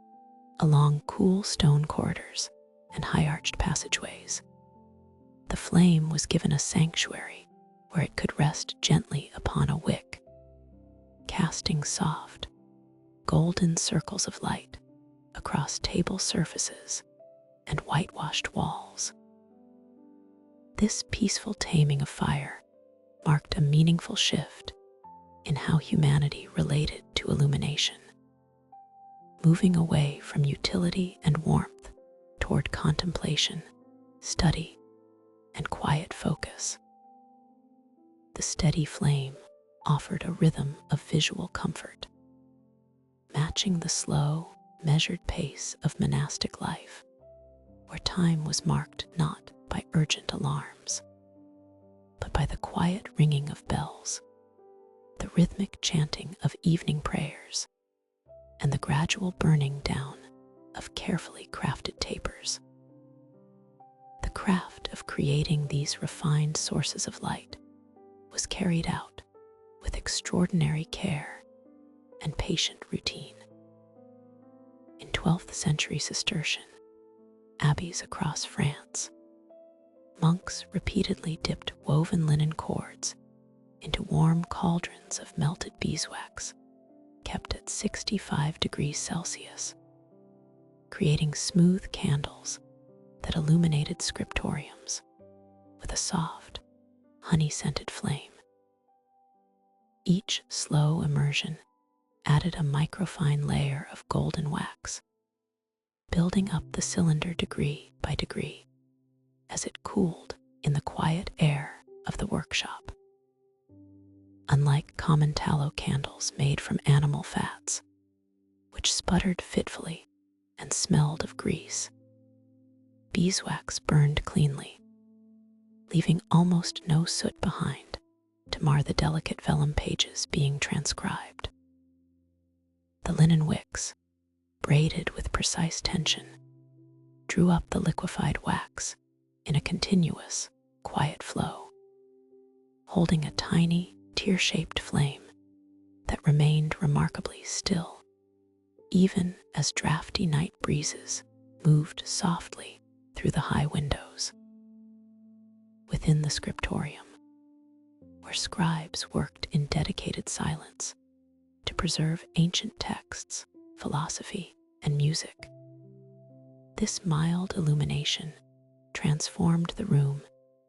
along cool stone corridors and high-arched passageways, the flame was given a sanctuary where it could rest gently upon a wick, casting soft, golden circles of light across table surfaces and whitewashed walls. This peaceful taming of fire marked a meaningful shift in how humanity related to illumination, moving away from utility and warmth toward contemplation, study, and quiet focus. The steady flame offered a rhythm of visual comfort, matching the slow, measured pace of monastic life, where time was marked not by urgent alarms, but by the quiet ringing of bells, the rhythmic chanting of evening prayers, and the gradual burning down of carefully crafted tapers. The craft of creating these refined sources of light was carried out with extraordinary care and patient routine. In 12th century Cistercian abbeys across France, monks repeatedly dipped woven linen cords into warm cauldrons of melted beeswax kept at 65 degrees Celsius, creating smooth candles that illuminated scriptoriums with a soft, honey-scented flame. Each slow immersion added a microfine layer of golden wax, building up the cylinder degree by degree as it cooled in the quiet air of the workshop. Unlike common tallow candles made from animal fats, which sputtered fitfully and smelled of grease, beeswax burned cleanly, leaving almost no soot behind to mar the delicate vellum pages being transcribed. The linen wicks, braided with precise tension, drew up the liquefied wax in a continuous, quiet flow, holding a tiny, tear-shaped flame that remained remarkably still, even as drafty night breezes moved softly through the high windows. Within the scriptorium, where scribes worked in dedicated silence to preserve ancient texts, philosophy, and music, this mild illumination transformed the room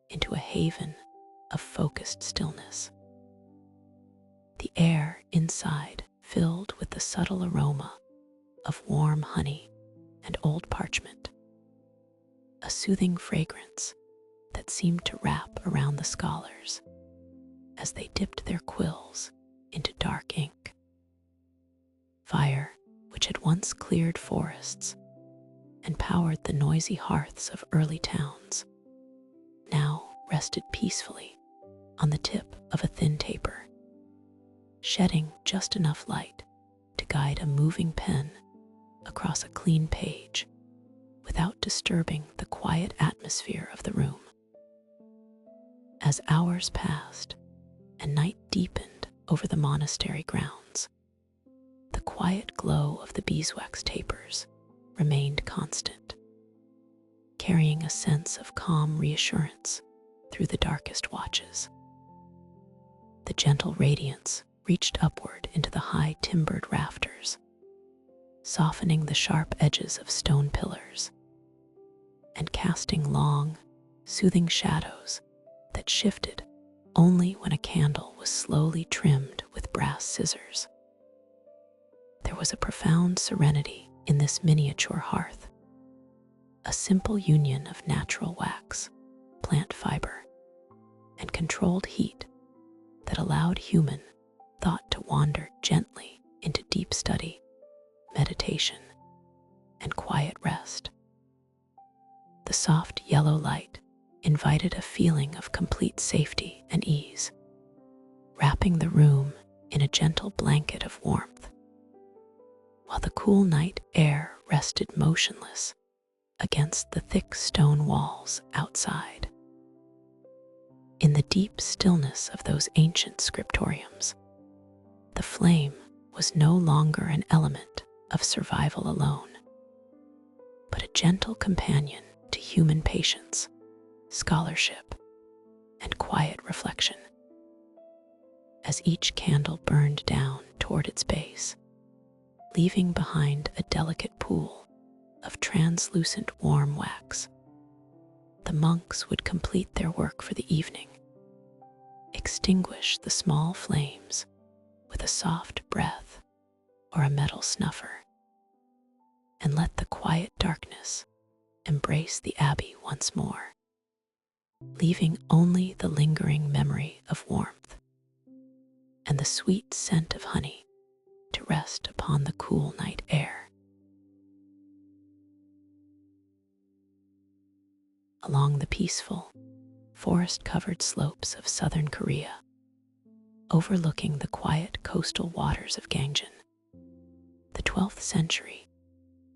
into a haven of focused stillness. The air inside filled with the subtle aroma of warm honey and old parchment, a soothing fragrance that seemed to wrap around the scholars as they dipped their quills into dark ink. Fire, which had once cleared forests and powered the noisy hearths of early towns, now rested peacefully on the tip of a thin taper, shedding just enough light to guide a moving pen across a clean page without disturbing the quiet atmosphere of the room. As hours passed and night deepened over the monastery grounds, the quiet glow of the beeswax tapers remained constant, carrying a sense of calm reassurance through the darkest watches. The gentle radiance reached upward into the high timbered rafters, softening the sharp edges of stone pillars and casting long, soothing shadows that shifted only when a candle was slowly trimmed with brass scissors. There was a profound serenity in this miniature hearth, a simple union of natural wax, plant fiber, and controlled heat that allowed human thought to wander gently into deep study, meditation, and quiet rest. The soft yellow light invited a feeling of complete safety and ease, wrapping the room in a gentle blanket of warmth, while the cool night air rested motionless against the thick stone walls outside. In the deep stillness of those ancient scriptoriums, the flame was no longer an element of survival alone, but a gentle companion to human patience, scholarship, and quiet reflection. As each candle burned down toward its base, leaving behind a delicate pool of translucent warm wax, the monks would complete their work for the evening, extinguish the small flames with a soft breath or a metal snuffer, and let the quiet darkness embrace the abbey once more, leaving only the lingering memory of warmth and the sweet scent of honey to rest upon the cool night air. Along the peaceful, forest-covered slopes of southern Korea, overlooking the quiet coastal waters of Gangjin, the 12th century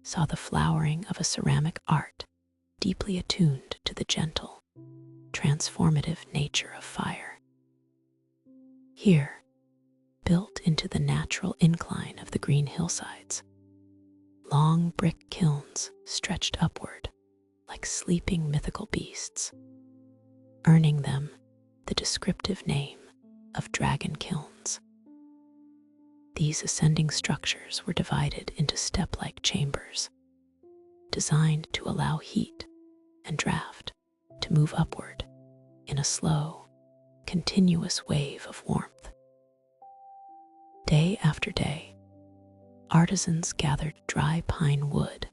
saw the flowering of a ceramic art deeply attuned to the gentle, transformative nature of fire. Here, built into the natural incline of the green hillsides, long brick kilns stretched upward like sleeping mythical beasts, earning them the descriptive name of dragon kilns. These ascending structures were divided into step-like chambers, designed to allow heat and draft to move upward in a slow, continuous wave of warmth. Day after day, artisans gathered dry pine wood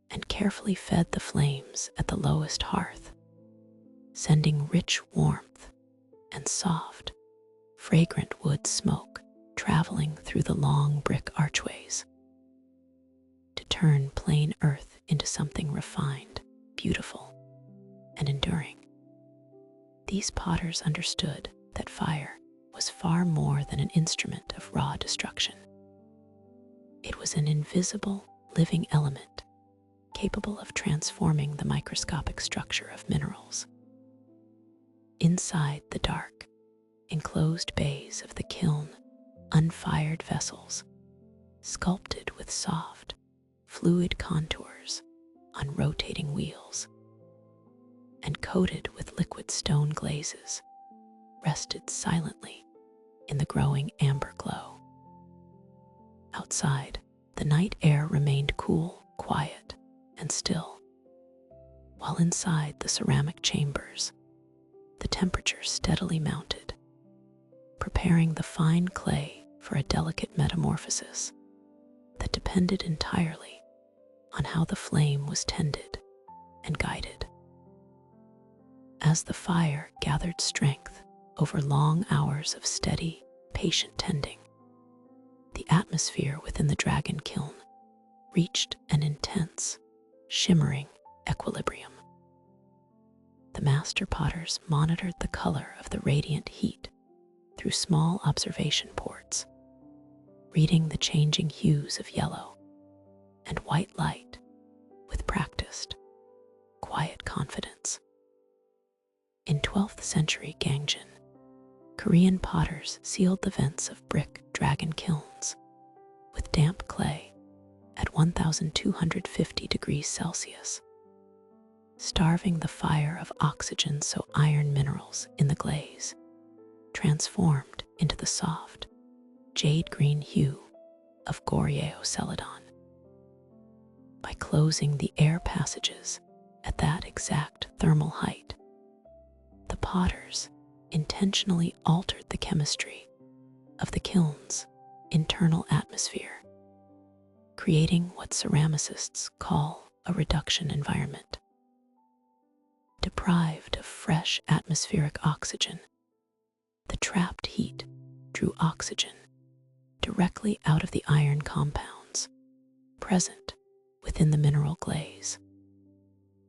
and carefully fed the flames at the lowest hearth, sending rich warmth and soft, fragrant wood smoke traveling through the long brick archways to turn plain earth into something refined, beautiful, and enduring. These potters understood that fire was far more than an instrument of raw destruction. It was an invisible, living element capable of transforming the microscopic structure of minerals. Inside the dark, enclosed bays of the kiln, unfired vessels, sculpted with soft, fluid contours on rotating wheels, and coated with liquid stone glazes, rested silently in the growing amber glow. Outside, the night air remained cool, quiet, and still, while inside the ceramic chambers, the temperature steadily mounted, preparing the fine clay for a delicate metamorphosis that depended entirely on how the flame was tended and guided. As the fire gathered strength over long hours of steady, patient tending, the atmosphere within the dragon kiln reached an intense, shimmering equilibrium. The master potters monitored the color of the radiant heat through small observation ports, reading the changing hues of yellow and white light with practiced, quiet confidence. In 12th century Gangjin, Korean potters sealed the vents of brick dragon kilns with damp clay at 1,250 degrees Celsius, starving the fire of oxygen so iron minerals in the glaze transformed into the soft, jade-green hue of Goryeo celadon. By closing the air passages at that exact thermal height, the potters intentionally altered the chemistry of the kiln's internal atmosphere, creating what ceramicists call a reduction environment. Deprived of fresh atmospheric oxygen, the trapped heat drew oxygen directly out of the iron compounds present within the mineral glaze,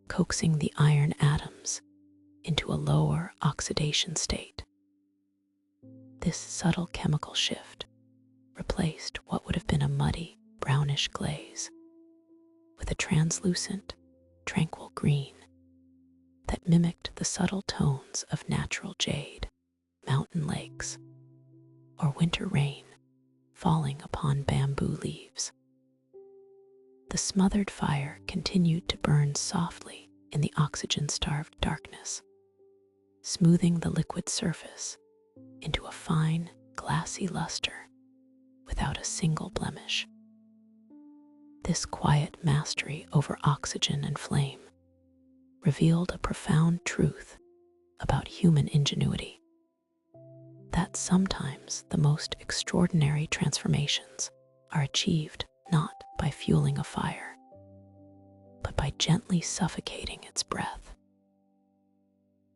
coaxing the iron atoms into a lower oxidation state. This subtle chemical shift replaced what would have been a muddy, brownish glaze with a translucent, tranquil green that mimicked the subtle tones of natural jade, mountain lakes, or winter rain falling upon bamboo leaves. The smothered fire continued to burn softly in the oxygen-starved darkness, smoothing the liquid surface into a fine, glassy luster without a single blemish. This quiet mastery over oxygen and flame revealed a profound truth about human ingenuity. that sometimes the most extraordinary transformations are achieved not by fueling a fire, but by gently suffocating its breath.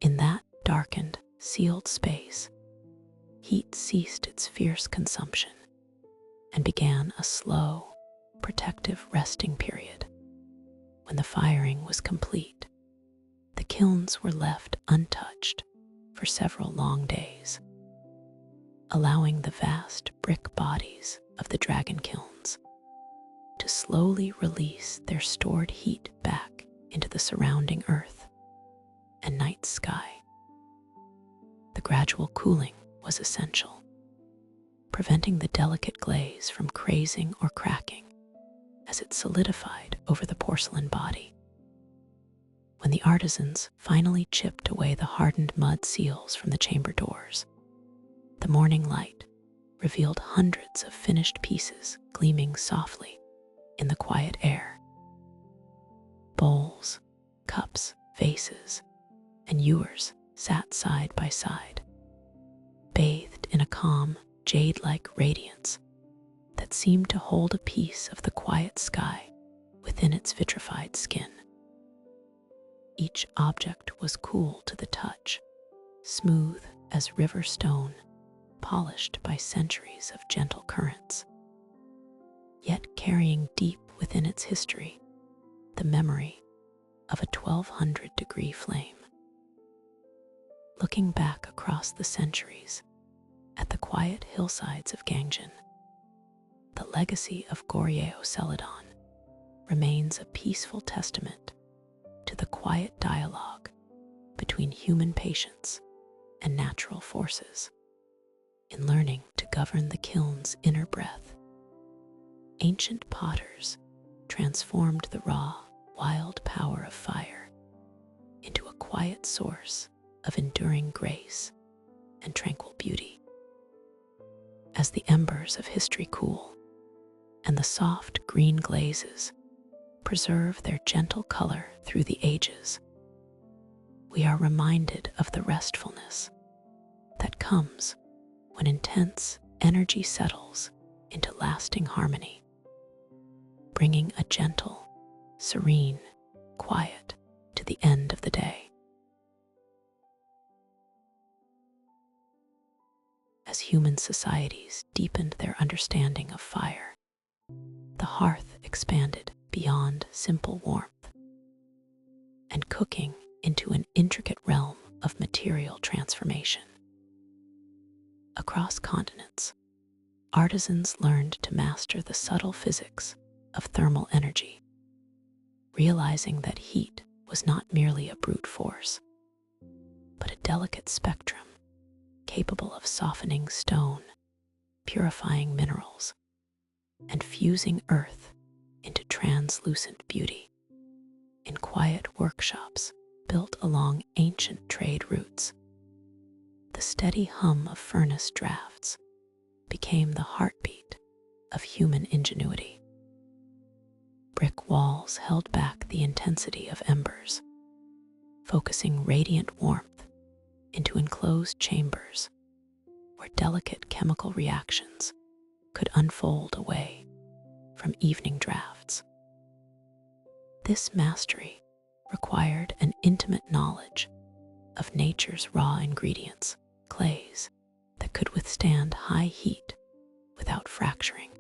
In that darkened, sealed space, heat ceased its fierce consumption and began a slow, protective resting period. When the firing was complete, the kilns were left untouched for several long days, allowing the vast brick bodies of the dragon kilns to slowly release their stored heat back into the surrounding earth and night sky. The gradual cooling was essential, preventing the delicate glaze from crazing or cracking as it solidified over the porcelain body. When the artisans finally chipped away the hardened mud seals from the chamber doors, the morning light revealed hundreds of finished pieces gleaming softly in the quiet air. Bowls, cups, vases, and ewers sat side by side, bathed in a calm, jade-like radiance that seemed to hold a piece of the quiet sky within its vitrified skin. Each object was cool to the touch, smooth as river stone, polished by centuries of gentle currents, yet carrying deep within its history the memory of a 1200-degree flame. Looking back across the centuries at the quiet hillsides of Gangjin, the legacy of Goryeo Celadon remains a peaceful testament to the quiet dialogue between human patience and natural forces. In learning to govern the kiln's inner breath, ancient potters transformed the raw, wild power of fire into a quiet source of enduring grace and tranquil beauty. As the embers of history cool and the soft green glazes preserve their gentle color through the ages, we are reminded of the restfulness that comes when intense energy settles into lasting harmony, bringing a gentle, serene quiet to the end of the day. As human societies deepened their understanding of fire, the hearth expanded beyond simple warmth and cooking into an intricate realm of material transformation. Across continents, artisans learned to master the subtle physics of thermal energy, realizing that heat was not merely a brute force, but a delicate spectrum capable of softening stone, purifying minerals, and fusing earth into translucent beauty. In quiet workshops built along ancient trade routes, the steady hum of furnace drafts became the heartbeat of human ingenuity. Brick walls held back the intensity of embers, focusing radiant warmth into enclosed chambers where delicate chemical reactions could unfold away from evening drafts. This mastery required an intimate knowledge of nature's raw ingredients, clays that could withstand high heat without fracturing,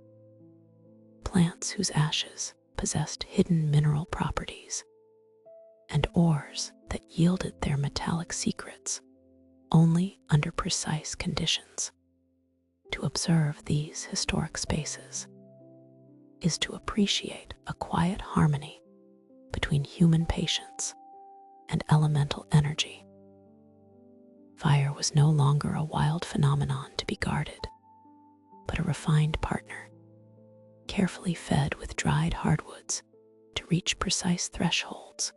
plants whose ashes possessed hidden mineral properties, and ores that yielded their metallic secrets only under precise conditions. To observe these historic spaces is to appreciate a quiet harmony between human patience and elemental energy. Fire was no longer a wild phenomenon to be guarded, but a refined partner, carefully fed with dried hardwoods to reach precise thresholds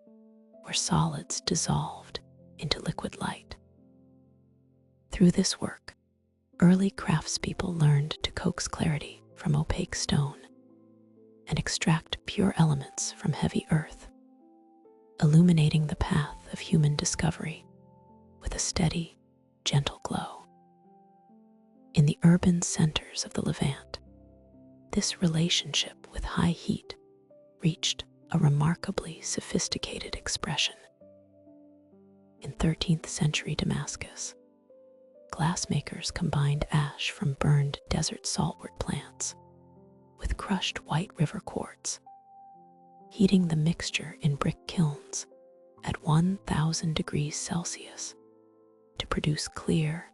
where solids dissolved into liquid light. Through this work, early craftspeople learned to coax clarity from opaque stone and extract pure elements from heavy earth, illuminating the path of human discovery with a steady, gentle glow. In the urban centers of the Levant, this relationship with high heat reached a remarkably sophisticated expression. In 13th century Damascus, glassmakers combined ash from burned desert saltwood plants with crushed white river quartz, heating the mixture in brick kilns at 1,000 degrees Celsius to produce clear,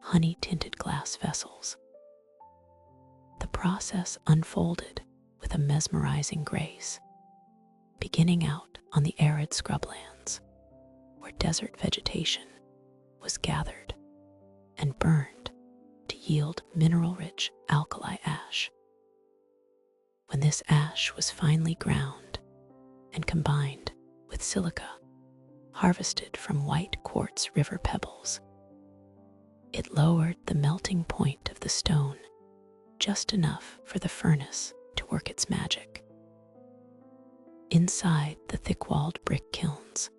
honey-tinted glass vessels. The process unfolded with a mesmerizing grace, beginning out on the arid scrublands, where desert vegetation was gathered and burned to yield mineral-rich alkali ash. When this ash was finely ground and combined with silica harvested from white quartz river pebbles, it lowered the melting point of the stone just enough for the furnace to work its magic. Inside the thick-walled brick kilns,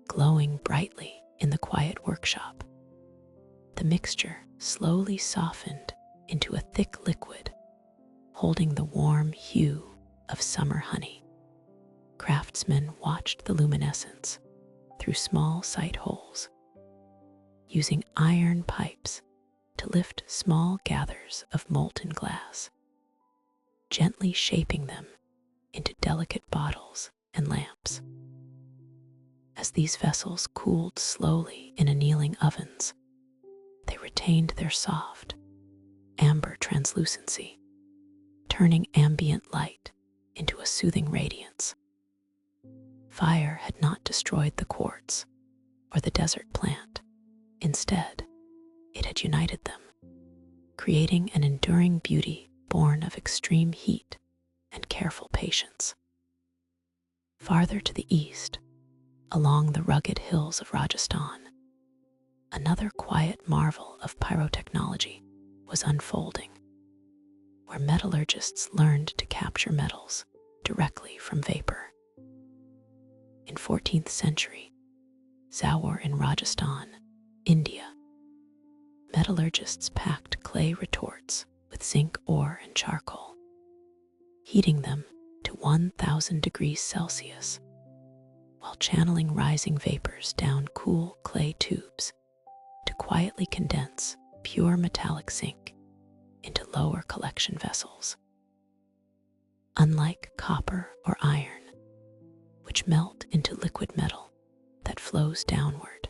glowing brightly in the quiet workshop, the mixture slowly softened into a thick liquid holding the warm hue of summer honey. Craftsmen watched the luminescence through small sight holes, using iron pipes to lift small gathers of molten glass, gently shaping them into delicate bottles and lamps. As these vessels cooled slowly in annealing ovens, they retained their soft, amber translucency, turning ambient light into a soothing radiance. Fire had not destroyed the quartz or the desert plant. Instead, it had united them, creating an enduring beauty born of extreme heat and careful patience. Farther to the east, along the rugged hills of Rajasthan, another quiet marvel of pyrotechnology was unfolding, where metallurgists learned to capture metals directly from vapor. In 14th century, Zawar in Rajasthan, India, metallurgists packed clay retorts with zinc ore and charcoal, heating them to 1,000 degrees Celsius, while channeling rising vapors down cool clay tubes to quietly condense pure metallic zinc into lower collection vessels. Unlike copper or iron, which melt into liquid metal that flows downward,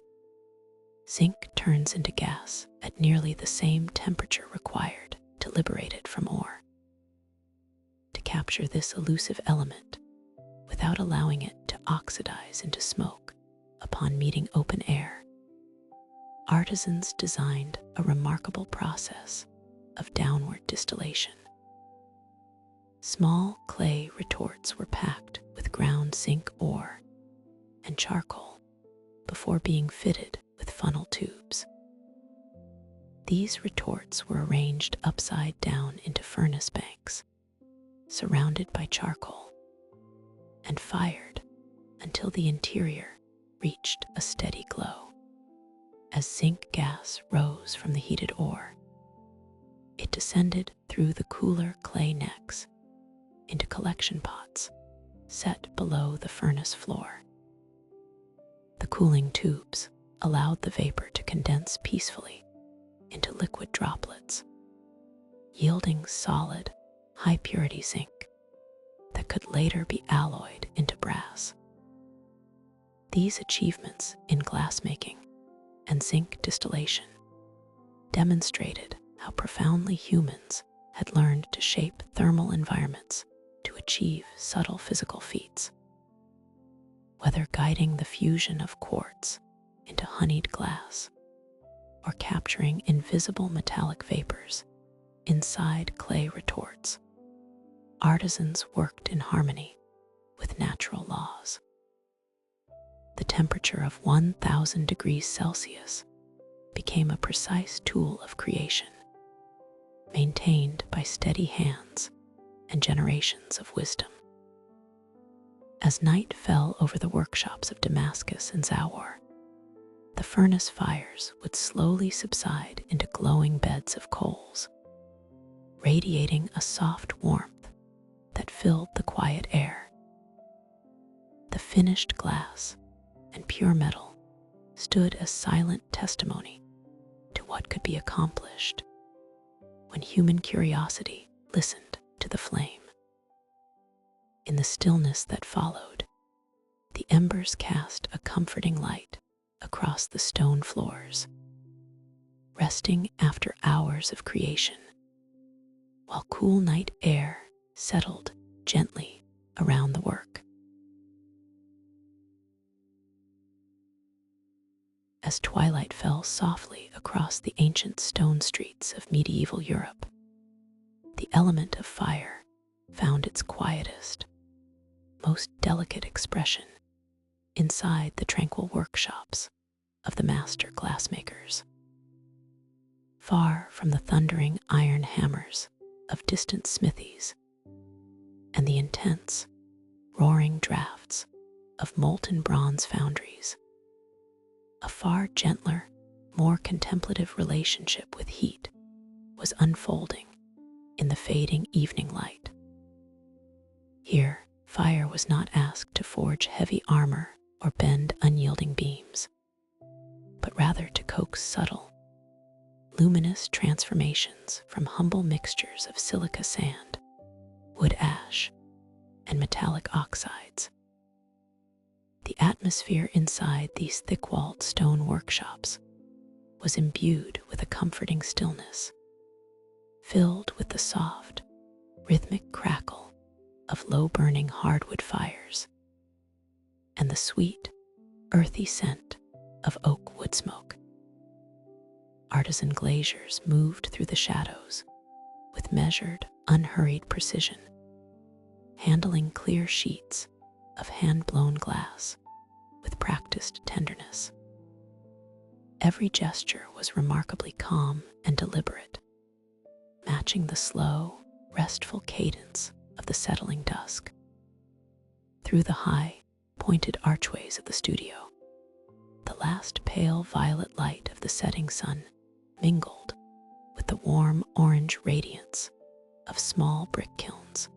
zinc turns into gas at nearly the same temperature required to liberate it from ore. To capture this elusive element without allowing it to oxidize into smoke upon meeting open air, artisans designed a remarkable process of downward distillation. Small clay retorts were packed with ground zinc ore and charcoal before being fitted with funnel tubes. These retorts were arranged upside down into furnace banks, surrounded by charcoal, and fired until the interior reached a steady glow. As zinc gas rose from the heated ore, it descended through the cooler clay necks into collection pots set below the furnace floor. The cooling tubes allowed the vapor to condense peacefully into liquid droplets, yielding solid, high-purity zinc that could later be alloyed into brass. These achievements in glassmaking and zinc distillation demonstrated how profoundly humans had learned to shape thermal environments to achieve subtle physical feats. Whether guiding the fusion of quartz into honeyed glass or capturing invisible metallic vapors inside clay retorts, artisans worked in harmony with natural laws. The temperature of 1,000 degrees Celsius became a precise tool of creation, maintained by steady hands and generations of wisdom. As night fell over the workshops of Damascus and Zawar, the furnace fires would slowly subside into glowing beds of coals, radiating a soft warmth that filled the quiet air. The finished glass and pure metal stood as silent testimony to what could be accomplished when human curiosity listened to the flame. In the stillness that followed, the embers cast a comforting light across the stone floors, resting after hours of creation, while cool night air settled gently around the work. As twilight fell softly across the ancient stone streets of medieval Europe, the element of fire found its quietest, most delicate expression inside the tranquil workshops of the master glassmakers. Far from the thundering iron hammers of distant smithies and the intense, roaring drafts of molten bronze foundries, a far gentler, more contemplative relationship with heat was unfolding in the fading evening light. Here, fire was not asked to forge heavy armor or bend unyielding beams, but rather to coax subtle, luminous transformations from humble mixtures of silica sand, wood ash, and metallic oxides. The atmosphere inside these thick-walled stone workshops was imbued with a comforting stillness, filled with the soft, rhythmic crackle of low-burning hardwood fires and the sweet, earthy scent of oak wood smoke. Artisan glaziers moved through the shadows with measured, unhurried precision, handling clear sheets of hand-blown glass with practiced tenderness. Every gesture was remarkably calm and deliberate, matching the slow, restful cadence of the settling dusk. Through the high, pointed archways of the studio, the last pale violet light of the setting sun mingled with the warm orange radiance of small brick kilns,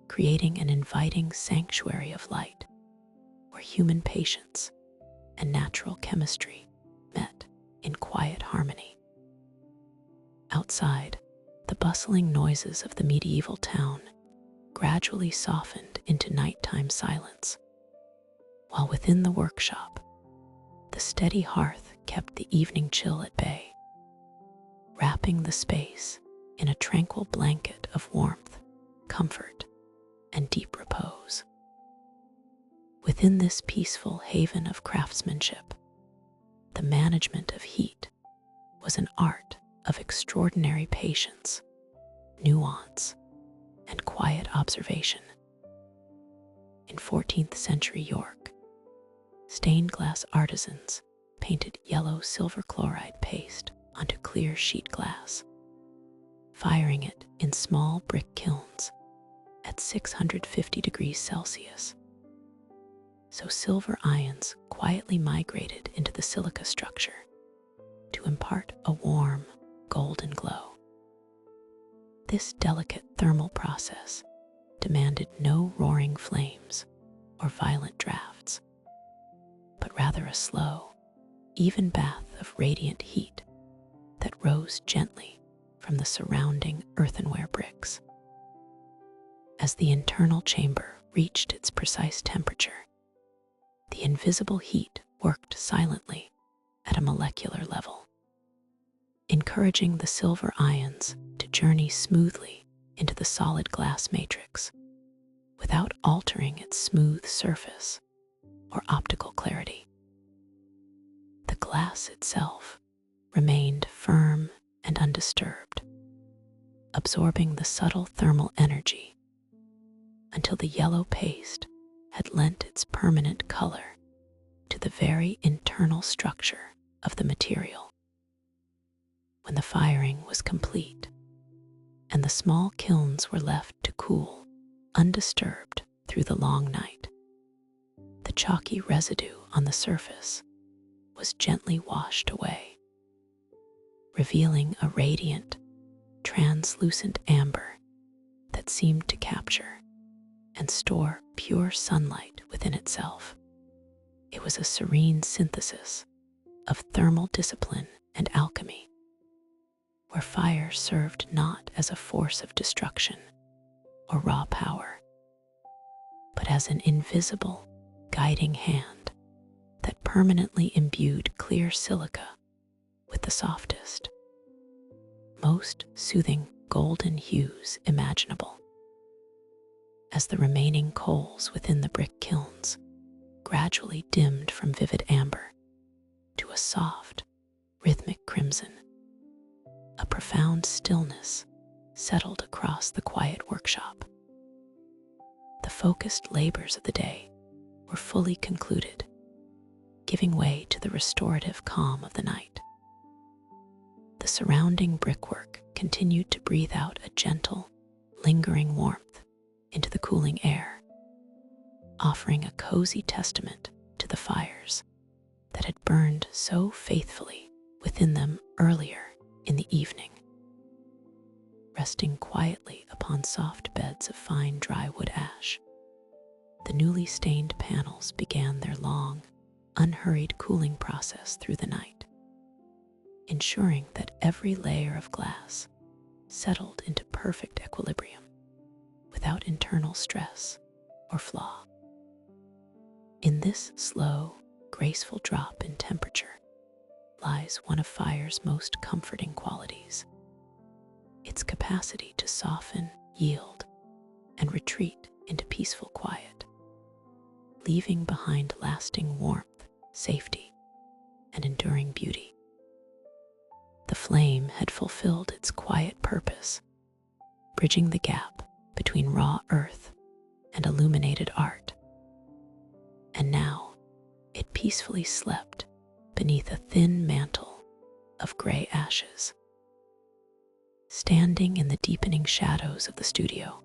creating an inviting sanctuary of light where human patience and natural chemistry met in quiet harmony. Outside, the bustling noises of the medieval town gradually softened into nighttime silence, while within the workshop, the steady hearth kept the evening chill at bay, wrapping the space in a tranquil blanket of warmth, comfort, and deep repose. Within this peaceful haven of craftsmanship, the management of heat was an art of extraordinary patience, nuance, and quiet observation. In 14th century York, stained glass artisans painted yellow silver chloride paste onto clear sheet glass, firing it in small brick kilns at 650 degrees Celsius. So silver ions quietly migrated into the silica structure to impart a warm, golden glow. This delicate thermal process demanded no roaring flames or violent drafts, but rather a slow, even bath of radiant heat that rose gently from the surrounding earthenware bricks. As the internal chamber reached its precise temperature, the invisible heat worked silently at a molecular level, encouraging the silver ions to journey smoothly into the solid glass matrix without altering its smooth surface or optical clarity. The glass itself remained firm and undisturbed, absorbing the subtle thermal energy until the yellow paste had lent its permanent color to the very internal structure of the material. When the firing was complete and the small kilns were left to cool undisturbed through the long night, the chalky residue on the surface was gently washed away, revealing a radiant, translucent amber that seemed to capture and store pure sunlight within itself. It was a serene synthesis of thermal discipline and alchemy, where fire served not as a force of destruction or raw power, but as an invisible, guiding hand that permanently imbued clear silica with the softest, most soothing golden hues imaginable. As the remaining coals within the brick kilns gradually dimmed from vivid amber to a soft, rhythmic crimson, a profound stillness settled across the quiet workshop. The focused labors of the day were fully concluded, giving way to the restorative calm of the night. The surrounding brickwork continued to breathe out a gentle, lingering warmth into the cooling air, offering a cozy testament to the fires that had burned so faithfully within them earlier in the evening. Resting quietly upon soft beds of fine dry wood ash, the newly stained panels began their long, unhurried cooling process through the night, ensuring that every layer of glass settled into perfect equilibrium without internal stress or flaw. In this slow, graceful drop in temperature lies one of fire's most comforting qualities: its capacity to soften, yield, and retreat into peaceful quiet, leaving behind lasting warmth, safety, and enduring beauty. The flame had fulfilled its quiet purpose, bridging the gap between raw earth and illuminated art. And now it peacefully slept beneath a thin mantle of gray ashes. Standing in the deepening shadows of the studio,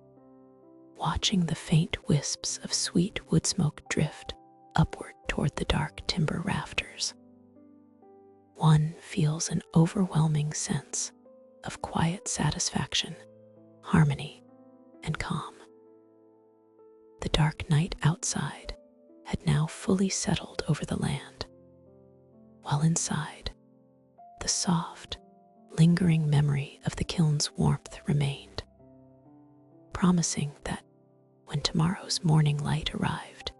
watching the faint wisps of sweet wood smoke drift upward toward the dark timber rafters, one feels an overwhelming sense of quiet satisfaction, harmony, and calm. The dark night outside had now fully settled over the land, while inside, the soft, lingering memory of the kiln's warmth remained, promising that when tomorrow's morning light arrived,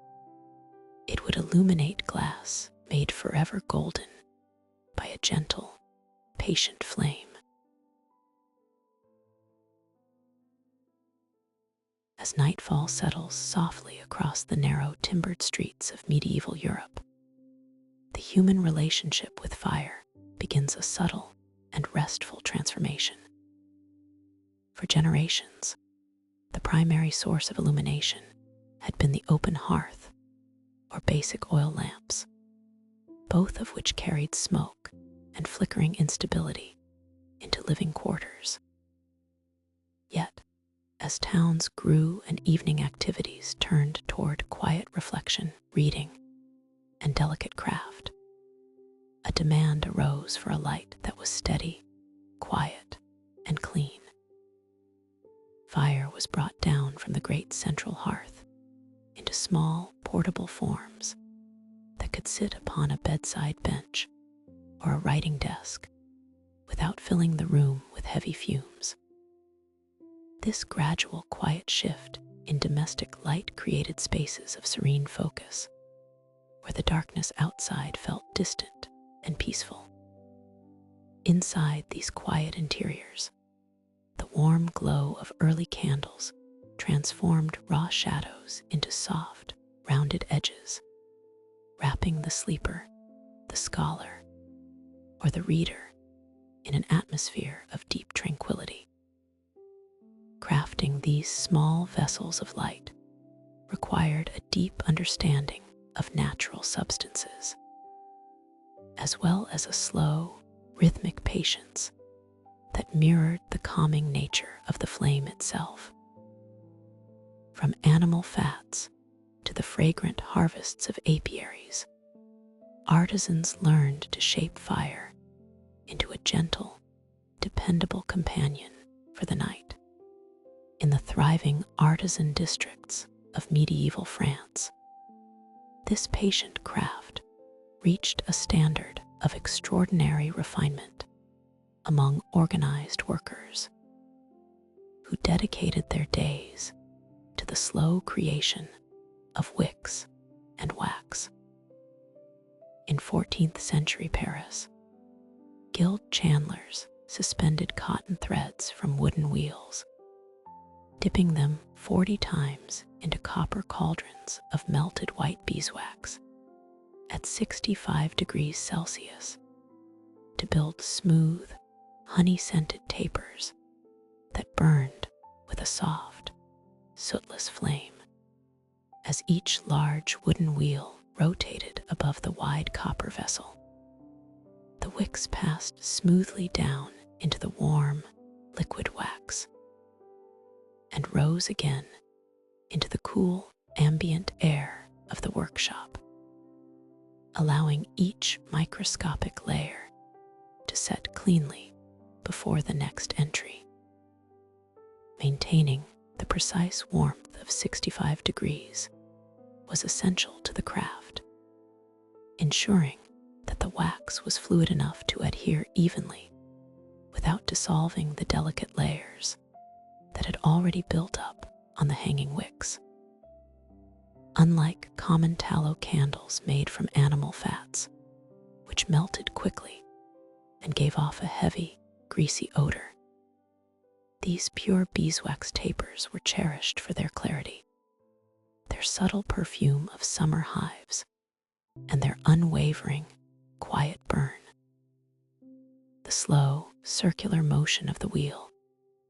it would illuminate glass made forever golden by a gentle, patient flame. As nightfall settles softly across the narrow timbered streets of medieval Europe, the human relationship with fire begins a subtle and restful transformation. For generations, the primary source of illumination had been the open hearth or basic oil lamps, both of which carried smoke and flickering instability into living quarters. Yet, as towns grew and evening activities turned toward quiet reflection, reading, and delicate craft, a demand arose for a light that was steady, quiet, and clean. Fire was brought down from the great central hearth into small, portable forms that could sit upon a bedside bench or a writing desk without filling the room with heavy fumes. This gradual quiet shift in domestic light created spaces of serene focus, where the darkness outside felt distant and peaceful. Inside these quiet interiors, the warm glow of early candles transformed raw shadows into soft, rounded edges, wrapping the sleeper, the scholar, or the reader in an atmosphere of deep tranquility. Crafting these small vessels of light required a deep understanding of natural substances, as well as a slow, rhythmic patience that mirrored the calming nature of the flame itself. From animal fats to the fragrant harvests of apiaries, artisans learned to shape fire into a gentle, dependable companion for the night. In the thriving artisan districts of medieval France, this patient craft reached a standard of extraordinary refinement among organized workers who dedicated their days to the slow creation of wicks and wax. In 14th century Paris, guild chandlers suspended cotton threads from wooden wheels, dipping them 40 times into copper cauldrons of melted white beeswax at 65 degrees Celsius to build smooth, honey-scented tapers that burned with a soft, sootless flame. As each large wooden wheel rotated above the wide copper vessel, the wicks passed smoothly down into the warm, liquid wax and rose again into the cool, ambient air of the workshop, allowing each microscopic layer to set cleanly before the next entry. Maintaining the precise warmth of 65 degrees was essential to the craft, ensuring that the wax was fluid enough to adhere evenly without dissolving the delicate layers that had already built up on the hanging wicks. Unlike common tallow candles made from animal fats, which melted quickly and gave off a heavy, greasy odor, these pure beeswax tapers were cherished for their clarity, their subtle perfume of summer hives, and their unwavering, quiet burn. The slow, circular motion of the wheel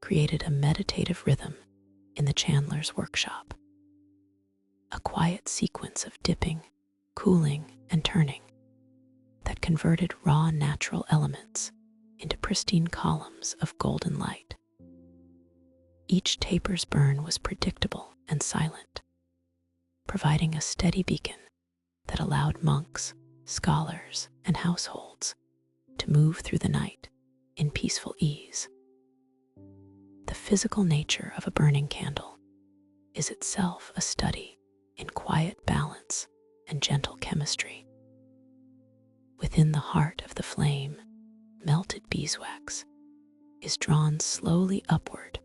created a meditative rhythm in the chandler's workshop, a quiet sequence of dipping, cooling, and turning that converted raw natural elements into pristine columns of golden light. Each taper's burn was predictable and silent, providing a steady beacon that allowed monks, scholars, and households to move through the night in peaceful ease. The physical nature of a burning candle is itself a study in quiet balance and gentle chemistry. Within the heart of the flame, melted beeswax is drawn slowly upward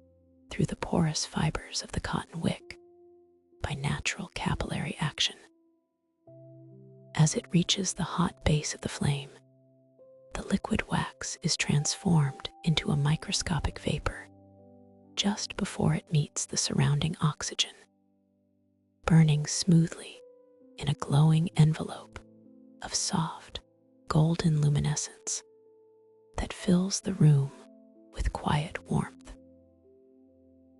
through the porous fibers of the cotton wick by natural capillary action. As it reaches the hot base of the flame, the liquid wax is transformed into a microscopic vapor just before it meets the surrounding oxygen, burning smoothly in a glowing envelope of soft, golden luminescence that fills the room with quiet warmth.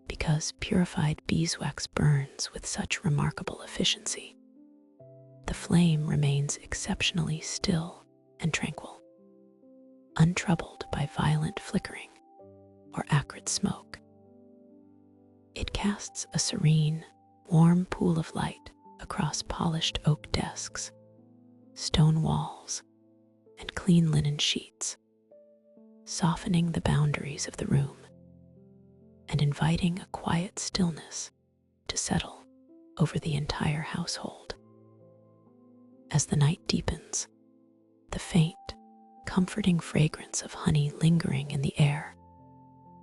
Because purified beeswax burns with such remarkable efficiency, the flame remains exceptionally still and tranquil, untroubled by violent flickering or acrid smoke. It casts a serene, warm pool of light across polished oak desks, stone walls, and clean linen sheets, softening the boundaries of the room and inviting a quiet stillness to settle over the entire household. As the night deepens, the faint, comforting fragrance of honey lingering in the air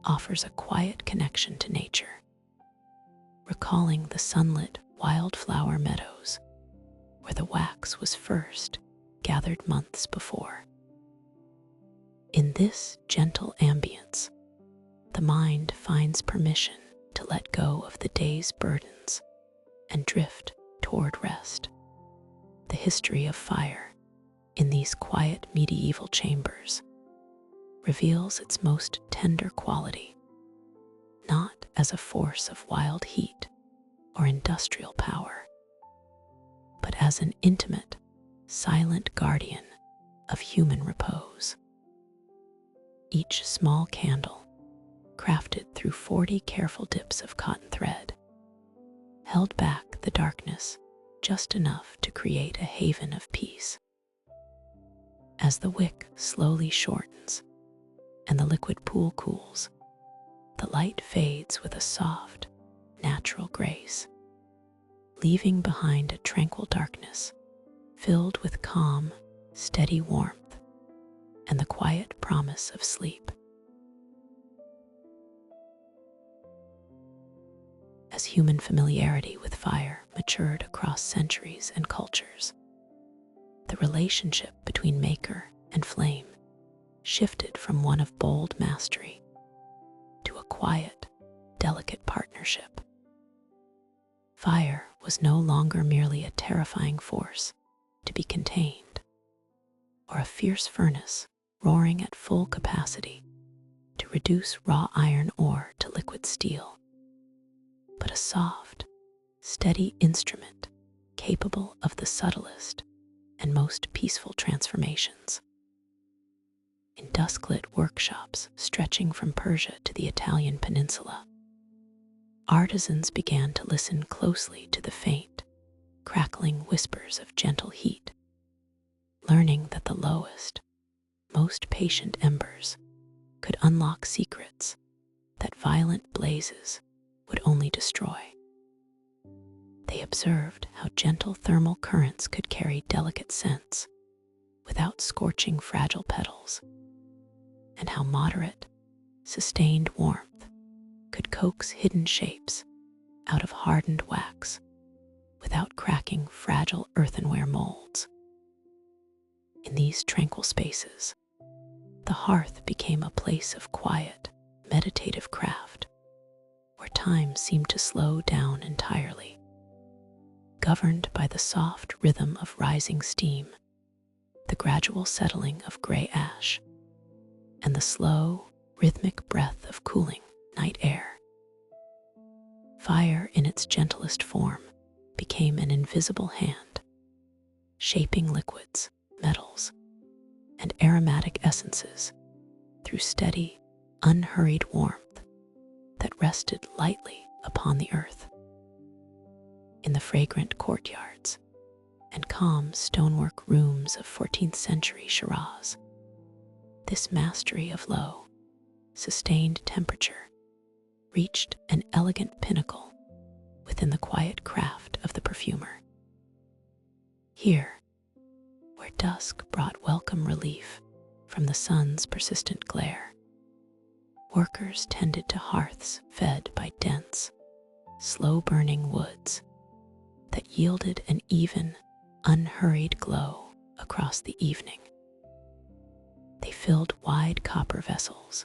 offers a quiet connection to nature, recalling the sunlit wildflower meadows where the wax was first gathered months before. In this gentle ambience, the mind finds permission to let go of the day's burdens and drift toward rest. The history of fire in these quiet medieval chambers reveals its most tender quality, not as a force of wild heat or industrial power, but as an intimate, silent guardian of human repose. Each small candle, crafted through 40 careful dips of cotton thread, held back the darkness just enough to create a haven of peace. As the wick slowly shortens and the liquid pool cools, the light fades with a soft, natural grace, leaving behind a tranquil darkness filled with calm, steady warmth and the quiet promise of sleep. As human familiarity with fire matured across centuries and cultures, the relationship between maker and flame shifted from one of bold mastery to a quiet, delicate partnership. Fire was no longer merely a terrifying force to be contained, or a fierce furnace roaring at full capacity to reduce raw iron ore to liquid steel, but a soft, steady instrument capable of the subtlest and most peaceful transformations. In dusk-lit workshops stretching from Persia to the Italian peninsula, artisans began to listen closely to the faint, crackling whispers of gentle heat, learning that the lowest, most patient embers could unlock secrets that violent blazes would only destroy. They observed how gentle thermal currents could carry delicate scents without scorching fragile petals, and how moderate, sustained warmth could coax hidden shapes out of hardened wax without cracking fragile earthenware molds. In these tranquil spaces, the hearth became a place of quiet, meditative craft, where time seemed to slow down entirely, governed by the soft rhythm of rising steam, the gradual settling of gray ash, and the slow, rhythmic breath of cooling night air. Fire in its gentlest form became an invisible hand, shaping liquids, metals, and aromatic essences through steady, unhurried warmth that rested lightly upon the earth. In the fragrant courtyards and calm stonework rooms of 14th century Shiraz, this mastery of low, sustained temperature reached an elegant pinnacle within the quiet craft of the perfumer. Here, where dusk brought welcome relief from the sun's persistent glare, workers tended to hearths fed by dense, slow-burning woods that yielded an even, unhurried glow across the evening. They filled wide copper vessels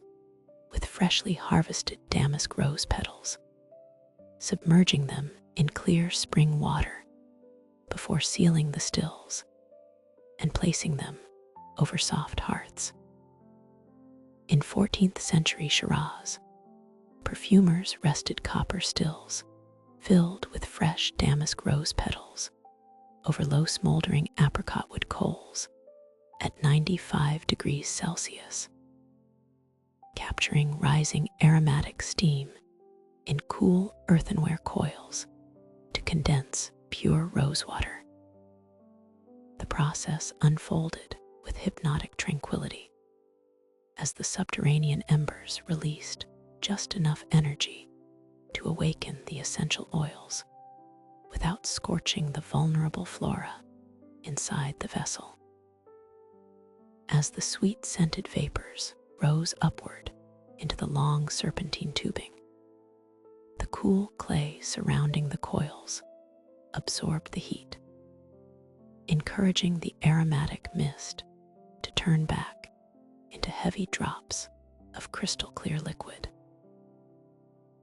with freshly harvested damask rose petals, submerging them in clear spring water before sealing the stills and placing them over soft hearths. In 14th century Shiraz, perfumers rested copper stills filled with fresh damask rose petals over low smoldering apricot wood coals at 95 degrees Celsius, capturing rising aromatic steam in cool earthenware coils to condense pure rosewater. The process unfolded with hypnotic tranquility as the subterranean embers released just enough energy to awaken the essential oils without scorching the vulnerable flora inside the vessel. As the sweet-scented vapors rose upward into the long serpentine tubing, the cool clay surrounding the coils absorbed the heat, encouraging the aromatic mist to turn back into heavy drops of crystal-clear liquid.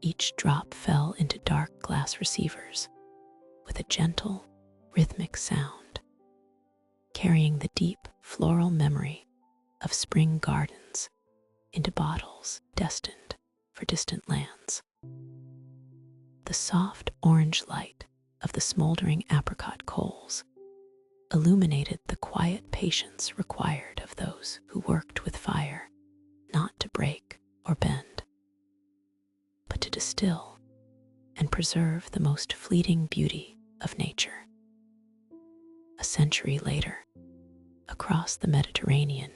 Each drop fell into dark glass receivers with a gentle, rhythmic sound, carrying the deep floral memory of spring gardens into bottles destined for distant lands. The soft orange light of the smoldering apricot coals illuminated the quiet patience required of those who worked with fire, not to break or bend, but to distill and preserve the most fleeting beauty of nature. A century later, across the Mediterranean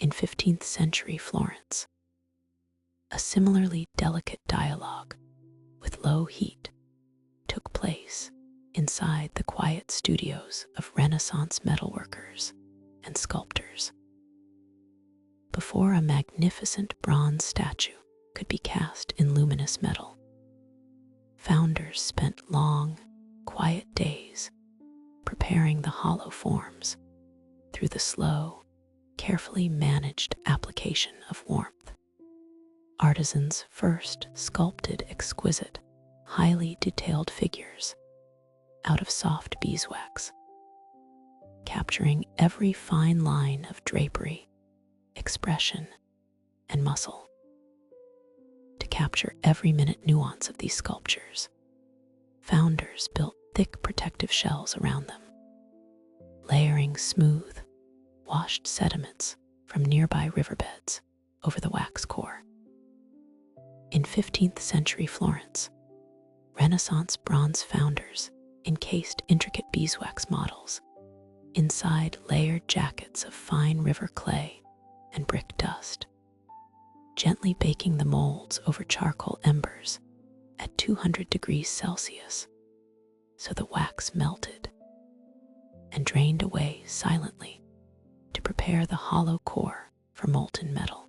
in 15th century Florence. A similarly delicate dialogue with low heat took place inside the quiet studios of Renaissance metalworkers and sculptors. Before a magnificent bronze statue could be cast in luminous metal, founders spent long, quiet days preparing the hollow forms through the slow, carefully managed application of warmth. Artisans first sculpted exquisite, highly detailed figures out of soft beeswax, capturing every fine line of drapery, expression, and muscle. To capture every minute nuance of these sculptures, founders built thick protective shells around them, layering smooth, washed sediments from nearby riverbeds over the wax core. In 15th century Florence, Renaissance bronze founders encased intricate beeswax models inside layered jackets of fine river clay and brick dust, gently baking the molds over charcoal embers at 200 degrees Celsius so the wax melted and drained away silently to prepare the hollow core for molten metal.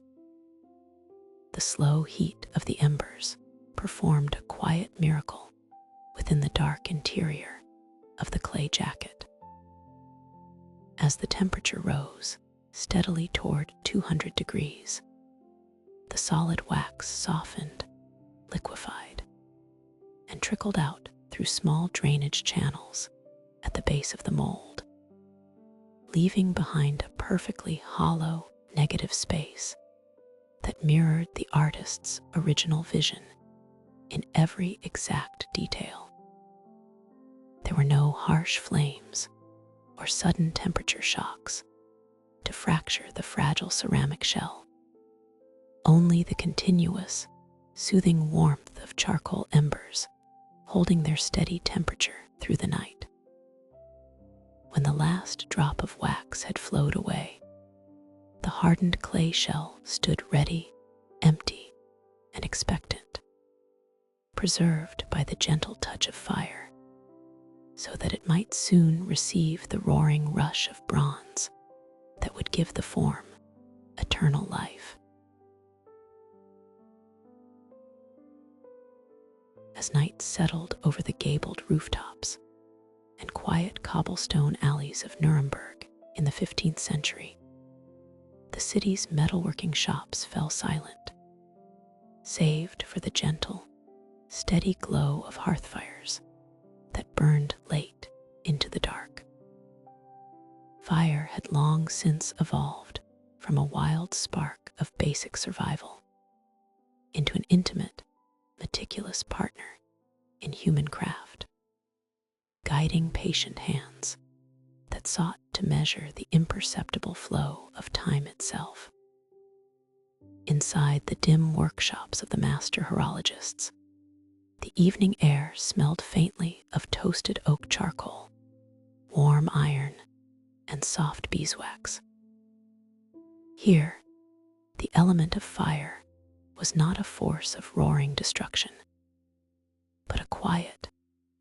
The slow heat of the embers performed a quiet miracle within the dark interior of the clay jacket. As the temperature rose steadily toward 200 degrees, the solid wax softened, liquefied, and trickled out through small drainage channels at the base of the mold, leaving behind a perfectly hollow, negative space that mirrored the artist's original vision in every exact detail. There were no harsh flames or sudden temperature shocks to fracture the fragile ceramic shell. Only the continuous, soothing warmth of charcoal embers holding their steady temperature through the night. When the last drop of wax had flowed away, the hardened clay shell stood ready, empty, and expectant, preserved by the gentle touch of fire, so that it might soon receive the roaring rush of bronze that would give the form eternal life. As night settled over the gabled rooftops and quiet cobblestone alleys of Nuremberg in the 15th century, the city's metalworking shops fell silent, saved for the gentle, steady glow of hearth fires that burned late into the dark. Fire had long since evolved from a wild spark of basic survival into an intimate, meticulous partner in human craft, guiding patient hands that sought to measure the imperceptible flow of time itself. Inside the dim workshops of the master horologists, the evening air smelled faintly of toasted oak charcoal, warm iron, and soft beeswax. Here, the element of fire was not a force of roaring destruction, but a quiet,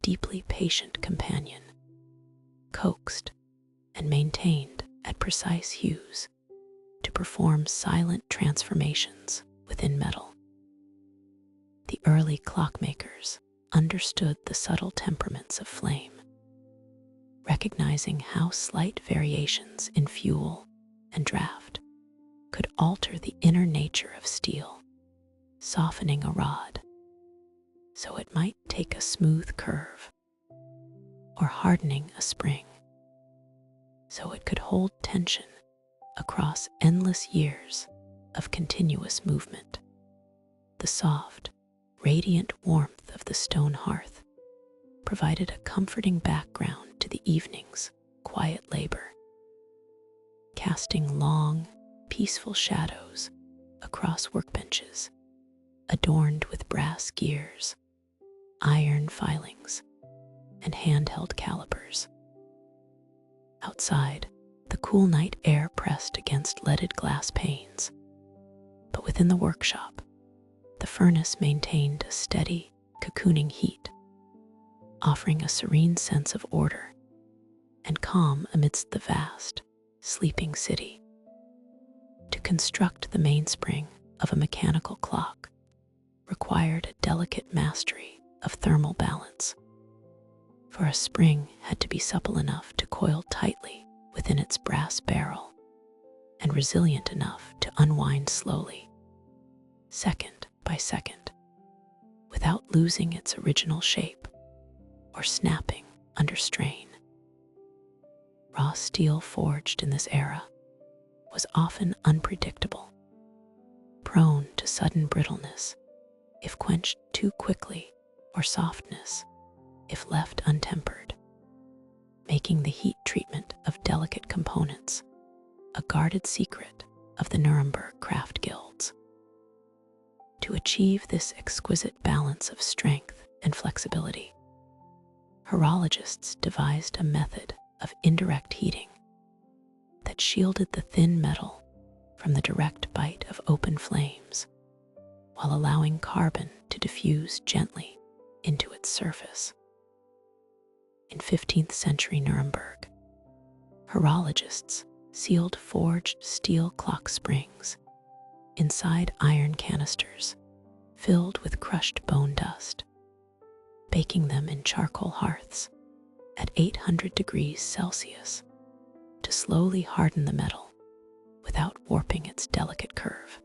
deeply patient companion, coaxed and maintained at precise hues to perform silent transformations within metal. The early clockmakers understood the subtle temperaments of flame, recognizing how slight variations in fuel and draft could alter the inner nature of steel, softening a rod so it might take a smooth curve, or hardening a spring so it could hold tension across endless years of continuous movement. The soft, radiant warmth of the stone hearth provided a comforting background to the evening's quiet labor, casting long, peaceful shadows across workbenches adorned with brass gears, iron filings, and handheld calipers. Outside, the cool night air pressed against leaded glass panes. But within the workshop, the furnace maintained a steady, cocooning heat, offering a serene sense of order and calm amidst the vast, sleeping city. To construct the mainspring of a mechanical clock required a delicate mastery of thermal balance, for a spring had to be supple enough to coil tightly within its brass barrel and resilient enough to unwind slowly, second by second, without losing its original shape or snapping under strain. Raw steel forged in this era was often unpredictable, prone to sudden brittleness if quenched too quickly, or softness if left untempered, making the heat treatment of delicate components a guarded secret of the Nuremberg craft guilds. To achieve this exquisite balance of strength and flexibility, horologists devised a method of indirect heating that shielded the thin metal from the direct bite of open flames, while allowing carbon to diffuse gently into its surface. In 15th century Nuremberg, horologists sealed forged steel clock springs inside iron canisters filled with crushed bone dust, baking them in charcoal hearths at 800 degrees Celsius to slowly harden the metal without warping its delicate curve.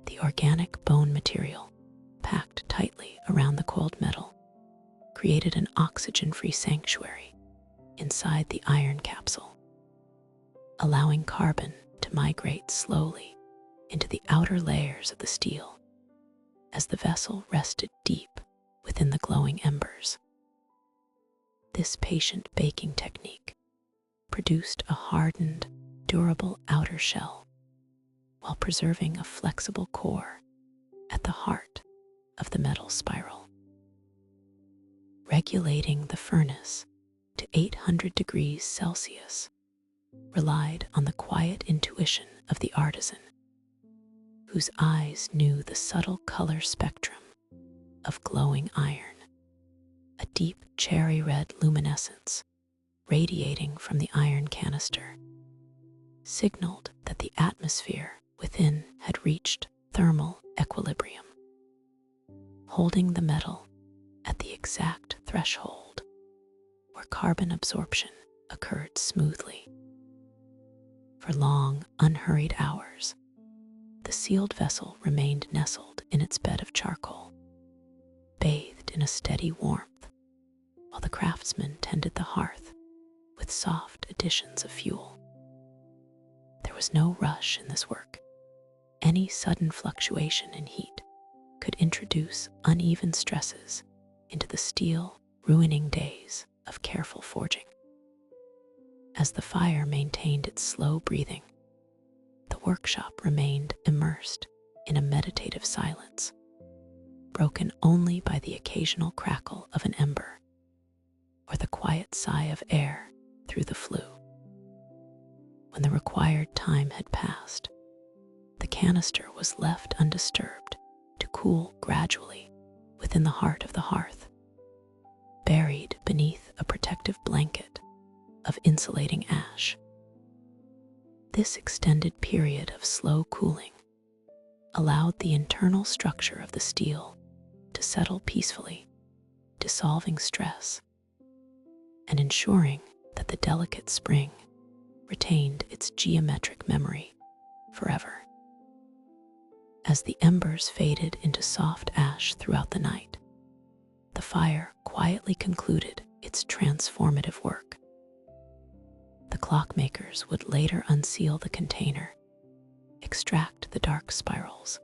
The organic bone material, packed tightly around the coiled metal, created an oxygen-free sanctuary inside the iron capsule, allowing carbon to migrate slowly into the outer layers of the steel as the vessel rested deep within the glowing embers. This patient baking technique produced a hardened, durable outer shell while preserving a flexible core at the heart of the metal spiral. Regulating the furnace to 800 degrees Celsius relied on the quiet intuition of the artisan, whose eyes knew the subtle color spectrum of glowing iron, a deep cherry red luminescence radiating from the iron canister signaled that the atmosphere within had reached thermal equilibrium, holding the metal at the exact threshold where carbon absorption occurred smoothly. For long, unhurried hours, the sealed vessel remained nestled in its bed of charcoal, bathed in a steady warmth, while the craftsman tended the hearth with soft additions of fuel. There was no rush in this work. Any sudden fluctuation in heat could introduce uneven stresses into the steel, ruining days of careful forging. As the fire maintained its slow breathing, the workshop remained immersed in a meditative silence, broken only by the occasional crackle of an ember or the quiet sigh of air through the flue. When the required time had passed, the canister was left undisturbed to cool gradually within the heart of the hearth, buried beneath a protective blanket of insulating ash. This extended period of slow cooling allowed the internal structure of the steel to settle peacefully, dissolving stress and ensuring that the delicate spring retained its geometric memory forever. As the embers faded into soft ash throughout the night, the fire quietly concluded its transformative work. The clockmakers would later unseal the container, extract the dark spirals,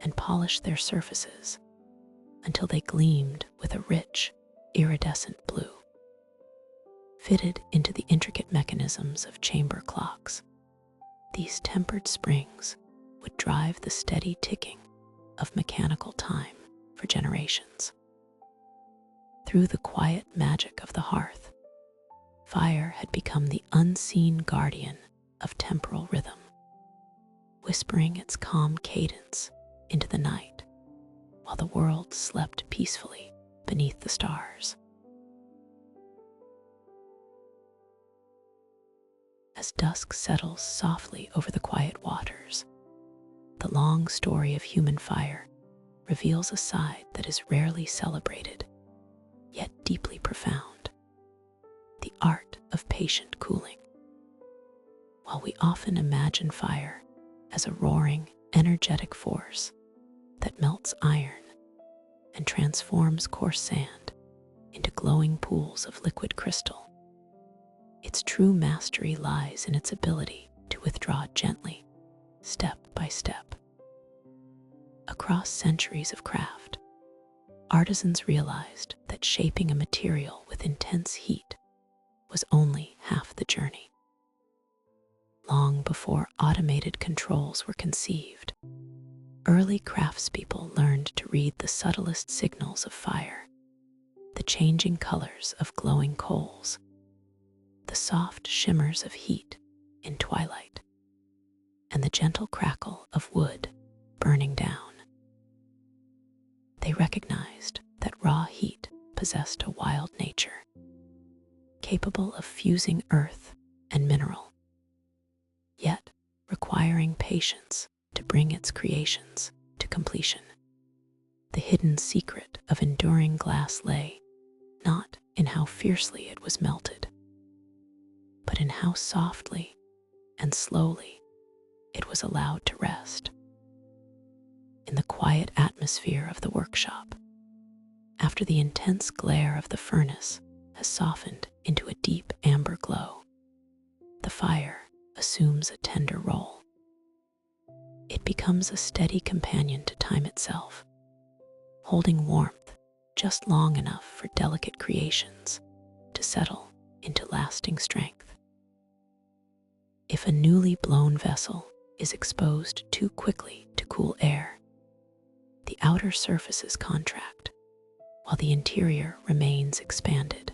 and polish their surfaces until they gleamed with a rich, iridescent blue. Fitted into the intricate mechanisms of chamber clocks, these tempered springs would drive the steady ticking of mechanical time for generations. Through the quiet magic of the hearth, Fire had become the unseen guardian of temporal rhythm, whispering its calm cadence into the night while the world slept peacefully beneath the stars. As dusk settles softly over the quiet waters, the long story of human fire reveals a side that is rarely celebrated, yet deeply profound: the art of patient cooling. While we often imagine fire as a roaring, energetic force that melts iron and transforms coarse sand into glowing pools of liquid crystal, its true mastery lies in its ability to withdraw gently, step by step. Across centuries of craft, artisans realized that shaping a material with intense heat was only half the journey. Long before automated controls were conceived, early craftspeople learned to read the subtlest signals of fire: the changing colors of glowing coals, the soft shimmers of heat in twilight, and the gentle crackle of wood burning down. They recognized that raw heat possessed a wild nature, capable of fusing earth and mineral, yet requiring patience to bring its creations to completion. The hidden secret of enduring glass lay not in how fiercely it was melted, but in how softly and slowly it was allowed to rest. In the quiet atmosphere of the workshop, after the intense glare of the furnace has softened into a deep amber glow, the fire assumes a tender role. It becomes a steady companion to time itself, holding warmth just long enough for delicate creations to settle into lasting strength. If a newly blown vessel is exposed too quickly to cool air, the outer surfaces contract while the interior remains expanded,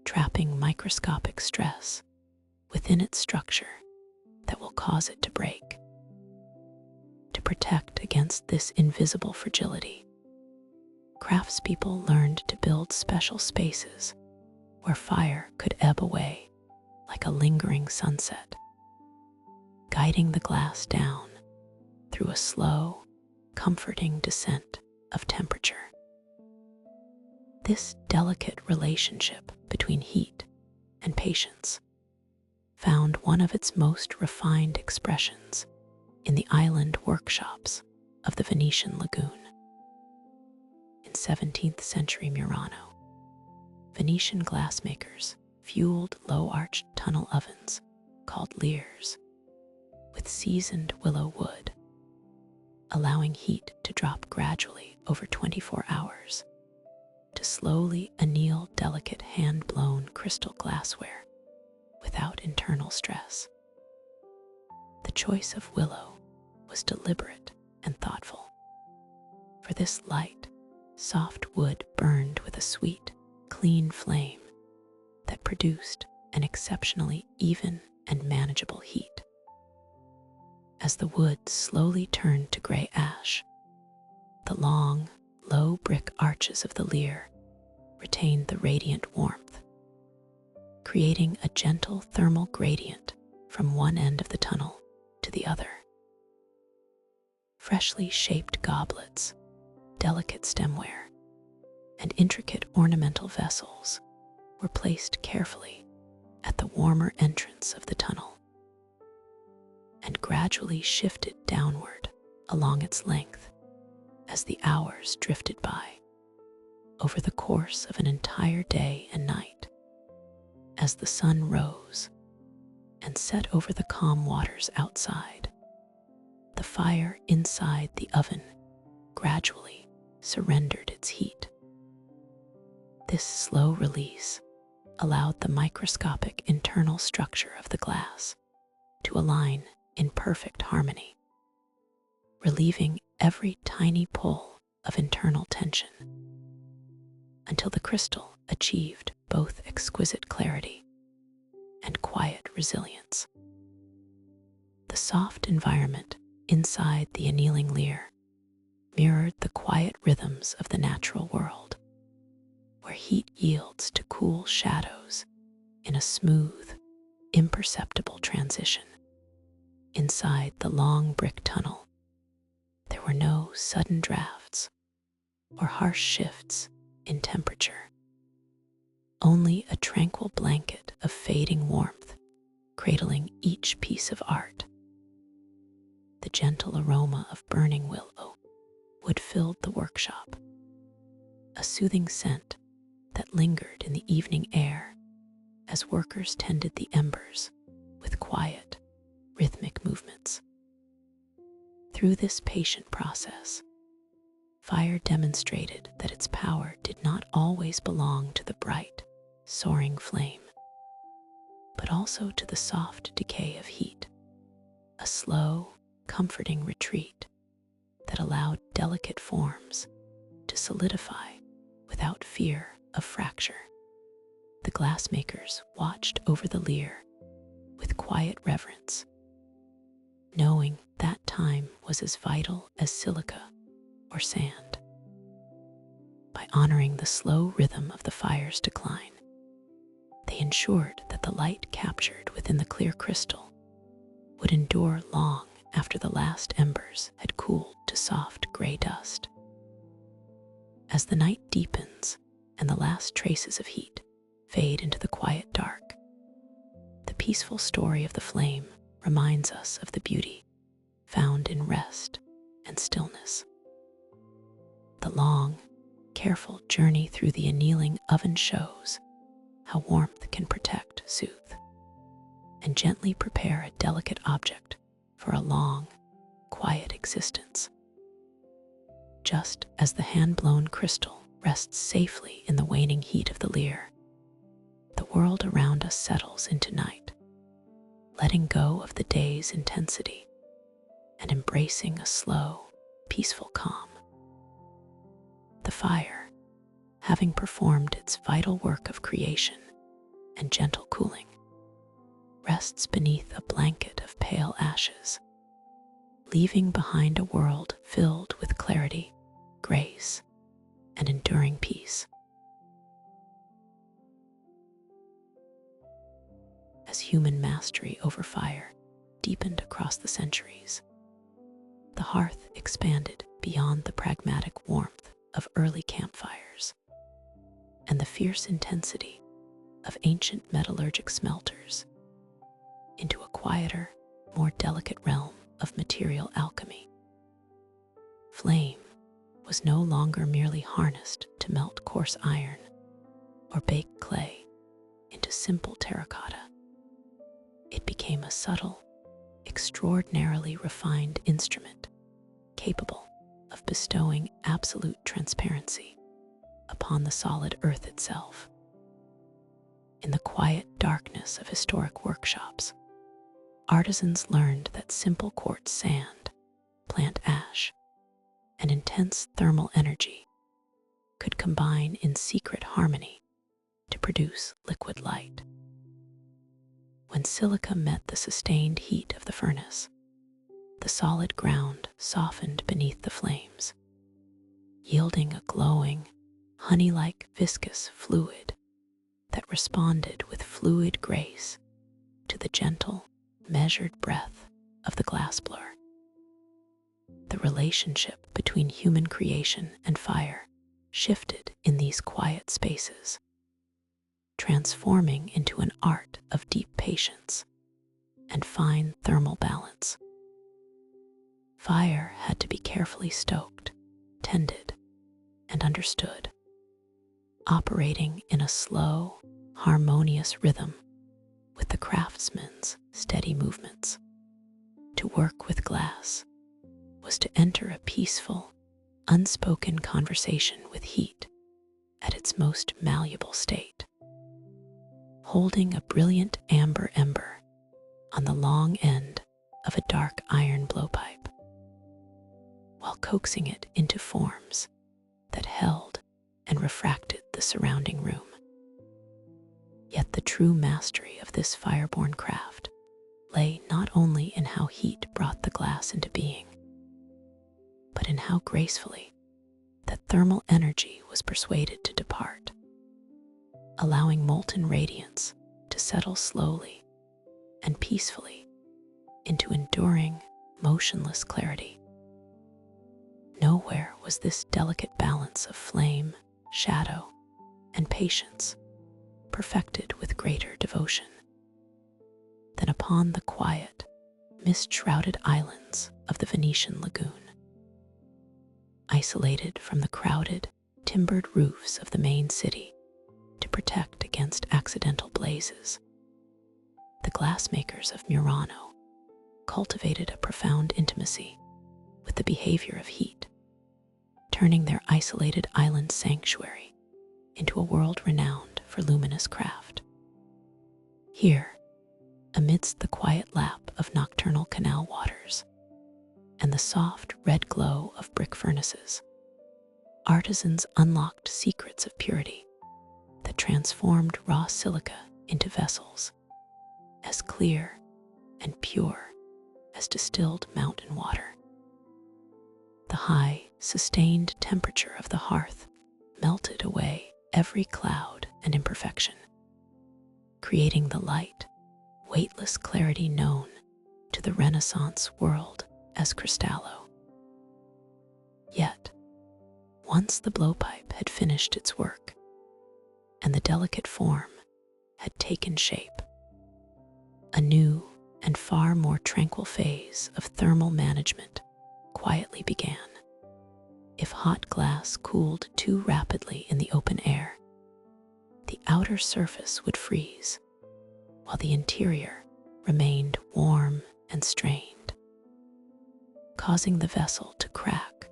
trapping microscopic stress within its structure that will cause it to break. To protect against this invisible fragility, craftspeople learned to build special spaces where fire could ebb away like a lingering sunset, guiding the glass down through a slow, comforting descent of temperature. This delicate relationship between heat and patience found one of its most refined expressions in the island workshops of the Venetian lagoon. In 17th century Murano, Venetian glassmakers fueled low-arched tunnel ovens called lyres with seasoned willow wood, allowing heat to drop gradually over 24 hours to slowly anneal delicate hand-blown crystal glassware without internal stress. The choice of willow was deliberate and thoughtful, for this light, soft wood burned with a sweet, clean flame that produced an exceptionally even and manageable heat. As the wood slowly turned to gray ash, the long, low brick arches of the lyre retained the radiant warmth, creating a gentle thermal gradient from one end of the tunnel to the other. Freshly shaped goblets, delicate stemware, and intricate ornamental vessels were placed carefully at the warmer entrance of the tunnel and gradually shifted downward along its length as the hours drifted by over the course of an entire day and night. As the sun rose and set over the calm waters outside, the fire inside the oven gradually surrendered its heat. This slow release allowed the microscopic internal structure of the glass to align in perfect harmony, relieving every tiny pull of internal tension until the crystal achieved both exquisite clarity and quiet resilience. The soft environment inside the annealing lyre mirrored the quiet rhythms of the natural world, where heat yields to cool shadows in a smooth, imperceptible transition. Inside the long brick tunnel, there were no sudden drafts or harsh shifts in temperature, only a tranquil blanket of fading warmth cradling each piece of art. The gentle aroma of burning willow wood filled the workshop, a soothing scent that lingered in the evening air as workers tended the embers with quiet, rhythmic movements. Through this patient process, fire demonstrated that its power did not always belong to the bright, soaring flame, but also to the soft decay of heat, a slow, comforting retreat that allowed delicate forms to solidify without fear of fracture. The glassmakers watched over the lyre with quiet reverence, knowing that time was as vital as silica or sand. By honoring the slow rhythm of the fire's decline, they ensured that the light captured within the clear crystal would endure long after the last embers had cooled to soft gray dust. As the night deepens and the last traces of heat fade into the quiet dark, the peaceful story of the flame reminds us of the beauty found in rest and stillness. The long, careful journey through the annealing oven shows how warmth can protect, soothe, and gently prepare a delicate object for a long, quiet existence. Just as the hand-blown crystal rests safely in the waning heat of the lyre, the world around us settles into night, letting go of the day's intensity and embracing a slow, peaceful calm. The fire, having performed its vital work of creation and gentle cooling, rests beneath a blanket of pale ashes, leaving behind a world filled with clarity, grace, and enduring peace. As human mastery over fire deepened across the centuries, the hearth expanded beyond the pragmatic warmth of early campfires and the fierce intensity of ancient metallurgic smelters into a quieter, more delicate realm of material alchemy. Flame was no longer merely harnessed to melt coarse iron or bake clay into simple terracotta. It became a subtle, extraordinarily refined instrument capable of bestowing absolute transparency upon the solid earth itself. In the quiet darkness of historic workshops, artisans learned that simple quartz sand, plant ash, and intense thermal energy could combine in secret harmony to produce liquid light. When silica met the sustained heat of the furnace, the solid ground softened beneath the flames, yielding a glowing, honey-like viscous fluid that responded with fluid grace to the gentle, measured breath of the glassblower. The relationship between human creation and fire shifted in these quiet spaces, transforming into an art of deep patience and fine thermal balance. Fire had to be carefully stoked, tended, and understood, operating in a slow, harmonious rhythm with the craftsman's steady movements. To work with glass was to enter a peaceful, unspoken conversation with heat at its most malleable state. Holding a brilliant amber ember on the long end of a dark iron blowpipe, while coaxing it into forms that held and refracted the surrounding room. Yet the true mastery of this fireborn craft lay not only in how heat brought the glass into being, but in how gracefully that thermal energy was persuaded to depart, allowing molten radiance to settle slowly and peacefully into enduring, motionless clarity. Nowhere was this delicate balance of flame, shadow, and patience perfected with greater devotion than upon the quiet, mist-shrouded islands of the Venetian lagoon. Isolated from the crowded, timbered roofs of the main city to protect against accidental blazes, the glassmakers of Murano cultivated a profound intimacy with the behavior of heat, turning their isolated island sanctuary into a world renowned for luminous craft. Here, amidst the quiet lap of nocturnal canal waters and the soft red glow of brick furnaces, artisans unlocked secrets of purity that transformed raw silica into vessels as clear and pure as distilled mountain water. The high, sustained temperature of the hearth melted away every cloud and imperfection, creating the light, weightless clarity known to the Renaissance world as Cristallo. Yet, once the blowpipe had finished its work and the delicate form had taken shape, a new and far more tranquil phase of thermal management quietly began. If hot glass cooled too rapidly in the open air, the outer surface would freeze, while the interior remained warm and strained, causing the vessel to crack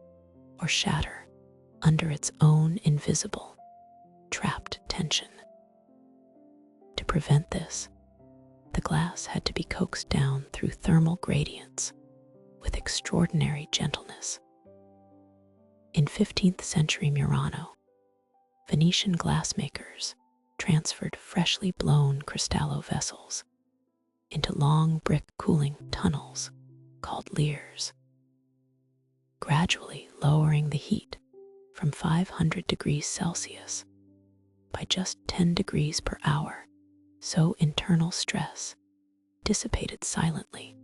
or shatter under its own invisible, trapped tension. To prevent this, the glass had to be coaxed down through thermal gradients with extraordinary gentleness. In 15th century Murano, Venetian glassmakers transferred freshly blown Cristallo vessels into long brick cooling tunnels called lyres, gradually lowering the heat from 500 degrees Celsius by just 10 degrees per hour, so internal stress dissipated silently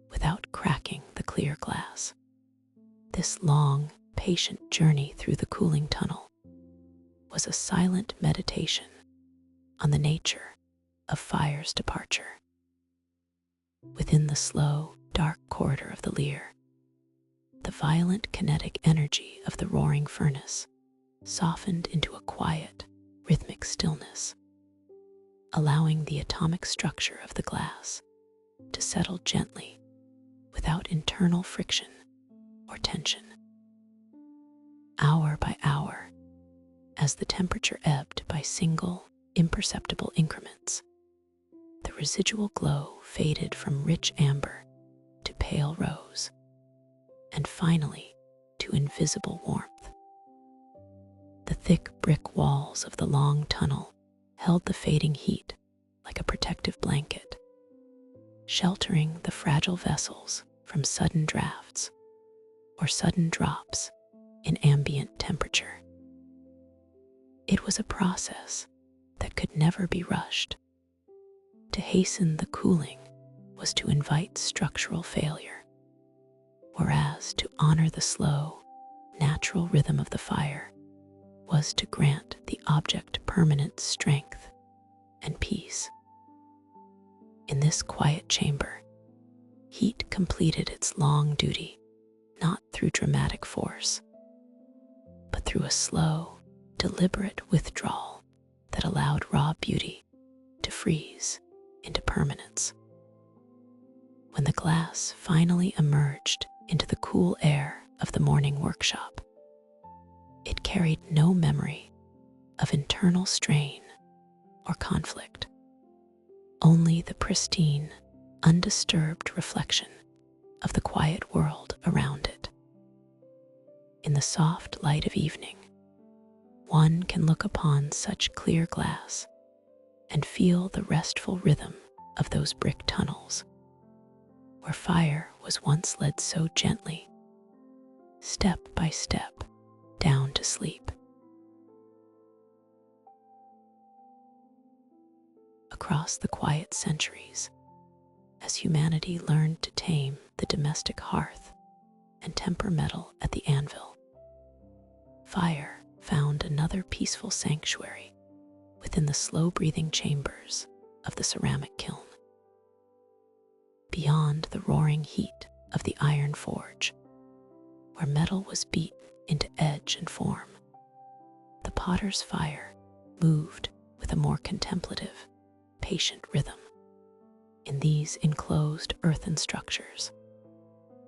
without cracking the clear glass. This long, patient journey through the cooling tunnel was a silent meditation on the nature of fire's departure. Within the slow, dark corridor of the lyre, the violent kinetic energy of the roaring furnace softened into a quiet, rhythmic stillness, allowing the atomic structure of the glass to settle gently without internal friction or tension. Hour by hour, as the temperature ebbed by single, imperceptible increments, the residual glow faded from rich amber to pale rose, and finally to invisible warmth. The thick brick walls of the long tunnel held the fading heat like a protective blanket, sheltering the fragile vessels from sudden drafts or sudden drops in ambient temperature. It was a process that could never be rushed. To hasten the cooling was to invite structural failure, whereas to honor the slow, natural rhythm of the fire was to grant the object permanent strength and peace. In this quiet chamber, heat completed its long duty, not through dramatic force, but through a slow, deliberate withdrawal that allowed raw beauty to freeze into permanence. When the glass finally emerged into the cool air of the morning workshop, it carried no memory of internal strain or conflict, only the pristine, undisturbed reflection of the quiet world around it. In the soft light of evening, one can look upon such clear glass and feel the restful rhythm of those brick tunnels, where fire was once led so gently, step by step, down to sleep. Across the quiet centuries, as humanity learned to tame the domestic hearth and temper metal at the anvil, fire found another peaceful sanctuary within the slow-breathing chambers of the ceramic kiln. Beyond the roaring heat of the iron forge, where metal was beaten into edge and form, the potter's fire moved with a more contemplative, patient rhythm. In these enclosed earthen structures,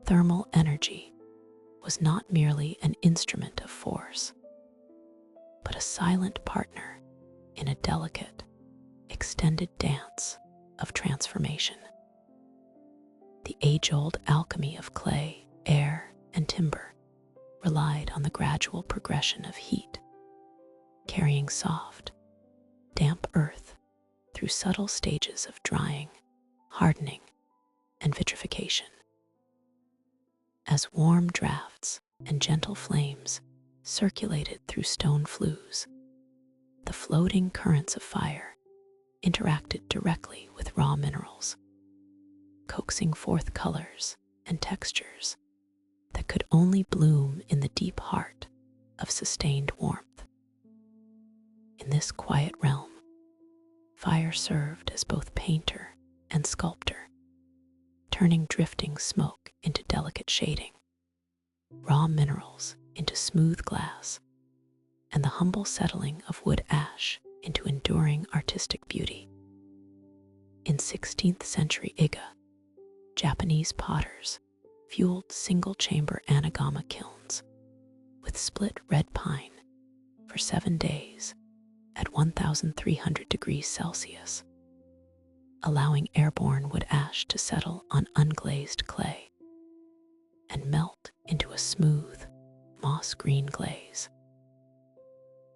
thermal energy was not merely an instrument of force, but a silent partner in a delicate, extended dance of transformation. The age-old alchemy of clay, air, and timber relied on the gradual progression of heat, carrying soft, damp earth through subtle stages of drying, hardening, and vitrification. As warm drafts and gentle flames circulated through stone flues, the floating currents of fire interacted directly with raw minerals, coaxing forth colors and textures that could only bloom in the deep heart of sustained warmth. In this quiet realm, fire served as both painter and sculptor, turning drifting smoke into delicate shading, raw minerals into smooth glass, and the humble settling of wood ash into enduring artistic beauty. In 16th century Iga, Japanese potters fueled single-chamber anagama kilns with split red pine for 7 days at 1,300 degrees Celsius, allowing airborne wood ash to settle on unglazed clay and melt into a smooth, moss-green glaze.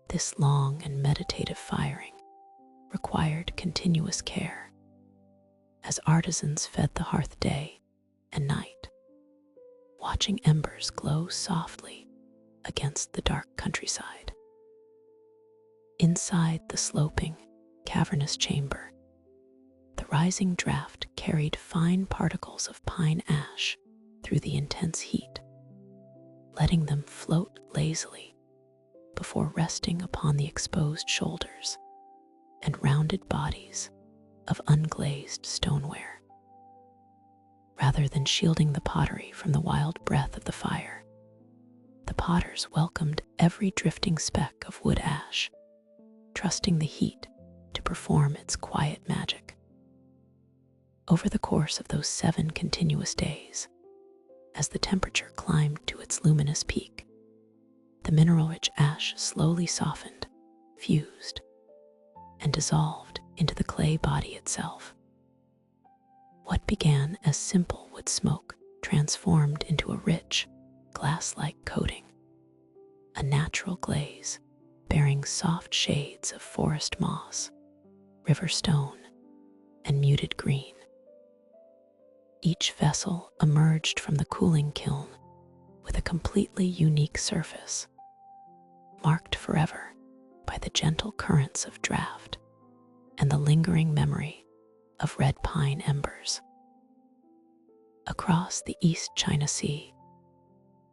This long and meditative firing required continuous care, as artisans fed the hearth day and night, watching embers glow softly against the dark countryside. Inside the sloping, cavernous chamber, the rising draft carried fine particles of pine ash through the intense heat, letting them float lazily before resting upon the exposed shoulders and rounded bodies of unglazed stoneware. Rather than shielding the pottery from the wild breath of the fire, the potters welcomed every drifting speck of wood ash, trusting the heat to perform its quiet magic. Over the course of those 7 continuous days, as the temperature climbed to its luminous peak, the mineral-rich ash slowly softened, fused, and dissolved into the clay body itself. What began as simple wood smoke transformed into a rich, glass-like coating, a natural glaze bearing soft shades of forest moss, river stone, and muted green. Each vessel emerged from the cooling kiln with a completely unique surface, marked forever by the gentle currents of draft and the lingering memory of red pine embers. Across the East China Sea,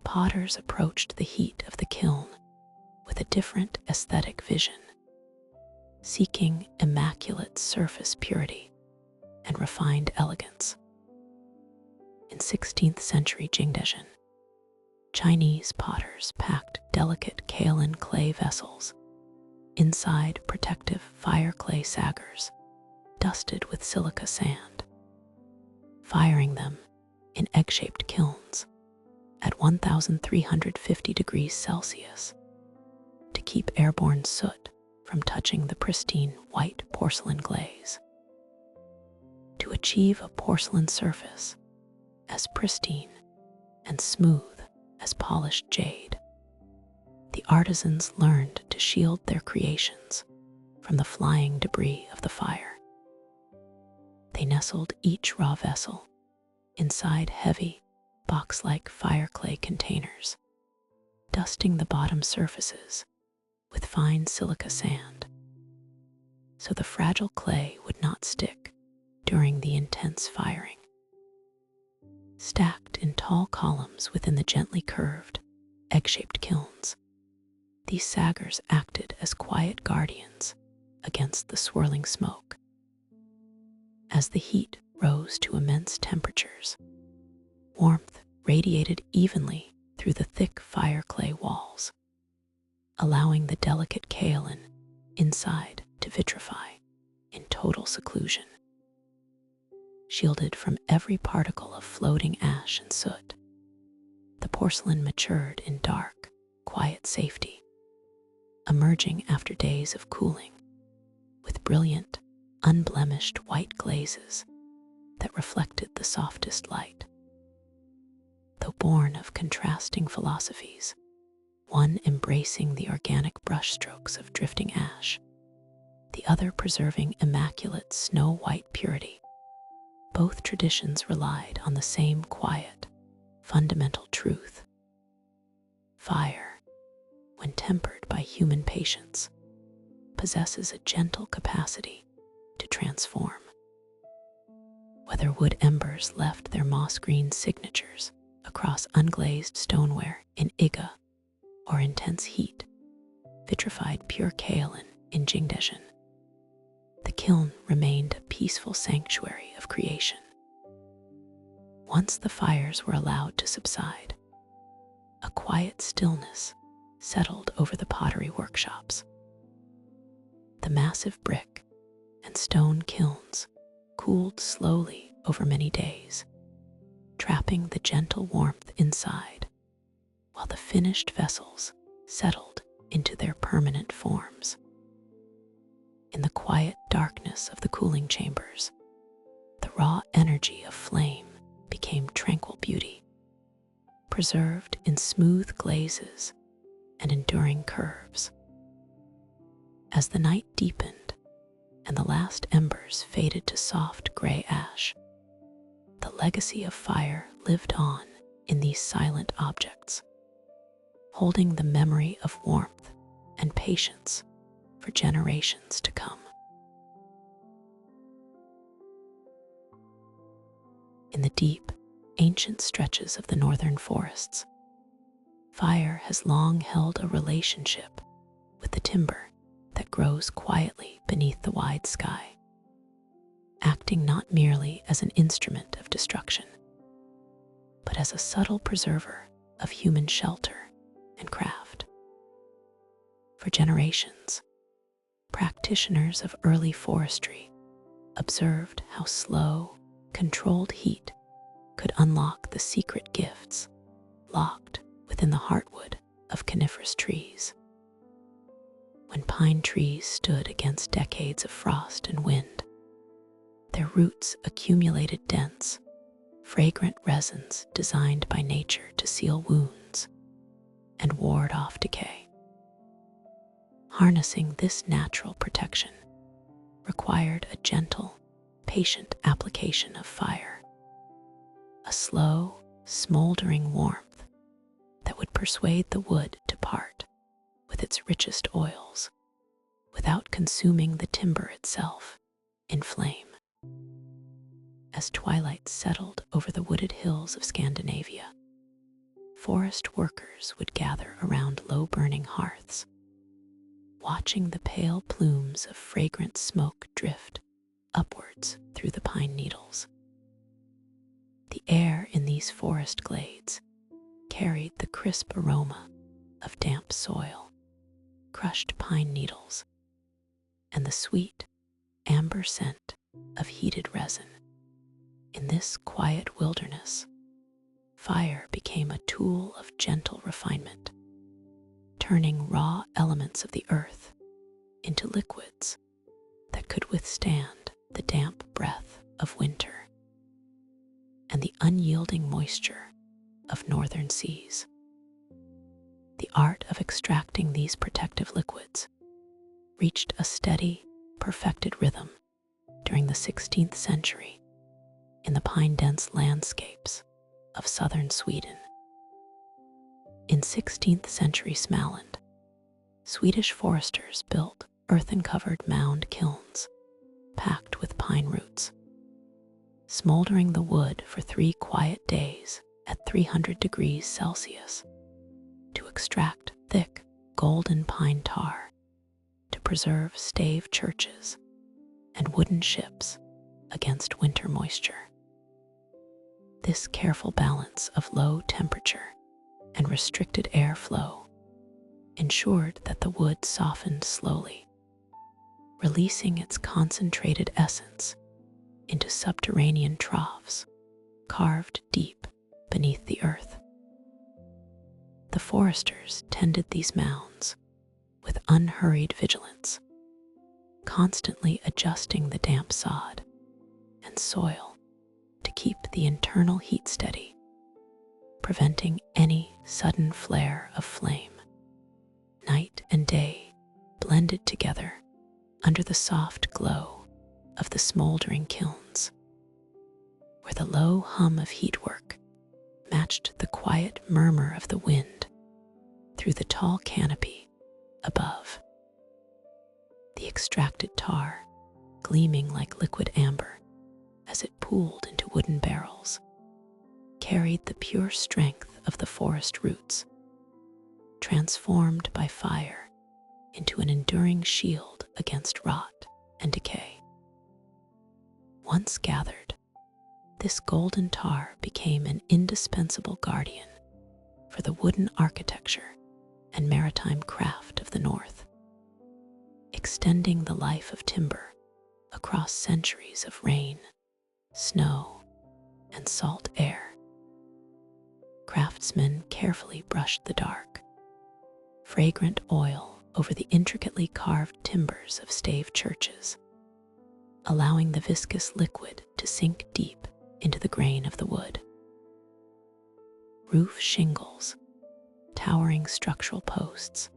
potters approached the heat of the kiln with a different aesthetic vision, seeking immaculate surface purity and refined elegance. In 16th century Jingdezhen, Chinese potters packed delicate kaolin clay vessels inside protective fire clay saggers dusted with silica sand, firing them in egg-shaped kilns at 1,350 degrees Celsius to keep airborne soot from touching the pristine white porcelain glaze. To achieve a porcelain surface as pristine and smooth as polished jade, the artisans learned to shield their creations from the flying debris of the fire. They nestled each raw vessel inside heavy, box-like fire clay containers, dusting the bottom surfaces with fine silica sand, so the fragile clay would not stick during the intense firing. Stacked in tall columns within the gently curved, egg-shaped kilns, these saggers acted as quiet guardians against the swirling smoke. As the heat rose to immense temperatures, warmth radiated evenly through the thick fire clay walls, allowing the delicate kaolin inside to vitrify in total seclusion. Shielded from every particle of floating ash and soot, the porcelain matured in dark, quiet safety, emerging after days of cooling with brilliant, unblemished white glazes that reflected the softest light. Though born of contrasting philosophies, one embracing the organic brushstrokes of drifting ash, the other preserving immaculate snow-white purity, both traditions relied on the same quiet, fundamental truth. Fire, when tempered by human patience, possesses a gentle capacity to transform. Whether wood embers left their moss-green signatures across unglazed stoneware in Iga, or intense heat vitrified pure kaolin in Jingdezhen, the kiln remained a peaceful sanctuary of creation. Once the fires were allowed to subside, a quiet stillness settled over the pottery workshops. The massive brick and stone kilns cooled slowly over many days, trapping the gentle warmth inside, while the finished vessels settled into their permanent forms. In the quiet darkness of the cooling chambers, the raw energy of flame became tranquil beauty, preserved in smooth glazes and enduring curves. As the night deepened and the last embers faded to soft gray ash, the legacy of fire lived on in these silent objects, holding the memory of warmth and patience for generations to come. In the deep, ancient stretches of the northern forests, fire has long held a relationship with the timber that grows quietly beneath the wide sky, acting not merely as an instrument of destruction, but as a subtle preserver of human shelter and craft. For generations, practitioners of early forestry observed how slow, controlled heat could unlock the secret gifts locked within the heartwood of coniferous trees. When pine trees stood against decades of frost and wind, their roots accumulated dense, fragrant resins designed by nature to seal wounds and ward off decay. Harnessing this natural protection required a gentle, patient application of fire, a slow, smoldering warmth that would persuade the wood to part with its richest oils without consuming the timber itself in flame. As twilight settled over the wooded hills of Scandinavia, forest workers would gather around low-burning hearths, watching the pale plumes of fragrant smoke drift upwards through the pine needles. The air in these forest glades carried the crisp aroma of damp soil, crushed pine needles, and the sweet, amber scent of heated resin. In this quiet wilderness, fire became a tool of gentle refinement, turning raw elements of the earth into liquids that could withstand the damp breath of winter and the unyielding moisture of northern seas. The art of extracting these protective liquids reached a steady, perfected rhythm during the 16th century in the pine-dense landscapes of southern Sweden. In 16th century Småland, Swedish foresters built earthen-covered mound kilns packed with pine roots, smoldering the wood for 3 quiet days at 300 degrees Celsius to extract thick, golden pine tar to preserve stave churches and wooden ships against winter moisture. This careful balance of low temperature and restricted airflow ensured that the wood softened slowly, releasing its concentrated essence into subterranean troughs carved deep beneath the earth. The foresters tended these mounds with unhurried vigilance, constantly adjusting the damp sod and soil to keep the internal heat steady, preventing any sudden flare of flame. Night and day blended together under the soft glow of the smoldering kilns, where the low hum of heatwork matched the quiet murmur of the wind through the tall canopy above. The extracted tar, gleaming like liquid amber as it pooled into wooden barrels, carried the pure strength of the forest roots, transformed by fire into an enduring shield against rot and decay. Once gathered, this golden tar became an indispensable guardian for the wooden architecture and maritime craft of the North, extending the life of timber across centuries of rain, snow, and salt air. Craftsmen carefully brushed the dark, fragrant oil over the intricately carved timbers of stave churches, allowing the viscous liquid to sink deep into the grain of the wood. Roof shingles, towering structural posts,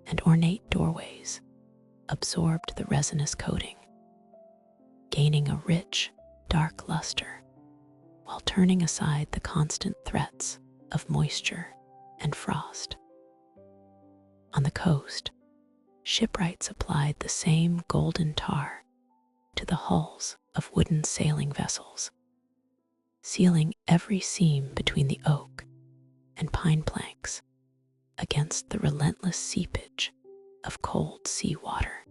and ornate doorways absorbed the resinous coating, gaining a rich, dark luster while turning aside the constant threats of moisture and frost. On the coast, shipwrights applied the same golden tar to the hulls of wooden sailing vessels, sealing every seam between the oak and pine planks against the relentless seepage of cold sea water.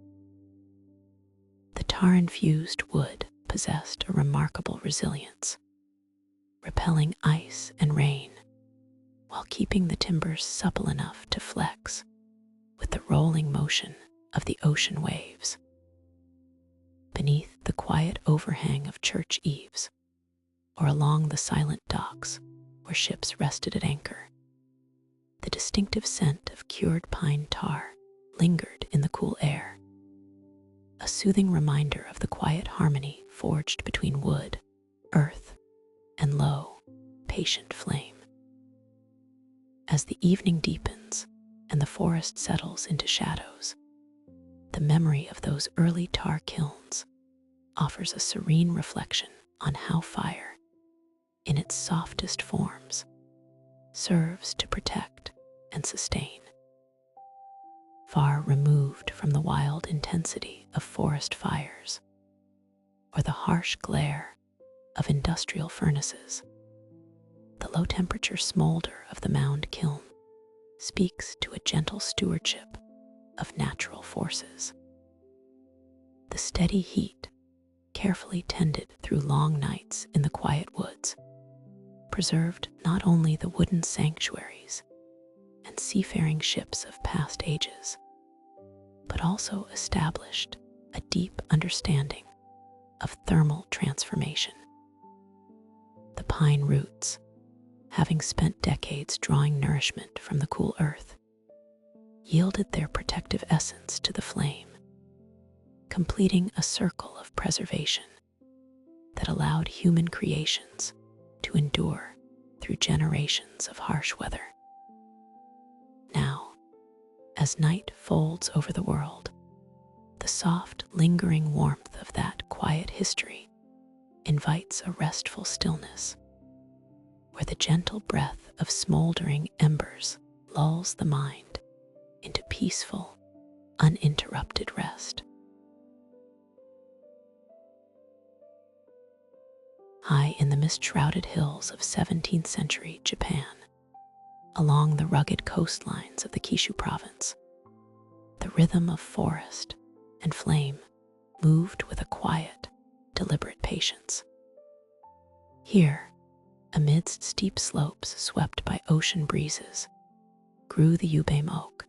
The tar-infused wood possessed a remarkable resilience, repelling ice and rain while keeping the timbers supple enough to flex with the rolling motion of the ocean waves. Beneath the quiet overhang of church eaves, or along the silent docks where ships rested at anchor, the distinctive scent of cured pine tar lingered in the cool air, a soothing reminder of the quiet harmony forged between wood, earth, and low, patient flame. As the evening deepens and the forest settles into shadows, the memory of those early tar kilns offers a serene reflection on how fire, in its softest forms, serves to protect and sustain. Far removed from the wild intensity of forest fires or the harsh glare of industrial furnaces, the low-temperature smolder of the mound kiln speaks to a gentle stewardship of natural forces. The steady heat, carefully tended through long nights in the quiet woods, preserved not only the wooden sanctuaries and seafaring ships of past ages, but also established a deep understanding of thermal transformation. The pine roots, having spent decades drawing nourishment from the cool earth, yielded their protective essence to the flame, completing a circle of preservation that allowed human creations to endure through generations of harsh weather. Now, as night folds over the world The soft, lingering warmth of that quiet history invites a restful stillness, where the gentle breath of smoldering embers lulls the mind into peaceful, uninterrupted rest. High in the mist-shrouded hills of 17th century Japan, along the rugged coastlines of the Kishu province, the rhythm of forest and flame moved with a quiet, deliberate patience. Here, amidst steep slopes swept by ocean breezes, grew the yubame oak,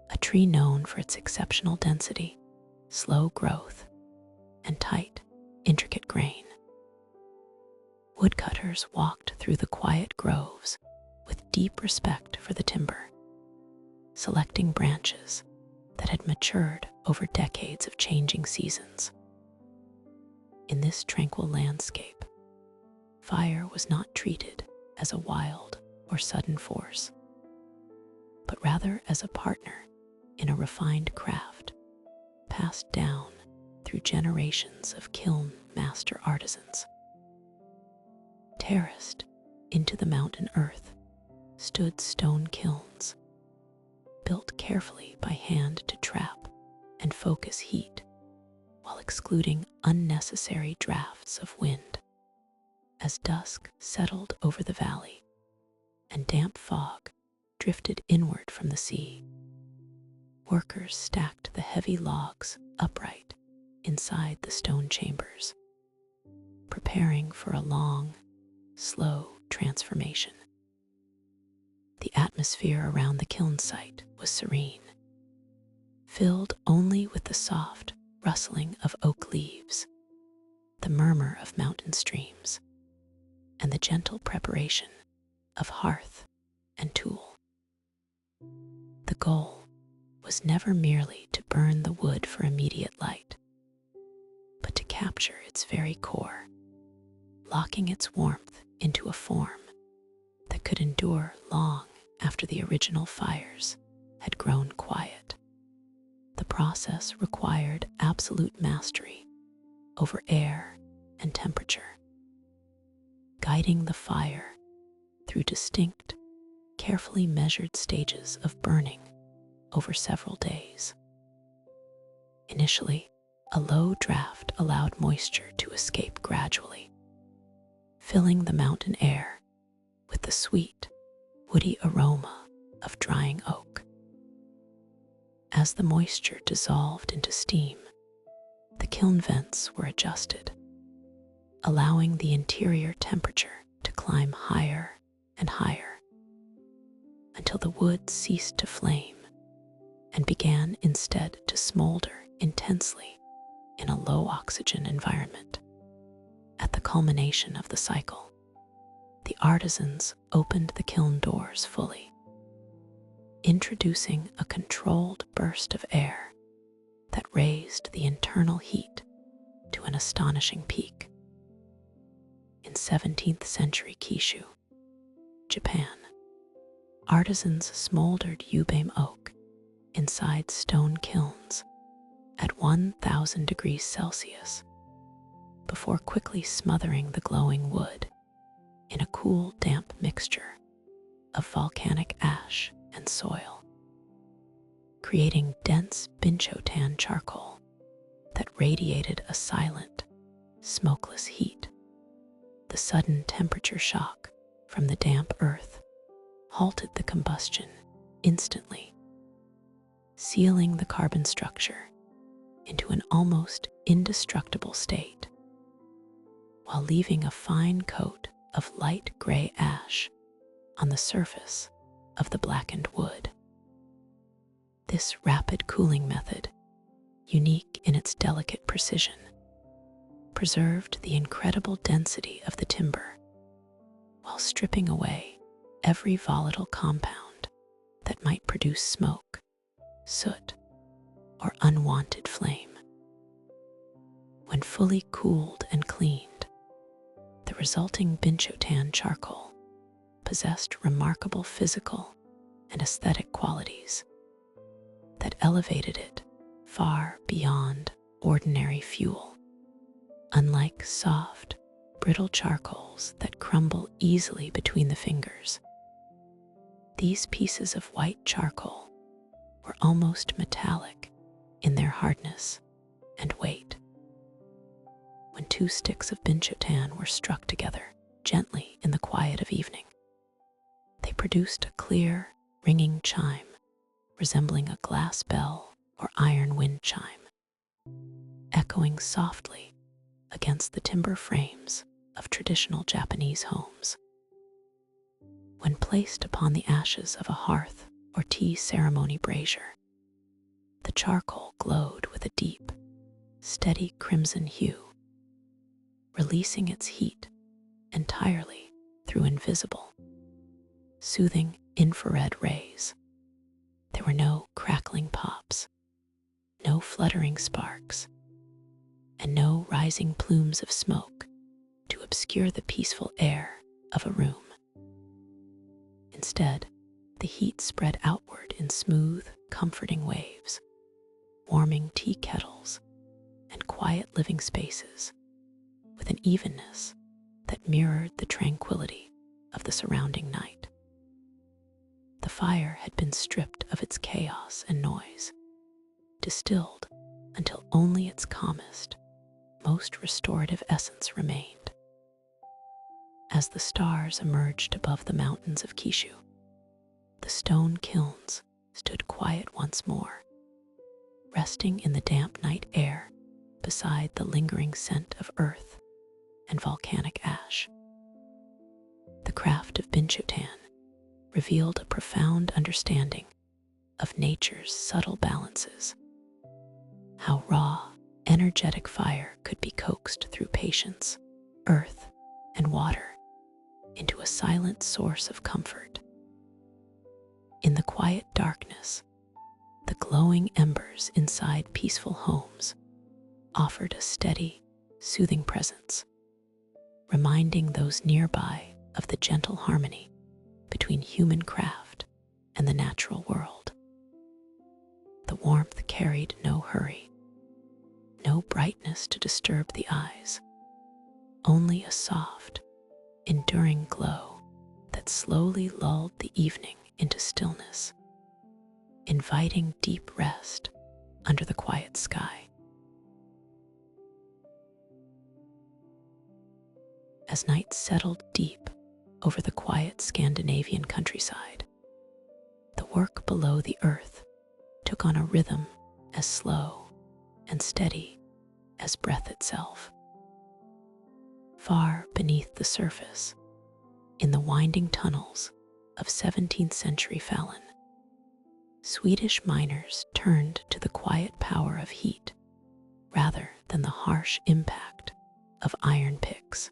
a tree known for its exceptional density, slow growth, and tight, intricate grain. Woodcutters walked through the quiet groves with deep respect for the timber, selecting branches that had matured over decades of changing seasons. In this tranquil landscape, fire was not treated as a wild or sudden force, but rather as a partner in a refined craft passed down through generations of kiln master artisans. Terraced into the mountain earth stood stone kilns, built carefully by hand to trap and focus heat while excluding unnecessary drafts of wind. As dusk settled over the valley and damp fog drifted inward from the sea, workers stacked the heavy logs upright inside the stone chambers, preparing for a long, slow transformation. The atmosphere around the kiln site was serene, filled only with the soft rustling of oak leaves, the murmur of mountain streams, and the gentle preparation of hearth and tool. The goal was never merely to burn the wood for immediate light, but to capture its very core, locking its warmth into a form that could endure long after the original fires had grown quiet. The process required absolute mastery over air and temperature, guiding the fire through distinct, carefully measured stages of burning over several days. Initially, a low draft allowed moisture to escape gradually, filling the mountain air with the sweet, woody aroma of drying oak. As the moisture dissolved into steam, the kiln vents were adjusted, allowing the interior temperature to climb higher and higher until the wood ceased to flame and began instead to smolder intensely in a low-oxygen environment. At the culmination of the cycle, the artisans opened the kiln doors fully, introducing a controlled burst of air that raised the internal heat to an astonishing peak. In 17th century Kishu, Japan, artisans smoldered yubame oak inside stone kilns at 1,000 degrees Celsius before quickly smothering the glowing wood in a cool, damp mixture of volcanic ash and soil, creating dense binchotan charcoal that radiated a silent, smokeless heat. The sudden temperature shock from the damp earth halted the combustion instantly, sealing the carbon structure into an almost indestructible state, while leaving a fine coat of light gray ash on the surface of the blackened wood. This rapid cooling method, unique in its delicate precision, preserved the incredible density of the timber while stripping away every volatile compound that might produce smoke, soot, or unwanted flame. When fully cooled and cleaned, the resulting binchotan charcoal possessed remarkable physical and aesthetic qualities that elevated it far beyond ordinary fuel. Unlike soft, brittle charcoals that crumble easily between the fingers, these pieces of white charcoal were almost metallic in their hardness and weight. When two sticks of binchotan were struck together gently in the quiet of evening, they produced a clear, ringing chime resembling a glass bell or iron wind chime, echoing softly against the timber frames of traditional Japanese homes. When placed upon the ashes of a hearth or tea ceremony brazier, the charcoal glowed with a deep, steady crimson hue, releasing its heat entirely through invisible, soothing infrared rays. There were no crackling pops, no fluttering sparks, and no rising plumes of smoke to obscure the peaceful air of a room. Instead, the heat spread outward in smooth, comforting waves, warming tea kettles and quiet living spaces with an evenness that mirrored the tranquility of the surrounding night. The fire had been stripped of its chaos and noise, distilled until only its calmest, most restorative essence remained. As the stars emerged above the mountains of Kishu, the stone kilns stood quiet once more, resting in the damp night air beside the lingering scent of earth and volcanic ash. The craft of binchotan revealed a profound understanding of nature's subtle balances, how raw, energetic fire could be coaxed through patience, earth, and water into a silent source of comfort. In the quiet darkness, the glowing embers inside peaceful homes offered a steady, soothing presence, reminding those nearby of the gentle harmony between human craft and the natural world. The warmth carried no hurry, no brightness to disturb the eyes, only a soft, enduring glow that slowly lulled the evening into stillness, inviting deep rest under the quiet sky. As night settled deep over the quiet Scandinavian countryside, the work below the earth took on a rhythm as slow and steady as breath itself. Far beneath the surface, in the winding tunnels of 17th century Falun, Swedish miners turned to the quiet power of heat rather than the harsh impact of iron picks.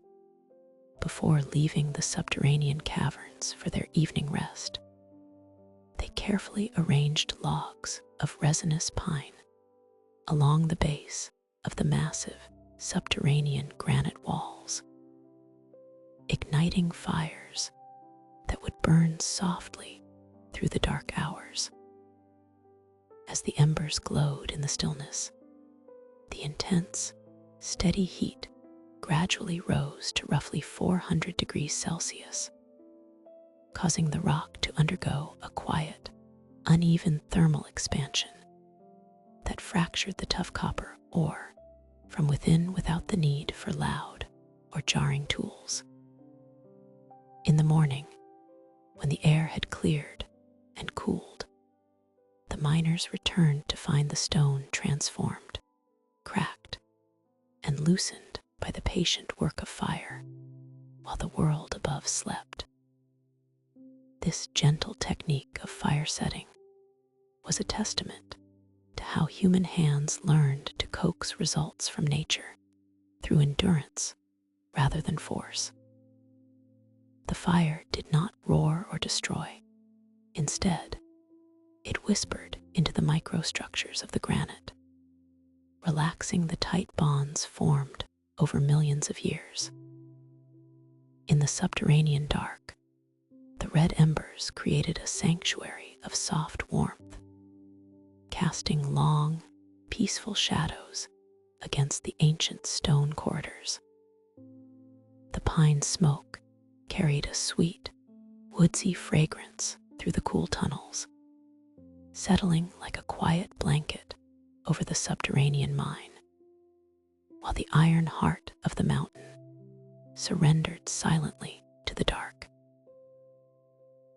Before leaving the subterranean caverns for their evening rest, they carefully arranged logs of resinous pine along the base of the massive subterranean granite walls, igniting fires that would burn softly through the dark hours. As the embers glowed in the stillness, the intense, steady heat gradually rose to roughly 400 degrees Celsius, causing the rock to undergo a quiet, uneven thermal expansion that fractured the tough copper ore from within without the need for loud or jarring tools. In the morning, when the air had cleared and cooled, the miners returned to find the stone transformed, cracked, and loosened by the patient work of fire, while the world above slept. This gentle technique of fire setting was a testament to how human hands learned to coax results from nature through endurance rather than force. The fire did not roar or destroy. Instead, it whispered into the microstructures of the granite, relaxing the tight bonds formed over millions of years. In the subterranean dark, the red embers created a sanctuary of soft warmth, casting long, peaceful shadows against the ancient stone corridors. The pine smoke carried a sweet, woodsy fragrance through the cool tunnels, settling like a quiet blanket over the subterranean mine, while the iron heart of the mountain surrendered silently to the dark.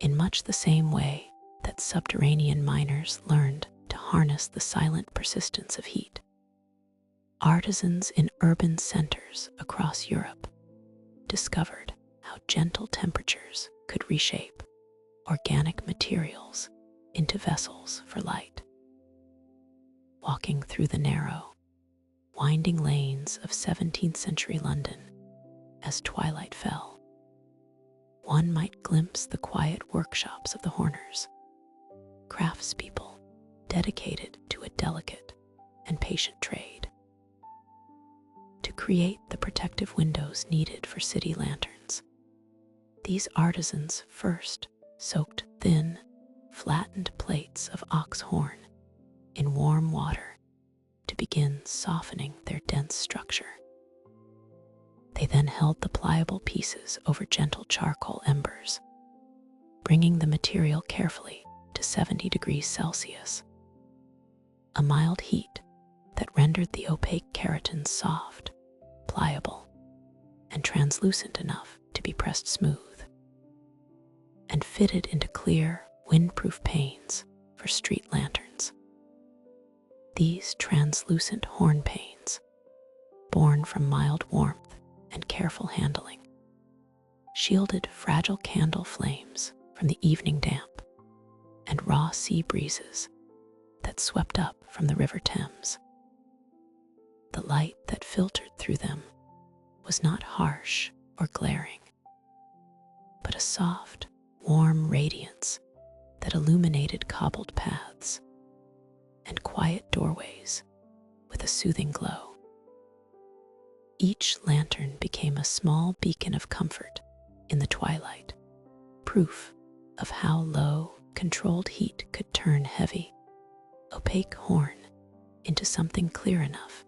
In much the same way that subterranean miners learned to harness the silent persistence of heat, artisans in urban centers across Europe discovered how gentle temperatures could reshape organic materials into vessels for light. Walking through the narrow, winding lanes of 17th century London as twilight fell, one might glimpse the quiet workshops of the Horners, craftspeople dedicated to a delicate and patient trade. To create the protective windows needed for city lanterns, these artisans first soaked thin, flattened plates of ox horn in warm water to begin softening their dense structure. They then held the pliable pieces over gentle charcoal embers, bringing the material carefully to 70 degrees Celsius, a mild heat that rendered the opaque keratin soft, pliable, and translucent enough to be pressed smooth, and fitted into clear, windproof panes for street lanterns. These translucent horn panes, born from mild warmth and careful handling, shielded fragile candle flames from the evening damp and raw sea breezes that swept up from the River Thames. The light that filtered through them was not harsh or glaring, but a soft, warm radiance that illuminated cobbled paths and quiet doorways with a soothing glow. Each lantern became a small beacon of comfort in the twilight, proof of how low, controlled heat could turn heavy, opaque horn into something clear enough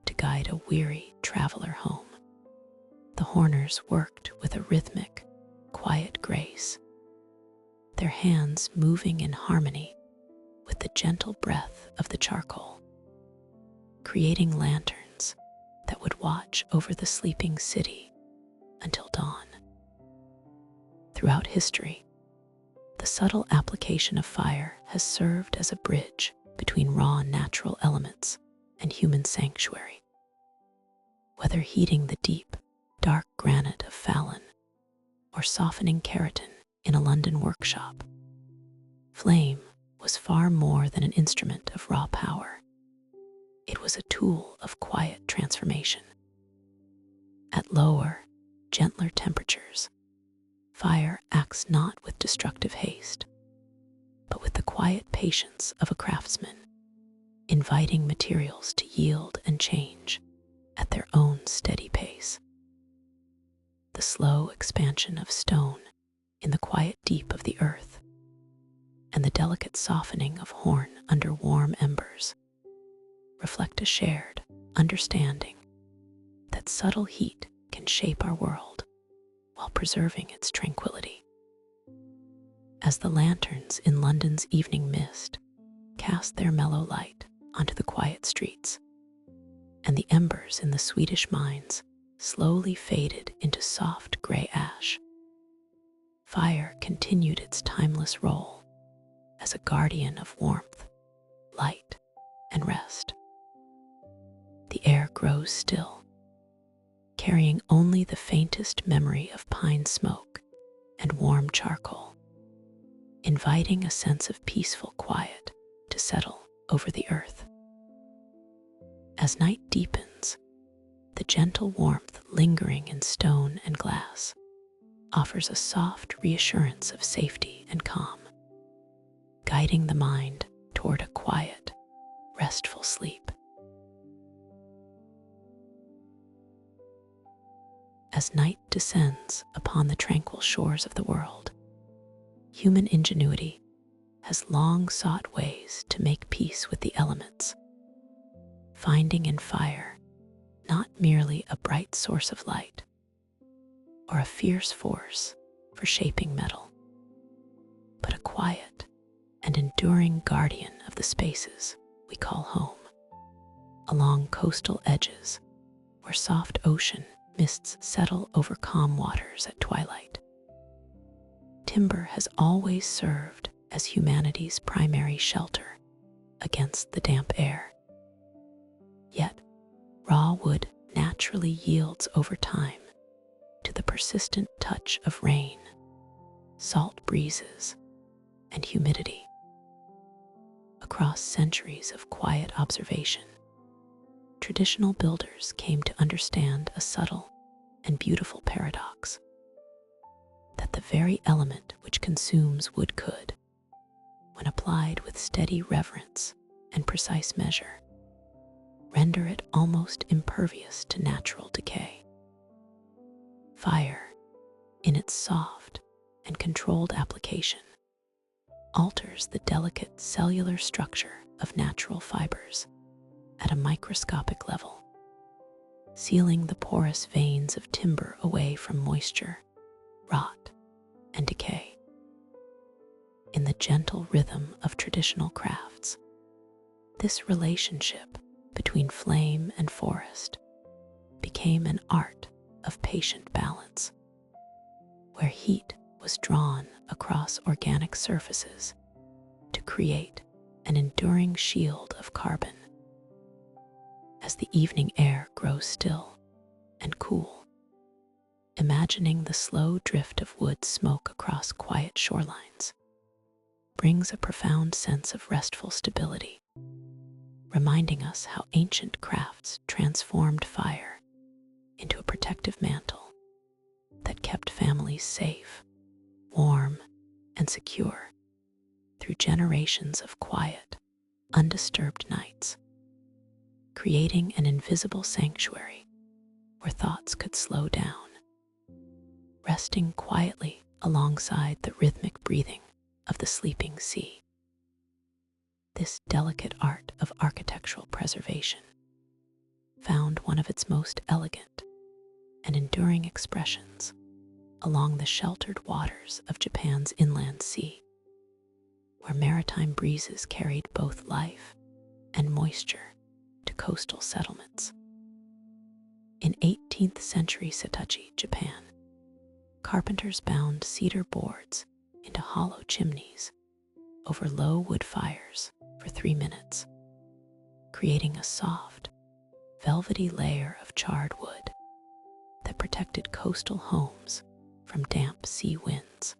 to guide a weary traveler home. The Horners worked with a rhythmic, quiet grace, their hands moving in harmony with the gentle breath of the charcoal, creating lanterns that would watch over the sleeping city until dawn. Throughout history, the subtle application of fire has served as a bridge between raw natural elements and human sanctuary. Whether heating the deep, dark granite of Fallon or softening keratin in a London workshop, flame was far more than an instrument of raw power. It was a tool of quiet transformation. At lower, gentler temperatures, fire acts not with destructive haste, but with the quiet patience of a craftsman, inviting materials to yield and change at their own steady pace. The slow expansion of stone in the quiet deep of the earth, and the delicate softening of horn under warm embers reflect a shared understanding that subtle heat can shape our world while preserving its tranquility. As the lanterns in London's evening mist cast their mellow light onto the quiet streets, and the embers in the Swedish mines slowly faded into soft gray ash, fire continued its timeless role as a guardian of warmth, light, and rest. The air grows still, carrying only the faintest memory of pine smoke and warm charcoal, inviting a sense of peaceful quiet to settle over the earth. As night deepens, the gentle warmth lingering in stone and glass offers a soft reassurance of safety and calm, guiding the mind toward a quiet, restful sleep. As night descends upon the tranquil shores of the world, human ingenuity has long sought ways to make peace with the elements, finding in fire not merely a bright source of light or a fierce force for shaping metal, but a quiet and enduring guardian of the spaces we call home. Along coastal edges, where soft ocean mists settle over calm waters at twilight, timber has always served as humanity's primary shelter against the damp air. Yet, raw wood naturally yields over time to the persistent touch of rain, salt breezes, and humidity. Across centuries of quiet observation, traditional builders came to understand a subtle and beautiful paradox: that the very element which consumes wood could, when applied with steady reverence and precise measure, render it almost impervious to natural decay. Fire, in its soft and controlled application, alters the delicate cellular structure of natural fibers at a microscopic level, sealing the porous veins of timber away from moisture, rot, and decay. In the gentle rhythm of traditional crafts, this relationship between flame and forest became an art of patient balance, where heat was drawn across organic surfaces to create an enduring shield of carbon. As the evening air grows still and cool, imagining the slow drift of wood smoke across quiet shorelines brings a profound sense of restful stability, reminding us how ancient crafts transformed fire into a protective mantle that kept families safe, warm, and secure through generations of quiet, undisturbed nights, creating an invisible sanctuary where thoughts could slow down, resting quietly alongside the rhythmic breathing of the sleeping sea. This delicate art of architectural preservation found one of its most elegant and enduring expressions along the sheltered waters of Japan's inland sea, where maritime breezes carried both life and moisture to coastal settlements. In 18th century Setouchi, Japan, carpenters bound cedar boards into hollow chimneys over low wood fires for 3 minutes, creating a soft, velvety layer of charred wood that protected coastal homes from damp sea winds.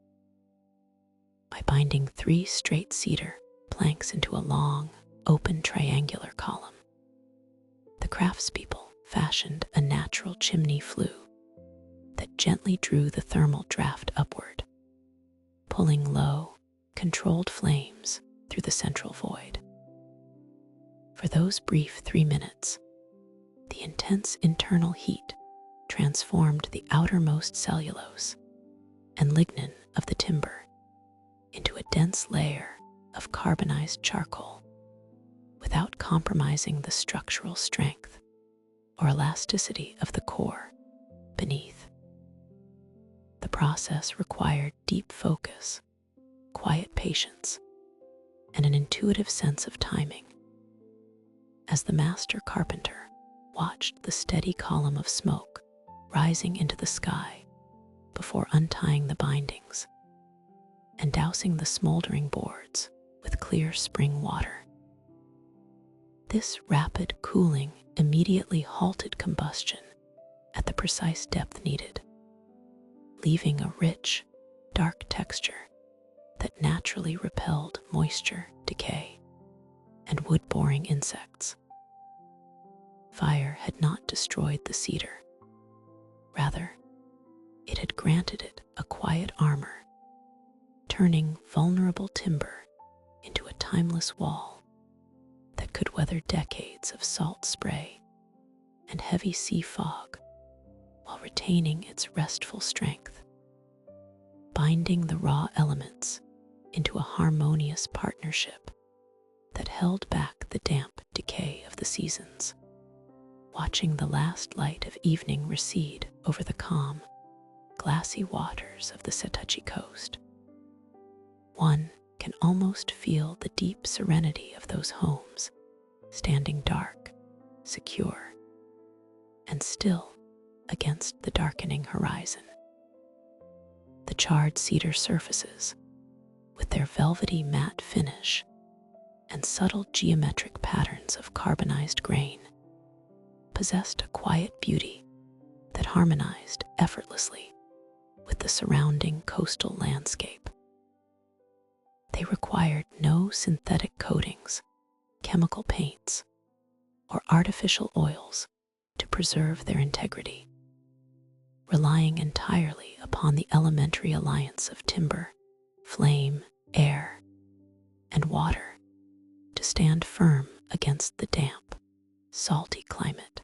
By binding 3 straight cedar planks into a long, open triangular column, the craftspeople fashioned a natural chimney flue that gently drew the thermal draft upward, pulling low, controlled flames through the central void. For those brief 3 minutes, the intense internal heat transformed the outermost cellulose and lignin of the timber into a dense layer of carbonized charcoal without compromising the structural strength or elasticity of the core beneath. The process required deep focus, quiet patience, and an intuitive sense of timing. As the master carpenter watched the steady column of smoke rising into the sky before untying the bindings and dousing the smoldering boards with clear spring water. This rapid cooling immediately halted combustion at the precise depth needed, leaving a rich, dark texture that naturally repelled moisture, decay, and wood-boring insects. Fire had not destroyed the cedar. Rather, it had granted it a quiet armor, turning vulnerable timber into a timeless wall that could weather decades of salt spray and heavy sea fog while retaining its restful strength, binding the raw elements into a harmonious partnership that held back the damp decay of the seasons, watching the last light of evening recede over the calm, glassy waters of the Setouchi coast. One can almost feel the deep serenity of those homes, standing dark, secure, and still against the darkening horizon. The charred cedar surfaces, with their velvety matte finish and subtle geometric patterns of carbonized grain, possessed a quiet beauty that harmonized effortlessly with the surrounding coastal landscape. They required no synthetic coatings, chemical paints, or artificial oils to preserve their integrity, relying entirely upon the elementary alliance of timber, flame, air, and water to stand firm against the damp, salty climate.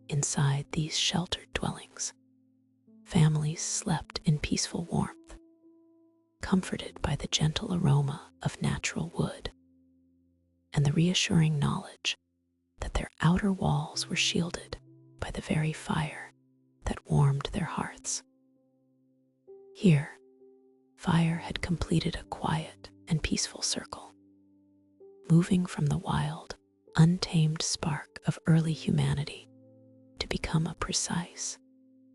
Inside these sheltered dwellings, families slept in peaceful warmth, comforted by the gentle aroma of natural wood and the reassuring knowledge that their outer walls were shielded by the very fire that warmed their hearths. Here, fire had completed a quiet and peaceful circle, moving from the wild, untamed spark of early humanity to become a precise,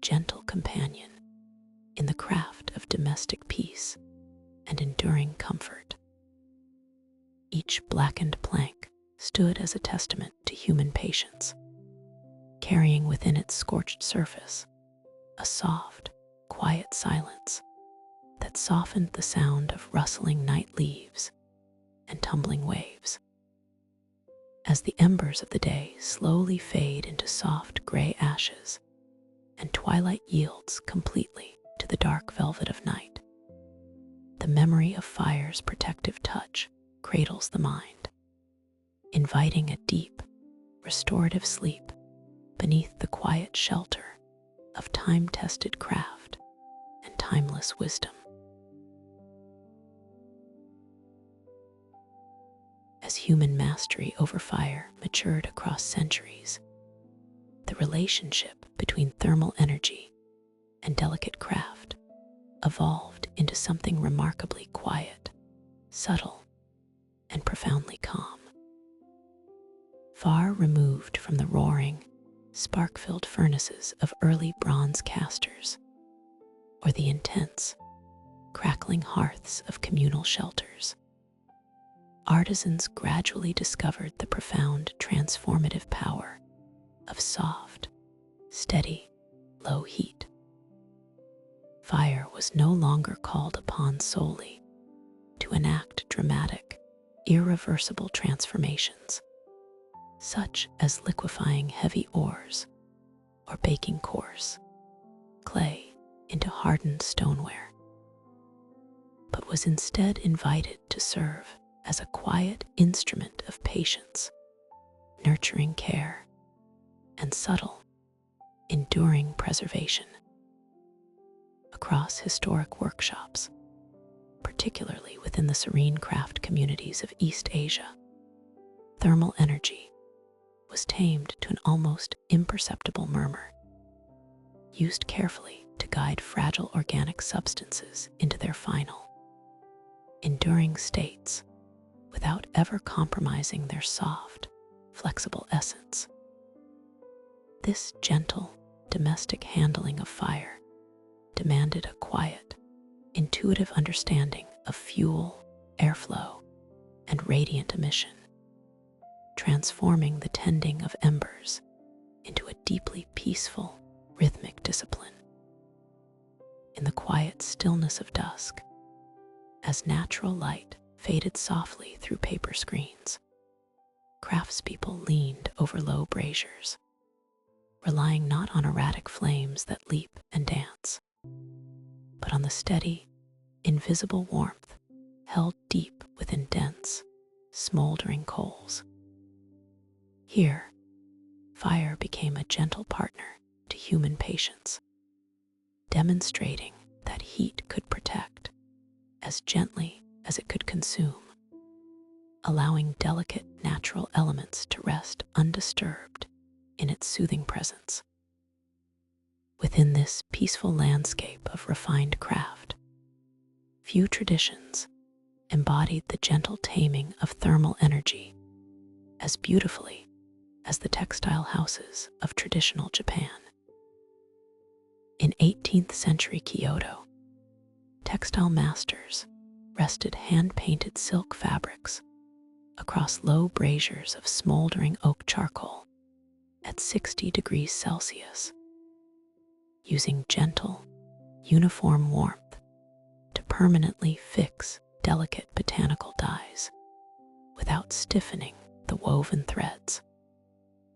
gentle companion in the craft of domestic peace and enduring comfort. Each blackened plank stood as a testament to human patience, carrying within its scorched surface a soft, quiet silence that softened the sound of rustling night leaves and tumbling waves. As the embers of the day slowly fade into soft gray ashes and twilight yields completely to the dark velvet of night, the memory of fire's protective touch cradles the mind, inviting a deep, restorative sleep beneath the quiet shelter of time-tested craft and timeless wisdom. As human mastery over fire matured across centuries, the relationship between thermal energy and delicate craft evolved into something remarkably quiet, subtle, and profoundly calm. Far removed from the roaring, spark-filled furnaces of early bronze casters, or the intense, crackling hearths of communal shelters, artisans gradually discovered the profound transformative power of soft, steady, low heat. Fire was no longer called upon solely to enact dramatic, irreversible transformations, such as liquefying heavy ores or baking coarse clay into hardened stoneware, but was instead invited to serve as a quiet instrument of patience, nurturing care, and subtle, enduring preservation. Across historic workshops, particularly within the serene craft communities of East Asia, thermal energy was tamed to an almost imperceptible murmur, used carefully to guide fragile organic substances into their final, enduring states without ever compromising their soft, flexible essence. This gentle, domestic handling of fire demanded a quiet, intuitive understanding of fuel, airflow, and radiant emission, transforming the tending of embers into a deeply peaceful, rhythmic discipline. In the quiet stillness of dusk, as natural light faded softly through paper screens, craftspeople leaned over low braziers, relying not on erratic flames that leap and dance, but on the steady, invisible warmth held deep within dense, smoldering coals. Here, fire became a gentle partner to human patience, demonstrating that heat could protect as gently as it could consume, allowing delicate natural elements to rest undisturbed in its soothing presence. Within this peaceful landscape of refined craft, few traditions embodied the gentle taming of thermal energy as beautifully as the textile houses of traditional Japan. In 18th century Kyoto, textile masters rested hand-painted silk fabrics across low braziers of smoldering oak charcoal at 60 degrees Celsius, using gentle, uniform warmth to permanently fix delicate botanical dyes without stiffening the woven threads.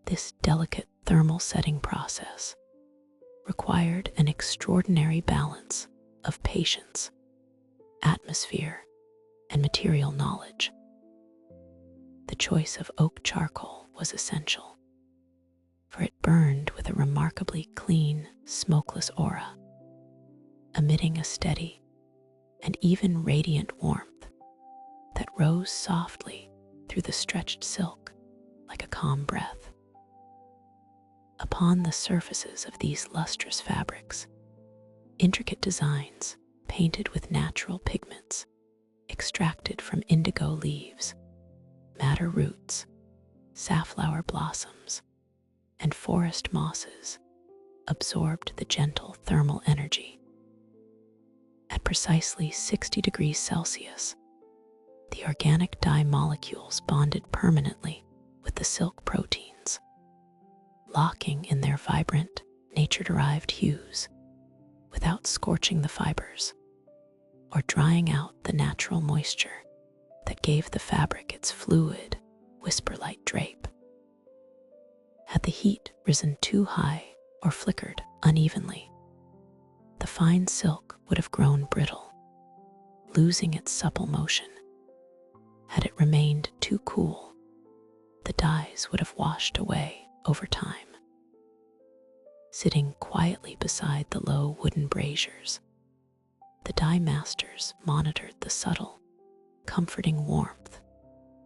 This delicate thermal setting process required an extraordinary balance of patience, atmosphere, and material knowledge. The choice of oak charcoal was essential, for it burned with a remarkably clean, smokeless aura, emitting a steady and even radiant warmth that rose softly through the stretched silk like a calm breath. Upon the surfaces of these lustrous fabrics, intricate designs painted with natural pigments extracted from indigo leaves, madder roots, safflower blossoms, and forest mosses absorbed the gentle thermal energy. At precisely 60 degrees Celsius, the organic dye molecules bonded permanently with the silk proteins, locking in their vibrant, nature-derived hues without scorching the fibers or drying out the natural moisture that gave the fabric its fluid, whisper-like drape. Had the heat risen too high or flickered unevenly, the fine silk would have grown brittle, losing its supple motion. Had it remained too cool, the dyes would have washed away over time. Sitting quietly beside the low wooden braziers, the dye masters monitored the subtle, comforting warmth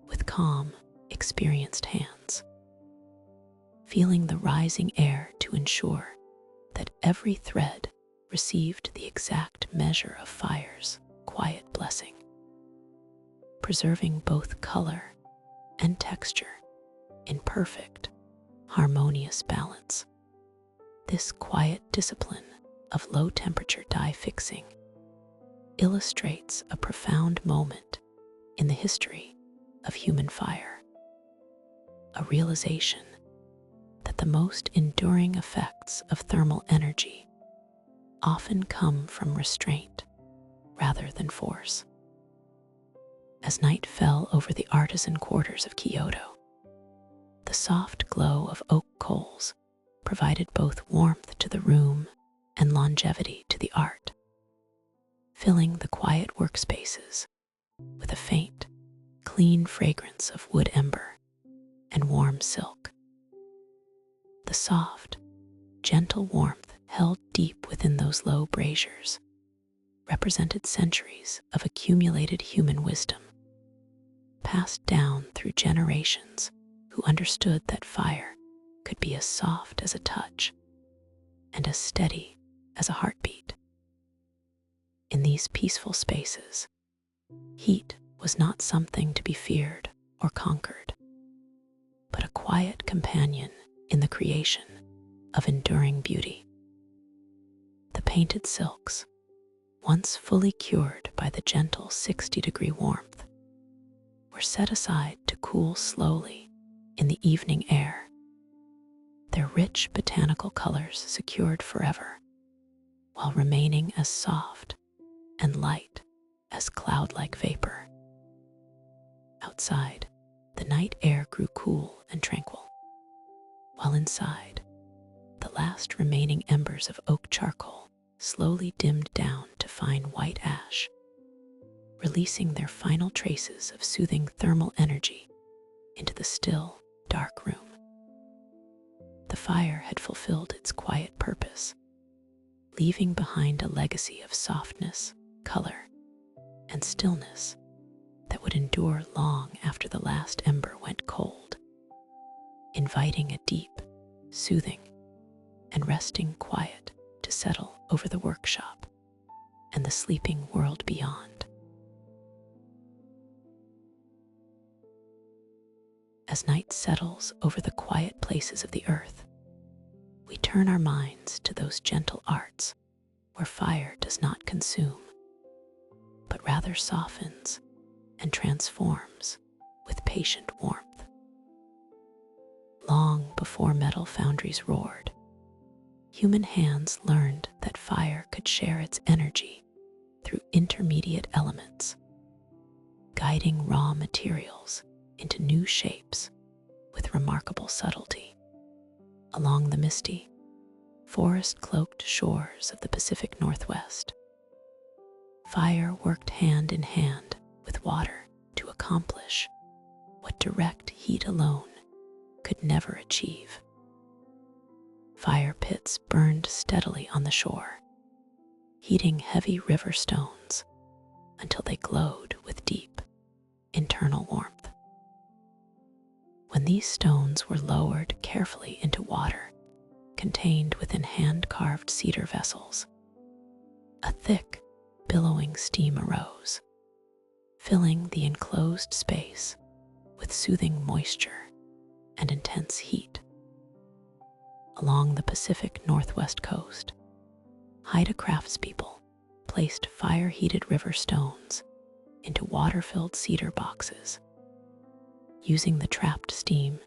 with calm, experienced hands, feeling the rising air to ensure that every thread received the exact measure of fire's quiet blessing, preserving both color and texture in perfect, harmonious balance. This quiet discipline of low-temperature dye fixing illustrates a profound moment in the history of human fire, a realization that the most enduring effects of thermal energy often come from restraint rather than force. As night fell over the artisan quarters of Kyoto, the soft glow of oak coals provided both warmth to the room and longevity to the art, filling the quiet workspaces with a faint, clean fragrance of wood ember and warm silk. The soft, gentle warmth held deep within those low braziers represented centuries of accumulated human wisdom, passed down through generations who understood that fire could be as soft as a touch and as steady as a heartbeat. In these peaceful spaces, heat was not something to be feared or conquered, but a quiet companion in the creation of enduring beauty. The painted silks, once fully cured by the gentle 60-degree warmth, were set aside to cool slowly in the evening air, their rich botanical colors secured forever, while remaining as soft and light as cloud-like vapor. Outside, the night air grew cool and tranquil, while inside, the last remaining embers of oak charcoal slowly dimmed down to fine white ash, releasing their final traces of soothing thermal energy into the still, dark room. The fire had fulfilled its quiet purpose, leaving behind a legacy of softness, color, and stillness that would would endure long after the last ember went cold, inviting a deep, soothing, and resting quiet to settle over the workshop and the sleeping world beyond. As night settles over the quiet places of the earth, we turn our minds to those gentle arts where fire does not consume, but rather softens and transforms with patient warmth. Long before metal foundries roared, human hands learned that fire could share its energy through intermediate elements, guiding raw materials into new shapes with remarkable subtlety. Along the misty, forest-cloaked shores of the Pacific Northwest, fire worked hand in hand with water to accomplish what direct heat alone could never achieve. Fire pits burned steadily on the shore, heating heavy river stones until they glowed with deep, internal warmth. When these stones were lowered carefully into water contained within hand-carved cedar vessels, a thick, billowing steam arose, filling the enclosed space with soothing moisture and intense heat. Along the Pacific Northwest coast, Haida craftspeople placed fire-heated river stones into water-filled cedar boxes, using the trapped steam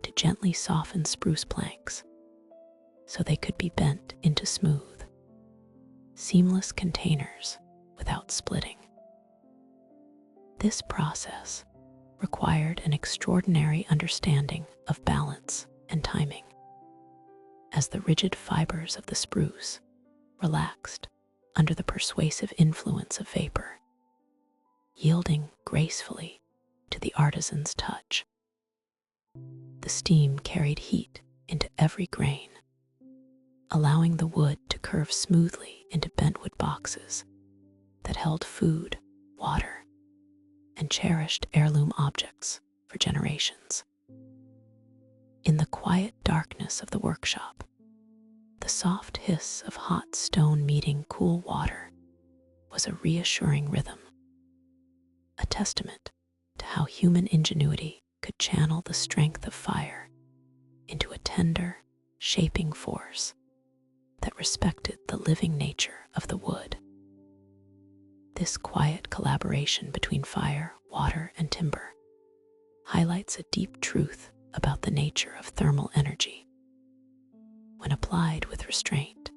to gently soften spruce planks so they could be bent into smooth, seamless containers without splitting. This process required an extraordinary understanding of balance and timing, as the rigid fibers of the spruce relaxed under the persuasive influence of vapor, yielding gracefully to the artisan's touch. The steam carried heat into every grain, allowing the wood to curve smoothly into bentwood boxes that held food, water, and cherished heirloom objects for generations. In the quiet darkness of the workshop, the soft hiss of hot stone meeting cool water was a reassuring rhythm, a testament to how human ingenuity could channel the strength of fire into a tender, shaping force that respected the living nature of the wood. This quiet collaboration between fire, water, and timber highlights a deep truth about the nature of thermal energy. When applied with restraint,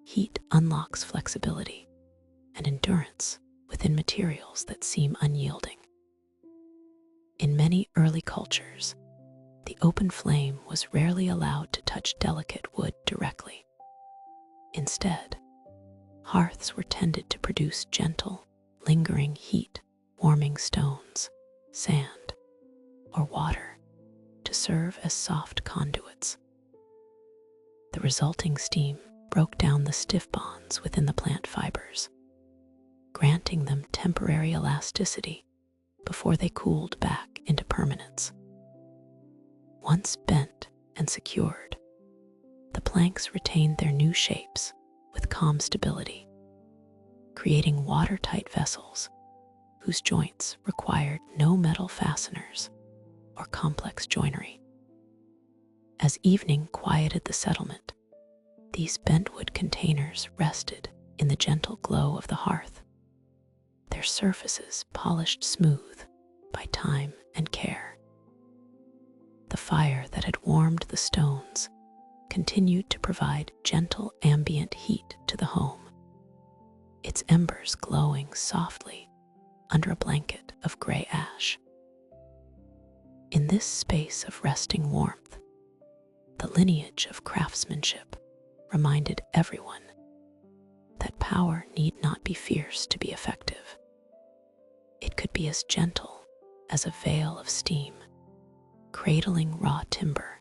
heat unlocks flexibility and endurance within materials that seem unyielding. In many early cultures, the open flame was rarely allowed to touch delicate wood directly. Instead, hearths were tended to produce gentle, lingering heat, warming stones, sand, or water to serve as soft conduits. The resulting steam broke down the stiff bonds within the plant fibers, granting them temporary elasticity before they cooled back into permanence. Once bent and secured, the planks retained their new shapes with calm stability, creating watertight vessels whose joints required no metal fasteners or complex joinery. As evening quieted the settlement, these bentwood containers rested in the gentle glow of the hearth, their surfaces polished smooth by time and care. The fire that had warmed the stones continued to provide gentle ambient heat to the home, its embers glowing softly under a blanket of gray ash. In this space of resting warmth, the lineage of craftsmanship reminded everyone that power need not be fierce to be effective. It could be as gentle as a veil of steam, cradling raw timber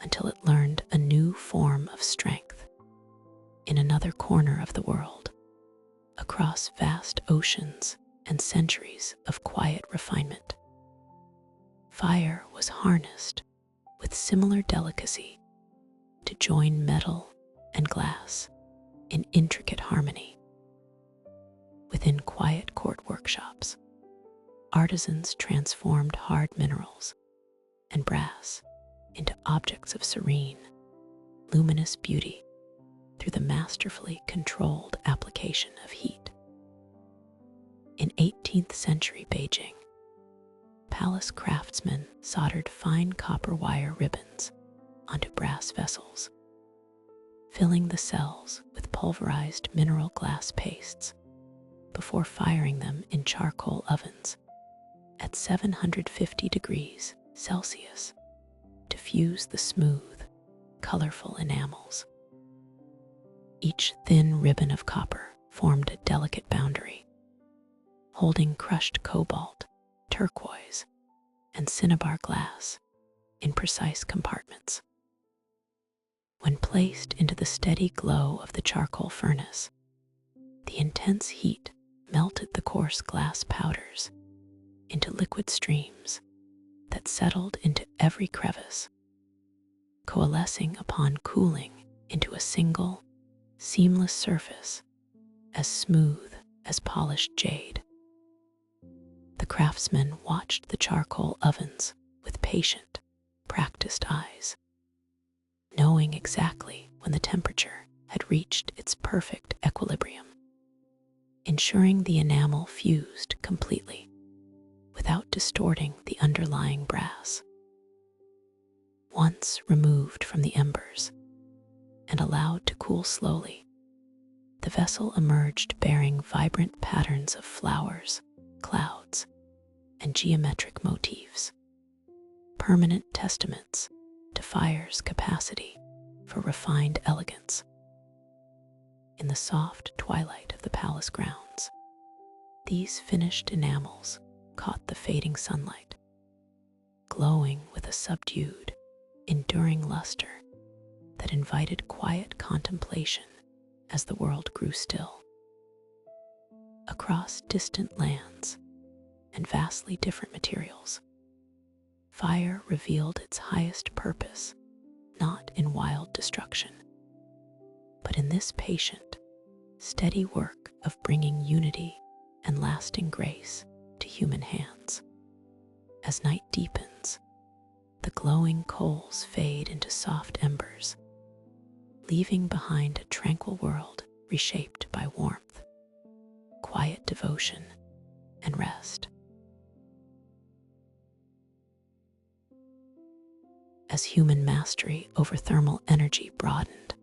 until it learned a new form of strength. In another corner of the world, across vast oceans and centuries of quiet refinement. Fire was harnessed with similar delicacy to join metal and glass in intricate harmony. Within quiet court workshops, artisans transformed hard minerals and brass into objects of serene, luminous beauty through the masterfully controlled application of heat. In 18th century Beijing, palace craftsmen soldered fine copper wire ribbons onto brass vessels, filling the cells with pulverized mineral glass pastes before firing them in charcoal ovens at 750 degrees Celsius to fuse the smooth, colorful enamels. Each thin ribbon of copper formed a delicate boundary, holding crushed cobalt, turquoise, and cinnabar glass in precise compartments. When placed into the steady glow of the charcoal furnace, the intense heat melted the coarse glass powders into liquid streams that settled into every crevice, coalescing upon cooling into a single, seamless surface as smooth as polished jade. The craftsmen watched the charcoal ovens with patient, practiced eyes, knowing exactly when the temperature had reached its perfect equilibrium, ensuring the enamel fused completely without distorting the underlying brass. Once removed from the embers and allowed to cool slowly, the vessel emerged bearing vibrant patterns of flowers, clouds, and geometric motifs, permanent testaments to fire's capacity for refined elegance. In the soft twilight of the palace grounds, these finished enamels caught the fading sunlight, glowing with a subdued, enduring luster that invited quiet contemplation as the world grew still. Across distant lands and vastly different materials, fire revealed its highest purpose not in wild destruction, but in this patient, steady work of bringing unity and lasting grace to human hands. As night deepens, the glowing coals fade into soft embers, leaving behind a tranquil world reshaped by warmth, quiet devotion, and rest. As human mastery over thermal energy broadened,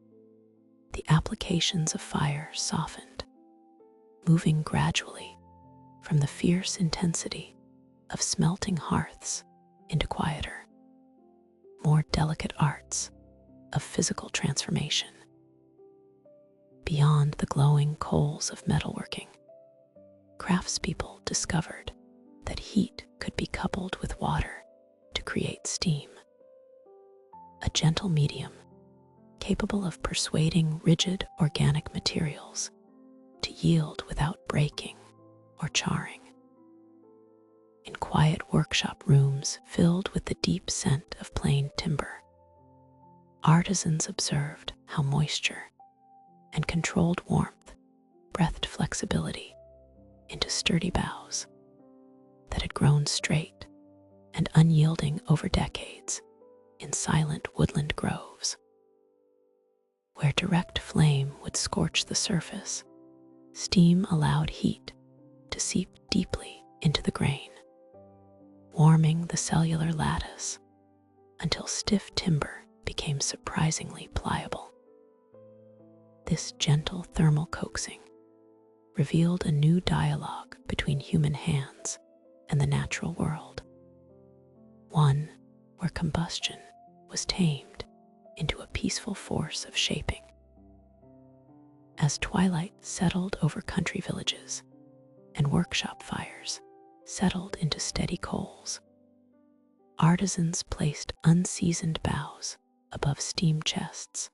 the applications of fire softened, moving gradually from the fierce intensity of smelting hearths into quieter, more delicate arts of physical transformation. Beyond the glowing coals of metalworking, craftspeople discovered that heat could be coupled with water to create steam, a gentle medium capable of persuading rigid organic materials to yield without breaking or charring. In quiet workshop rooms filled with the deep scent of plain timber, artisans observed how moisture and controlled warmth breathed flexibility into sturdy boughs that had grown straight and unyielding over decades in silent woodland groves. Where direct flame would scorch the surface, steam allowed heat to seep deeply into the grain, warming the cellular lattice until stiff timber became surprisingly pliable. This gentle thermal coaxing revealed a new dialogue between human hands and the natural world, one where combustion was tamed into a peaceful force of shaping. As twilight settled over country villages and workshop fires settled into steady coals, artisans placed unseasoned boughs above steam chests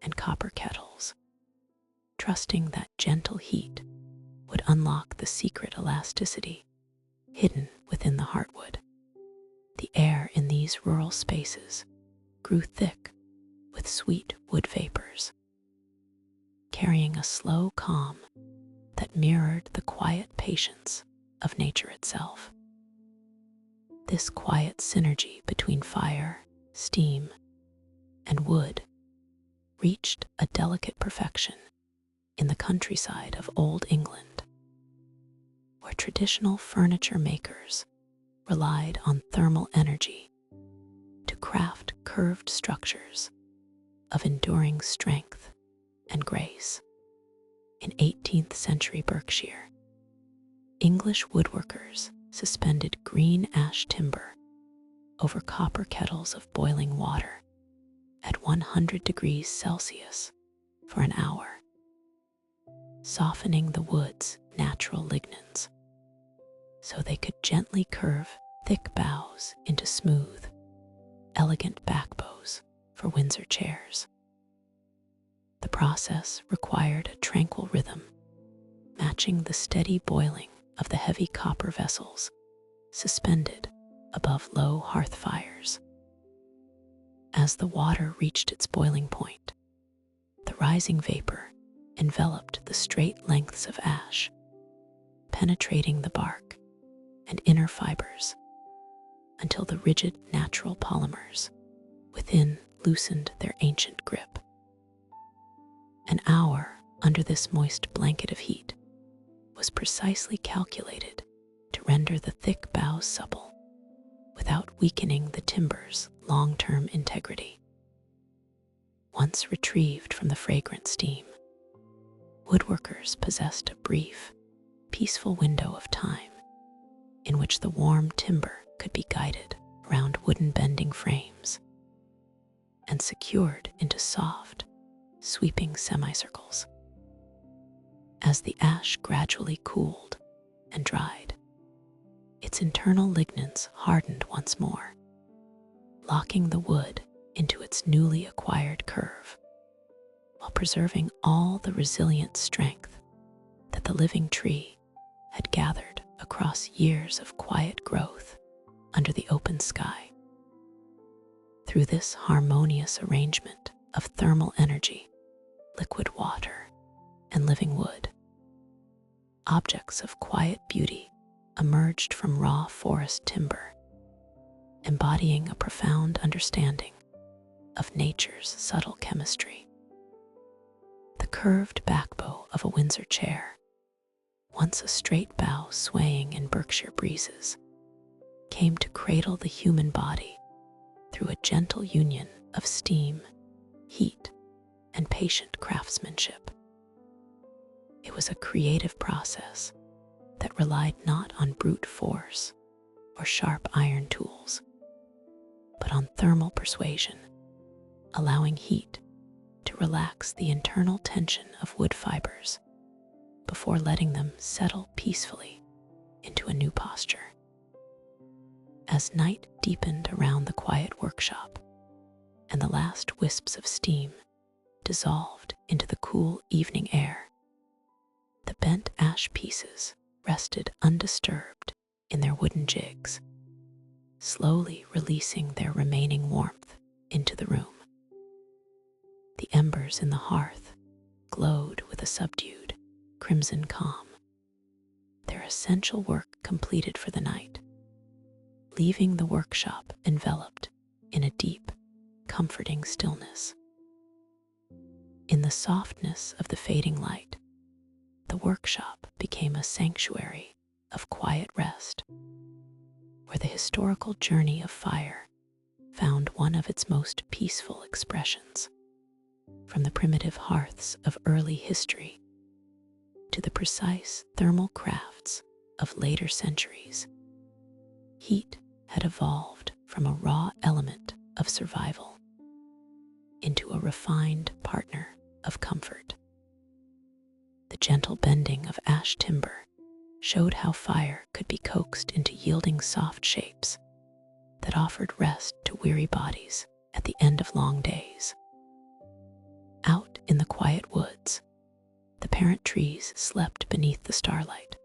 and copper kettles, trusting that gentle heat would would unlock the secret elasticity hidden within the heartwood. The air in these rural spaces grew thick with sweet wood vapors, carrying a slow calm that mirrored the quiet patience of nature itself. This quiet synergy between fire, steam, and wood reached a delicate perfection in the countryside of Old England, where traditional furniture makers relied on thermal energy to craft curved structures of enduring strength and grace. In 18th century Berkshire, English woodworkers suspended green ash timber over copper kettles of boiling water at 100 degrees Celsius for an hour, softening the wood's natural lignins so they could gently curve thick boughs into smooth, elegant back bows for Windsor chairs. The process required a tranquil rhythm, matching the steady boiling of the heavy copper vessels suspended above low hearth fires. As the water reached its boiling point, the rising vapor enveloped the straight lengths of ash, penetrating the bark and inner fibers until the rigid natural polymers within loosened their ancient grip. An hour under this moist blanket of heat was precisely calculated to render the thick boughs supple without weakening the timber's long-term integrity. Once retrieved from the fragrant steam, woodworkers possessed a brief, peaceful window of time in which the warm timber could be guided around wooden bending frames and secured into soft, sweeping semicircles. As the ash gradually cooled and dried, its internal lignins hardened once more, locking the wood into its newly acquired curve, while preserving all the resilient strength that the living tree had gathered across years of quiet growth under the open sky. Through this harmonious arrangement of thermal energy, liquid water, and living wood, objects of quiet beauty emerged from raw forest timber, embodying a profound understanding of nature's subtle chemistry. The curved backbow of a Windsor chair, once a straight bough swaying in Berkshire breezes, came to cradle the human body through a gentle union of steam, heat, and patient craftsmanship. It was a creative process that relied not on brute force or sharp iron tools, but on thermal persuasion, allowing heat to relax the internal tension of wood fibers before letting them settle peacefully into a new posture. As night deepened around the quiet workshop and the last wisps of steam dissolved into the cool evening air, the bent ash pieces rested undisturbed in their wooden jigs, slowly releasing their remaining warmth into the room. The embers in the hearth glowed with a subdued crimson calm, their essential work completed for the night, leaving the workshop enveloped in a deep, comforting stillness. In the softness of the fading light, the workshop became a sanctuary of quiet rest, where the historical journey of fire found one of its most peaceful expressions. From the primitive hearths of early history to the precise thermal crafts of later centuries, heat had evolved from a raw element of survival into a refined partner of comfort. The gentle bending of ash timber showed how fire could be coaxed into yielding soft shapes that offered rest to weary bodies at the end of long days. Out in the quiet woods, The parent trees slept beneath the starlight,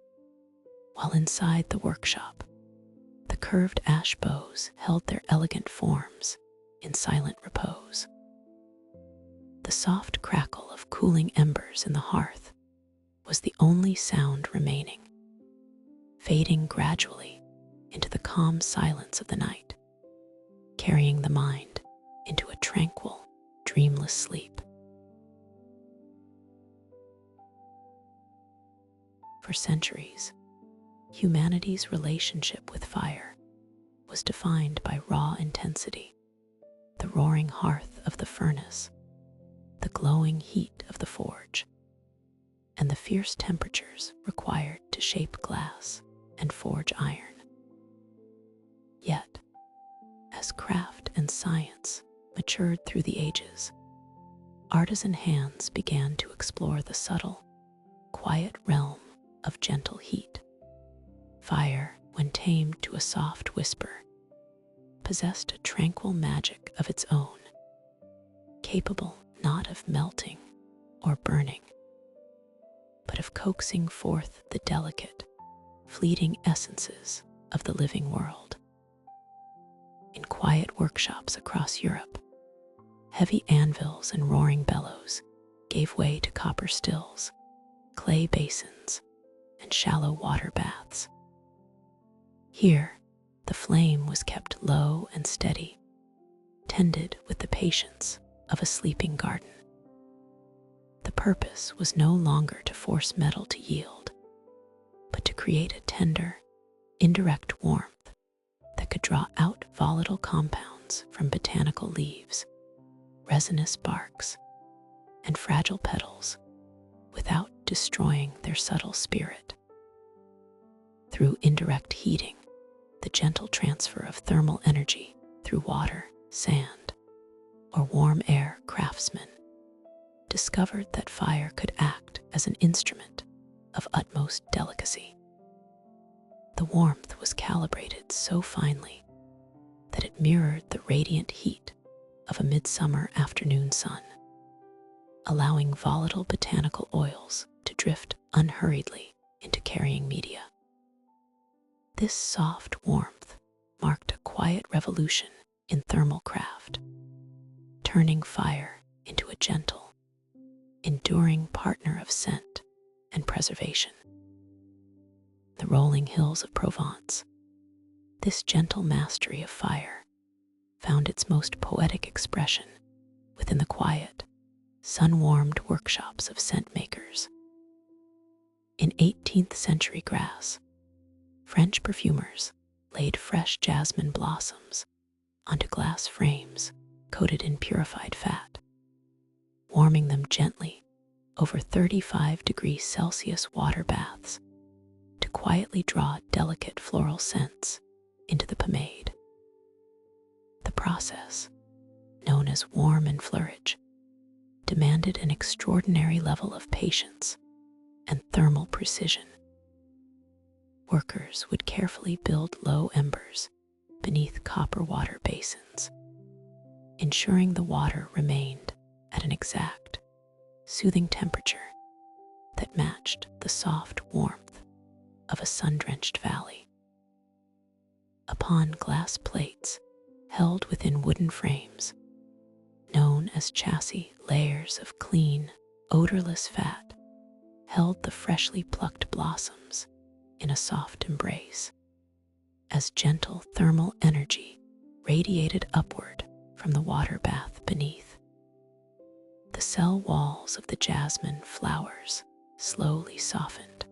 while inside the workshop, the curved ash boughs held their elegant forms in silent repose. The soft crackle of cooling embers in the hearth was the only sound remaining, fading gradually into the calm silence of the night, carrying the mind into a tranquil, dreamless sleep. For centuries, humanity's relationship with fire was defined by raw intensity, the roaring hearth of the furnace, the glowing heat of the forge, and the fierce temperatures required to shape glass and forge iron. Yet, as craft and science matured through the ages, artisan hands began to explore the subtle, quiet realm of gentle heat. Fire, when tamed to a soft whisper, possessed a tranquil magic of its own, capable not of melting or burning, but of coaxing forth the delicate, fleeting essences of the living world. In quiet workshops across Europe, heavy anvils and roaring bellows gave way to copper stills, clay basins, and shallow water baths. Here, the flame was kept low and steady, tended with the patience of a sleeping garden. The purpose was no longer to force metal to yield, but to create a tender, indirect warmth that could draw out volatile compounds from botanical leaves, resinous barks, and fragile petals without destroying their subtle spirit. Through indirect heating, the gentle transfer of thermal energy through water, sand, or warm air, craftsmen discovered that fire could act as an instrument of utmost delicacy. The warmth was calibrated so finely that it mirrored the radiant heat of a midsummer afternoon sun, allowing volatile botanical oils to drift unhurriedly into carrying media. This soft warmth marked a quiet revolution in thermal craft, turning fire into a gentle, enduring partner of scent and preservation. The rolling hills of Provence, this gentle mastery of fire, found its most poetic expression within the quiet, sun-warmed workshops of scent makers. In 18th century Grasse, French perfumers laid fresh jasmine blossoms onto glass frames coated in purified fat, warming them gently over 35 degrees Celsius water baths to quietly draw delicate floral scents into the pomade. The process, known as warm and fleurage, demanded an extraordinary level of patience and thermal precision. Workers would carefully build low embers beneath copper water basins, ensuring the water remained at an exact, soothing temperature that matched the soft warmth of a sun-drenched valley. Upon glass plates held within wooden frames, known as chassis, layers of clean, odorless fat held the freshly plucked blossoms in a soft embrace, as gentle thermal energy radiated upward from the water bath beneath. The cell walls of the jasmine flowers slowly softened,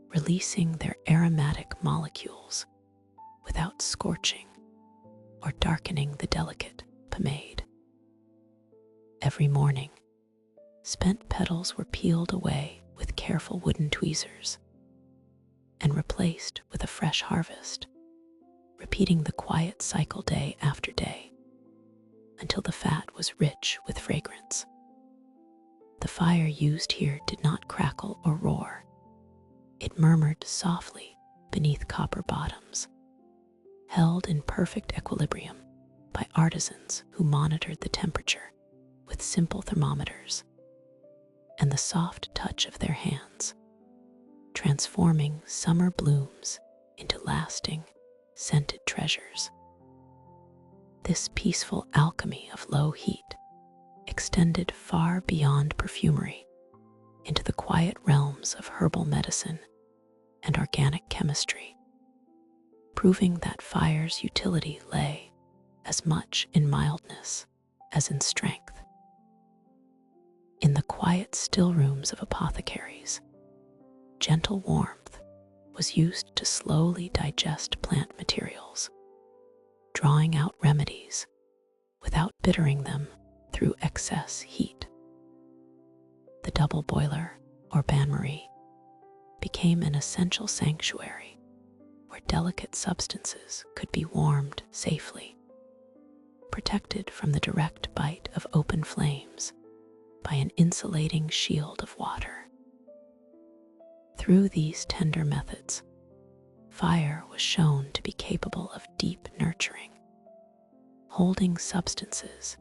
releasing their aromatic molecules without scorching or darkening the delicate pomade. Every morning, spent petals were peeled away with careful wooden tweezers and replaced with a fresh harvest, repeating the quiet cycle day after day until the fat was rich with fragrance. The fire used here did not crackle or roar. It murmured softly beneath copper bottoms, held in perfect equilibrium by artisans who monitored the temperature with simple thermometers. and the soft touch of their hands, transforming summer blooms into lasting, scented treasures. This peaceful alchemy of low heat extended far beyond perfumery into the quiet realms of herbal medicine and organic chemistry, proving that fire's utility lay as much in mildness as in strength. In the quiet still rooms of apothecaries, gentle warmth was used to slowly digest plant materials, drawing out remedies without bittering them through excess heat. The double boiler, or bain-marie, became an essential sanctuary where delicate substances could be warmed safely, protected from the direct bite of open flames by an insulating shield of water. Through these tender methods, fire was shown to be capable of deep nurturing, holding substances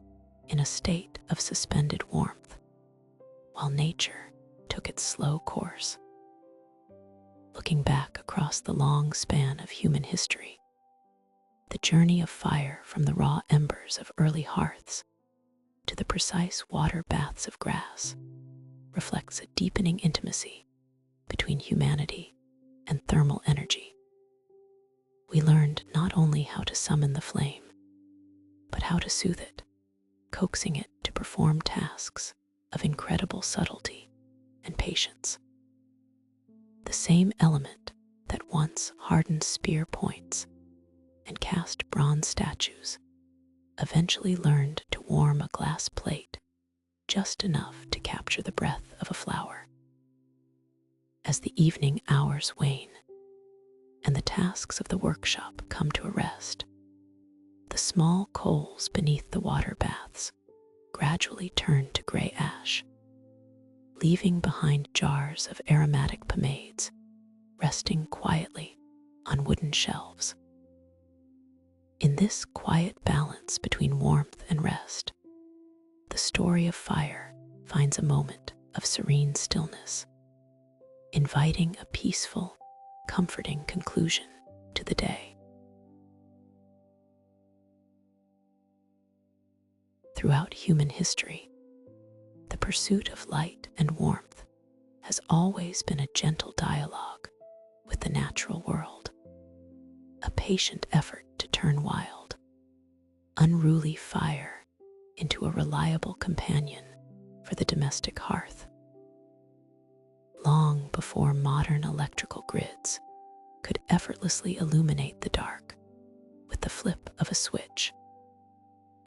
in a state of suspended warmth, while nature took its slow course. Looking back across the long span of human history, the journey of fire from the raw embers of early hearths to the precise water baths of grass reflects a deepening intimacy between humanity and thermal energy. We learned not only how to summon the flame, but how to soothe it, coaxing it to perform tasks of incredible subtlety and patience. The same element that once hardened spear points and cast bronze statues eventually learned to warm a glass plate just enough to capture the breath of a flower. As the evening hours wane and the tasks of the workshop come to a rest, the small coals beneath the water baths gradually turn to gray ash, leaving behind jars of aromatic pomades resting quietly on wooden shelves. In this quiet balance between warmth and rest, the story of fire finds a moment of serene stillness, inviting a peaceful, comforting conclusion to the day. Throughout human history, the pursuit of light and warmth has always been a gentle dialogue with the natural world, a patient effort to turn wild, unruly fire into a reliable companion for the domestic hearth. Long before modern electrical grids could effortlessly illuminate the dark with the flip of a switch,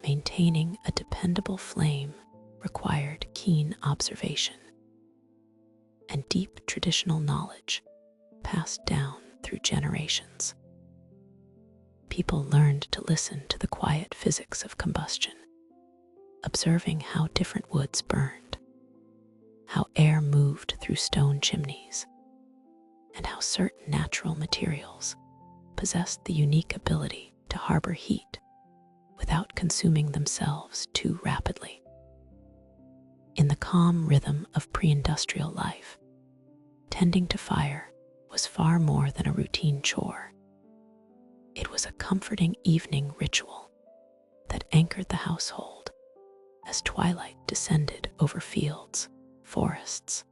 maintaining a dependable flame required keen observation and deep traditional knowledge passed down through generations. People learned to listen to the quiet physics of combustion, observing how different woods burned, how air moved through stone chimneys, and how certain natural materials possessed the unique ability to harbor heat without consuming themselves too rapidly. In the calm rhythm of pre-industrial life, tending to fire was far more than a routine chore. It was a comforting evening ritual that anchored the household as twilight descended over fields, forests,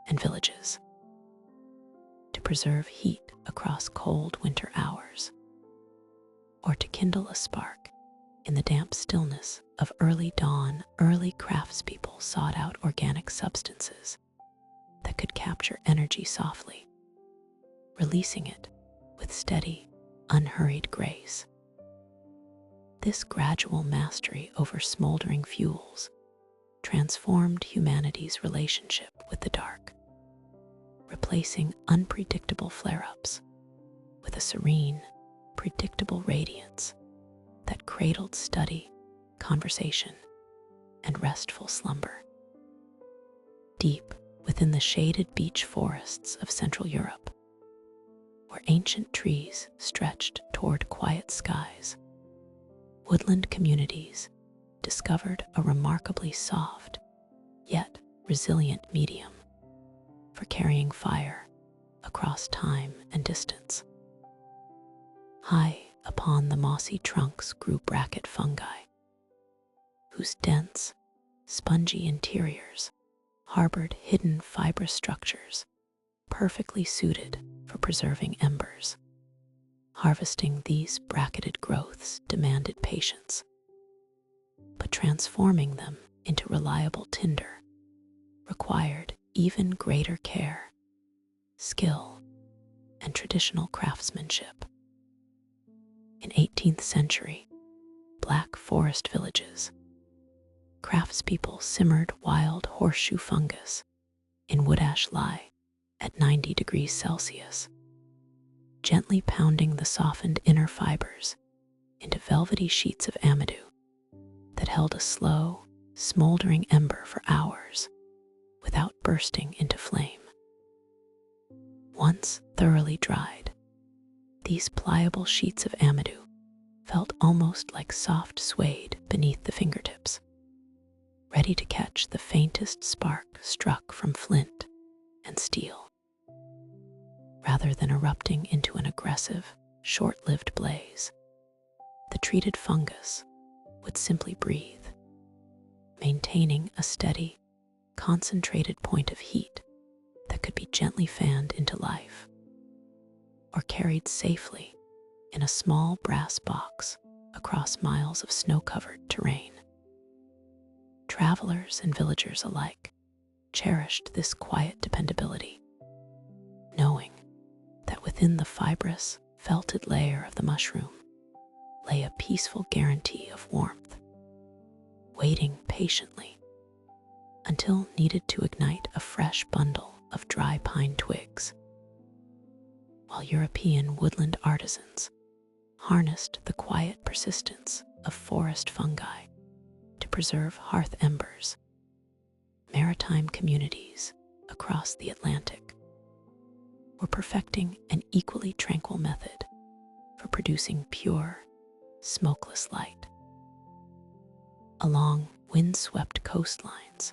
and villages. To preserve heat across cold winter hours, or to kindle a spark in the damp stillness of early dawn, early craftspeople sought out organic substances that could capture energy softly, releasing it with steady, unhurried grace. This gradual mastery over smoldering fuels transformed humanity's relationship with the dark, replacing unpredictable flare-ups with a serene, predictable radiance that cradled study, conversation, and restful slumber. Deep within the shaded beech forests of Central Europe, where ancient trees stretched toward quiet skies, woodland communities discovered a remarkably soft, yet resilient medium for carrying fire across time and distance. High upon the mossy trunks grew bracket fungi, whose dense, spongy interiors harbored hidden fibrous structures perfectly suited for preserving embers. Harvesting these bracketed growths demanded patience, but transforming them into reliable tinder required even greater care, skill, and traditional craftsmanship. In 18th century Black Forest villages, craftspeople simmered wild horseshoe fungus in wood ash lye at 90 degrees Celsius, gently pounding the softened inner fibers into velvety sheets of amadou that held a slow, smoldering ember for hours without bursting into flame. Once thoroughly dried, these pliable sheets of amadou felt almost like soft suede beneath the fingertips, ready to catch the faintest spark struck from flint and steel. Rather than erupting into an aggressive, short-lived blaze, the treated fungus would simply breathe, maintaining a steady, concentrated point of heat that could be gently fanned into life or carried safely in a small brass box across miles of snow-covered terrain. Travelers and villagers alike cherished this quiet dependability, knowing that within the fibrous, felted layer of the mushroom lay a peaceful guarantee of warmth, waiting patiently until needed to ignite a fresh bundle of dry pine twigs, while European woodland artisans harnessed the quiet persistence of forest fungi to preserve hearth embers. Maritime communities across the Atlantic were perfecting an equally tranquil method for producing pure, smokeless light. Along wind-swept coastlines,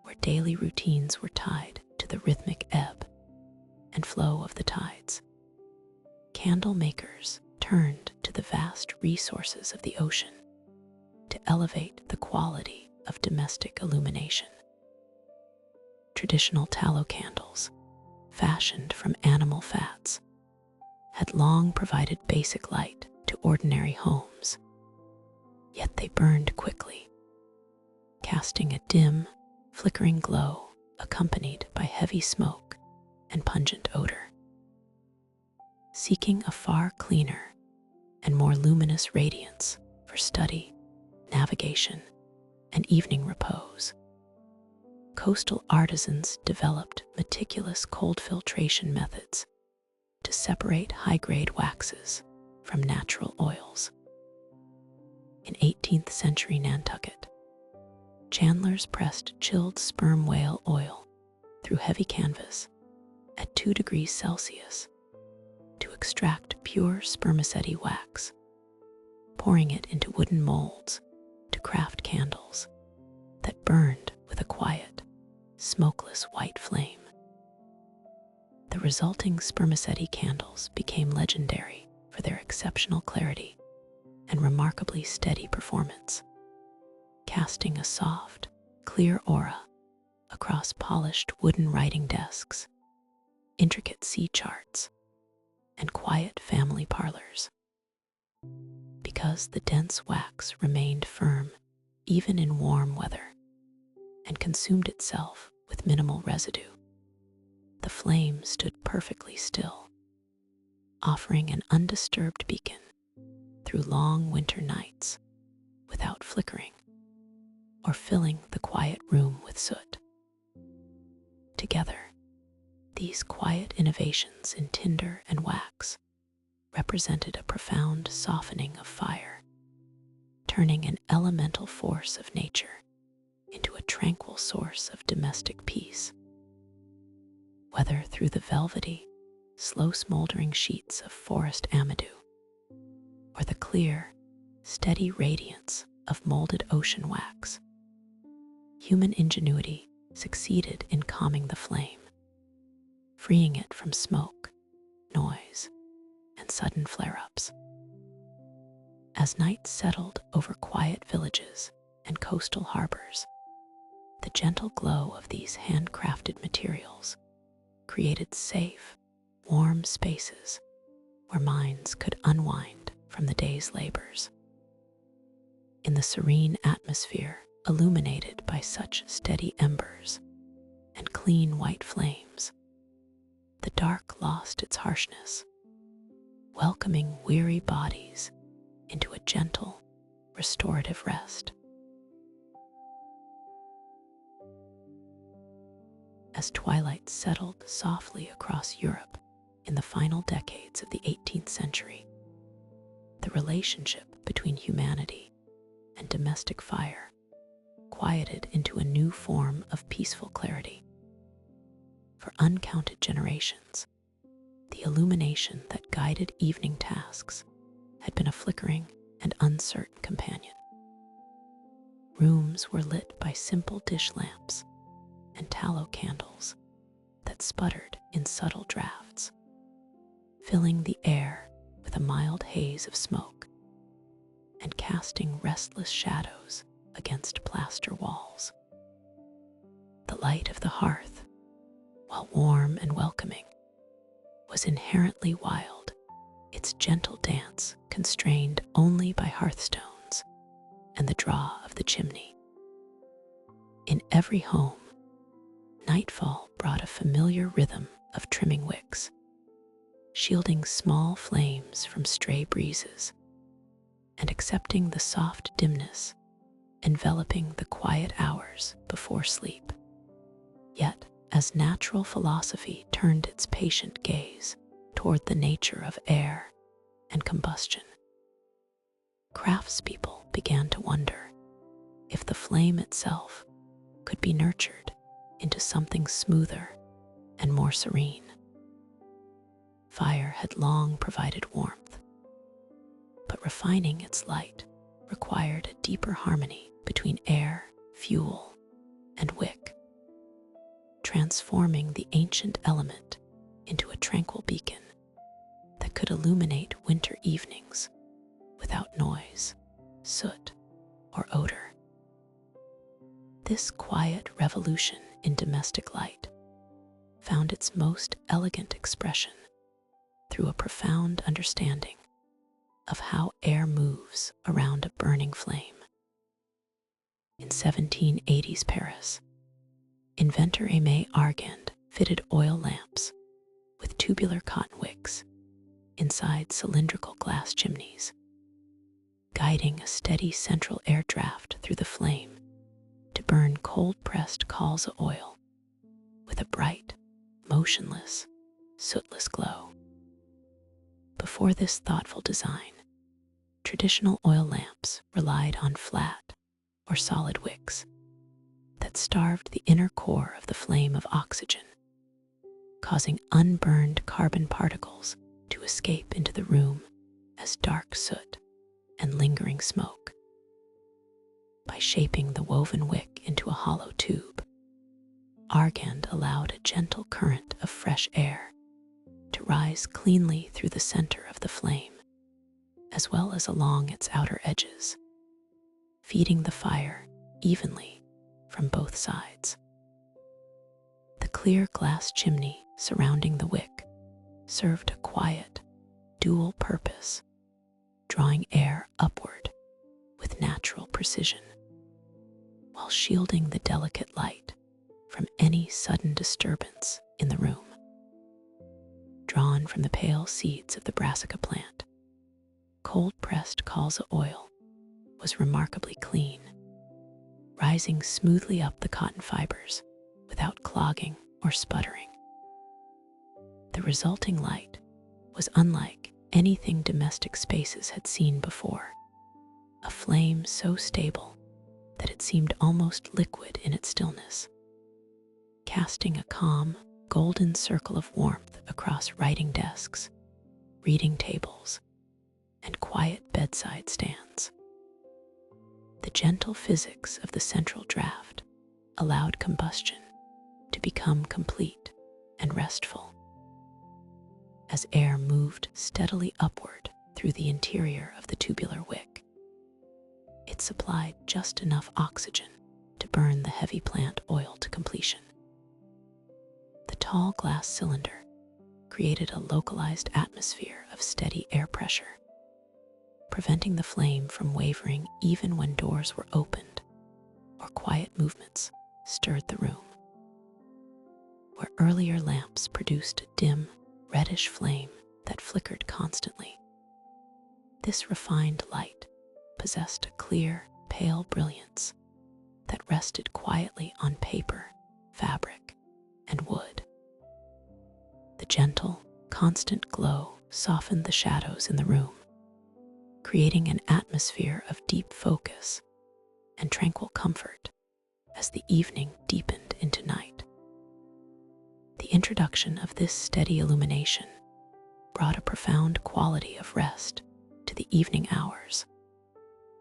where daily routines were tied to the rhythmic ebb and flow of the tides, candle makers turned to the vast resources of the ocean to elevate the quality of domestic illumination. Traditional tallow candles, fashioned from animal fats, had long provided basic light to ordinary homes, yet they burned quickly, casting a dim, flickering glow accompanied by heavy smoke and pungent odor. Seeking a far cleaner and more luminous radiance for study, navigation, and evening repose, coastal artisans developed meticulous cold filtration methods to separate high-grade waxes from natural oils. In 18th century Nantucket, chandlers pressed chilled sperm whale oil through heavy canvas at 2 degrees Celsius to extract pure spermaceti wax, pouring it into wooden molds to craft candles that burned with a quiet, smokeless white flame. The resulting spermaceti candles became legendary for their exceptional clarity and remarkably steady performance, casting a soft, clear aura across polished wooden writing desks, intricate sea charts, and quiet family parlors. Because the dense wax remained firm even in warm weather and consumed itself with minimal residue, the flame stood perfectly still, offering an undisturbed beacon through long winter nights without flickering or filling the quiet room with soot. Together, these quiet innovations in tinder and wax represented a profound softening of fire, turning an elemental force of nature into a tranquil source of domestic peace. Whether through the velvety, slow smoldering sheets of forest amadou, or the clear, steady radiance of molded ocean wax, human ingenuity succeeded in calming the flame, freeing it from smoke, noise, and sudden flare-ups. As night settled over quiet villages and coastal harbors, the gentle glow of these handcrafted materials created safe, warm spaces where minds could unwind from the day's labors. In the serene atmosphere illuminated by such steady embers and clean white flames, the dark lost its harshness, welcoming weary bodies into a gentle, restorative rest. As twilight settled softly across Europe in the final decades of the 18th century, the relationship between humanity and domestic fire quieted into a new form of peaceful clarity. For uncounted generations, the illumination that guided evening tasks had been a flickering and uncertain companion. Rooms were lit by simple dish lamps and tallow candles that sputtered in subtle drafts, filling the air with a mild haze of smoke and casting restless shadows against plaster walls. The light of the hearth, while warm and welcoming, was inherently wild, its gentle dance constrained only by hearthstones and the draw of the chimney. In every home, nightfall brought a familiar rhythm of trimming wicks, shielding small flames from stray breezes and accepting the soft dimness enveloping the quiet hours before sleep. Yet, as natural philosophy turned its patient gaze toward the nature of air and combustion, craftspeople began to wonder if the flame itself could be nurtured into something smoother and more serene. Fire had long provided warmth, but refining its light required a deeper harmony between air, fuel, and wick, transforming the ancient element into a tranquil beacon that could illuminate winter evenings without noise, soot, or odor. This quiet revolution in domestic light found its most elegant expression through a profound understanding of how air moves around a burning flame. In 1780s Paris, inventor Aimé Argand fitted oil lamps with tubular cotton wicks inside cylindrical glass chimneys, guiding a steady central air draft through the flame to burn cold-pressed colza oil with a bright, motionless, sootless glow. Before this thoughtful design, traditional oil lamps relied on flat or solid wicks that starved the inner core of the flame of oxygen, causing unburned carbon particles to escape into the room as dark soot and lingering smoke. By shaping the woven wick into a hollow tube, Argand allowed a gentle current of fresh air to rise cleanly through the center of the flame, as well as along its outer edges, feeding the fire evenly from both sides. The clear glass chimney surrounding the wick served a quiet, dual purpose, drawing air upward with natural precision, while shielding the delicate light from any sudden disturbance in the room. Drawn from the pale seeds of the brassica plant, cold-pressed colza oil was remarkably clean, rising smoothly up the cotton fibers without clogging or sputtering. The resulting light was unlike anything domestic spaces had seen before, a flame so stable that it seemed almost liquid in its stillness, casting a calm, golden circle of warmth across writing desks, reading tables, and quiet bedside stands. The gentle physics of the central draft allowed combustion to become complete and restful. As air moved steadily upward through the interior of the tubular wick, it supplied just enough oxygen to burn the heavy plant oil to completion. The tall glass cylinder created a localized atmosphere of steady air pressure, preventing the flame from wavering even when doors were opened or quiet movements stirred the room. Where earlier lamps produced a dim, reddish flame that flickered constantly, this refined light possessed a clear, pale brilliance that rested quietly on paper, fabric, and wood. The gentle, constant glow softened the shadows in the room, creating an atmosphere of deep focus and tranquil comfort as the evening deepened into night. The introduction of this steady illumination brought a profound quality of rest to the evening hours,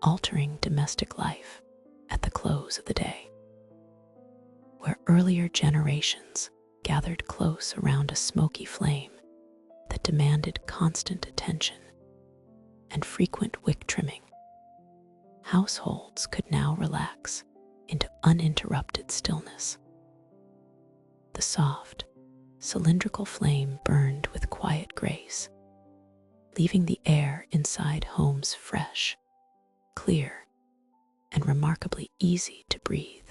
altering domestic life at the close of the day. Where earlier generations gathered close around a smoky flame that demanded constant attention and frequent wick trimming, households could now relax into uninterrupted stillness. The soft, cylindrical flame burned with quiet grace, leaving the air inside homes fresh, clear, and remarkably easy to breathe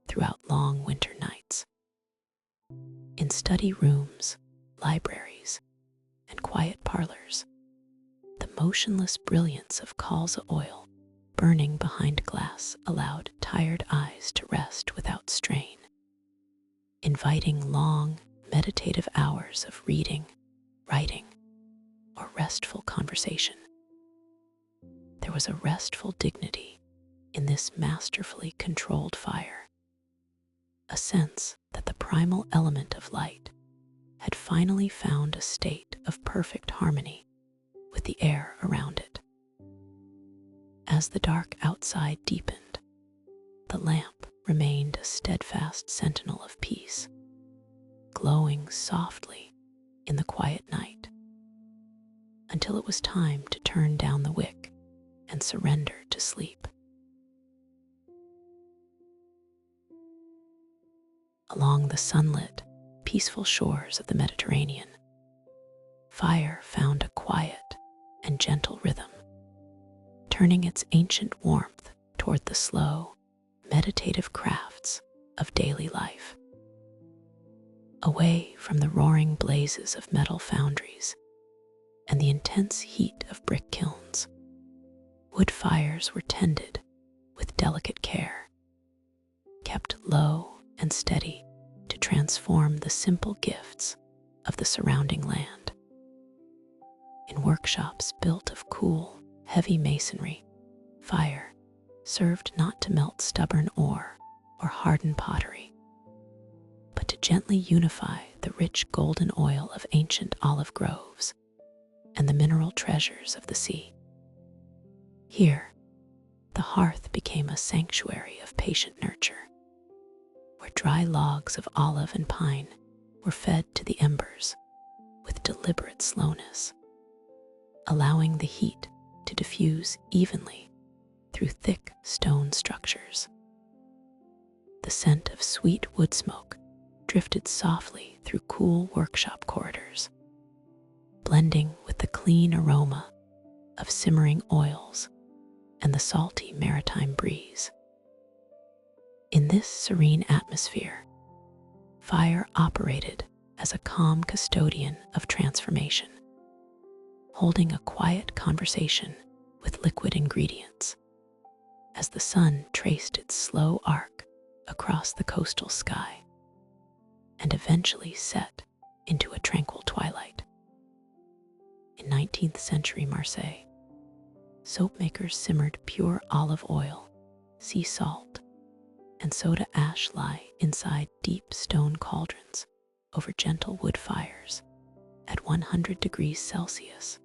throughout long winter nights. In study rooms, libraries, and quiet parlors, the motionless brilliance of colza oil burning behind glass allowed tired eyes to rest without strain, inviting long, meditative hours of reading, writing, or restful conversation. There was a restful dignity in this masterfully controlled fire, a sense that the primal element of light had finally found a state of perfect harmony with the air around it. As the dark outside deepened, the lamp remained a steadfast sentinel of peace, glowing softly in the quiet night, until it was time to turn down the wick and surrender to sleep. Along the sunlit, peaceful shores of the Mediterranean, fire found a quiet and gentle rhythm, turning its ancient warmth toward the slow, meditative crafts of daily life. Away from the roaring blazes of metal foundries and the intense heat of brick kilns, wood fires were tended with delicate care, kept low and steady to transform the simple gifts of the surrounding land. In workshops built of cool, heavy masonry, fire served not to melt stubborn ore or harden pottery, but to gently unify the rich golden oil of ancient olive groves and the mineral treasures of the sea. Here, the hearth became a sanctuary of patient nurture, where dry logs of olive and pine were fed to the embers with deliberate slowness, allowing the heat to diffuse evenly through thick stone structures. The scent of sweet wood smoke drifted softly through cool workshop corridors, blending with the clean aroma of simmering oils and the salty maritime breeze. In this serene atmosphere, fire operated as a calm custodian of transformation, holding a quiet conversation with liquid ingredients as the sun traced its slow arc across the coastal sky and eventually set into a tranquil twilight. In 19th century Marseille, soap makers simmered pure olive oil, sea salt, and soda ash lie inside deep stone cauldrons over gentle wood fires at 100 degrees Celsius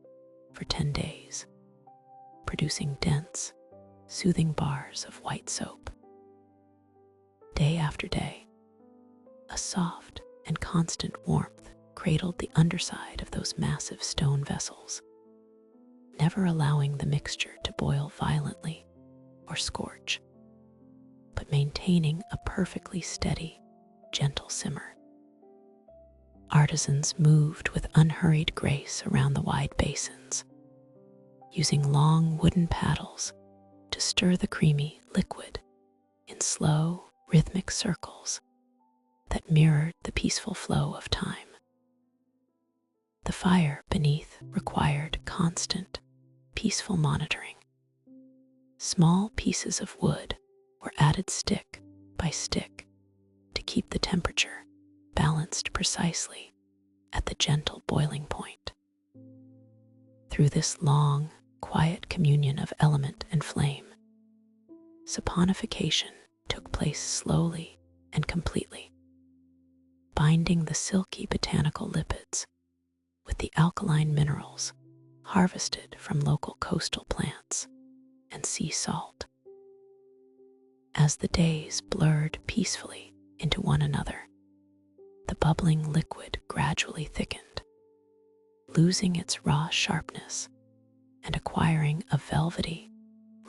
for 10 days, producing dense, soothing bars of white soap. Day after day, A soft and constant warmth cradled the underside of those massive stone vessels, never allowing the mixture to boil violently or scorch, but maintaining a perfectly steady, gentle simmer. Artisans moved with unhurried grace around the wide basins, using long wooden paddles to stir the creamy liquid in slow, rhythmic circles that mirrored the peaceful flow of time. The fire beneath required constant, peaceful monitoring. Small pieces of wood were added stick by stick to keep the temperature balanced precisely at the gentle boiling point. Through this long, quiet communion of element and flame, saponification took place slowly and completely, binding the silky botanical lipids with the alkaline minerals harvested from local coastal plants and sea salt. As the days blurred peacefully into one another, the bubbling liquid gradually thickened, losing its raw sharpness and acquiring a velvety,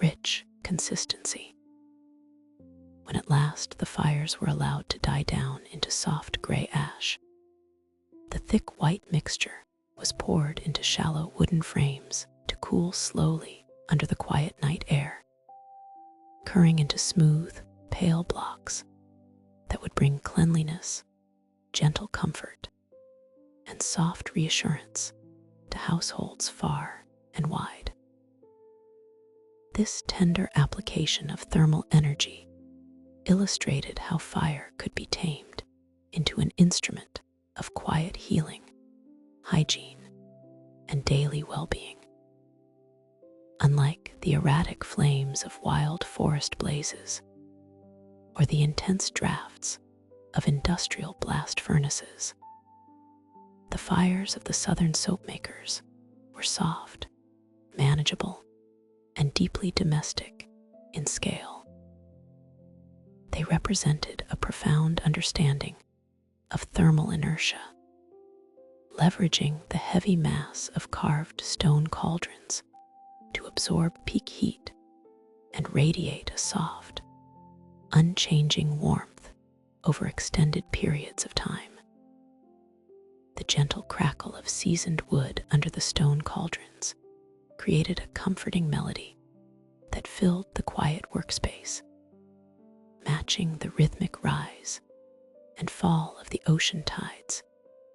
rich consistency. When at last the fires were allowed to die down into soft gray ash, the thick white mixture was poured into shallow wooden frames to cool slowly under the quiet night air, curring into smooth, pale blocks that would bring cleanliness, gentle comfort, and soft reassurance to households far and wide. This tender application of thermal energy illustrated how fire could be tamed into an instrument of quiet healing, hygiene, and daily well-being. Unlike the erratic flames of wild forest blazes or the intense drafts of industrial blast furnaces, the fires of the southern soap makers were soft, manageable, and deeply domestic in scale. They represented a profound understanding of thermal inertia, leveraging the heavy mass of carved stone cauldrons to absorb peak heat and radiate a soft, unchanging warmth over extended periods of time. The gentle crackle of seasoned wood under the stone cauldrons created a comforting melody that filled the quiet workspace, matching the rhythmic rise and fall of the ocean tides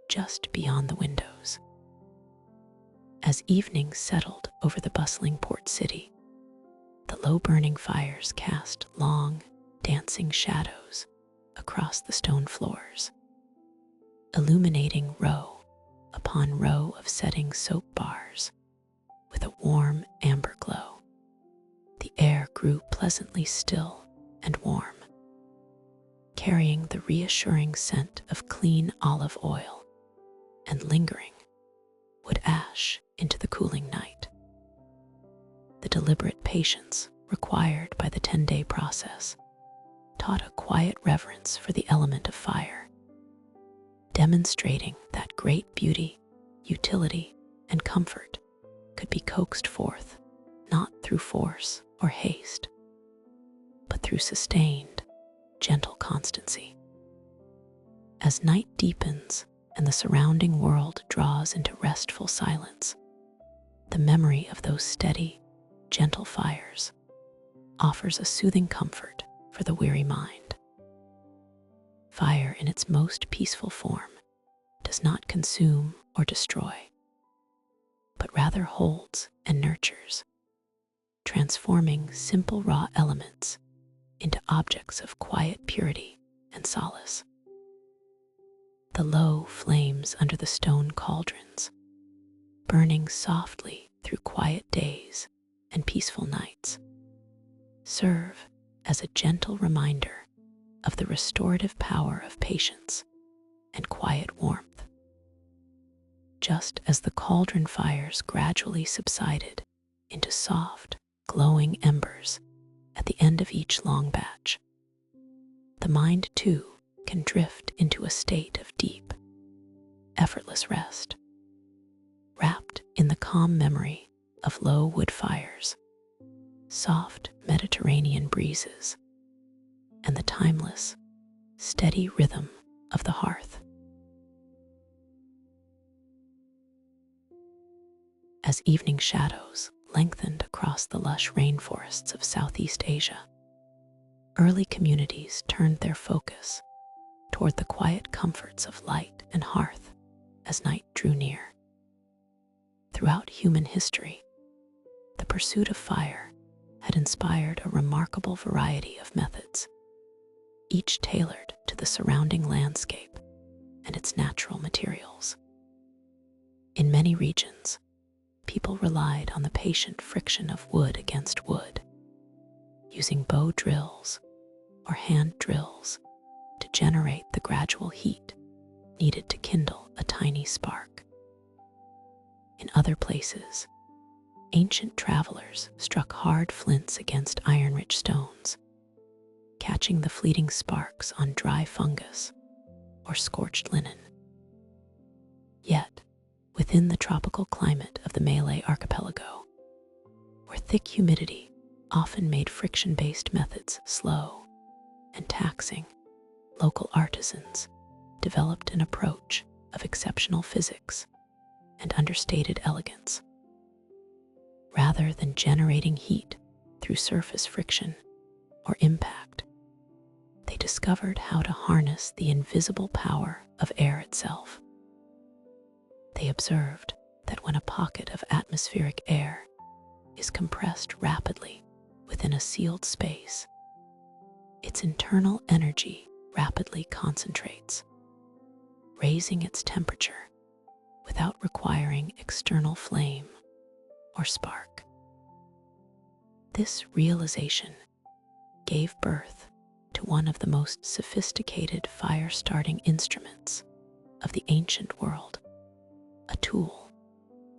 just beyond the windows. As evening settled over the bustling port city, the low-burning fires cast long, dancing shadows across the stone floors, illuminating row upon row of setting soap bars with a warm amber glow. The air grew pleasantly still and warm, carrying the reassuring scent of clean olive oil and lingering wood ash into the cooling night. The deliberate patience required by the 10-day process taught a quiet reverence for the element of fire, demonstrating that great beauty, utility, and comfort could be coaxed forth not through force or haste, but through sustained, gentle constancy. As night deepens and the surrounding world draws into restful silence, the memory of those steady, gentle fires offers a soothing comfort for the weary mind. Fire in its most peaceful form does not consume or destroy, but rather holds and nurtures, transforming simple raw elements into objects of quiet purity and solace. The low flames under the stone cauldrons, burning softly through quiet days and peaceful nights, serve as a gentle reminder of the restorative power of patience and quiet warmth. Just as the cauldron fires gradually subsided into soft, glowing embers at the end of each long batch, the mind too can drift into a state of deep, effortless rest, wrapped in the calm memory of low wood fires, soft Mediterranean breezes, and the timeless, steady rhythm of the hearth. As evening shadows lengthened across the lush rainforests of Southeast Asia, early communities turned their focus toward the quiet comforts of light and hearth as night drew near. Throughout human history, the pursuit of fire had inspired a remarkable variety of methods, each tailored to the surrounding landscape and its natural materials. In many regions, people relied on the patient friction of wood against wood, using bow drills or hand drills to generate the gradual heat needed to kindle a tiny spark. In other places, ancient travelers struck hard flints against iron-rich stones, catching the fleeting sparks on dry fungus or scorched linen. Yet, within the tropical climate of the Malay archipelago, where thick humidity often made friction-based methods slow and taxing, local artisans developed an approach of exceptional physics and understated elegance. Rather than generating heat through surface friction or impact, they discovered how to harness the invisible power of air itself. They observed that when a pocket of atmospheric air is compressed rapidly within a sealed space, its internal energy rapidly concentrates, raising its temperature without requiring external flame or spark. This realization gave birth to one of the most sophisticated fire-starting instruments of the ancient world, a tool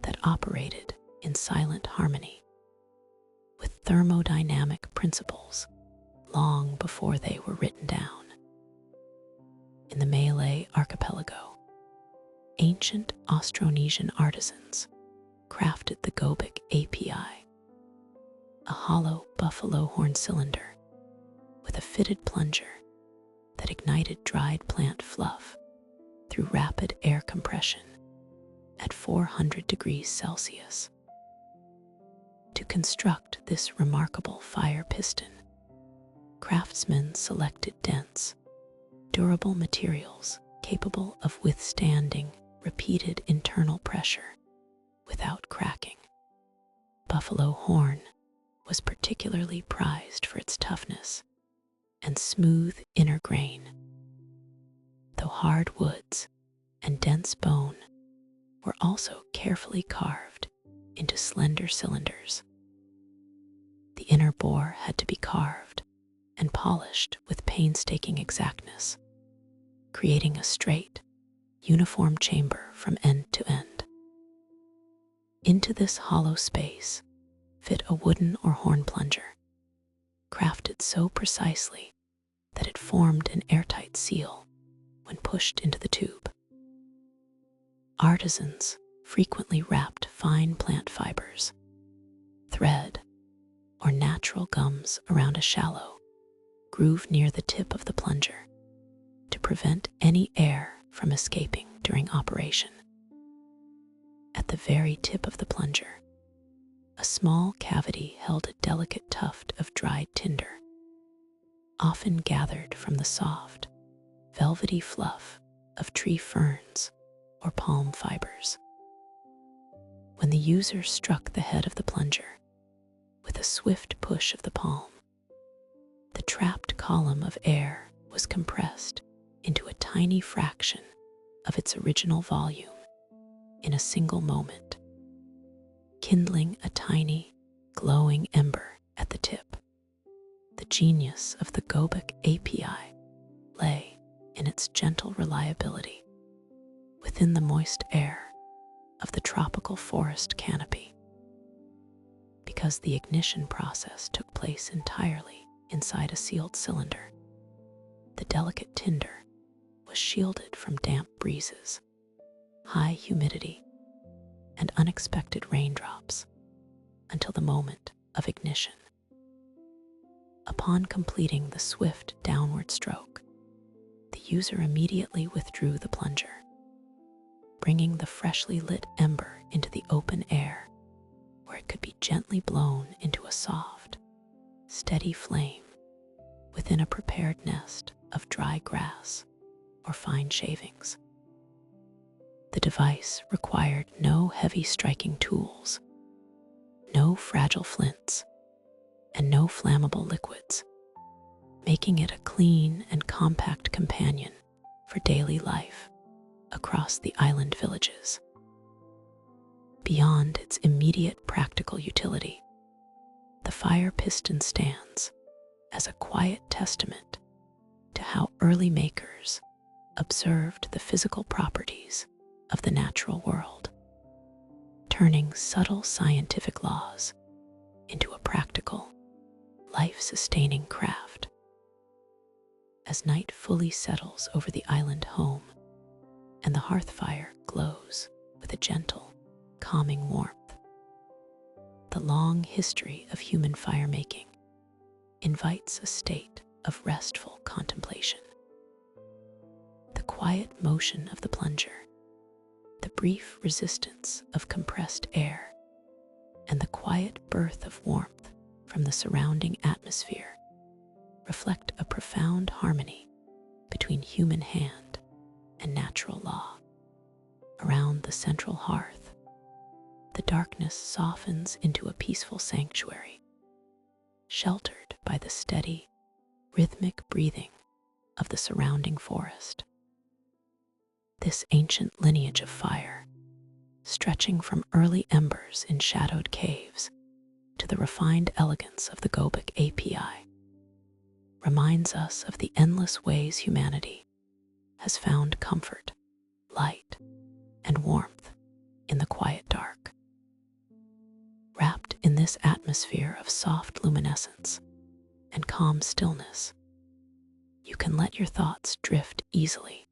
that operated in silent harmony with thermodynamic principles long before they were written down. In the Malay archipelago, ancient Austronesian artisans crafted the Gobek API, a hollow buffalo horn cylinder with a fitted plunger that ignited dried plant fluff through rapid air compression at 400 degrees Celsius. To construct this remarkable fire piston, craftsmen selected dense, durable materials capable of withstanding repeated internal pressure without cracking. Buffalo horn was particularly prized for its toughness and smooth inner grain, though hard woods and dense bone were also carefully carved into slender cylinders. The inner bore had to be carved and polished with painstaking exactness, creating a straight, uniform chamber from end to end. Into this hollow space fit a wooden or horn plunger, crafted so precisely that it formed an airtight seal when pushed into the tube. Artisans frequently wrapped fine plant fibers, thread, or natural gums around a shallow groove near the tip of the plunger to prevent any air from escaping during operation. At the very tip of the plunger, a small cavity held a delicate tuft of dried tinder, often gathered from the soft, velvety fluff of tree ferns or palm fibers. When the user struck the head of the plunger with a swift push of the palm, the trapped column of air was compressed into a tiny fraction of its original volume in a single moment, kindling a tiny, glowing ember at the tip. The genius of the Gobek API lay in its gentle reliability within the moist air of the tropical forest canopy. Because the ignition process took place entirely inside a sealed cylinder, the delicate tinder was shielded from damp breezes, high humidity, and unexpected raindrops until the moment of ignition. Upon completing the swift downward stroke, the user immediately withdrew the plunger, bringing the freshly lit ember into the open air where it could be gently blown into a soft, steady flame within a prepared nest of dry grass or fine shavings. The device required no heavy striking tools, no fragile flints, and no flammable liquids, making it a clean and compact companion for daily life across the island villages. Beyond its immediate practical utility, the fire piston stands as a quiet testament to how early makers observed the physical properties of the natural world, turning subtle scientific laws into a practical, life-sustaining craft. As night fully settles over the island home and the hearth fire glows with a gentle, calming warmth, the long history of human fire-making invites a state of restful contemplation. The quiet motion of the plunger, the brief resistance of compressed air, and the quiet birth of warmth from the surrounding atmosphere reflect a profound harmony between human hand and natural law. Around the central hearth, the darkness softens into a peaceful sanctuary, sheltered by the steady, rhythmic breathing of the surrounding forest. This ancient lineage of fire, stretching from early embers in shadowed caves to the refined elegance of the Gobic API, reminds us of the endless ways humanity has found comfort, light, and warmth in the quiet dark. Wrapped in this atmosphere of soft luminescence and calm stillness, you can let your thoughts drift easily,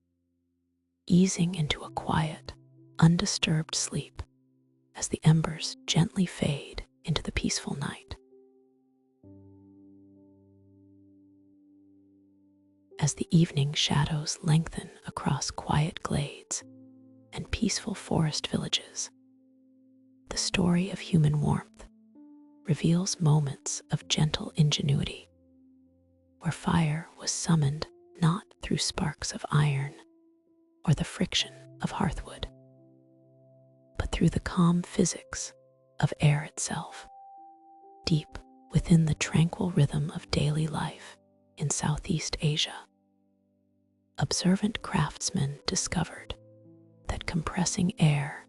easing into a quiet, undisturbed sleep as the embers gently fade into the peaceful night. As the evening shadows lengthen across quiet glades and peaceful forest villages, the story of human warmth reveals moments of gentle ingenuity, where fire was summoned not through sparks of iron or the friction of hearthwood, but through the calm physics of air itself, deep within the tranquil rhythm of daily life in Southeast Asia. Observant craftsmen discovered that compressing air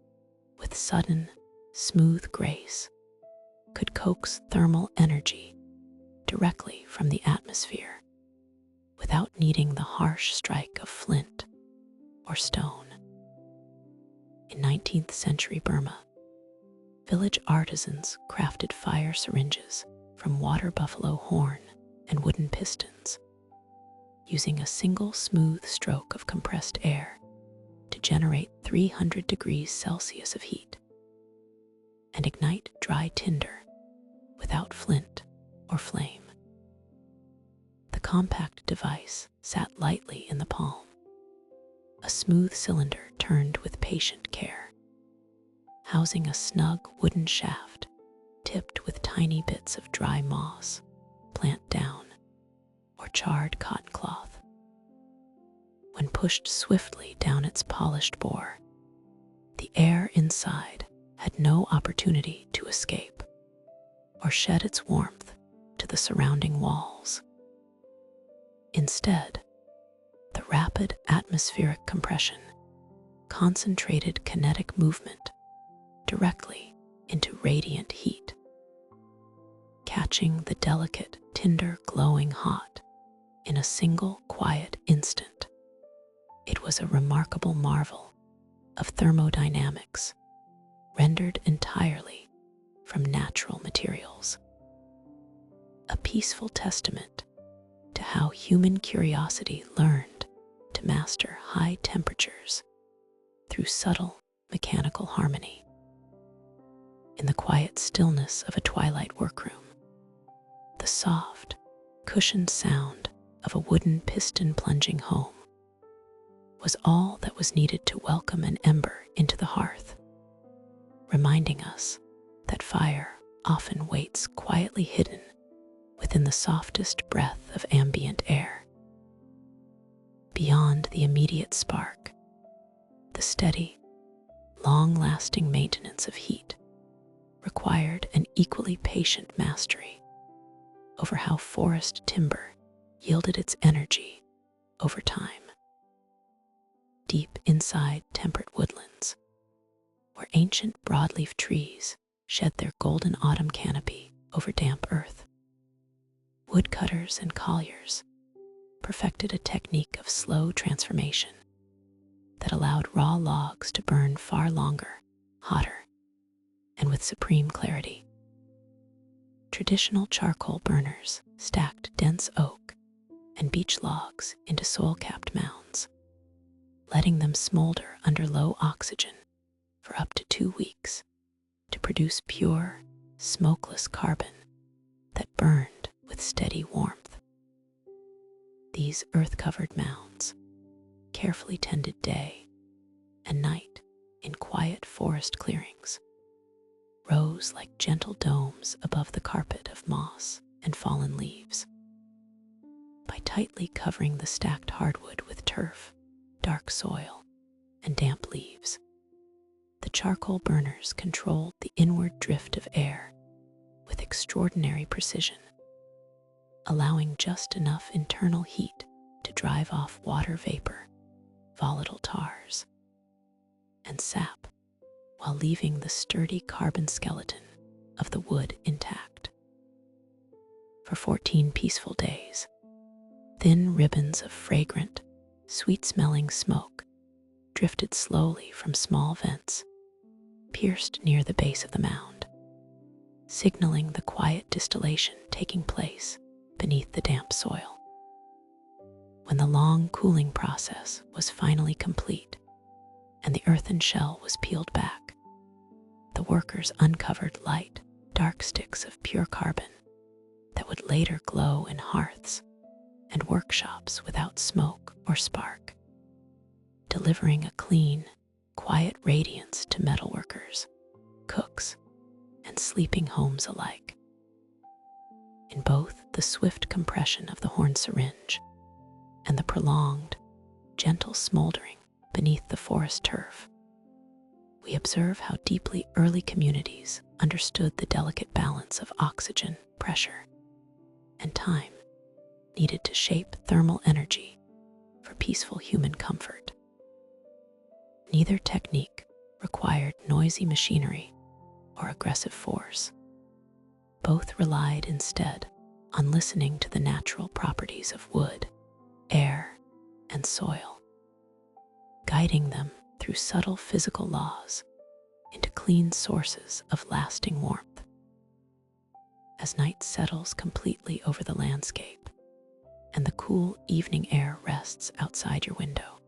with sudden, smooth grace could coax thermal energy directly from the atmosphere without needing the harsh strike of flint or stone. In 19th century Burma, village artisans crafted fire syringes from water buffalo horn and wooden pistons, using a single smooth stroke of compressed air to generate 300 degrees Celsius of heat and ignite dry tinder without flint or flame. The compact device sat lightly in the palm, a smooth cylinder turned with patient care, housing a snug wooden shaft tipped with tiny bits of dry moss, plant down, or charred cotton cloth. When pushed swiftly down its polished bore, the air inside had no opportunity to escape or shed its warmth to the surrounding walls. Instead, the rapid atmospheric compression concentrated kinetic movement directly into radiant heat, catching the delicate tinder glowing hot in a single quiet instant. It was a remarkable marvel of thermodynamics, rendered entirely from natural materials. A peaceful testament to how human curiosity learned to master high temperatures through subtle mechanical harmony. In the quiet stillness of a twilight workroom, the soft, cushioned sound of a wooden piston plunging home was all that was needed to welcome an ember into the hearth, reminding us that fire often waits quietly hidden within the softest breath of ambient air. Beyond the immediate spark, the steady, long-lasting maintenance of heat required an equally patient mastery over how forest timber yielded its energy over time. Deep inside temperate woodlands, where ancient broadleaf trees shed their golden autumn canopy over damp earth, woodcutters and colliers perfected a technique of slow transformation that allowed raw logs to burn far longer, hotter, and with supreme clarity. Traditional charcoal burners stacked dense oak and beech logs into soil-capped mounds, letting them smolder under low oxygen for up to 2 weeks to produce pure, smokeless carbon that burned with steady warmth. These earth-covered mounds, carefully tended day and night in quiet forest clearings, rose like gentle domes above the carpet of moss and fallen leaves. By tightly covering the stacked hardwood with turf, dark soil, and damp leaves, the charcoal burners controlled the inward drift of air with extraordinary precision, allowing just enough internal heat to drive off water vapor, volatile tars, and sap, while leaving the sturdy carbon skeleton of the wood intact. For 14 peaceful days, thin ribbons of fragrant, sweet-smelling smoke drifted slowly from small vents pierced near the base of the mound, signaling the quiet distillation taking place beneath the damp soil. When the long cooling process was finally complete and the earthen shell was peeled back, the workers uncovered light, dark sticks of pure carbon that would later glow in hearths and workshops without smoke or spark, delivering a clean, quiet radiance to metalworkers, cooks, and sleeping homes alike. In both the swift compression of the horn syringe and the prolonged, gentle smoldering beneath the forest turf, we observe how deeply early communities understood the delicate balance of oxygen, pressure, and time needed to shape thermal energy for peaceful human comfort. Neither technique required noisy machinery or aggressive force. Both relied instead on listening to the natural properties of wood, air, and soil, guiding them through subtle physical laws into clean sources of lasting warmth. As night settles completely over the landscape and the cool evening air rests outside your window,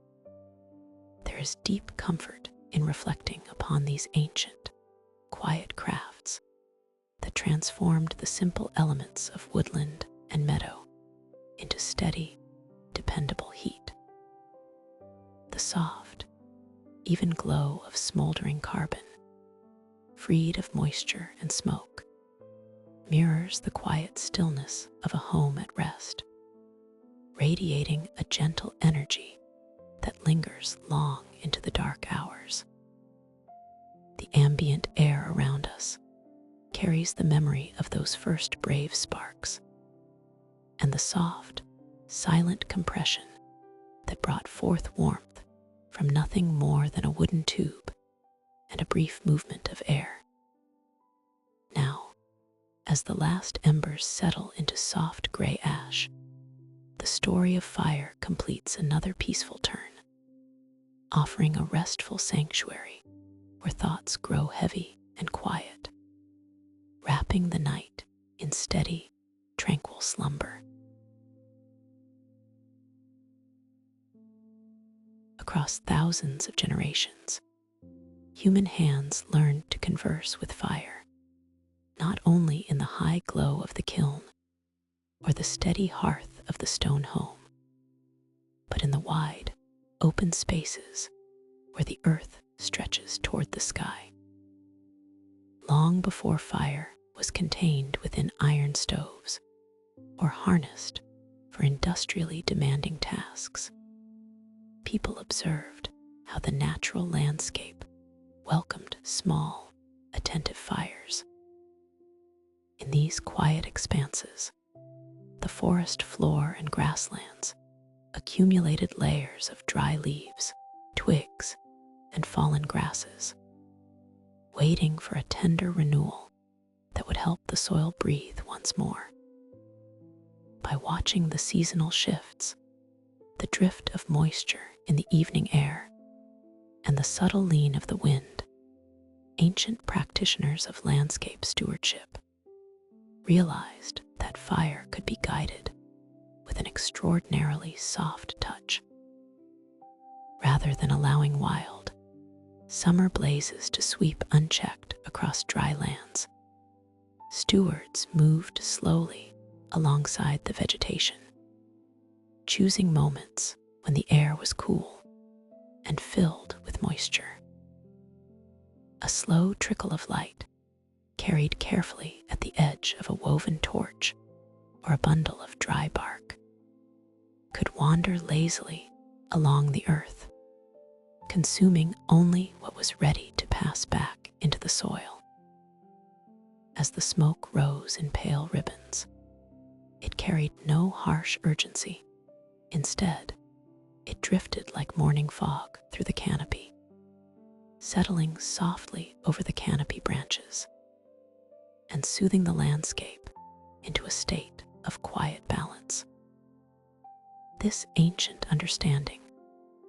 there is deep comfort in reflecting upon these ancient, quiet crafts that transformed the simple elements of woodland and meadow into steady, dependable heat. The soft, even glow of smoldering carbon, freed of moisture and smoke, mirrors the quiet stillness of a home at rest, radiating a gentle energy that lingers long into the dark hours. The ambient air around us carries the memory of those first brave sparks, and the soft, silent compression that brought forth warmth from nothing more than a wooden tube and a brief movement of air. Now, as the last embers settle into soft gray ash, the story of fire completes another peaceful turn, offering a restful sanctuary where thoughts grow heavy and quiet, wrapping the night in steady, tranquil slumber. across thousands of generations, human hands learned to converse with fire, not only in the high glow of the kiln or the steady hearth of the stone home, but in the wide, open spaces where the earth stretches toward the sky. Long before fire was contained within iron stoves or harnessed for industrially demanding tasks, people observed how the natural landscape welcomed small, attentive fires. In these quiet expanses, the forest floor and grasslands accumulated layers of dry leaves, twigs, and fallen grasses, waiting for a tender renewal that would help the soil breathe once more. By watching the seasonal shifts, the drift of moisture in the evening air, and the subtle lean of the wind, ancient practitioners of landscape stewardship realized that fire could be guided with an extraordinarily soft touch. Rather than allowing wild, summer blazes to sweep unchecked across dry lands, stewards moved slowly alongside the vegetation, choosing moments when the air was cool and filled with moisture. A slow trickle of light, carried carefully at the edge of a woven torch or a bundle of dry bark, could wander lazily along the earth, consuming only what was ready to pass back into the soil. As the smoke rose in pale ribbons, it carried no harsh urgency. Instead, it drifted like morning fog through the canopy, settling softly over the canopy branches and soothing the landscape into a state of quiet balance. This ancient understanding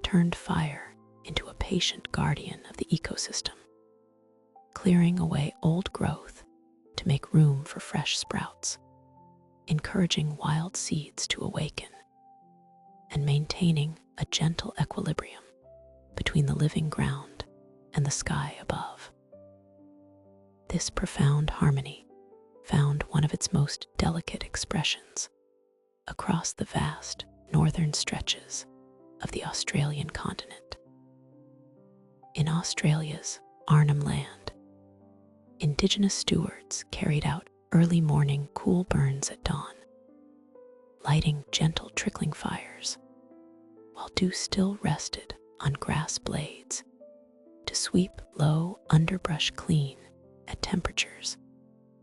turned fire into a patient guardian of the ecosystem, clearing away old growth to make room for fresh sprouts, encouraging wild seeds to awaken, and maintaining a gentle equilibrium between the living ground and the sky above. This profound harmony found one of its most delicate expressions across the vast northern stretches of the Australian continent. In Australia's Arnhem Land, indigenous stewards carried out early morning cool burns at dawn, lighting gentle trickling fires, while dew still rested on grass blades to sweep low underbrush clean at temperatures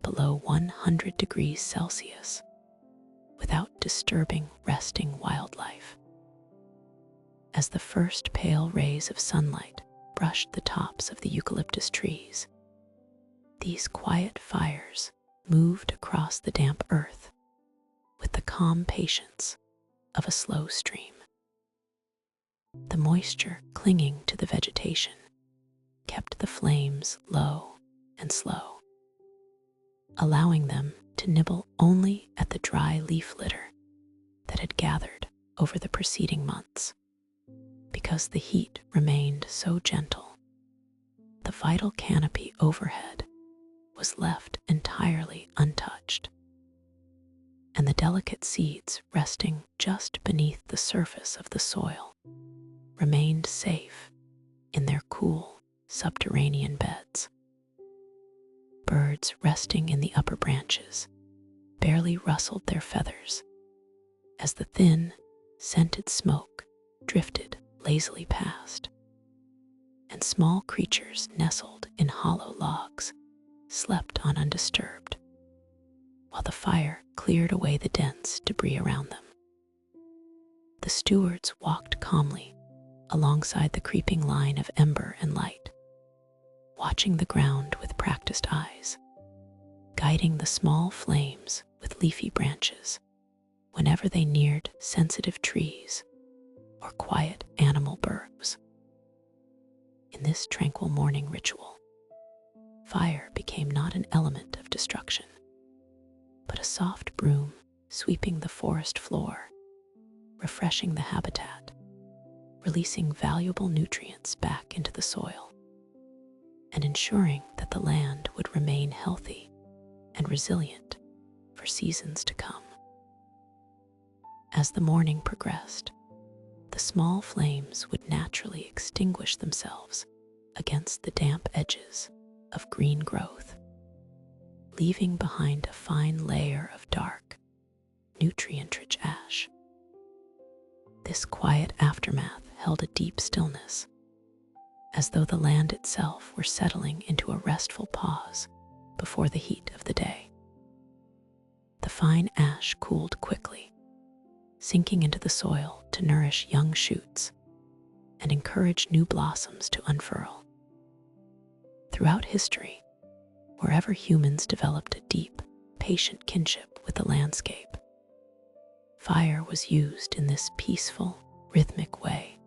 below 100 degrees Celsius without disturbing resting wildlife. As the first pale rays of sunlight brushed the tops of the eucalyptus trees, these quiet fires moved across the damp earth with the calm patience of a slow stream. The moisture clinging to the vegetation kept the flames low and slow, allowing them to nibble only at the dry leaf litter that had gathered over the preceding months. Because the heat remained so gentle, the vital canopy overhead was left entirely untouched, and the delicate seeds resting just beneath the surface of the soil remained safe in their cool subterranean beds. Birds resting in the upper branches barely rustled their feathers as the thin, scented smoke drifted lazily past, and small creatures nestled in hollow logs slept on undisturbed, while the fire cleared away the dense debris around them. The stewards walked calmly alongside the creeping line of ember and light, watching the ground with practiced eyes, guiding the small flames with leafy branches whenever they neared sensitive trees or quiet animal burrows. In this tranquil morning ritual, fire became not an element of destruction, but a soft broom sweeping the forest floor, refreshing the habitat, releasing valuable nutrients back into the soil and ensuring that the land would remain healthy and resilient for seasons to come. As the morning progressed, the small flames would naturally extinguish themselves against the damp edges of green growth, leaving behind a fine layer of dark, nutrient-rich ash. This quiet aftermath held a deep stillness, as though the land itself were settling into a restful pause before the heat of the day. The fine ash cooled quickly, sinking into the soil to nourish young shoots and encourage new blossoms to unfurl. Throughout history, wherever humans developed a deep, patient kinship with the landscape, fire was used in this peaceful, rhythmic way,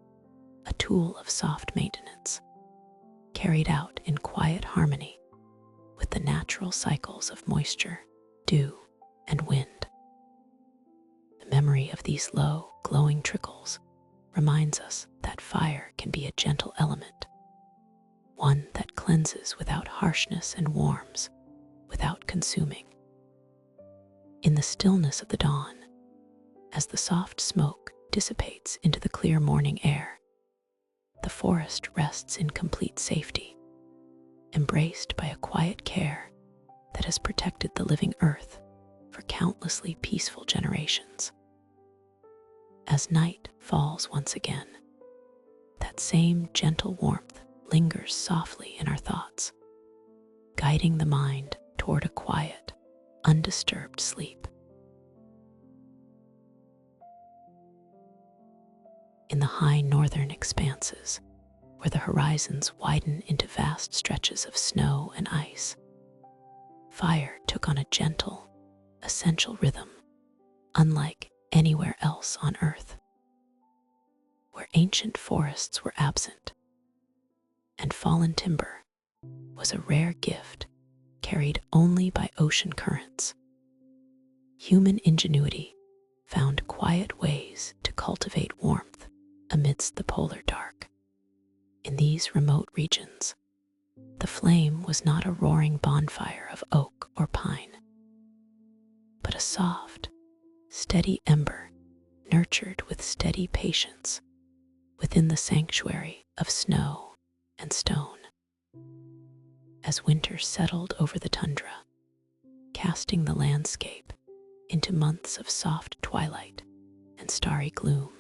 a tool of soft maintenance, carried out in quiet harmony with the natural cycles of moisture, dew, and wind. The memory of these low, glowing trickles reminds us that fire can be a gentle element, one that cleanses without harshness and warms without consuming. In the stillness of the dawn, as the soft smoke dissipates into the clear morning air, the forest rests in complete safety, embraced by a quiet care that has protected the living earth for countlessly peaceful generations. As night falls once again, that same gentle warmth lingers softly in our thoughts, guiding the mind toward a quiet, undisturbed sleep. In the high northern expanses, where the horizons widen into vast stretches of snow and ice, fire took on a gentle, essential rhythm, unlike anywhere else on Earth. Where ancient forests were absent, and fallen timber was a rare gift carried only by ocean currents, human ingenuity found quiet ways to cultivate warmth amidst the polar dark. In these remote regions, the flame was not a roaring bonfire of oak or pine, but a soft, steady ember nurtured with steady patience within the sanctuary of snow and stone. As winter settled over the tundra, casting the landscape into months of soft twilight and starry gloom,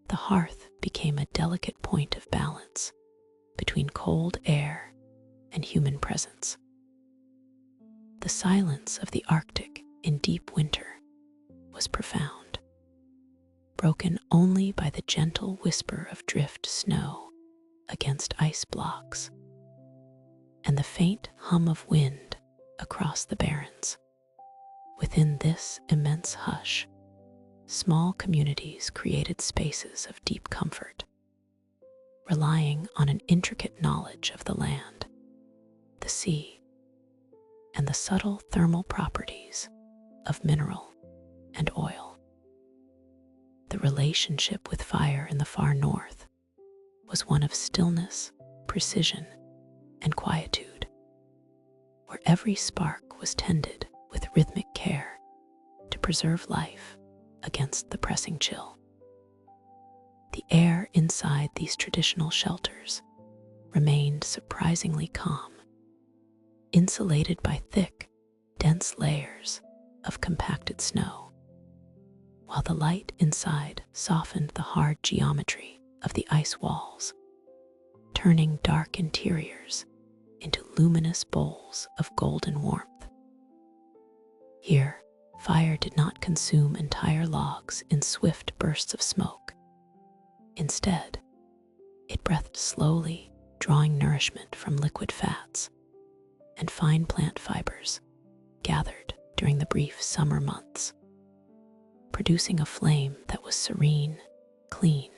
the hearth became a delicate point of balance between cold air and human presence. The silence of the Arctic in deep winter was profound, broken only by the gentle whisper of drift snow against ice blocks and the faint hum of wind across the barrens. Within this immense hush, small communities created spaces of deep comfort, relying on an intricate knowledge of the land, the sea, and the subtle thermal properties of mineral and oil. The relationship with fire in the far north was one of stillness, precision, and quietude, where every spark was tended with rhythmic care to preserve life against the pressing chill. The air inside these traditional shelters remained surprisingly calm, insulated by thick, dense layers of compacted snow, while the light inside softened the hard geometry of the ice walls, turning dark interiors into luminous bowls of golden warmth. Here, fire did not consume entire logs in swift bursts of smoke. Instead, it breathed slowly, drawing nourishment from liquid fats and fine plant fibers gathered during the brief summer months, producing a flame that was serene, clean,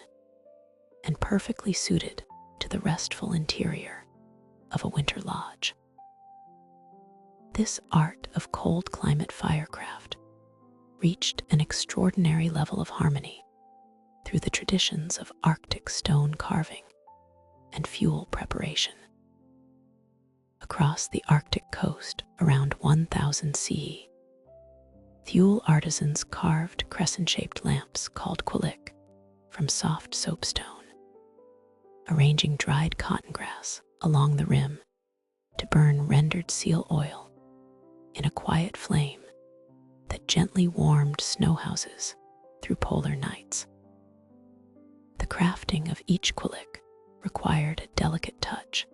and perfectly suited to the restful interior of a winter lodge. This art of cold climate firecraft reached an extraordinary level of harmony, through the traditions of Arctic stone carving and fuel preparation. Across the Arctic coast around 1000 CE, Thule artisans carved crescent-shaped lamps called quillik from soft soapstone, arranging dried cotton grass along the rim to burn rendered seal oil in a quiet flame that gently warmed snow houses through polar nights. The crafting of each quillik required a delicate touch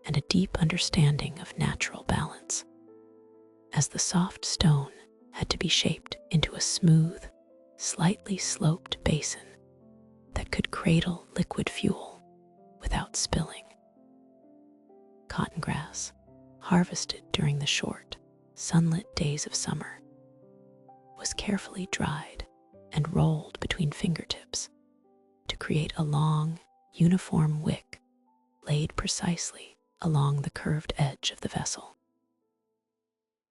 and a deep understanding of natural balance, as the soft stone had to be shaped into a smooth, slightly sloped basin that could cradle liquid fuel without spilling. Cotton grass, harvested during the short, sunlit days of summer, was carefully dried and rolled between fingertips to create a long, uniform wick laid precisely along the curved edge of the vessel.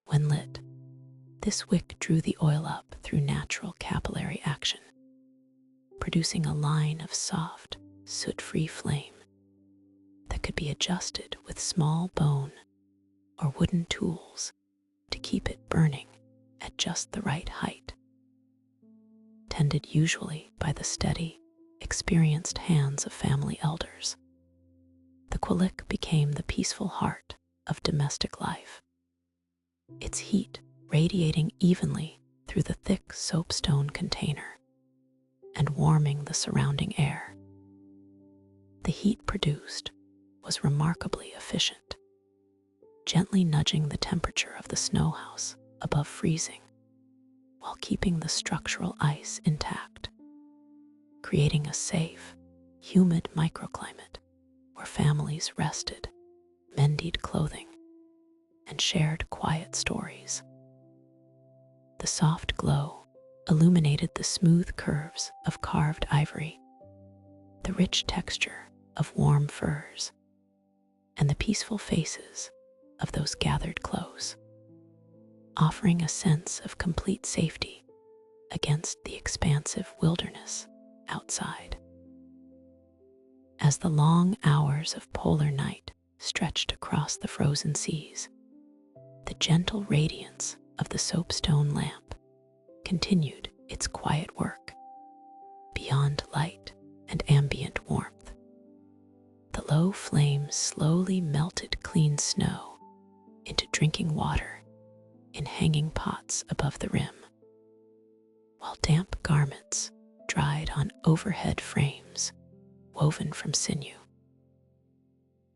When lit, this wick drew the oil up through natural capillary action, producing a line of soft, soot-free flame that could be adjusted with small bone or wooden tools to keep it burning at just the right height. Tended usually by the steady, experienced hands of family elders, the quillik became the peaceful heart of domestic life, its heat radiating evenly through the thick soapstone container and warming the surrounding air. The heat produced was remarkably efficient, gently nudging the temperature of the snow house above freezing while keeping the structural ice intact, creating a safe, humid microclimate where families rested, mended clothing, and shared quiet stories. The soft glow illuminated the smooth curves of carved ivory, the rich texture of warm furs, and the peaceful faces of those gathered close, offering a sense of complete safety against the expansive wilderness outside. As the long hours of polar night stretched across the frozen seas, the gentle radiance of the soapstone lamp continued its quiet work beyond light and ambient warmth. The low flames slowly melted clean snow into drinking water in hanging pots above the rim, while damp garments dried on overhead frames woven from sinew.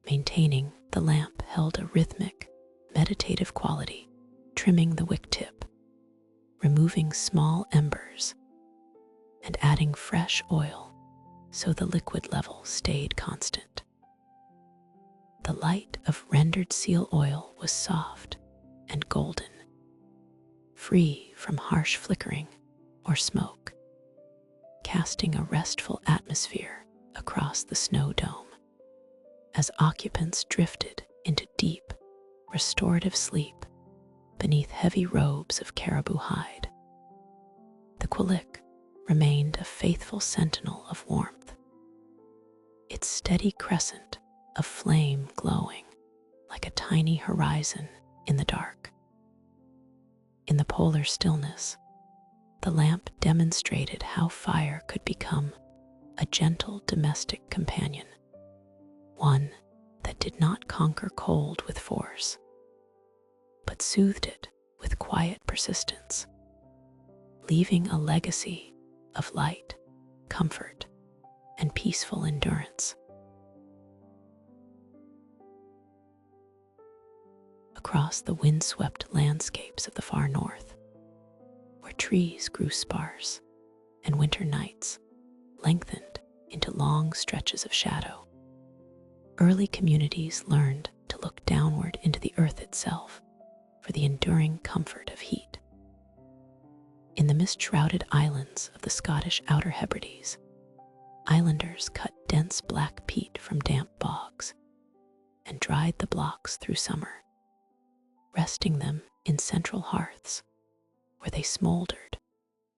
Maintaining the lamp held a rhythmic, meditative quality, trimming the wick tip, removing small embers, and adding fresh oil so the liquid level stayed constant. The light of rendered seal oil was soft and golden, free from harsh flickering or smoke, casting a restful atmosphere across the snow dome as occupants drifted into deep, restorative sleep beneath heavy robes of caribou hide. The quillik remained a faithful sentinel of warmth, its steady crescent of flame glowing like a tiny horizon in the dark. In the polar stillness, the lamp demonstrated how fire could become a gentle domestic companion, one that did not conquer cold with force, but soothed it with quiet persistence, leaving a legacy of light, comfort, and peaceful endurance. Across the windswept landscapes of the far north, where trees grew sparse and winter nights lengthened into long stretches of shadow, early communities learned to look downward into the earth itself for the enduring comfort of heat. In the mist-shrouded islands of the Scottish Outer Hebrides, islanders cut dense black peat from damp bogs and dried the blocks through summer, resting them in central hearths where they smoldered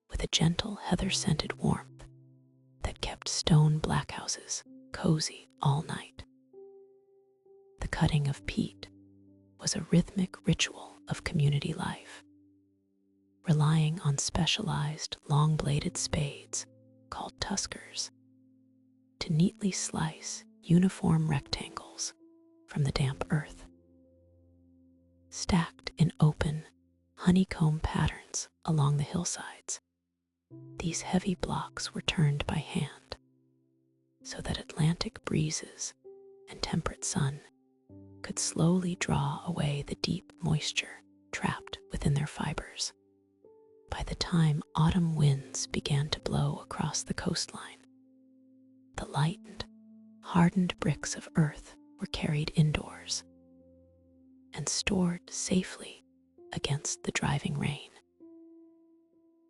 with a gentle heather-scented warmth that kept stone blackhouses cozy all night. The cutting of peat was a rhythmic ritual of community life, relying on specialized long-bladed spades called tuskers to neatly slice uniform rectangles from the damp earth. Stacked in open, honeycomb patterns along the hillsides, these heavy blocks were turned by hand so that Atlantic breezes and temperate sun could slowly draw away the deep moisture trapped within their fibers. By the time autumn winds began to blow across the coastline, the lightened, hardened bricks of earth were carried indoors and stored safely against the driving rain.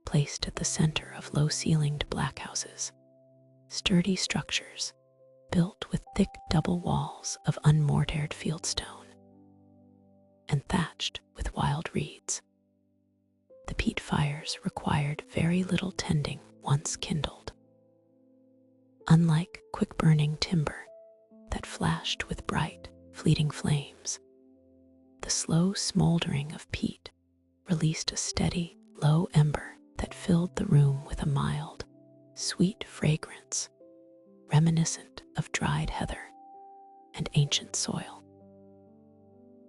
Placed at the center of low-ceilinged blackhouses, sturdy structures built with thick double walls of unmortared fieldstone and thatched with wild reeds, the peat fires required very little tending once kindled. Unlike quick-burning timber that flashed with bright, fleeting flames, the slow smoldering of peat released a steady, low ember that filled the room with a mild, sweet fragrance reminiscent of dried heather and ancient soil.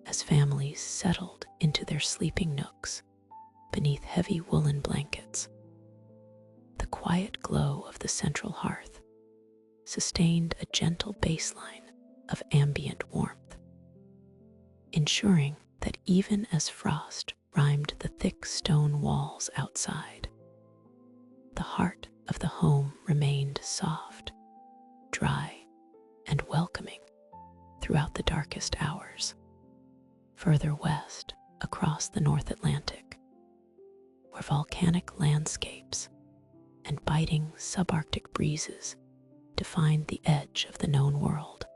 As families settled into their sleeping nooks beneath heavy woolen blankets, the quiet glow of the central hearth sustained a gentle baseline of ambient warmth, ensuring that even as frost rimed the thick stone walls outside, the heart of the home remained soft, dry, and welcoming throughout the darkest hours. Further west, across the North Atlantic, where volcanic landscapes and biting subarctic breezes defined the edge of the known world,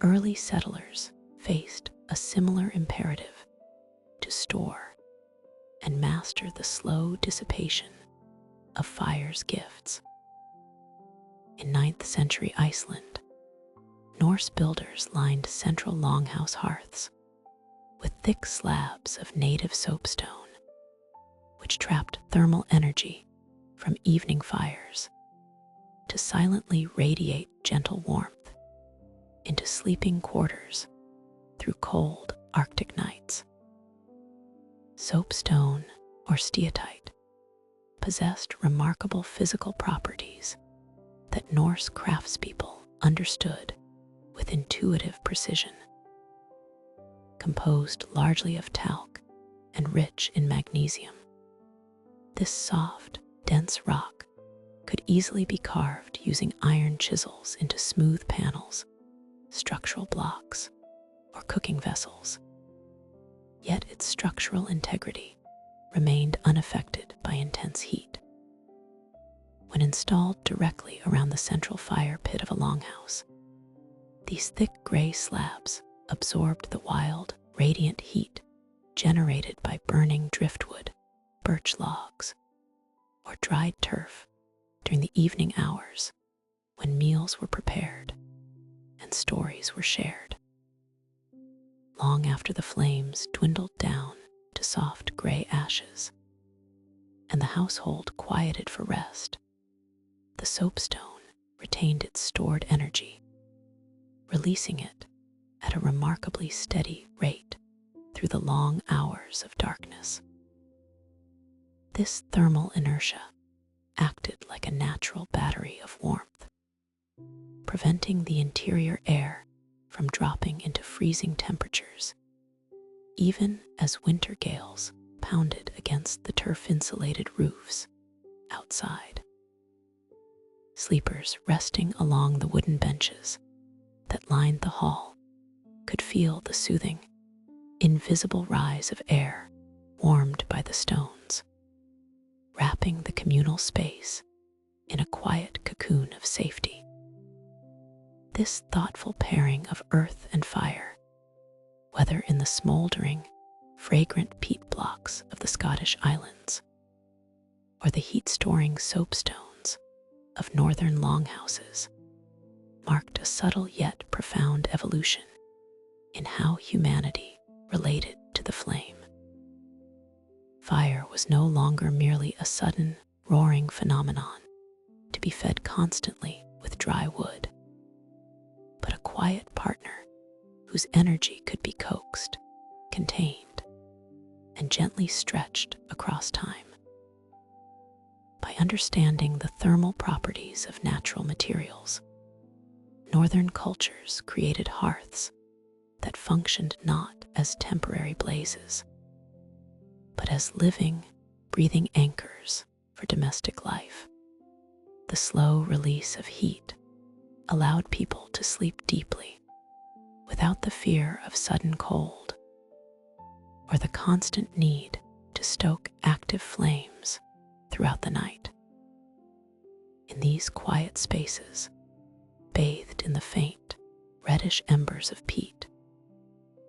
early settlers faced a similar imperative to store and master the slow dissipation of fire's gifts. In 9th century Iceland, Norse builders lined central longhouse hearths with thick slabs of native soapstone, which trapped thermal energy from evening fires to silently radiate gentle warmth into sleeping quarters through cold Arctic nights. Soapstone, or steatite, possessed remarkable physical properties that Norse craftspeople understood with intuitive precision. Composed largely of talc and rich in magnesium, this soft, dense rock could easily be carved using iron chisels into smooth panels, structural blocks, or cooking vessels. Yet its structural integrity remained unaffected by intense heat. When installed directly around the central fire pit of a longhouse, these thick gray slabs absorbed the wild, radiant heat generated by burning driftwood, birch logs, or dried turf during the evening hours when meals were prepared and stories were shared. Long after the flames dwindled down to soft gray ashes and the household quieted for rest, the soapstone retained its stored energy, releasing it at a remarkably steady rate through the long hours of darkness. This thermal inertia acted like a natural battery of warmth, preventing the interior air from dropping into freezing temperatures, even as winter gales pounded against the turf-insulated roofs outside. Sleepers resting along the wooden benches that lined the hall could feel the soothing, invisible rise of air warmed by the stones, wrapping the communal space in a quiet cocoon of safety. This thoughtful pairing of earth and fire, whether in the smoldering, fragrant peat blocks of the Scottish Islands or the heat-storing soapstones of northern longhouses marked a subtle yet profound evolution in how humanity related to the flame. Fire was no longer merely a sudden, roaring phenomenon to be fed constantly with dry wood, but a quiet partner whose energy could be coaxed, contained, and gently stretched across time. By understanding the thermal properties of natural materials, northern cultures created hearths that functioned not as temporary blazes, but as living, breathing anchors for domestic life. The slow release of heat allowed people to sleep deeply without the fear of sudden cold or the constant need to stoke active flames throughout the night. In these quiet spaces, bathed in the faint, reddish embers of peat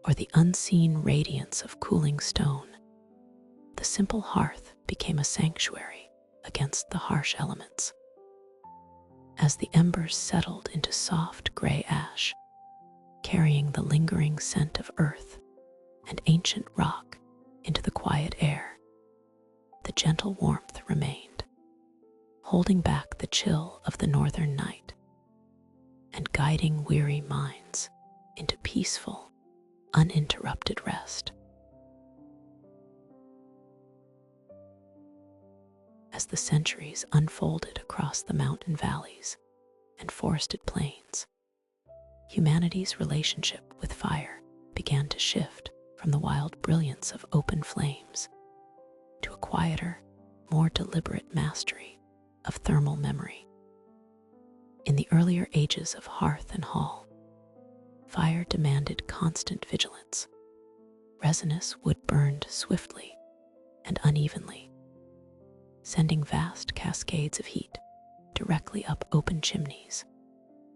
or the unseen radiance of cooling stone, the simple hearth became a sanctuary against the harsh elements. As the embers settled into soft gray ash, carrying the lingering scent of earth and ancient rock into the quiet air, the gentle warmth remained, holding back the chill of the northern night and guiding weary minds into peaceful, uninterrupted rest. As the centuries unfolded across the mountain valleys and forested plains, humanity's relationship with fire began to shift from the wild brilliance of open flames to a quieter, more deliberate mastery of thermal memory. In the earlier ages of hearth and hall, fire demanded constant vigilance. Resinous wood burned swiftly and unevenly, sending vast cascades of heat directly up open chimneys,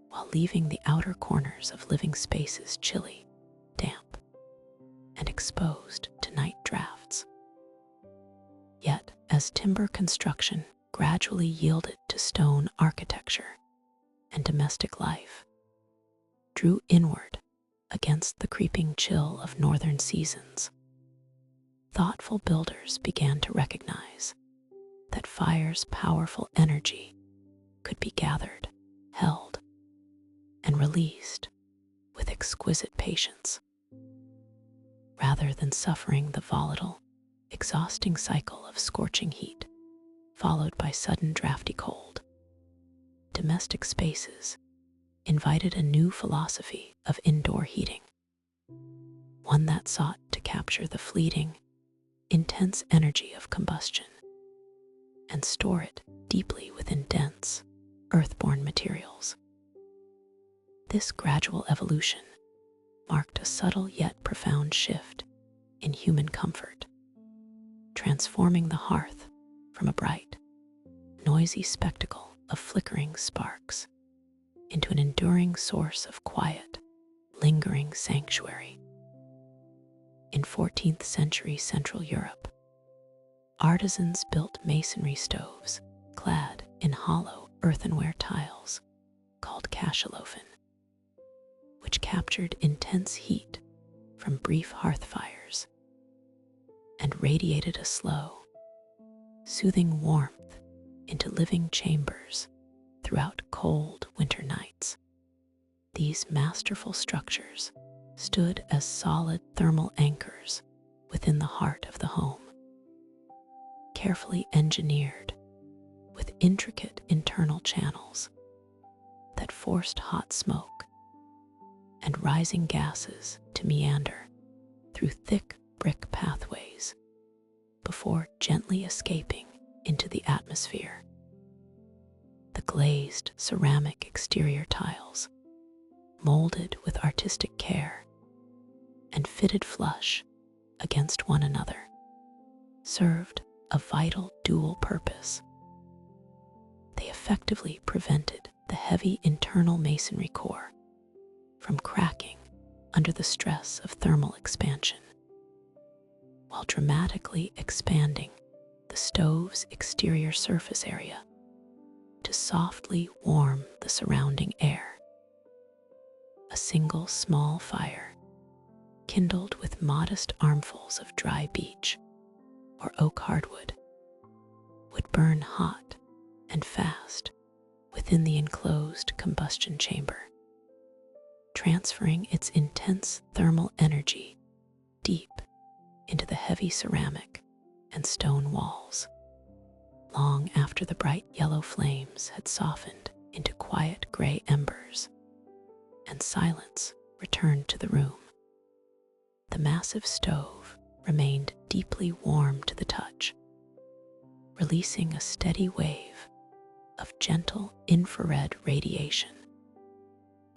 while leaving the outer corners of living spaces chilly, damp, and exposed to night drafts. Yet, as timber construction gradually yielded to stone architecture and domestic life drew inward against the creeping chill of northern seasons, thoughtful builders began to recognize that fire's powerful energy could be gathered, held, and released with exquisite patience, rather than suffering the volatile, exhausting cycle of scorching heat followed by sudden drafty cold. Domestic spaces invited a new philosophy of indoor heating, one that sought to capture the fleeting, intense energy of combustion and store it deeply within dense, earthborne materials. This gradual evolution marked a subtle yet profound shift in human comfort, transforming the hearth from a bright, noisy spectacle of flickering sparks into an enduring source of quiet, lingering sanctuary. In 14th century Central Europe, artisans built masonry stoves clad in hollow earthenware tiles called cachalofen, which captured intense heat from brief hearth fires and radiated a slow, soothing warmth into living chambers throughout cold winter nights. These masterful structures stood as solid thermal anchors within the heart of the home, carefully engineered with intricate internal channels that forced hot smoke and rising gases to meander through thick brick pathways before gently escaping into the atmosphere. The glazed ceramic exterior tiles, molded with artistic care and fitted flush against one another, served a vital dual purpose. They effectively prevented the heavy internal masonry core from cracking under the stress of thermal expansion, while dramatically expanding the stove's exterior surface area to softly warm the surrounding air. A single small fire, kindled with modest armfuls of dry beech or oak hardwood, would burn hot and fast within the enclosed combustion chamber, transferring its intense thermal energy deep into the heavy ceramic and stone walls. Long after the bright yellow flames had softened into quiet gray embers and silence returned to the room, the massive stove remained deeply warm to the touch, releasing a steady wave of gentle infrared radiation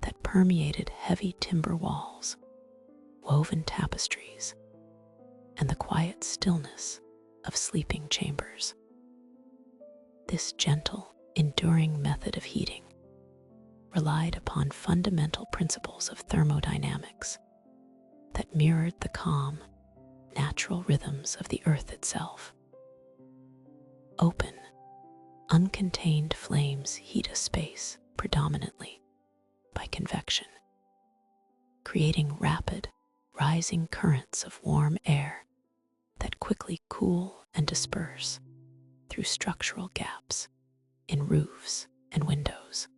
that permeated heavy timber walls, woven tapestries, and the quiet stillness of sleeping chambers. This gentle, enduring method of heating relied upon fundamental principles of thermodynamics that mirrored the calm, natural rhythms of the earth itself. Open, uncontained flames heat a space predominantly by convection, creating rapid, rising currents of warm air that quickly cool and disperse through structural gaps in roofs and windows.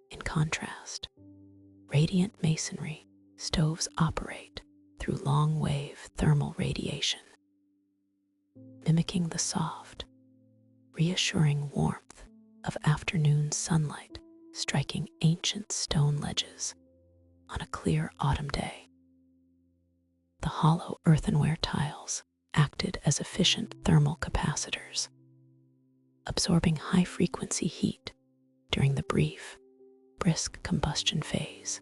In contrast, radiant masonry stoves operate through long-wave thermal radiation, mimicking the soft, reassuring warmth of afternoon sunlight striking ancient stone ledges on a clear autumn day. The hollow earthenware tiles acted as efficient thermal capacitors, absorbing high-frequency heat during the brief, brisk combustion phase,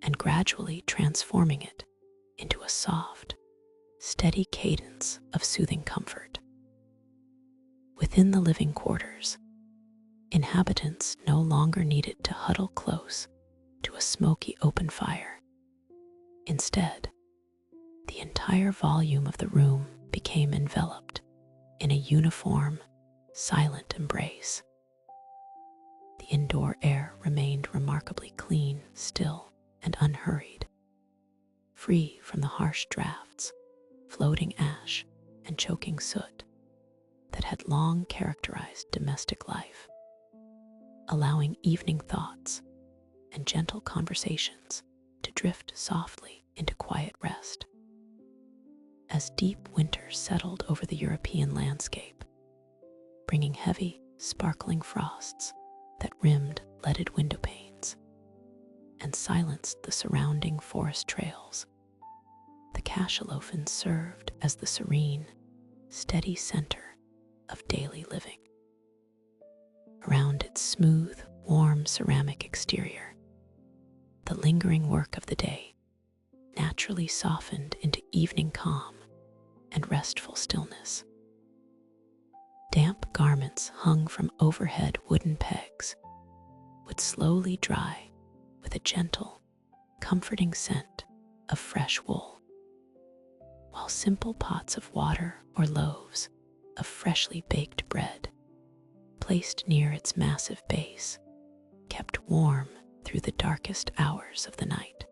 and gradually transforming it into a soft, steady cadence of soothing comfort. Within the living quarters, inhabitants no longer needed to huddle close to a smoky open fire. Instead, the entire volume of the room became enveloped in a uniform, silent embrace. The indoor air remained remarkably clean, still, and unhurried, free from the harsh drafts, floating ash, and choking soot that had long characterized domestic life, allowing evening thoughts and gentle conversations to drift softly into quiet rest. As deep winter settled over the European landscape, bringing heavy, sparkling frosts that rimmed leaded window panes and silenced the surrounding forest trails, the cachalothin served as the serene, steady center of daily living. Around its smooth, warm ceramic exterior, the lingering work of the day naturally softened into evening calm and restful stillness. Damp garments hung from overhead wooden pegs would slowly dry with a gentle, comforting scent of fresh wool, while simple pots of water or loaves of freshly baked bread, placed near its massive base, kept warm through the darkest hours of the night.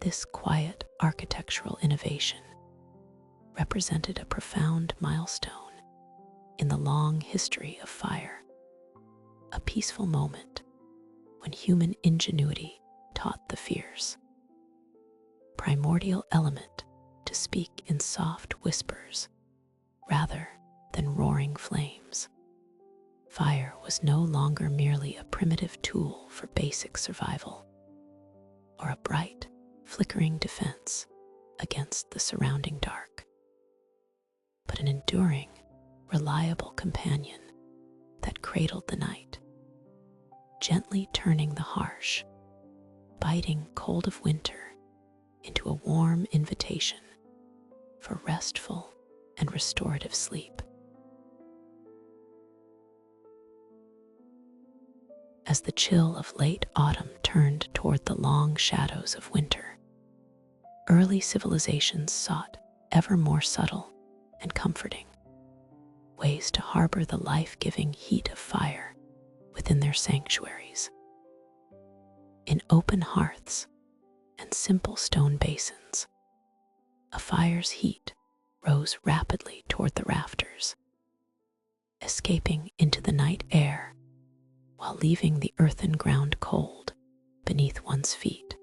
This quiet architectural innovation represented a profound milestone in the long history of fire, a peaceful moment when human ingenuity taught the fierce, primordial element to speak in soft whispers rather than roaring flames. Fire was no longer merely a primitive tool for basic survival, or a bright, flickering defense against the surrounding dark, but an enduring, reliable companion that cradled the night, gently turning the harsh, biting cold of winter into a warm invitation for restful and restorative sleep. As the chill of late autumn turned toward the long shadows of winter, early civilizations sought ever more subtle and comforting ways to harbor the life-giving heat of fire within their sanctuaries. In open hearths and simple stone basins, a fire's heat rose rapidly toward the rafters, escaping into the night air while leaving the earthen ground cold beneath one's feet.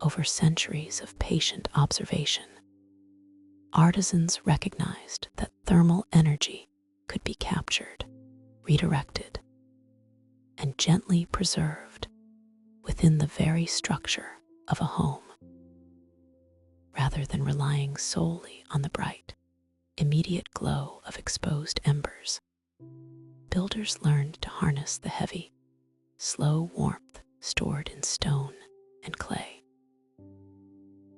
Over centuries of patient observation, artisans recognized that thermal energy could be captured, redirected, and gently preserved within the very structure of a home. Rather than relying solely on the bright, immediate glow of exposed embers, builders learned to harness the heavy, slow warmth stored in stone and clay.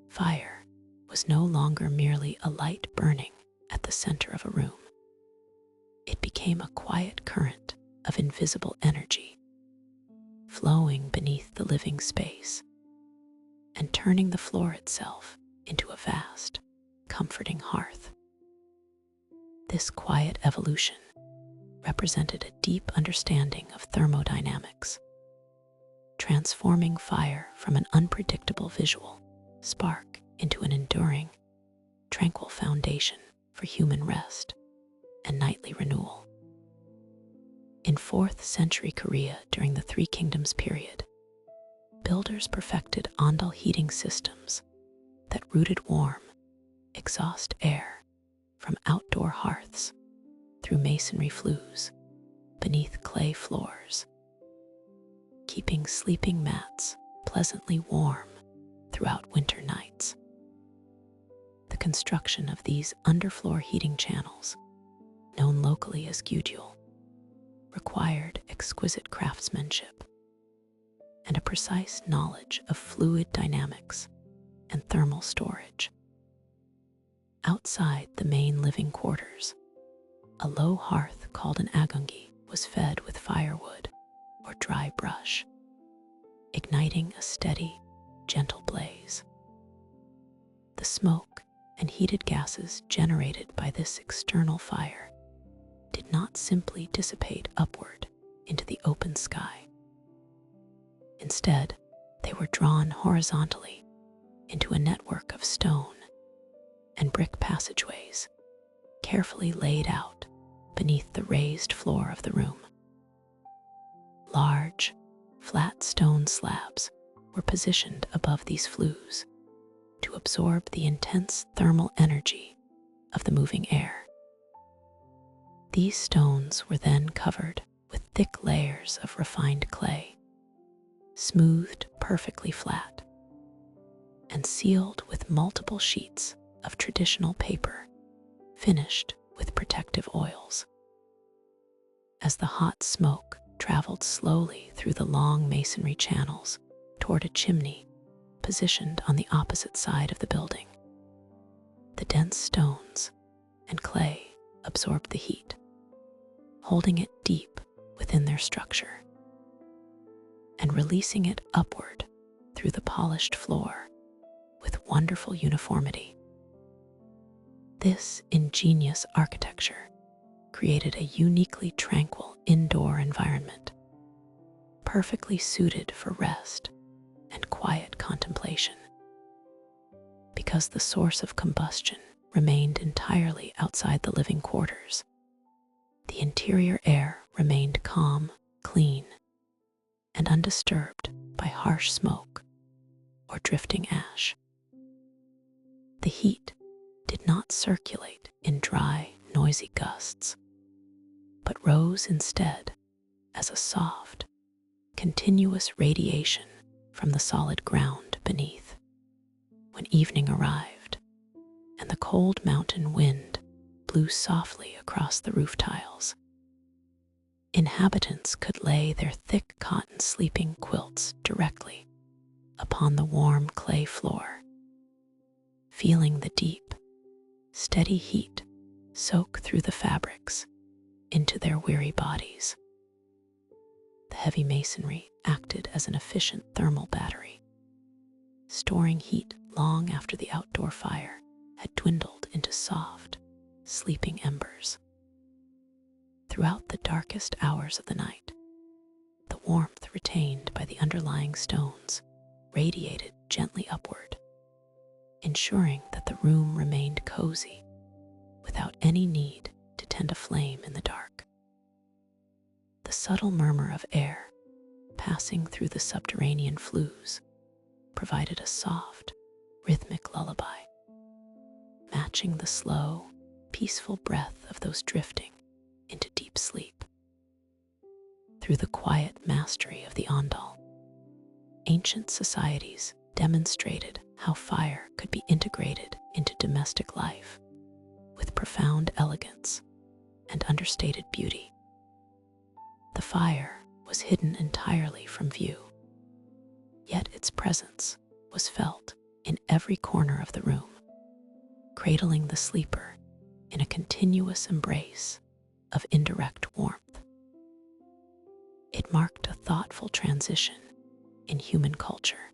Fire was no longer merely a light burning at the center of a room. It became a quiet current of invisible energy, flowing beneath the living space and turning the floor itself into a vast, comforting hearth. This quiet evolution represented a deep understanding of thermodynamics, transforming fire from an unpredictable visual spark into an enduring, tranquil foundation for human rest and nightly renewal. In 4th century Korea during the Three Kingdoms period, builders perfected ondal heating systems that routed warm, exhaust air from outdoor hearths through masonry flues beneath clay floors, keeping sleeping mats pleasantly warm throughout winter nights. The construction of these underfloor heating channels, known locally as Huizhou, required exquisite craftsmanship and a precise knowledge of fluid dynamics and thermal storage. Outside the main living quarters, a low hearth called an agungi was fed with firewood or dry brush, igniting a steady, gentle blaze. The smoke and heated gases generated by this external fire did not simply dissipate upward into the open sky. Instead, they were drawn horizontally into a network of stone and brick passageways carefully laid out beneath the raised floor of the room. Large, flat stone slabs were positioned above these flues to absorb the intense thermal energy of the moving air. These stones were then covered with thick layers of refined clay, smoothed perfectly flat, and sealed with multiple sheets of traditional paper finished with protective oils. As the hot smoke traveled slowly through the long masonry channels toward a chimney positioned on the opposite side of the building, the dense stones and clay absorbed the heat, holding it deep within their structure and releasing it upward through the polished floor with wonderful uniformity. This ingenious architecture created a uniquely tranquil indoor environment, perfectly suited for rest and quiet contemplation. Because the source of combustion remained entirely outside the living quarters, the interior air remained calm, clean, and undisturbed by harsh smoke or drifting ash. The heat did not circulate in dry, noisy gusts, but rose instead as a soft, continuous radiation from the solid ground beneath. When evening arrived and the cold mountain wind blew softly across the roof tiles, inhabitants could lay their thick cotton sleeping quilts directly upon the warm clay floor, feeling the deep, steady heat soak through the fabrics into their weary bodies. The heavy masonry acted as an efficient thermal battery, storing heat long after the outdoor fire had dwindled into soft, sleeping embers. throughout the darkest hours of the night. The warmth retained by the underlying stones radiated gently upward, ensuring that the room remained cozy without any need to tend a flame in the dark. The subtle murmur of air passing through the subterranean flues provided a soft, rhythmic lullaby, matching the slow, peaceful breath of those drifting into deep sleep. Through the quiet mastery of the Andal, ancient societies demonstrated how fire could be integrated into domestic life with profound elegance and understated beauty. The fire was hidden entirely from view, yet its presence was felt in every corner of the room, cradling the sleeper in a continuous embrace of indirect warmth. It marked a thoughtful transition in human culture,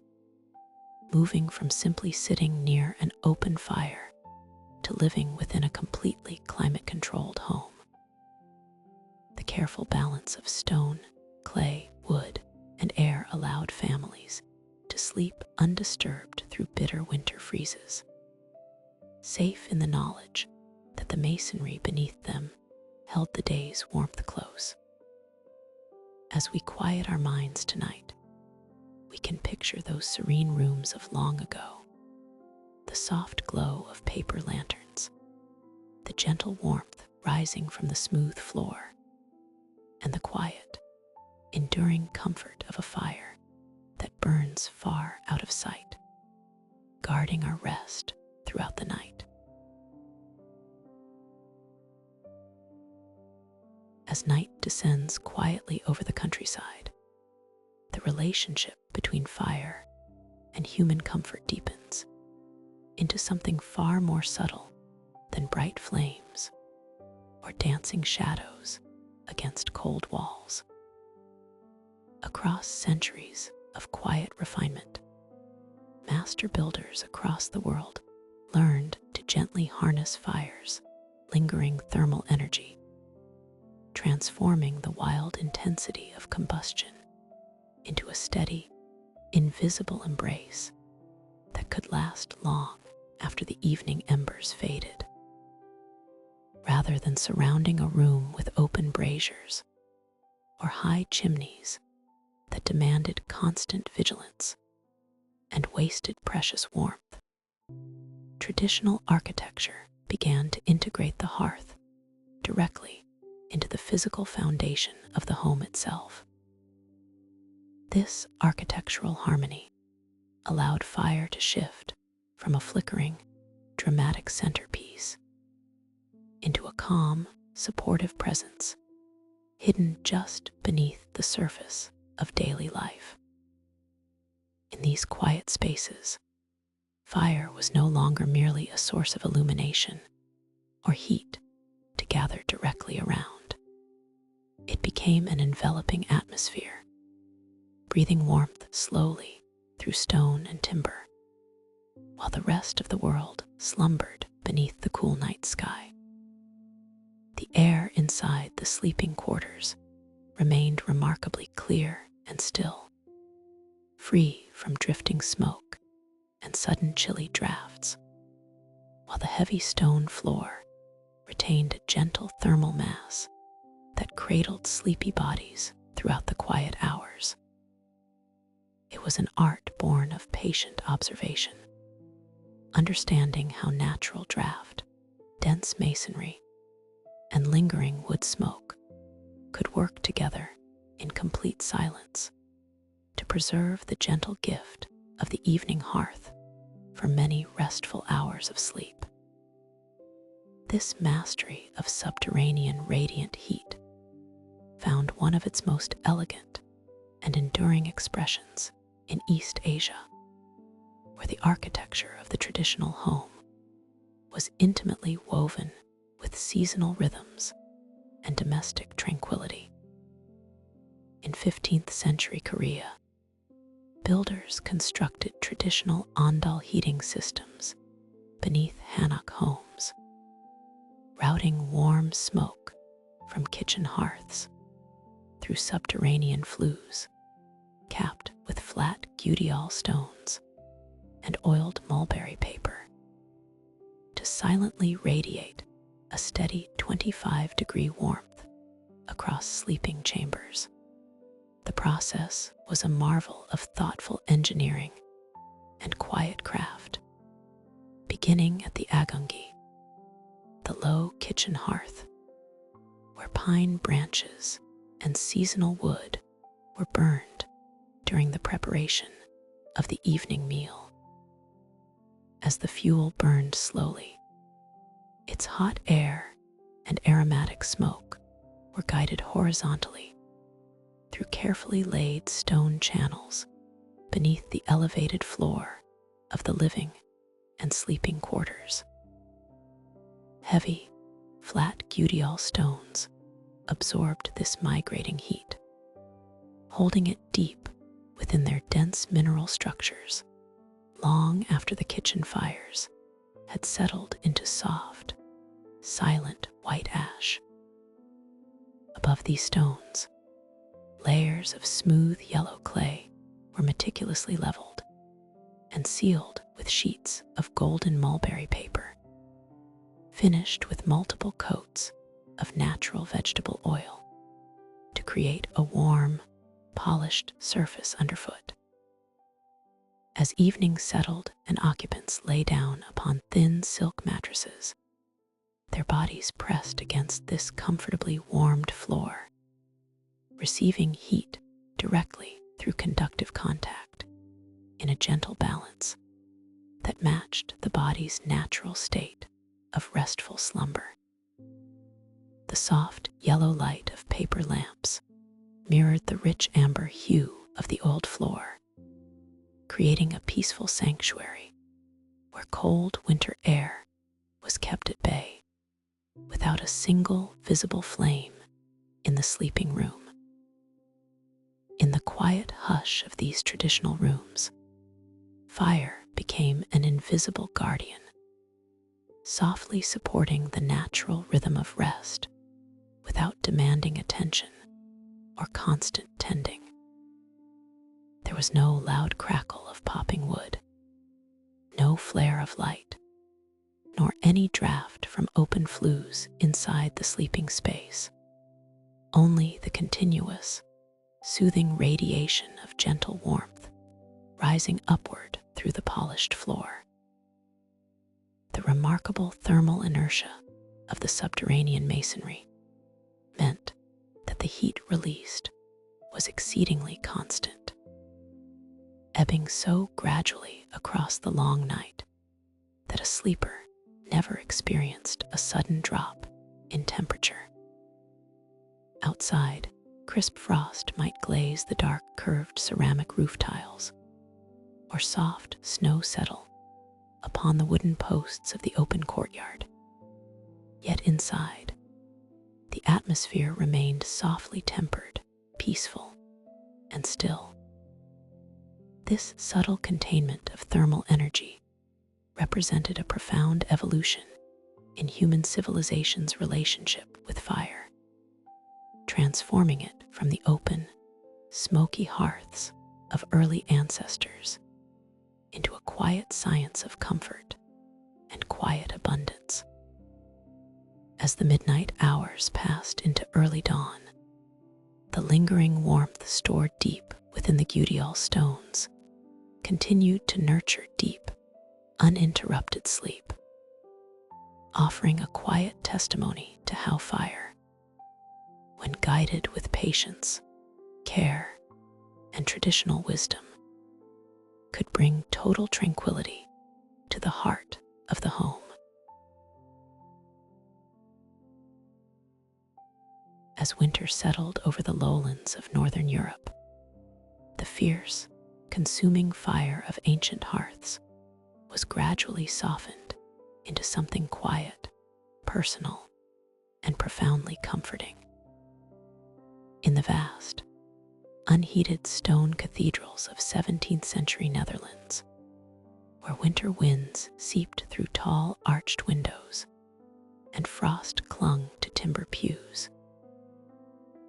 moving from simply sitting near an open fire to living within a completely climate-controlled home. The careful balance of stone, clay, wood, and air allowed families to sleep undisturbed through bitter winter freezes, safe in the knowledge that the masonry beneath them held the day's warmth close. As we quiet our minds tonight, we can picture those serene rooms of long ago, the soft glow of paper lanterns, the gentle warmth rising from the smooth floor, and the quiet, enduring comfort of a fire that burns far out of sight, guarding our rest throughout the night. As night descends quietly over the countryside, the relationship between fire and human comfort deepens into something far more subtle than bright flames or dancing shadows against cold walls. Across centuries of quiet refinement, master builders across the world learned to gently harness fire's lingering thermal energy, transforming the wild intensity of combustion into a steady, invisible embrace that could last long after the evening embers faded. Rather than surrounding a room with open braziers or high chimneys that demanded constant vigilance and wasted precious warmth, traditional architecture began to integrate the hearth directly into the physical foundation of the home itself. This architectural harmony allowed fire to shift from a flickering, dramatic centerpiece into a calm, supportive presence hidden just beneath the surface of daily life. In these quiet spaces, fire was no longer merely a source of illumination or heat to gather directly around. It became an enveloping atmosphere, breathing warmth slowly through stone and timber, while the rest of the world slumbered beneath the cool night sky. The air inside the sleeping quarters remained remarkably clear and still, free from drifting smoke and sudden chilly drafts, while the heavy stone floor retained a gentle thermal mass that cradled sleepy bodies throughout the quiet hours. It was an art born of patient observation, understanding how natural draft, dense masonry, and lingering wood smoke could work together in complete silence to preserve the gentle gift of the evening hearth for many restful hours of sleep. This mastery of subterranean radiant heat found one of its most elegant and enduring expressions in East Asia, where the architecture of the traditional home was intimately woven with seasonal rhythms and domestic tranquility. In 15th century Korea, builders constructed traditional Andal heating systems beneath hanok homes, routing warm smoke from kitchen hearths, through subterranean flues, capped with flat Gudial stones and oiled mulberry paper, to silently radiate a steady 25-degree warmth across sleeping chambers. The process was a marvel of thoughtful engineering and quiet craft, beginning at the agungi, the low kitchen hearth, where pine branches and seasonal wood were burned during the preparation of the evening meal. As the fuel burned slowly, its hot air and aromatic smoke were guided horizontally through carefully laid stone channels beneath the elevated floor of the living and sleeping quarters. Heavy, flat Gudial stones absorbed this migrating heat, holding it deep within their dense mineral structures long after the kitchen fires had settled into soft, silent white ash. Above these stones, layers of smooth yellow clay were meticulously leveled and sealed with sheets of golden mulberry paper, finished with multiple coats of natural vegetable oil to create a warm, polished surface underfoot. As evening settled and occupants lay down upon thin silk mattresses, their bodies pressed against this comfortably warmed floor, receiving heat directly through conductive contact in a gentle balance that matched the body's natural state of restful slumber. The soft yellow light of paper lamps mirrored the rich amber hue of the old floor, creating a peaceful sanctuary where cold winter air was kept at bay without a single visible flame in the sleeping room. In the quiet hush of these traditional rooms, fire became an invisible guardian, softly supporting the natural rhythm of rest without demanding attention or constant tending. There was no loud crackle of popping wood, no flare of light, nor any draft from open flues inside the sleeping space. Only the continuous, soothing radiation of gentle warmth rising upward through the polished floor. The remarkable thermal inertia of the subterranean masonry meant that the heat released was exceedingly constant, ebbing so gradually across the long night that a sleeper never experienced a sudden drop in temperature. Outside, crisp frost might glaze the dark curved ceramic roof tiles, or soft snow settle upon the wooden posts of the open courtyard. Yet inside, the atmosphere remained softly tempered, peaceful, and still. This subtle containment of thermal energy represented a profound evolution in human civilization's relationship with fire, transforming it from the open, smoky hearths of early ancestors into a quiet science of comfort and quiet abundance. As the midnight hours passed into early dawn, the lingering warmth stored deep within the Gudial stones continued to nurture deep, uninterrupted sleep, offering a quiet testimony to how fire, when guided with patience, care, and traditional wisdom, could bring total tranquility to the heart of the home. As winter settled over the lowlands of northern Europe, the fierce, consuming fire of ancient hearths was gradually softened into something quiet, personal, and profoundly comforting. In the vast, unheated stone cathedrals of 17th century Netherlands, where winter winds seeped through tall arched windows and frost clung to timber pews,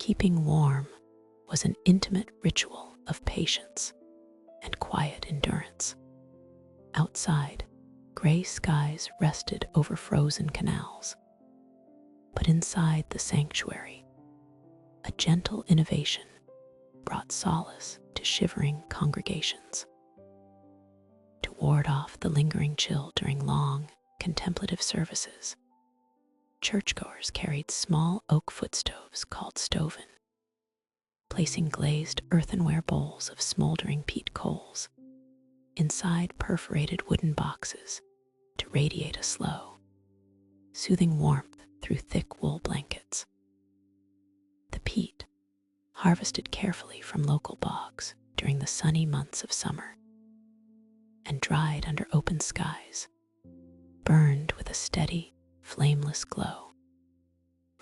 Keeping warm was an intimate ritual of patience and quiet endurance. Outside, gray skies rested over frozen canals. But inside the sanctuary, a gentle innovation brought solace to shivering congregations. To ward off the lingering chill during long, contemplative services, churchgoers carried small oak footstoves called stoven, placing glazed earthenware bowls of smoldering peat coals inside perforated wooden boxes to radiate a slow, soothing warmth through thick wool blankets. The peat, harvested carefully from local bogs during the sunny months of summer and dried under open skies, burned with a steady, flameless glow,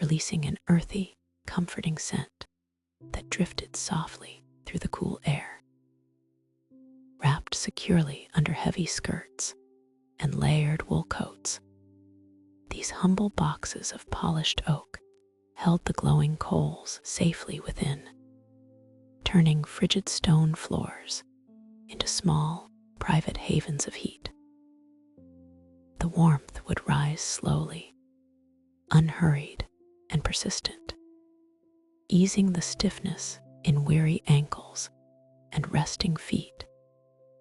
releasing an earthy, comforting scent that drifted softly through the cool air. Wrapped securely under heavy skirts and layered wool coats, these humble boxes of polished oak held the glowing coals safely within, turning frigid stone floors into small, private havens of heat. The warmth would rise slowly, unhurried and persistent, easing the stiffness in weary ankles and resting feet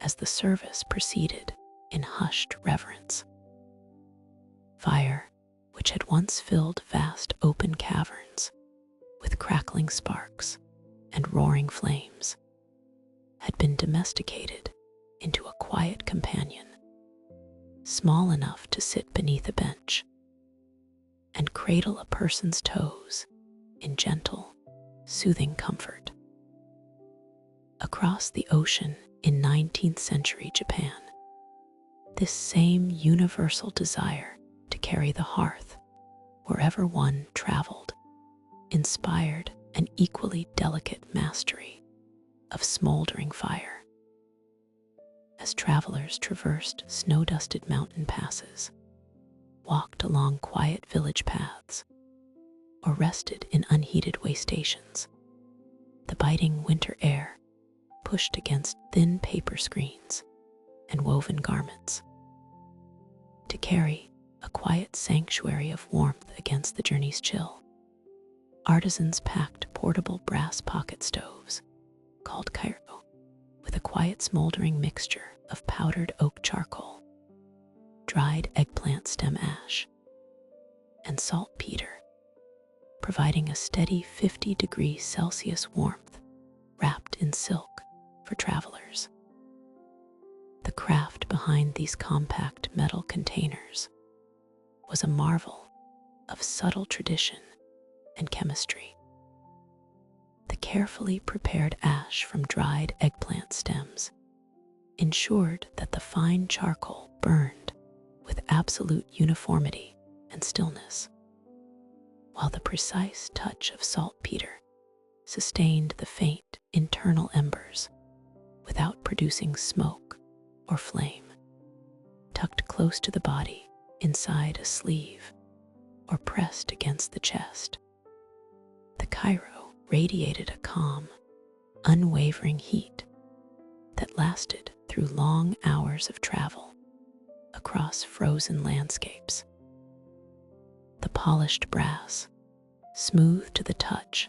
as the service proceeded in hushed reverence. Fire, which had once filled vast open caverns with crackling sparks and roaring flames, had been domesticated into a quiet companion, small enough to sit beneath a bench and cradle a person's toes in gentle, soothing comfort. Across the ocean in 19th century Japan, this same universal desire to carry the hearth wherever one traveled inspired an equally delicate mastery of smoldering fire. As travelers traversed snow-dusted mountain passes, walked along quiet village paths, or rested in unheated way stations, the biting winter air pushed against thin paper screens and woven garments. To carry a quiet sanctuary of warmth against the journey's chill, artisans packed portable brass pocket stoves, called Huizhou, with a quiet smoldering mixture of powdered oak charcoal, dried eggplant stem ash, and saltpeter, providing a steady 50 degrees Celsius warmth wrapped in silk for travelers. The craft behind these compact metal containers was a marvel of subtle tradition and chemistry. The carefully prepared ash from dried eggplant stems ensured that the fine charcoal burned with absolute uniformity and stillness, while the precise touch of saltpeter sustained the faint internal embers without producing smoke or flame. Tucked close to the body inside a sleeve or pressed against the chest, the Huizhou radiated a calm, unwavering heat that lasted through long hours of travel across frozen landscapes. The polished brass, smooth to the touch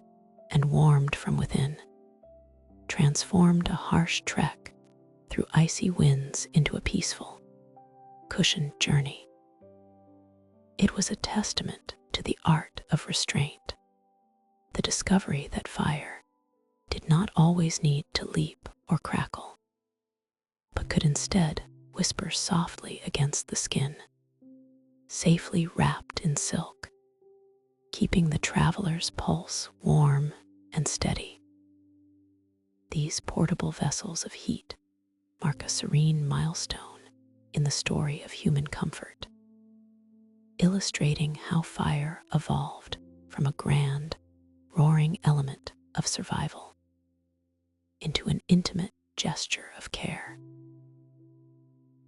and warmed from within, transformed a harsh trek through icy winds into a peaceful, cushioned journey. It was a testament to the art of restraint, the discovery that fire did not always need to leap or crackle, but could instead whisper softly against the skin, safely wrapped in silk, keeping the traveler's pulse warm and steady. These portable vessels of heat mark a serene milestone in the story of human comfort, illustrating how fire evolved from a grand, roaring element of survival into an intimate gesture of care.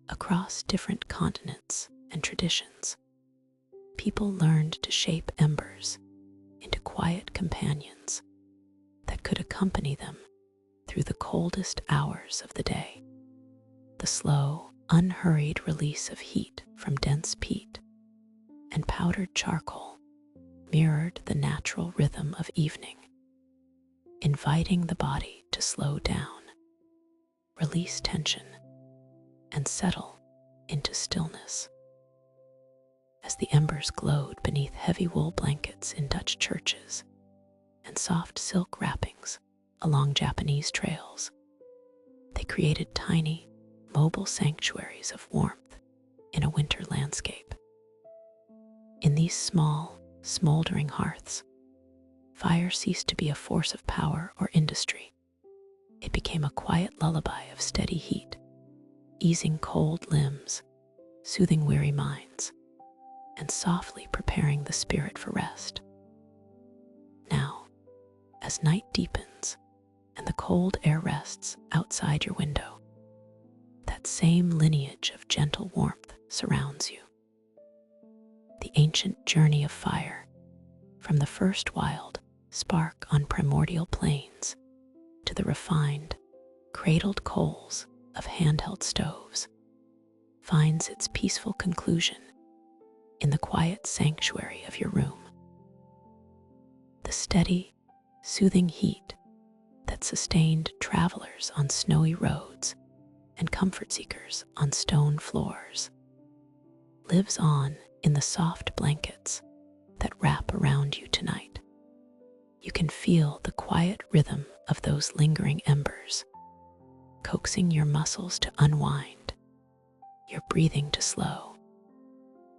Across different continents and traditions, people learned to shape embers into quiet companions that could accompany them through the coldest hours of the day. The slow, unhurried release of heat from dense peat and powdered charcoal mirrored the natural rhythm of evening, inviting the body to slow down, release tension, and settle into stillness. As the embers glowed beneath heavy wool blankets in Dutch churches and soft silk wrappings along Japanese trails, they created tiny, mobile sanctuaries of warmth in a winter landscape. In these small, smoldering hearths, fire ceased to be a force of power or industry. It became a quiet lullaby of steady heat, easing cold limbs, soothing weary minds, and softly preparing the spirit for rest. Now, as night deepens and the cold air rests outside your window, that same lineage of gentle warmth surrounds you. The ancient journey of fire, from the first wild spark on primordial plains to the refined, cradled coals of handheld stoves, finds its peaceful conclusion in the quiet sanctuary of your room. The steady, soothing heat that sustained travelers on snowy roads and comfort seekers on stone floors lives on in the soft blankets that wrap around you tonight. You can feel the quiet rhythm of those lingering embers, coaxing your muscles to unwind, your breathing to slow,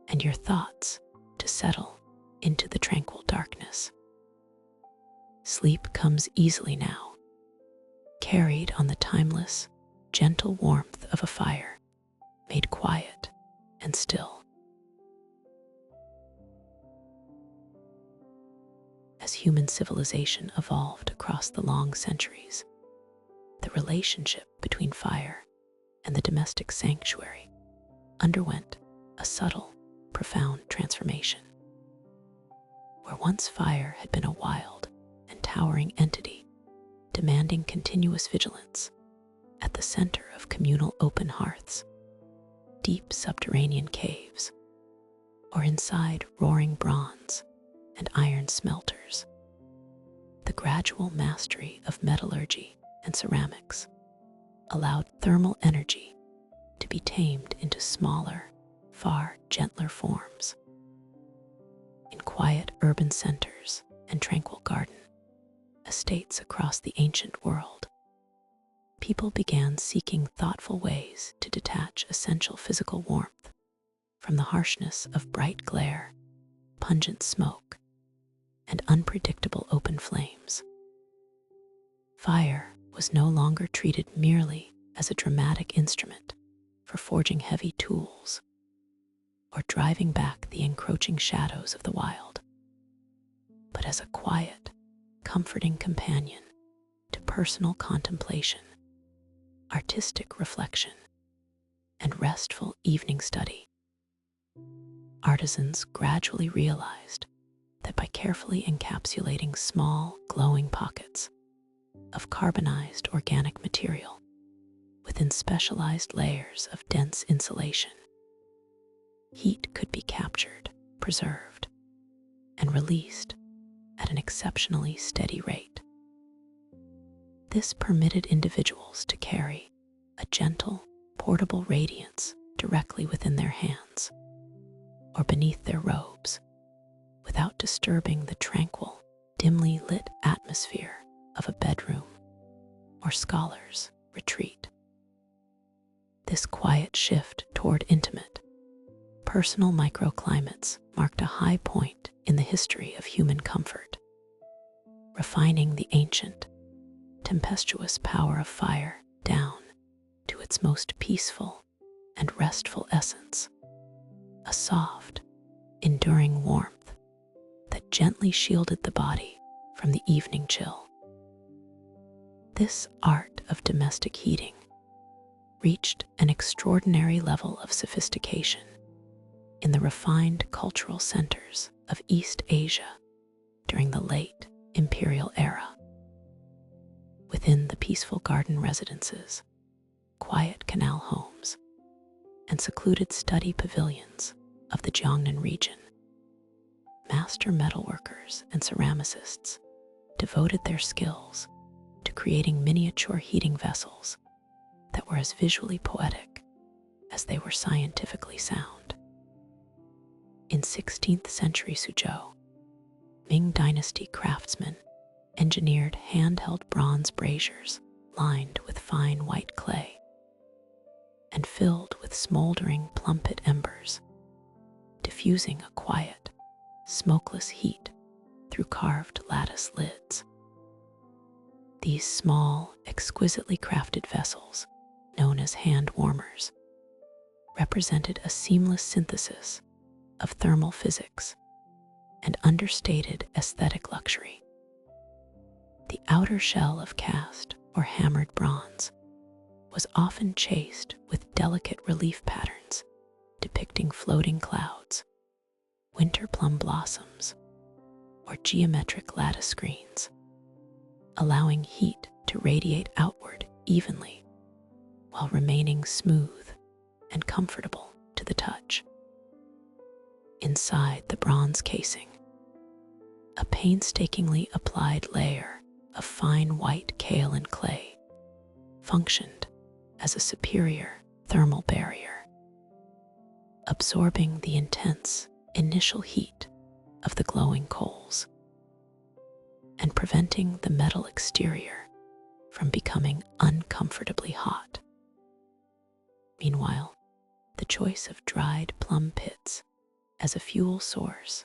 and your thoughts to settle into the tranquil darkness. Sleep comes easily now, carried on the timeless, gentle warmth of a fire made quiet and still. As human civilization evolved across the long centuries, the relationship between fire and the domestic sanctuary underwent a subtle, profound transformation. Where once fire had been a wild and towering entity demanding continuous vigilance, at the center of communal open hearths, deep subterranean caves, or inside roaring bronze and iron smelters, the gradual mastery of metallurgy and ceramics allowed thermal energy to be tamed into smaller, far gentler forms. In quiet urban centers and tranquil garden estates across the ancient world, people began seeking thoughtful ways to detach essential physical warmth from the harshness of bright glare, pungent smoke, and unpredictable open flames. Fire was no longer treated merely as a dramatic instrument for forging heavy tools or driving back the encroaching shadows of the wild, but as a quiet, comforting companion to personal contemplation, artistic reflection, and restful evening study. Artisans gradually realized that by carefully encapsulating small, glowing pockets of carbonized organic material within specialized layers of dense insulation, heat could be captured, preserved, and released at an exceptionally steady rate. This permitted individuals to carry a gentle, portable radiance directly within their hands or beneath their robes without disturbing the tranquil, dimly lit atmosphere of a bedroom or scholar's retreat. This quiet shift toward intimate, personal microclimates marked a high point in the history of human comfort, refining the ancient, tempestuous power of fire down to its most peaceful and restful essence, a soft, enduring warmth that gently shielded the body from the evening chill. This art of domestic heating reached an extraordinary level of sophistication in the refined cultural centers of East Asia during the late imperial era. Within the peaceful garden residences, quiet canal homes, and secluded study pavilions of the Jiangnan region, master metalworkers and ceramicists devoted their skills to creating miniature heating vessels that were as visually poetic as they were scientifically sound. In 16th century Suzhou, Ming Dynasty craftsmen engineered handheld bronze braziers lined with fine white clay and filled with smoldering plumpit embers, diffusing a quiet, smokeless heat through carved lattice lids. These small, exquisitely crafted vessels, known as hand warmers, represented a seamless synthesis of thermal physics and understated aesthetic luxury. The outer shell of cast or hammered bronze was often chased with delicate relief patterns depicting floating clouds, winter plum blossoms, or geometric lattice screens, allowing heat to radiate outward evenly while remaining smooth and comfortable to the touch. Inside the bronze casing, a painstakingly applied layer of fine white kaolin clay functioned as a superior thermal barrier, absorbing the intense initial heat of the glowing coals and preventing the metal exterior from becoming uncomfortably hot. Meanwhile, the choice of dried plum pits as a fuel source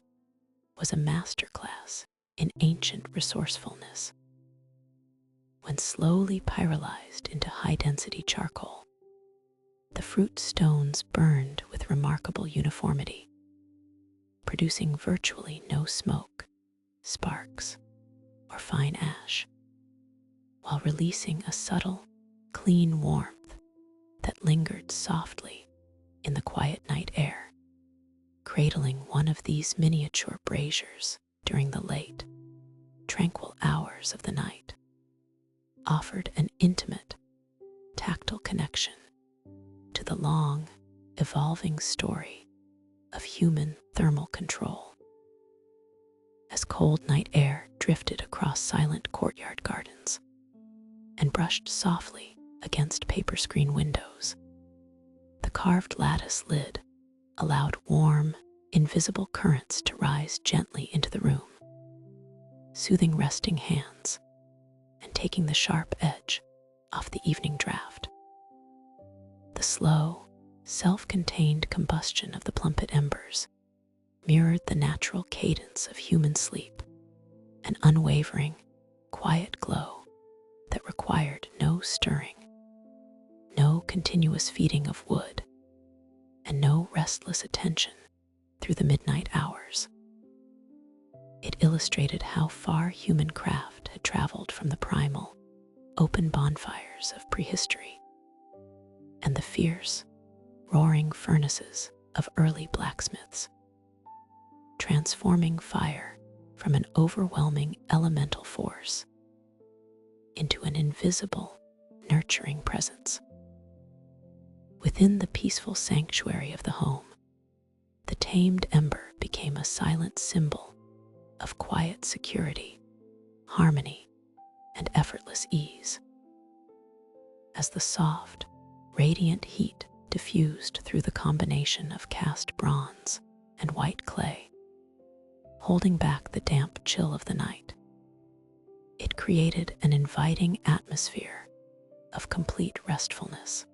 was a masterclass in ancient resourcefulness. When slowly pyrolyzed into high-density charcoal, the fruit stones burned with remarkable uniformity, producing virtually no smoke, sparks, or fine ash, while releasing a subtle, clean warmth that lingered softly in the quiet night air. Cradling one of these miniature braziers during the late, tranquil hours of the night offered an intimate, tactile connection to the long, evolving story of human thermal control. As cold night air drifted across silent courtyard gardens and brushed softly against paper screen windows, the carved lattice lid allowed warm, invisible currents to rise gently into the room, soothing resting hands and taking the sharp edge off the evening draft. The slow, self-contained combustion of the plumpit embers mirrored the natural cadence of human sleep, an unwavering, quiet glow that required no stirring, no continuous feeding of wood, and no restless attention through the midnight hours. It illustrated how far human craft had traveled from the primal, open bonfires of prehistory and the fierce, roaring furnaces of early blacksmiths, transforming fire from an overwhelming elemental force into an invisible, nurturing presence. Within the peaceful sanctuary of the home, the tamed ember became a silent symbol of quiet security, harmony, and effortless ease. As the soft, radiant heat diffused through the combination of cast bronze and white clay, holding back the damp chill of the night, it created an inviting atmosphere of complete restfulness.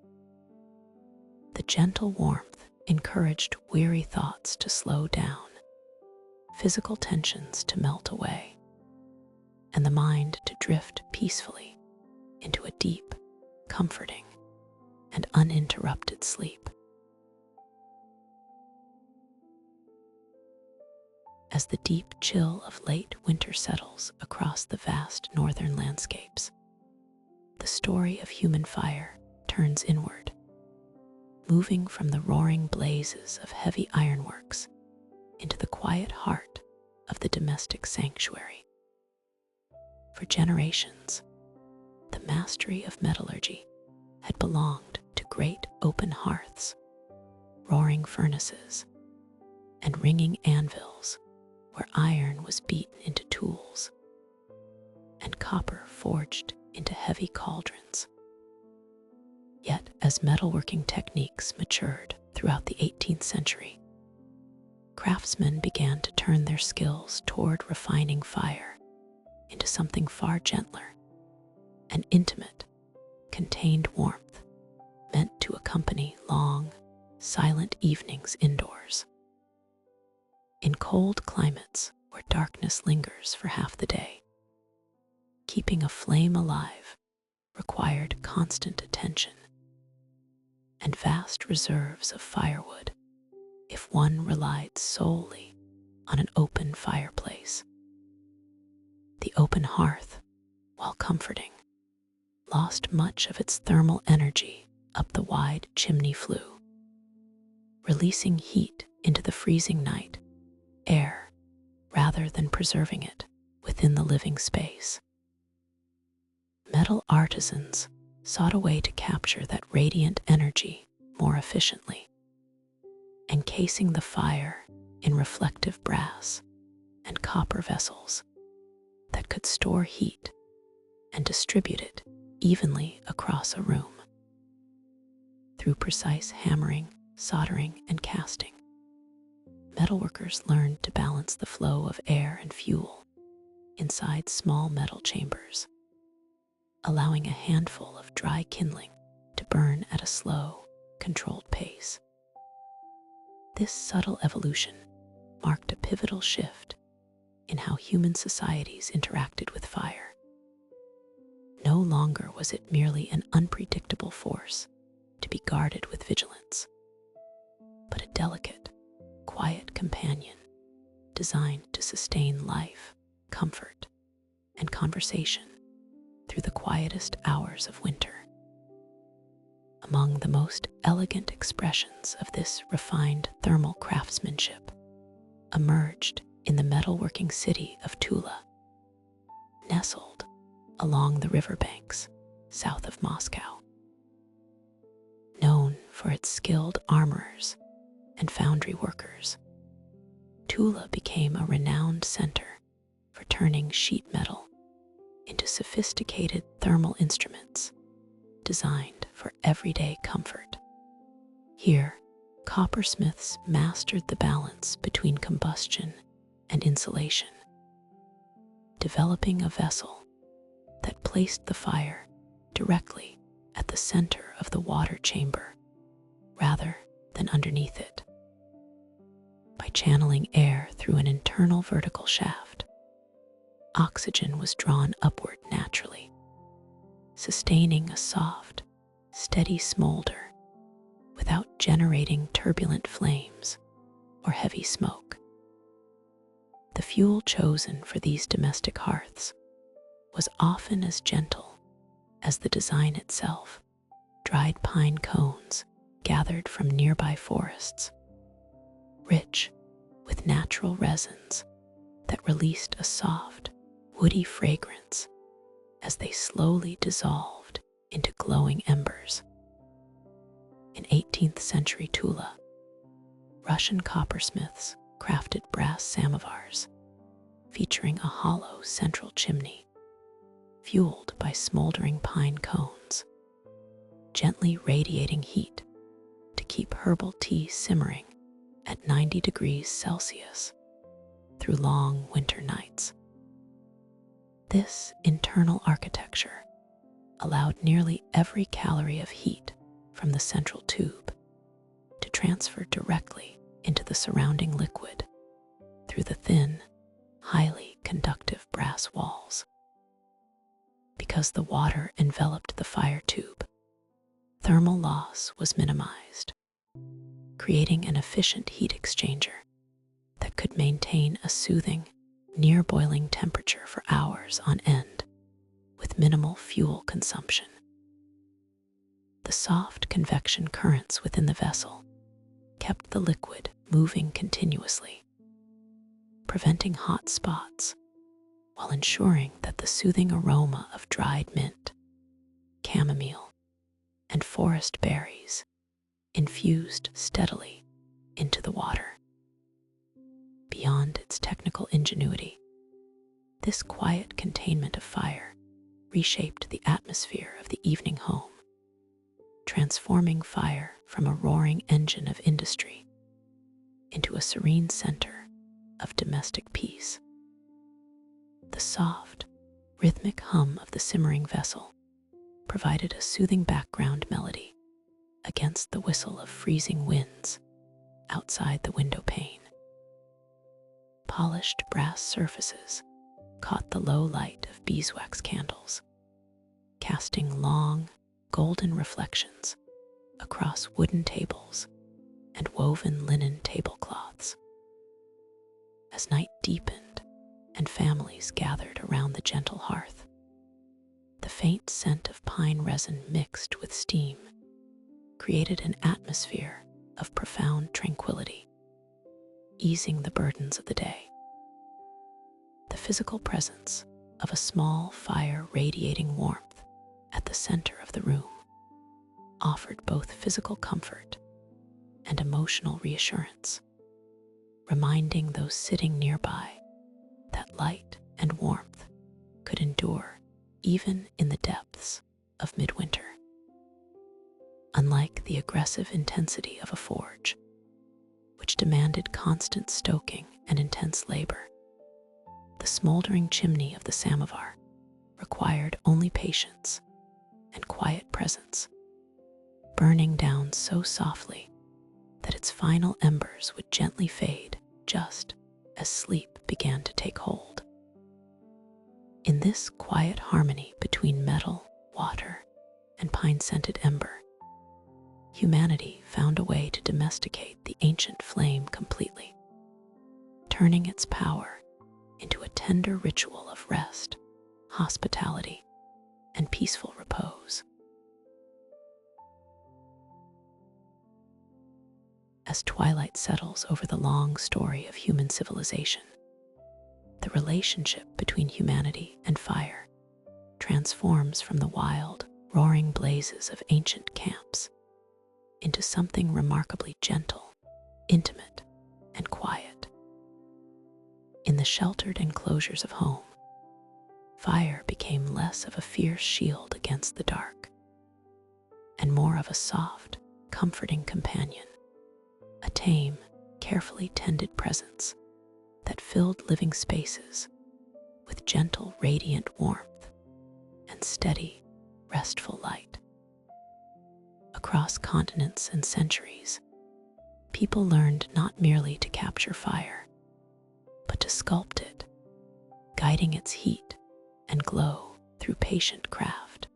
The gentle warmth encouraged weary thoughts to slow down, physical tensions to melt away, and the mind to drift peacefully into a deep, comforting, and uninterrupted sleep. As the deep chill of late winter settles across the vast northern landscapes, the story of human fire turns inward, moving from the roaring blazes of heavy ironworks into the quiet heart of the domestic sanctuary. For generations, the mastery of metallurgy had belonged to great open hearths, roaring furnaces, and ringing anvils where iron was beaten into tools and copper forged into heavy cauldrons. Yet, as metalworking techniques matured throughout the 18th century, craftsmen began to turn their skills toward refining fire into something far gentler, an intimate, contained warmth meant to accompany long, silent evenings indoors. In cold climates where darkness lingers for half the day, keeping a flame alive required constant attention and vast reserves of firewood if one relied solely on an open fireplace. The open hearth, while comforting, lost much of its thermal energy up the wide chimney flue, releasing heat into the freezing night air rather than preserving it within the living space. Metal artisans sought a way to capture that radiant energy more efficiently, encasing the fire in reflective brass and copper vessels that could store heat and distribute it evenly across a room. Through precise hammering, soldering, and casting, metalworkers learned to balance the flow of air and fuel inside small metal chambers, allowing a handful of dry kindling to burn at a slow, controlled pace. This subtle evolution marked a pivotal shift in how human societies interacted with fire. No longer was it merely an unpredictable force to be guarded with vigilance, but a delicate, quiet companion designed to sustain life, comfort, and conversation through the quietest hours of winter. Among the most elegant expressions of this refined thermal craftsmanship emerged in the metalworking city of Tula, nestled along the riverbanks south of Moscow. Known for its skilled armorers and foundry workers, Tula became a renowned center for turning sheet metal into sophisticated thermal instruments designed for everyday comfort. Here, coppersmiths mastered the balance between combustion and insulation, developing a vessel that placed the fire directly at the center of the water chamber rather than underneath it. By channeling air through an internal vertical shaft, oxygen was drawn upward naturally, sustaining a soft, steady smolder without generating turbulent flames or heavy smoke. The fuel chosen for these domestic hearths was often as gentle as the design itself, dried pine cones gathered from nearby forests, rich with natural resins that released a soft, woody fragrance as they slowly dissolved into glowing embers. In 18th century Tula, Russian coppersmiths crafted brass samovars featuring a hollow central chimney fueled by smoldering pine cones, gently radiating heat to keep herbal tea simmering at 90 degrees Celsius through long winter nights. This internal architecture allowed nearly every calorie of heat from the central tube to transfer directly into the surrounding liquid through the thin, highly conductive brass walls. Because the water enveloped the fire tube, thermal loss was minimized, creating an efficient heat exchanger that could maintain a soothing, near-boiling temperature for hours on end with minimal fuel consumption. The soft convection currents within the vessel kept the liquid moving continuously, preventing hot spots while ensuring that the soothing aroma of dried mint chamomile, and forest berries infused steadily into the water. Beyond its technical ingenuity, this quiet containment of fire reshaped the atmosphere of the evening home, transforming fire from a roaring engine of industry into a serene center of domestic peace. The soft, rhythmic hum of the simmering vessel provided a soothing background melody against the whistle of freezing winds outside the window pane. Polished brass surfaces caught the low light of beeswax candles, casting long, golden reflections across wooden tables and woven linen tablecloths. As night deepened and families gathered around the gentle hearth, the faint scent of pine resin mixed with steam created an atmosphere of profound tranquility, easing the burdens of the day. The physical presence of a small fire radiating warmth at the center of the room offered both physical comfort and emotional reassurance, reminding those sitting nearby that light and warmth could endure even in the depths of midwinter. Unlike the aggressive intensity of a forge, which demanded constant stoking and intense labor, the smoldering chimney of the samovar required only patience and quiet presence, burning down so softly that its final embers would gently fade just as sleep began to take hold. In this quiet harmony between metal, water, and pine-scented ember, humanity found a way to domesticate the ancient flame completely, turning its power into a tender ritual of rest, hospitality, and peaceful repose. As twilight settles over the long story of human civilization, the relationship between humanity and fire transforms from the wild, roaring blazes of ancient camps into something remarkably gentle, intimate, and quiet. In the sheltered enclosures of home, fire became less of a fierce shield against the dark and more of a soft, comforting companion, a tame, carefully tended presence that filled living spaces with gentle, radiant warmth and steady, restful light. Across continents and centuries, people learned not merely to capture fire, but to sculpt it, guiding its heat and glow through patient craft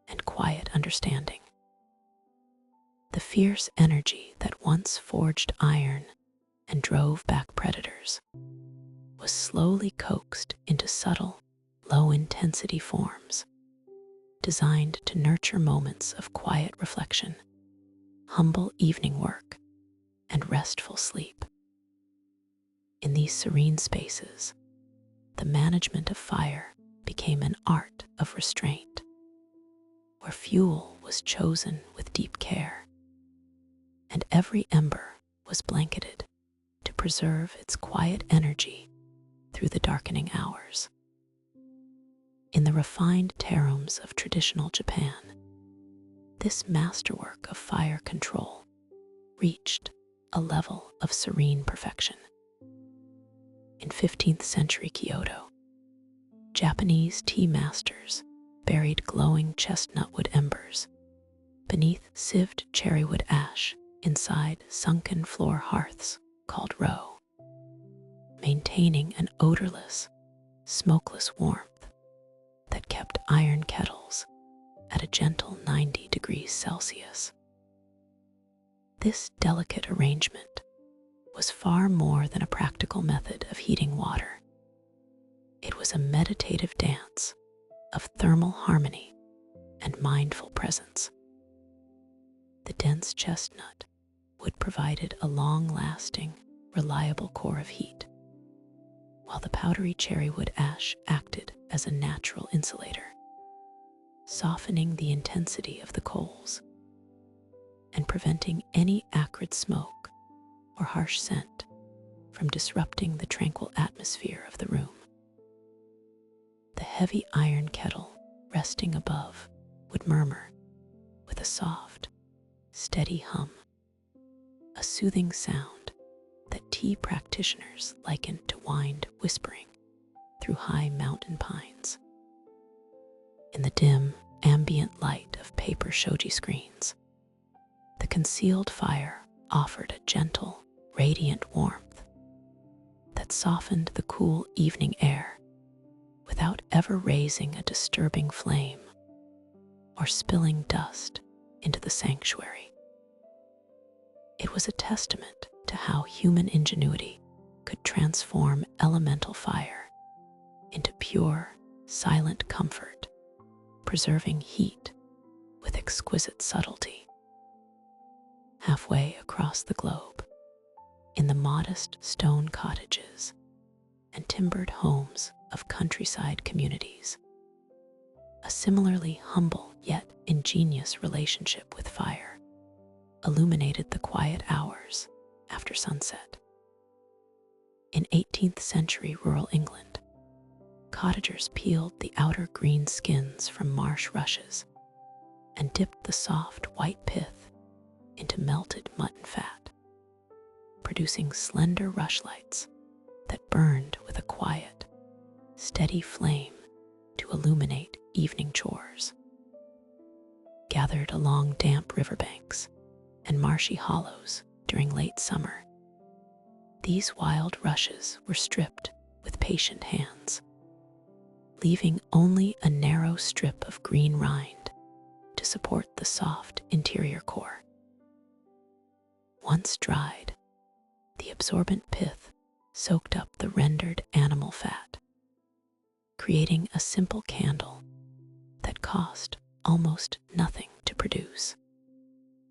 and quiet understanding. The fierce energy that once forged iron and drove back predators was slowly coaxed into subtle, low-intensity forms designed to nurture moments of quiet reflection, humble evening work, and restful sleep. In these serene spaces, the management of fire became an art of restraint, where fuel was chosen with deep care, and every ember was blanketed to preserve its quiet energy through the darkening hours. In the refined terrums of traditional Japan, this masterwork of fire control reached a level of serene perfection. In 15th century Kyoto, Japanese tea masters buried glowing chestnutwood embers beneath sieved cherrywood ash inside sunken floor hearths called ro, maintaining an odorless, smokeless warmth that kept iron kettles at a gentle 90 degrees Celsius. This delicate arrangement was far more than a practical method of heating water. It was a meditative dance of thermal harmony and mindful presence. The dense chestnut wood provided a long-lasting, reliable core of heat, while the powdery cherrywood ash acted as a natural insulator, softening the intensity of the coals and preventing any acrid smoke or harsh scent from disrupting the tranquil atmosphere of the room. The heavy iron kettle resting above would murmur with a soft, steady hum, a soothing sound that tea practitioners liken to wind whispering through high mountain pines. In the dim, ambient light of paper shoji screens, the concealed fire offered a gentle, radiant warmth that softened the cool evening air without ever raising a disturbing flame or spilling dust into the sanctuary. It was a testament to how human ingenuity could transform elemental fire into pure, silent comfort, preserving heat with exquisite subtlety. Halfway across the globe, in the modest stone cottages and timbered homes of countryside communities, a similarly humble yet ingenious relationship with fire illuminated the quiet hours after sunset. In 18th century rural England, cottagers peeled the outer green skins from marsh rushes and dipped the soft white pith into melted mutton fat, producing slender rushlights that burned with a quiet, steady flame to illuminate evening chores. Gathered along damp riverbanks and marshy hollows during late summer, these wild rushes were stripped with patient hands, leaving only a narrow strip of green rind to support the soft interior core. Once dried, the absorbent pith soaked up the rendered animal fat, creating a simple candle that cost almost nothing to produce,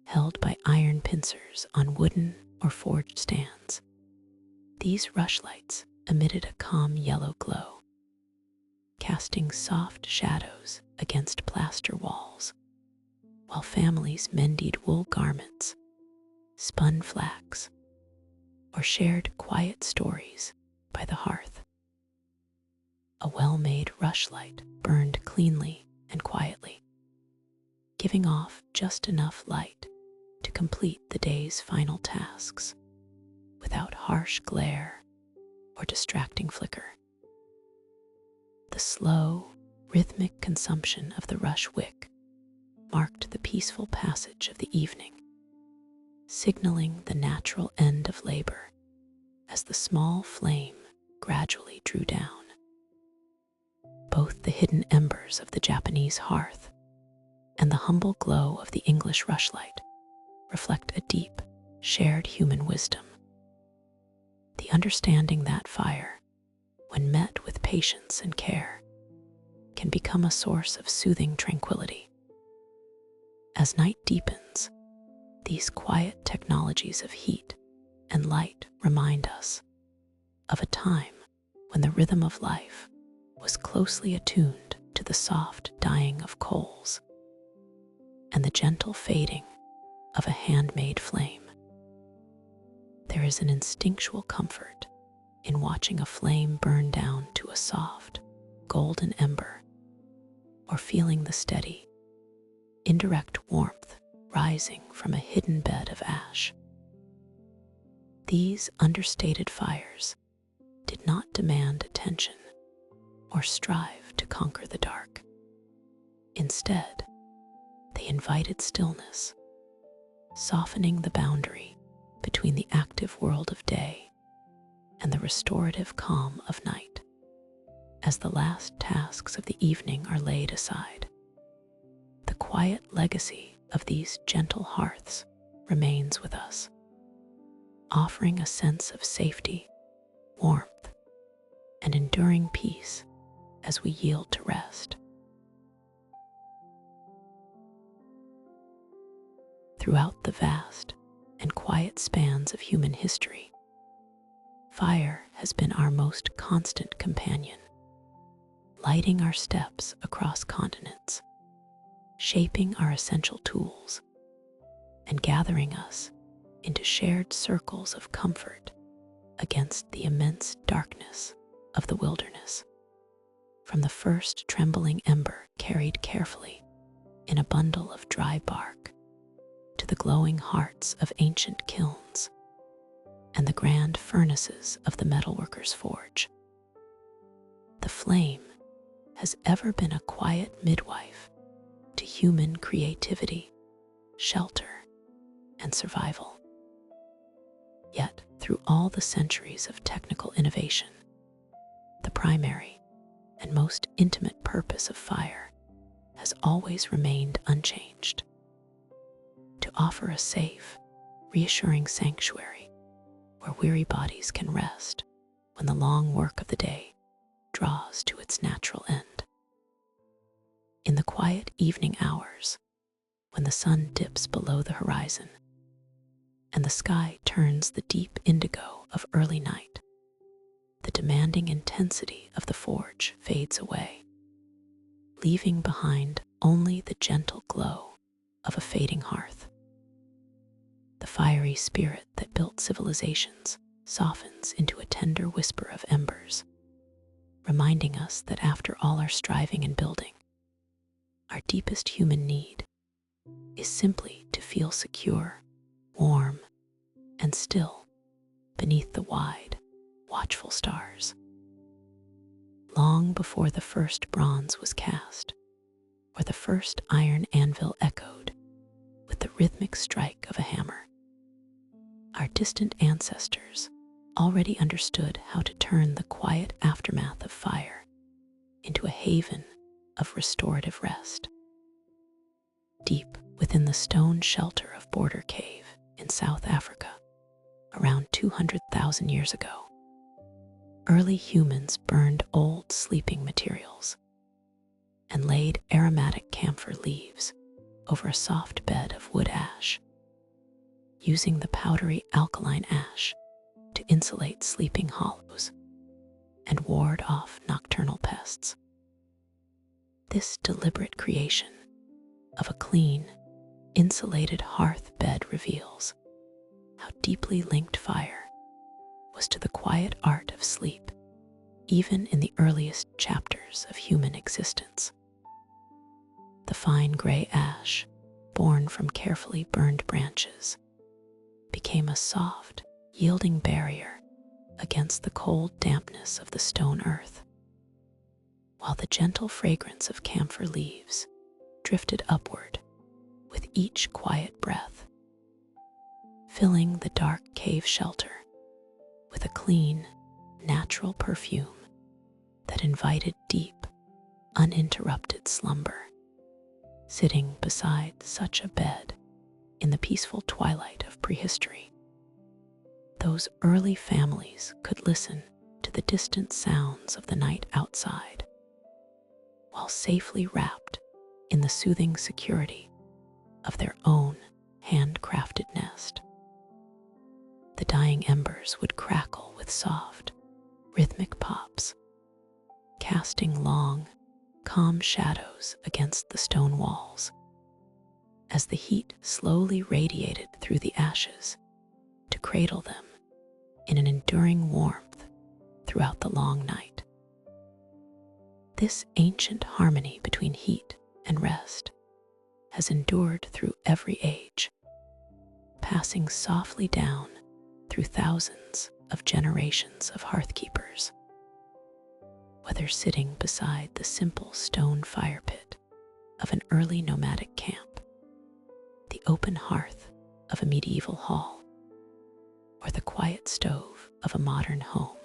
held by iron pincers on wooden or forged stands. These rushlights emitted a calm yellow glow, casting soft shadows against plaster walls, while families mended wool garments, spun flax, or shared quiet stories by the hearth. A well-made rushlight burned cleanly and quietly, giving off just enough light to complete the day's final tasks without harsh glare or distracting flicker. The slow, rhythmic consumption of the rush wick marked the peaceful passage of the evening, signaling the natural end of labor as the small flame gradually drew down. Both the hidden embers of the Japanese hearth and the humble glow of the English rushlight reflect a deep, shared human wisdom. The understanding that fire, when met with patience and care, can become a source of soothing tranquility. As night deepens, these quiet technologies of heat and light remind us of a time when the rhythm of life was closely attuned to the soft dying of coals and the gentle fading of a handmade flame. There is an instinctual comfort in watching a flame burn down to a soft, golden ember, or feeling the steady, indirect warmth rising from a hidden bed of ash. These understated fires did not demand attention or strive to conquer the dark. Instead, they invited stillness, softening the boundary between the active world of day and the restorative calm of night. As the last tasks of the evening are laid aside, the quiet legacy of these gentle hearths remains with us, offering a sense of safety, warmth, and enduring peace as we yield to rest. Throughout the vast and quiet spans of human history, fire has been our most constant companion, lighting our steps across continents shaping our essential tools and gathering us into shared circles of comfort against the immense darkness of the wilderness. From the first trembling ember carried carefully in a bundle of dry bark to the glowing hearts of ancient kilns and the grand furnaces of the metalworker's forge, the flame has ever been a quiet midwife to human creativity, shelter, and survival. Yet, through all the centuries of technical innovation, the primary and most intimate purpose of fire has always remained unchanged: to offer a safe, reassuring sanctuary where weary bodies can rest when the long work of the day draws to its natural end. In the quiet evening hours, when the sun dips below the horizon and the sky turns the deep indigo of early night, the demanding intensity of the forge fades away, leaving behind only the gentle glow of a fading hearth. The fiery spirit that built civilizations softens into a tender whisper of embers, reminding us that after all our striving and building, our deepest human need is simply to feel secure, warm, and still beneath the wide, watchful stars. Long before the first bronze was cast, or the first iron anvil echoed with the rhythmic strike of a hammer, our distant ancestors already understood how to turn the quiet aftermath of fire into a haven of restorative rest. Deep within the stone shelter of Border Cave in South Africa, around 200,000 years ago, early humans burned old sleeping materials and laid aromatic camphor leaves over a soft bed of wood ash, using the powdery alkaline ash to insulate sleeping hollows and ward off nocturnal pests. This deliberate creation of a clean, insulated hearth bed reveals how deeply linked fire was to the quiet art of sleep, even in the earliest chapters of human existence. The fine gray ash, born from carefully burned branches, became a soft, yielding barrier against the cold dampness of the stone earth, while the gentle fragrance of camphor leaves drifted upward with each quiet breath, filling the dark cave shelter with a clean, natural perfume that invited deep, uninterrupted slumber. Sitting beside such a bed in the peaceful twilight of prehistory, those early families could listen to the distant sounds of the night outside, while safely wrapped in the soothing security of their own handcrafted nest. The dying embers would crackle with soft, rhythmic pops, casting long, calm shadows against the stone walls, as the heat slowly radiated through the ashes to cradle them in an enduring warmth throughout the long night. This ancient harmony between heat and rest has endured through every age, passing softly down through thousands of generations of hearthkeepers. Whether sitting beside the simple stone fire pit of an early nomadic camp, the open hearth of a medieval hall, or the quiet stove of a modern home,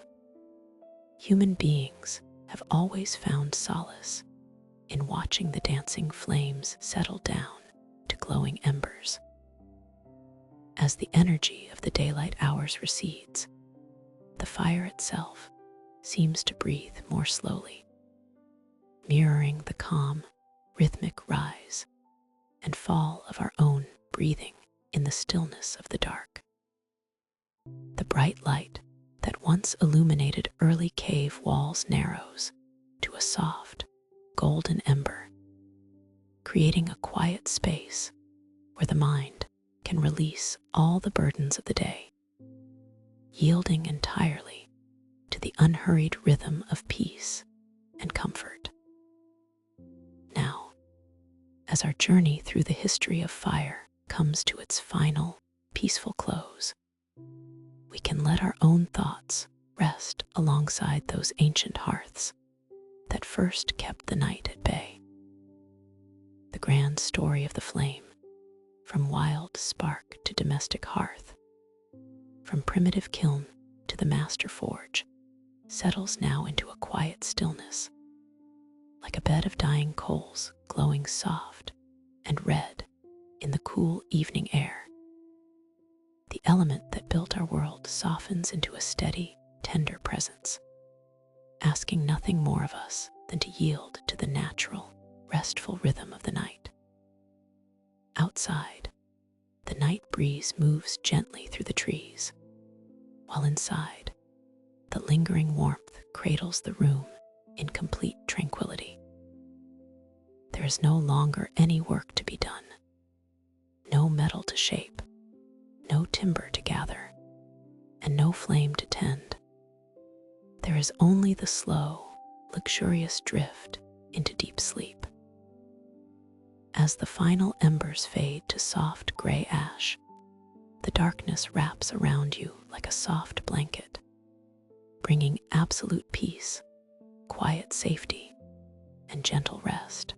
human beings have always found solace in watching the dancing flames settle down to glowing embers. As the energy of the daylight hours recedes, the fire itself seems to breathe more slowly, mirroring the calm, rhythmic rise and fall of our own breathing in the stillness of the dark. The bright light that once illuminated early cave walls narrows to a soft, golden ember, creating a quiet space where the mind can release all the burdens of the day, yielding entirely to the unhurried rhythm of peace and comfort. Now, as our journey through the history of fire comes to its final, peaceful close, we can let our own thoughts rest alongside those ancient hearths that first kept the night at bay. The grand story of the flame, from wild spark to domestic hearth, from primitive kiln to the master forge, settles now into a quiet stillness, like a bed of dying coals glowing soft and red in the cool evening air. The element that built our world softens into a steady, tender presence, asking nothing more of us than to yield to the natural, restful rhythm of the night. Outside, the night breeze moves gently through the trees, while inside, the lingering warmth cradles the room in complete tranquility. There is no longer any work to be done, no metal to shape, no timber to gather, and no flame to tend. There is only the slow, luxurious drift into deep sleep. As the final embers fade to soft gray ash, the darkness wraps around you like a soft blanket, bringing absolute peace, quiet safety, and gentle rest.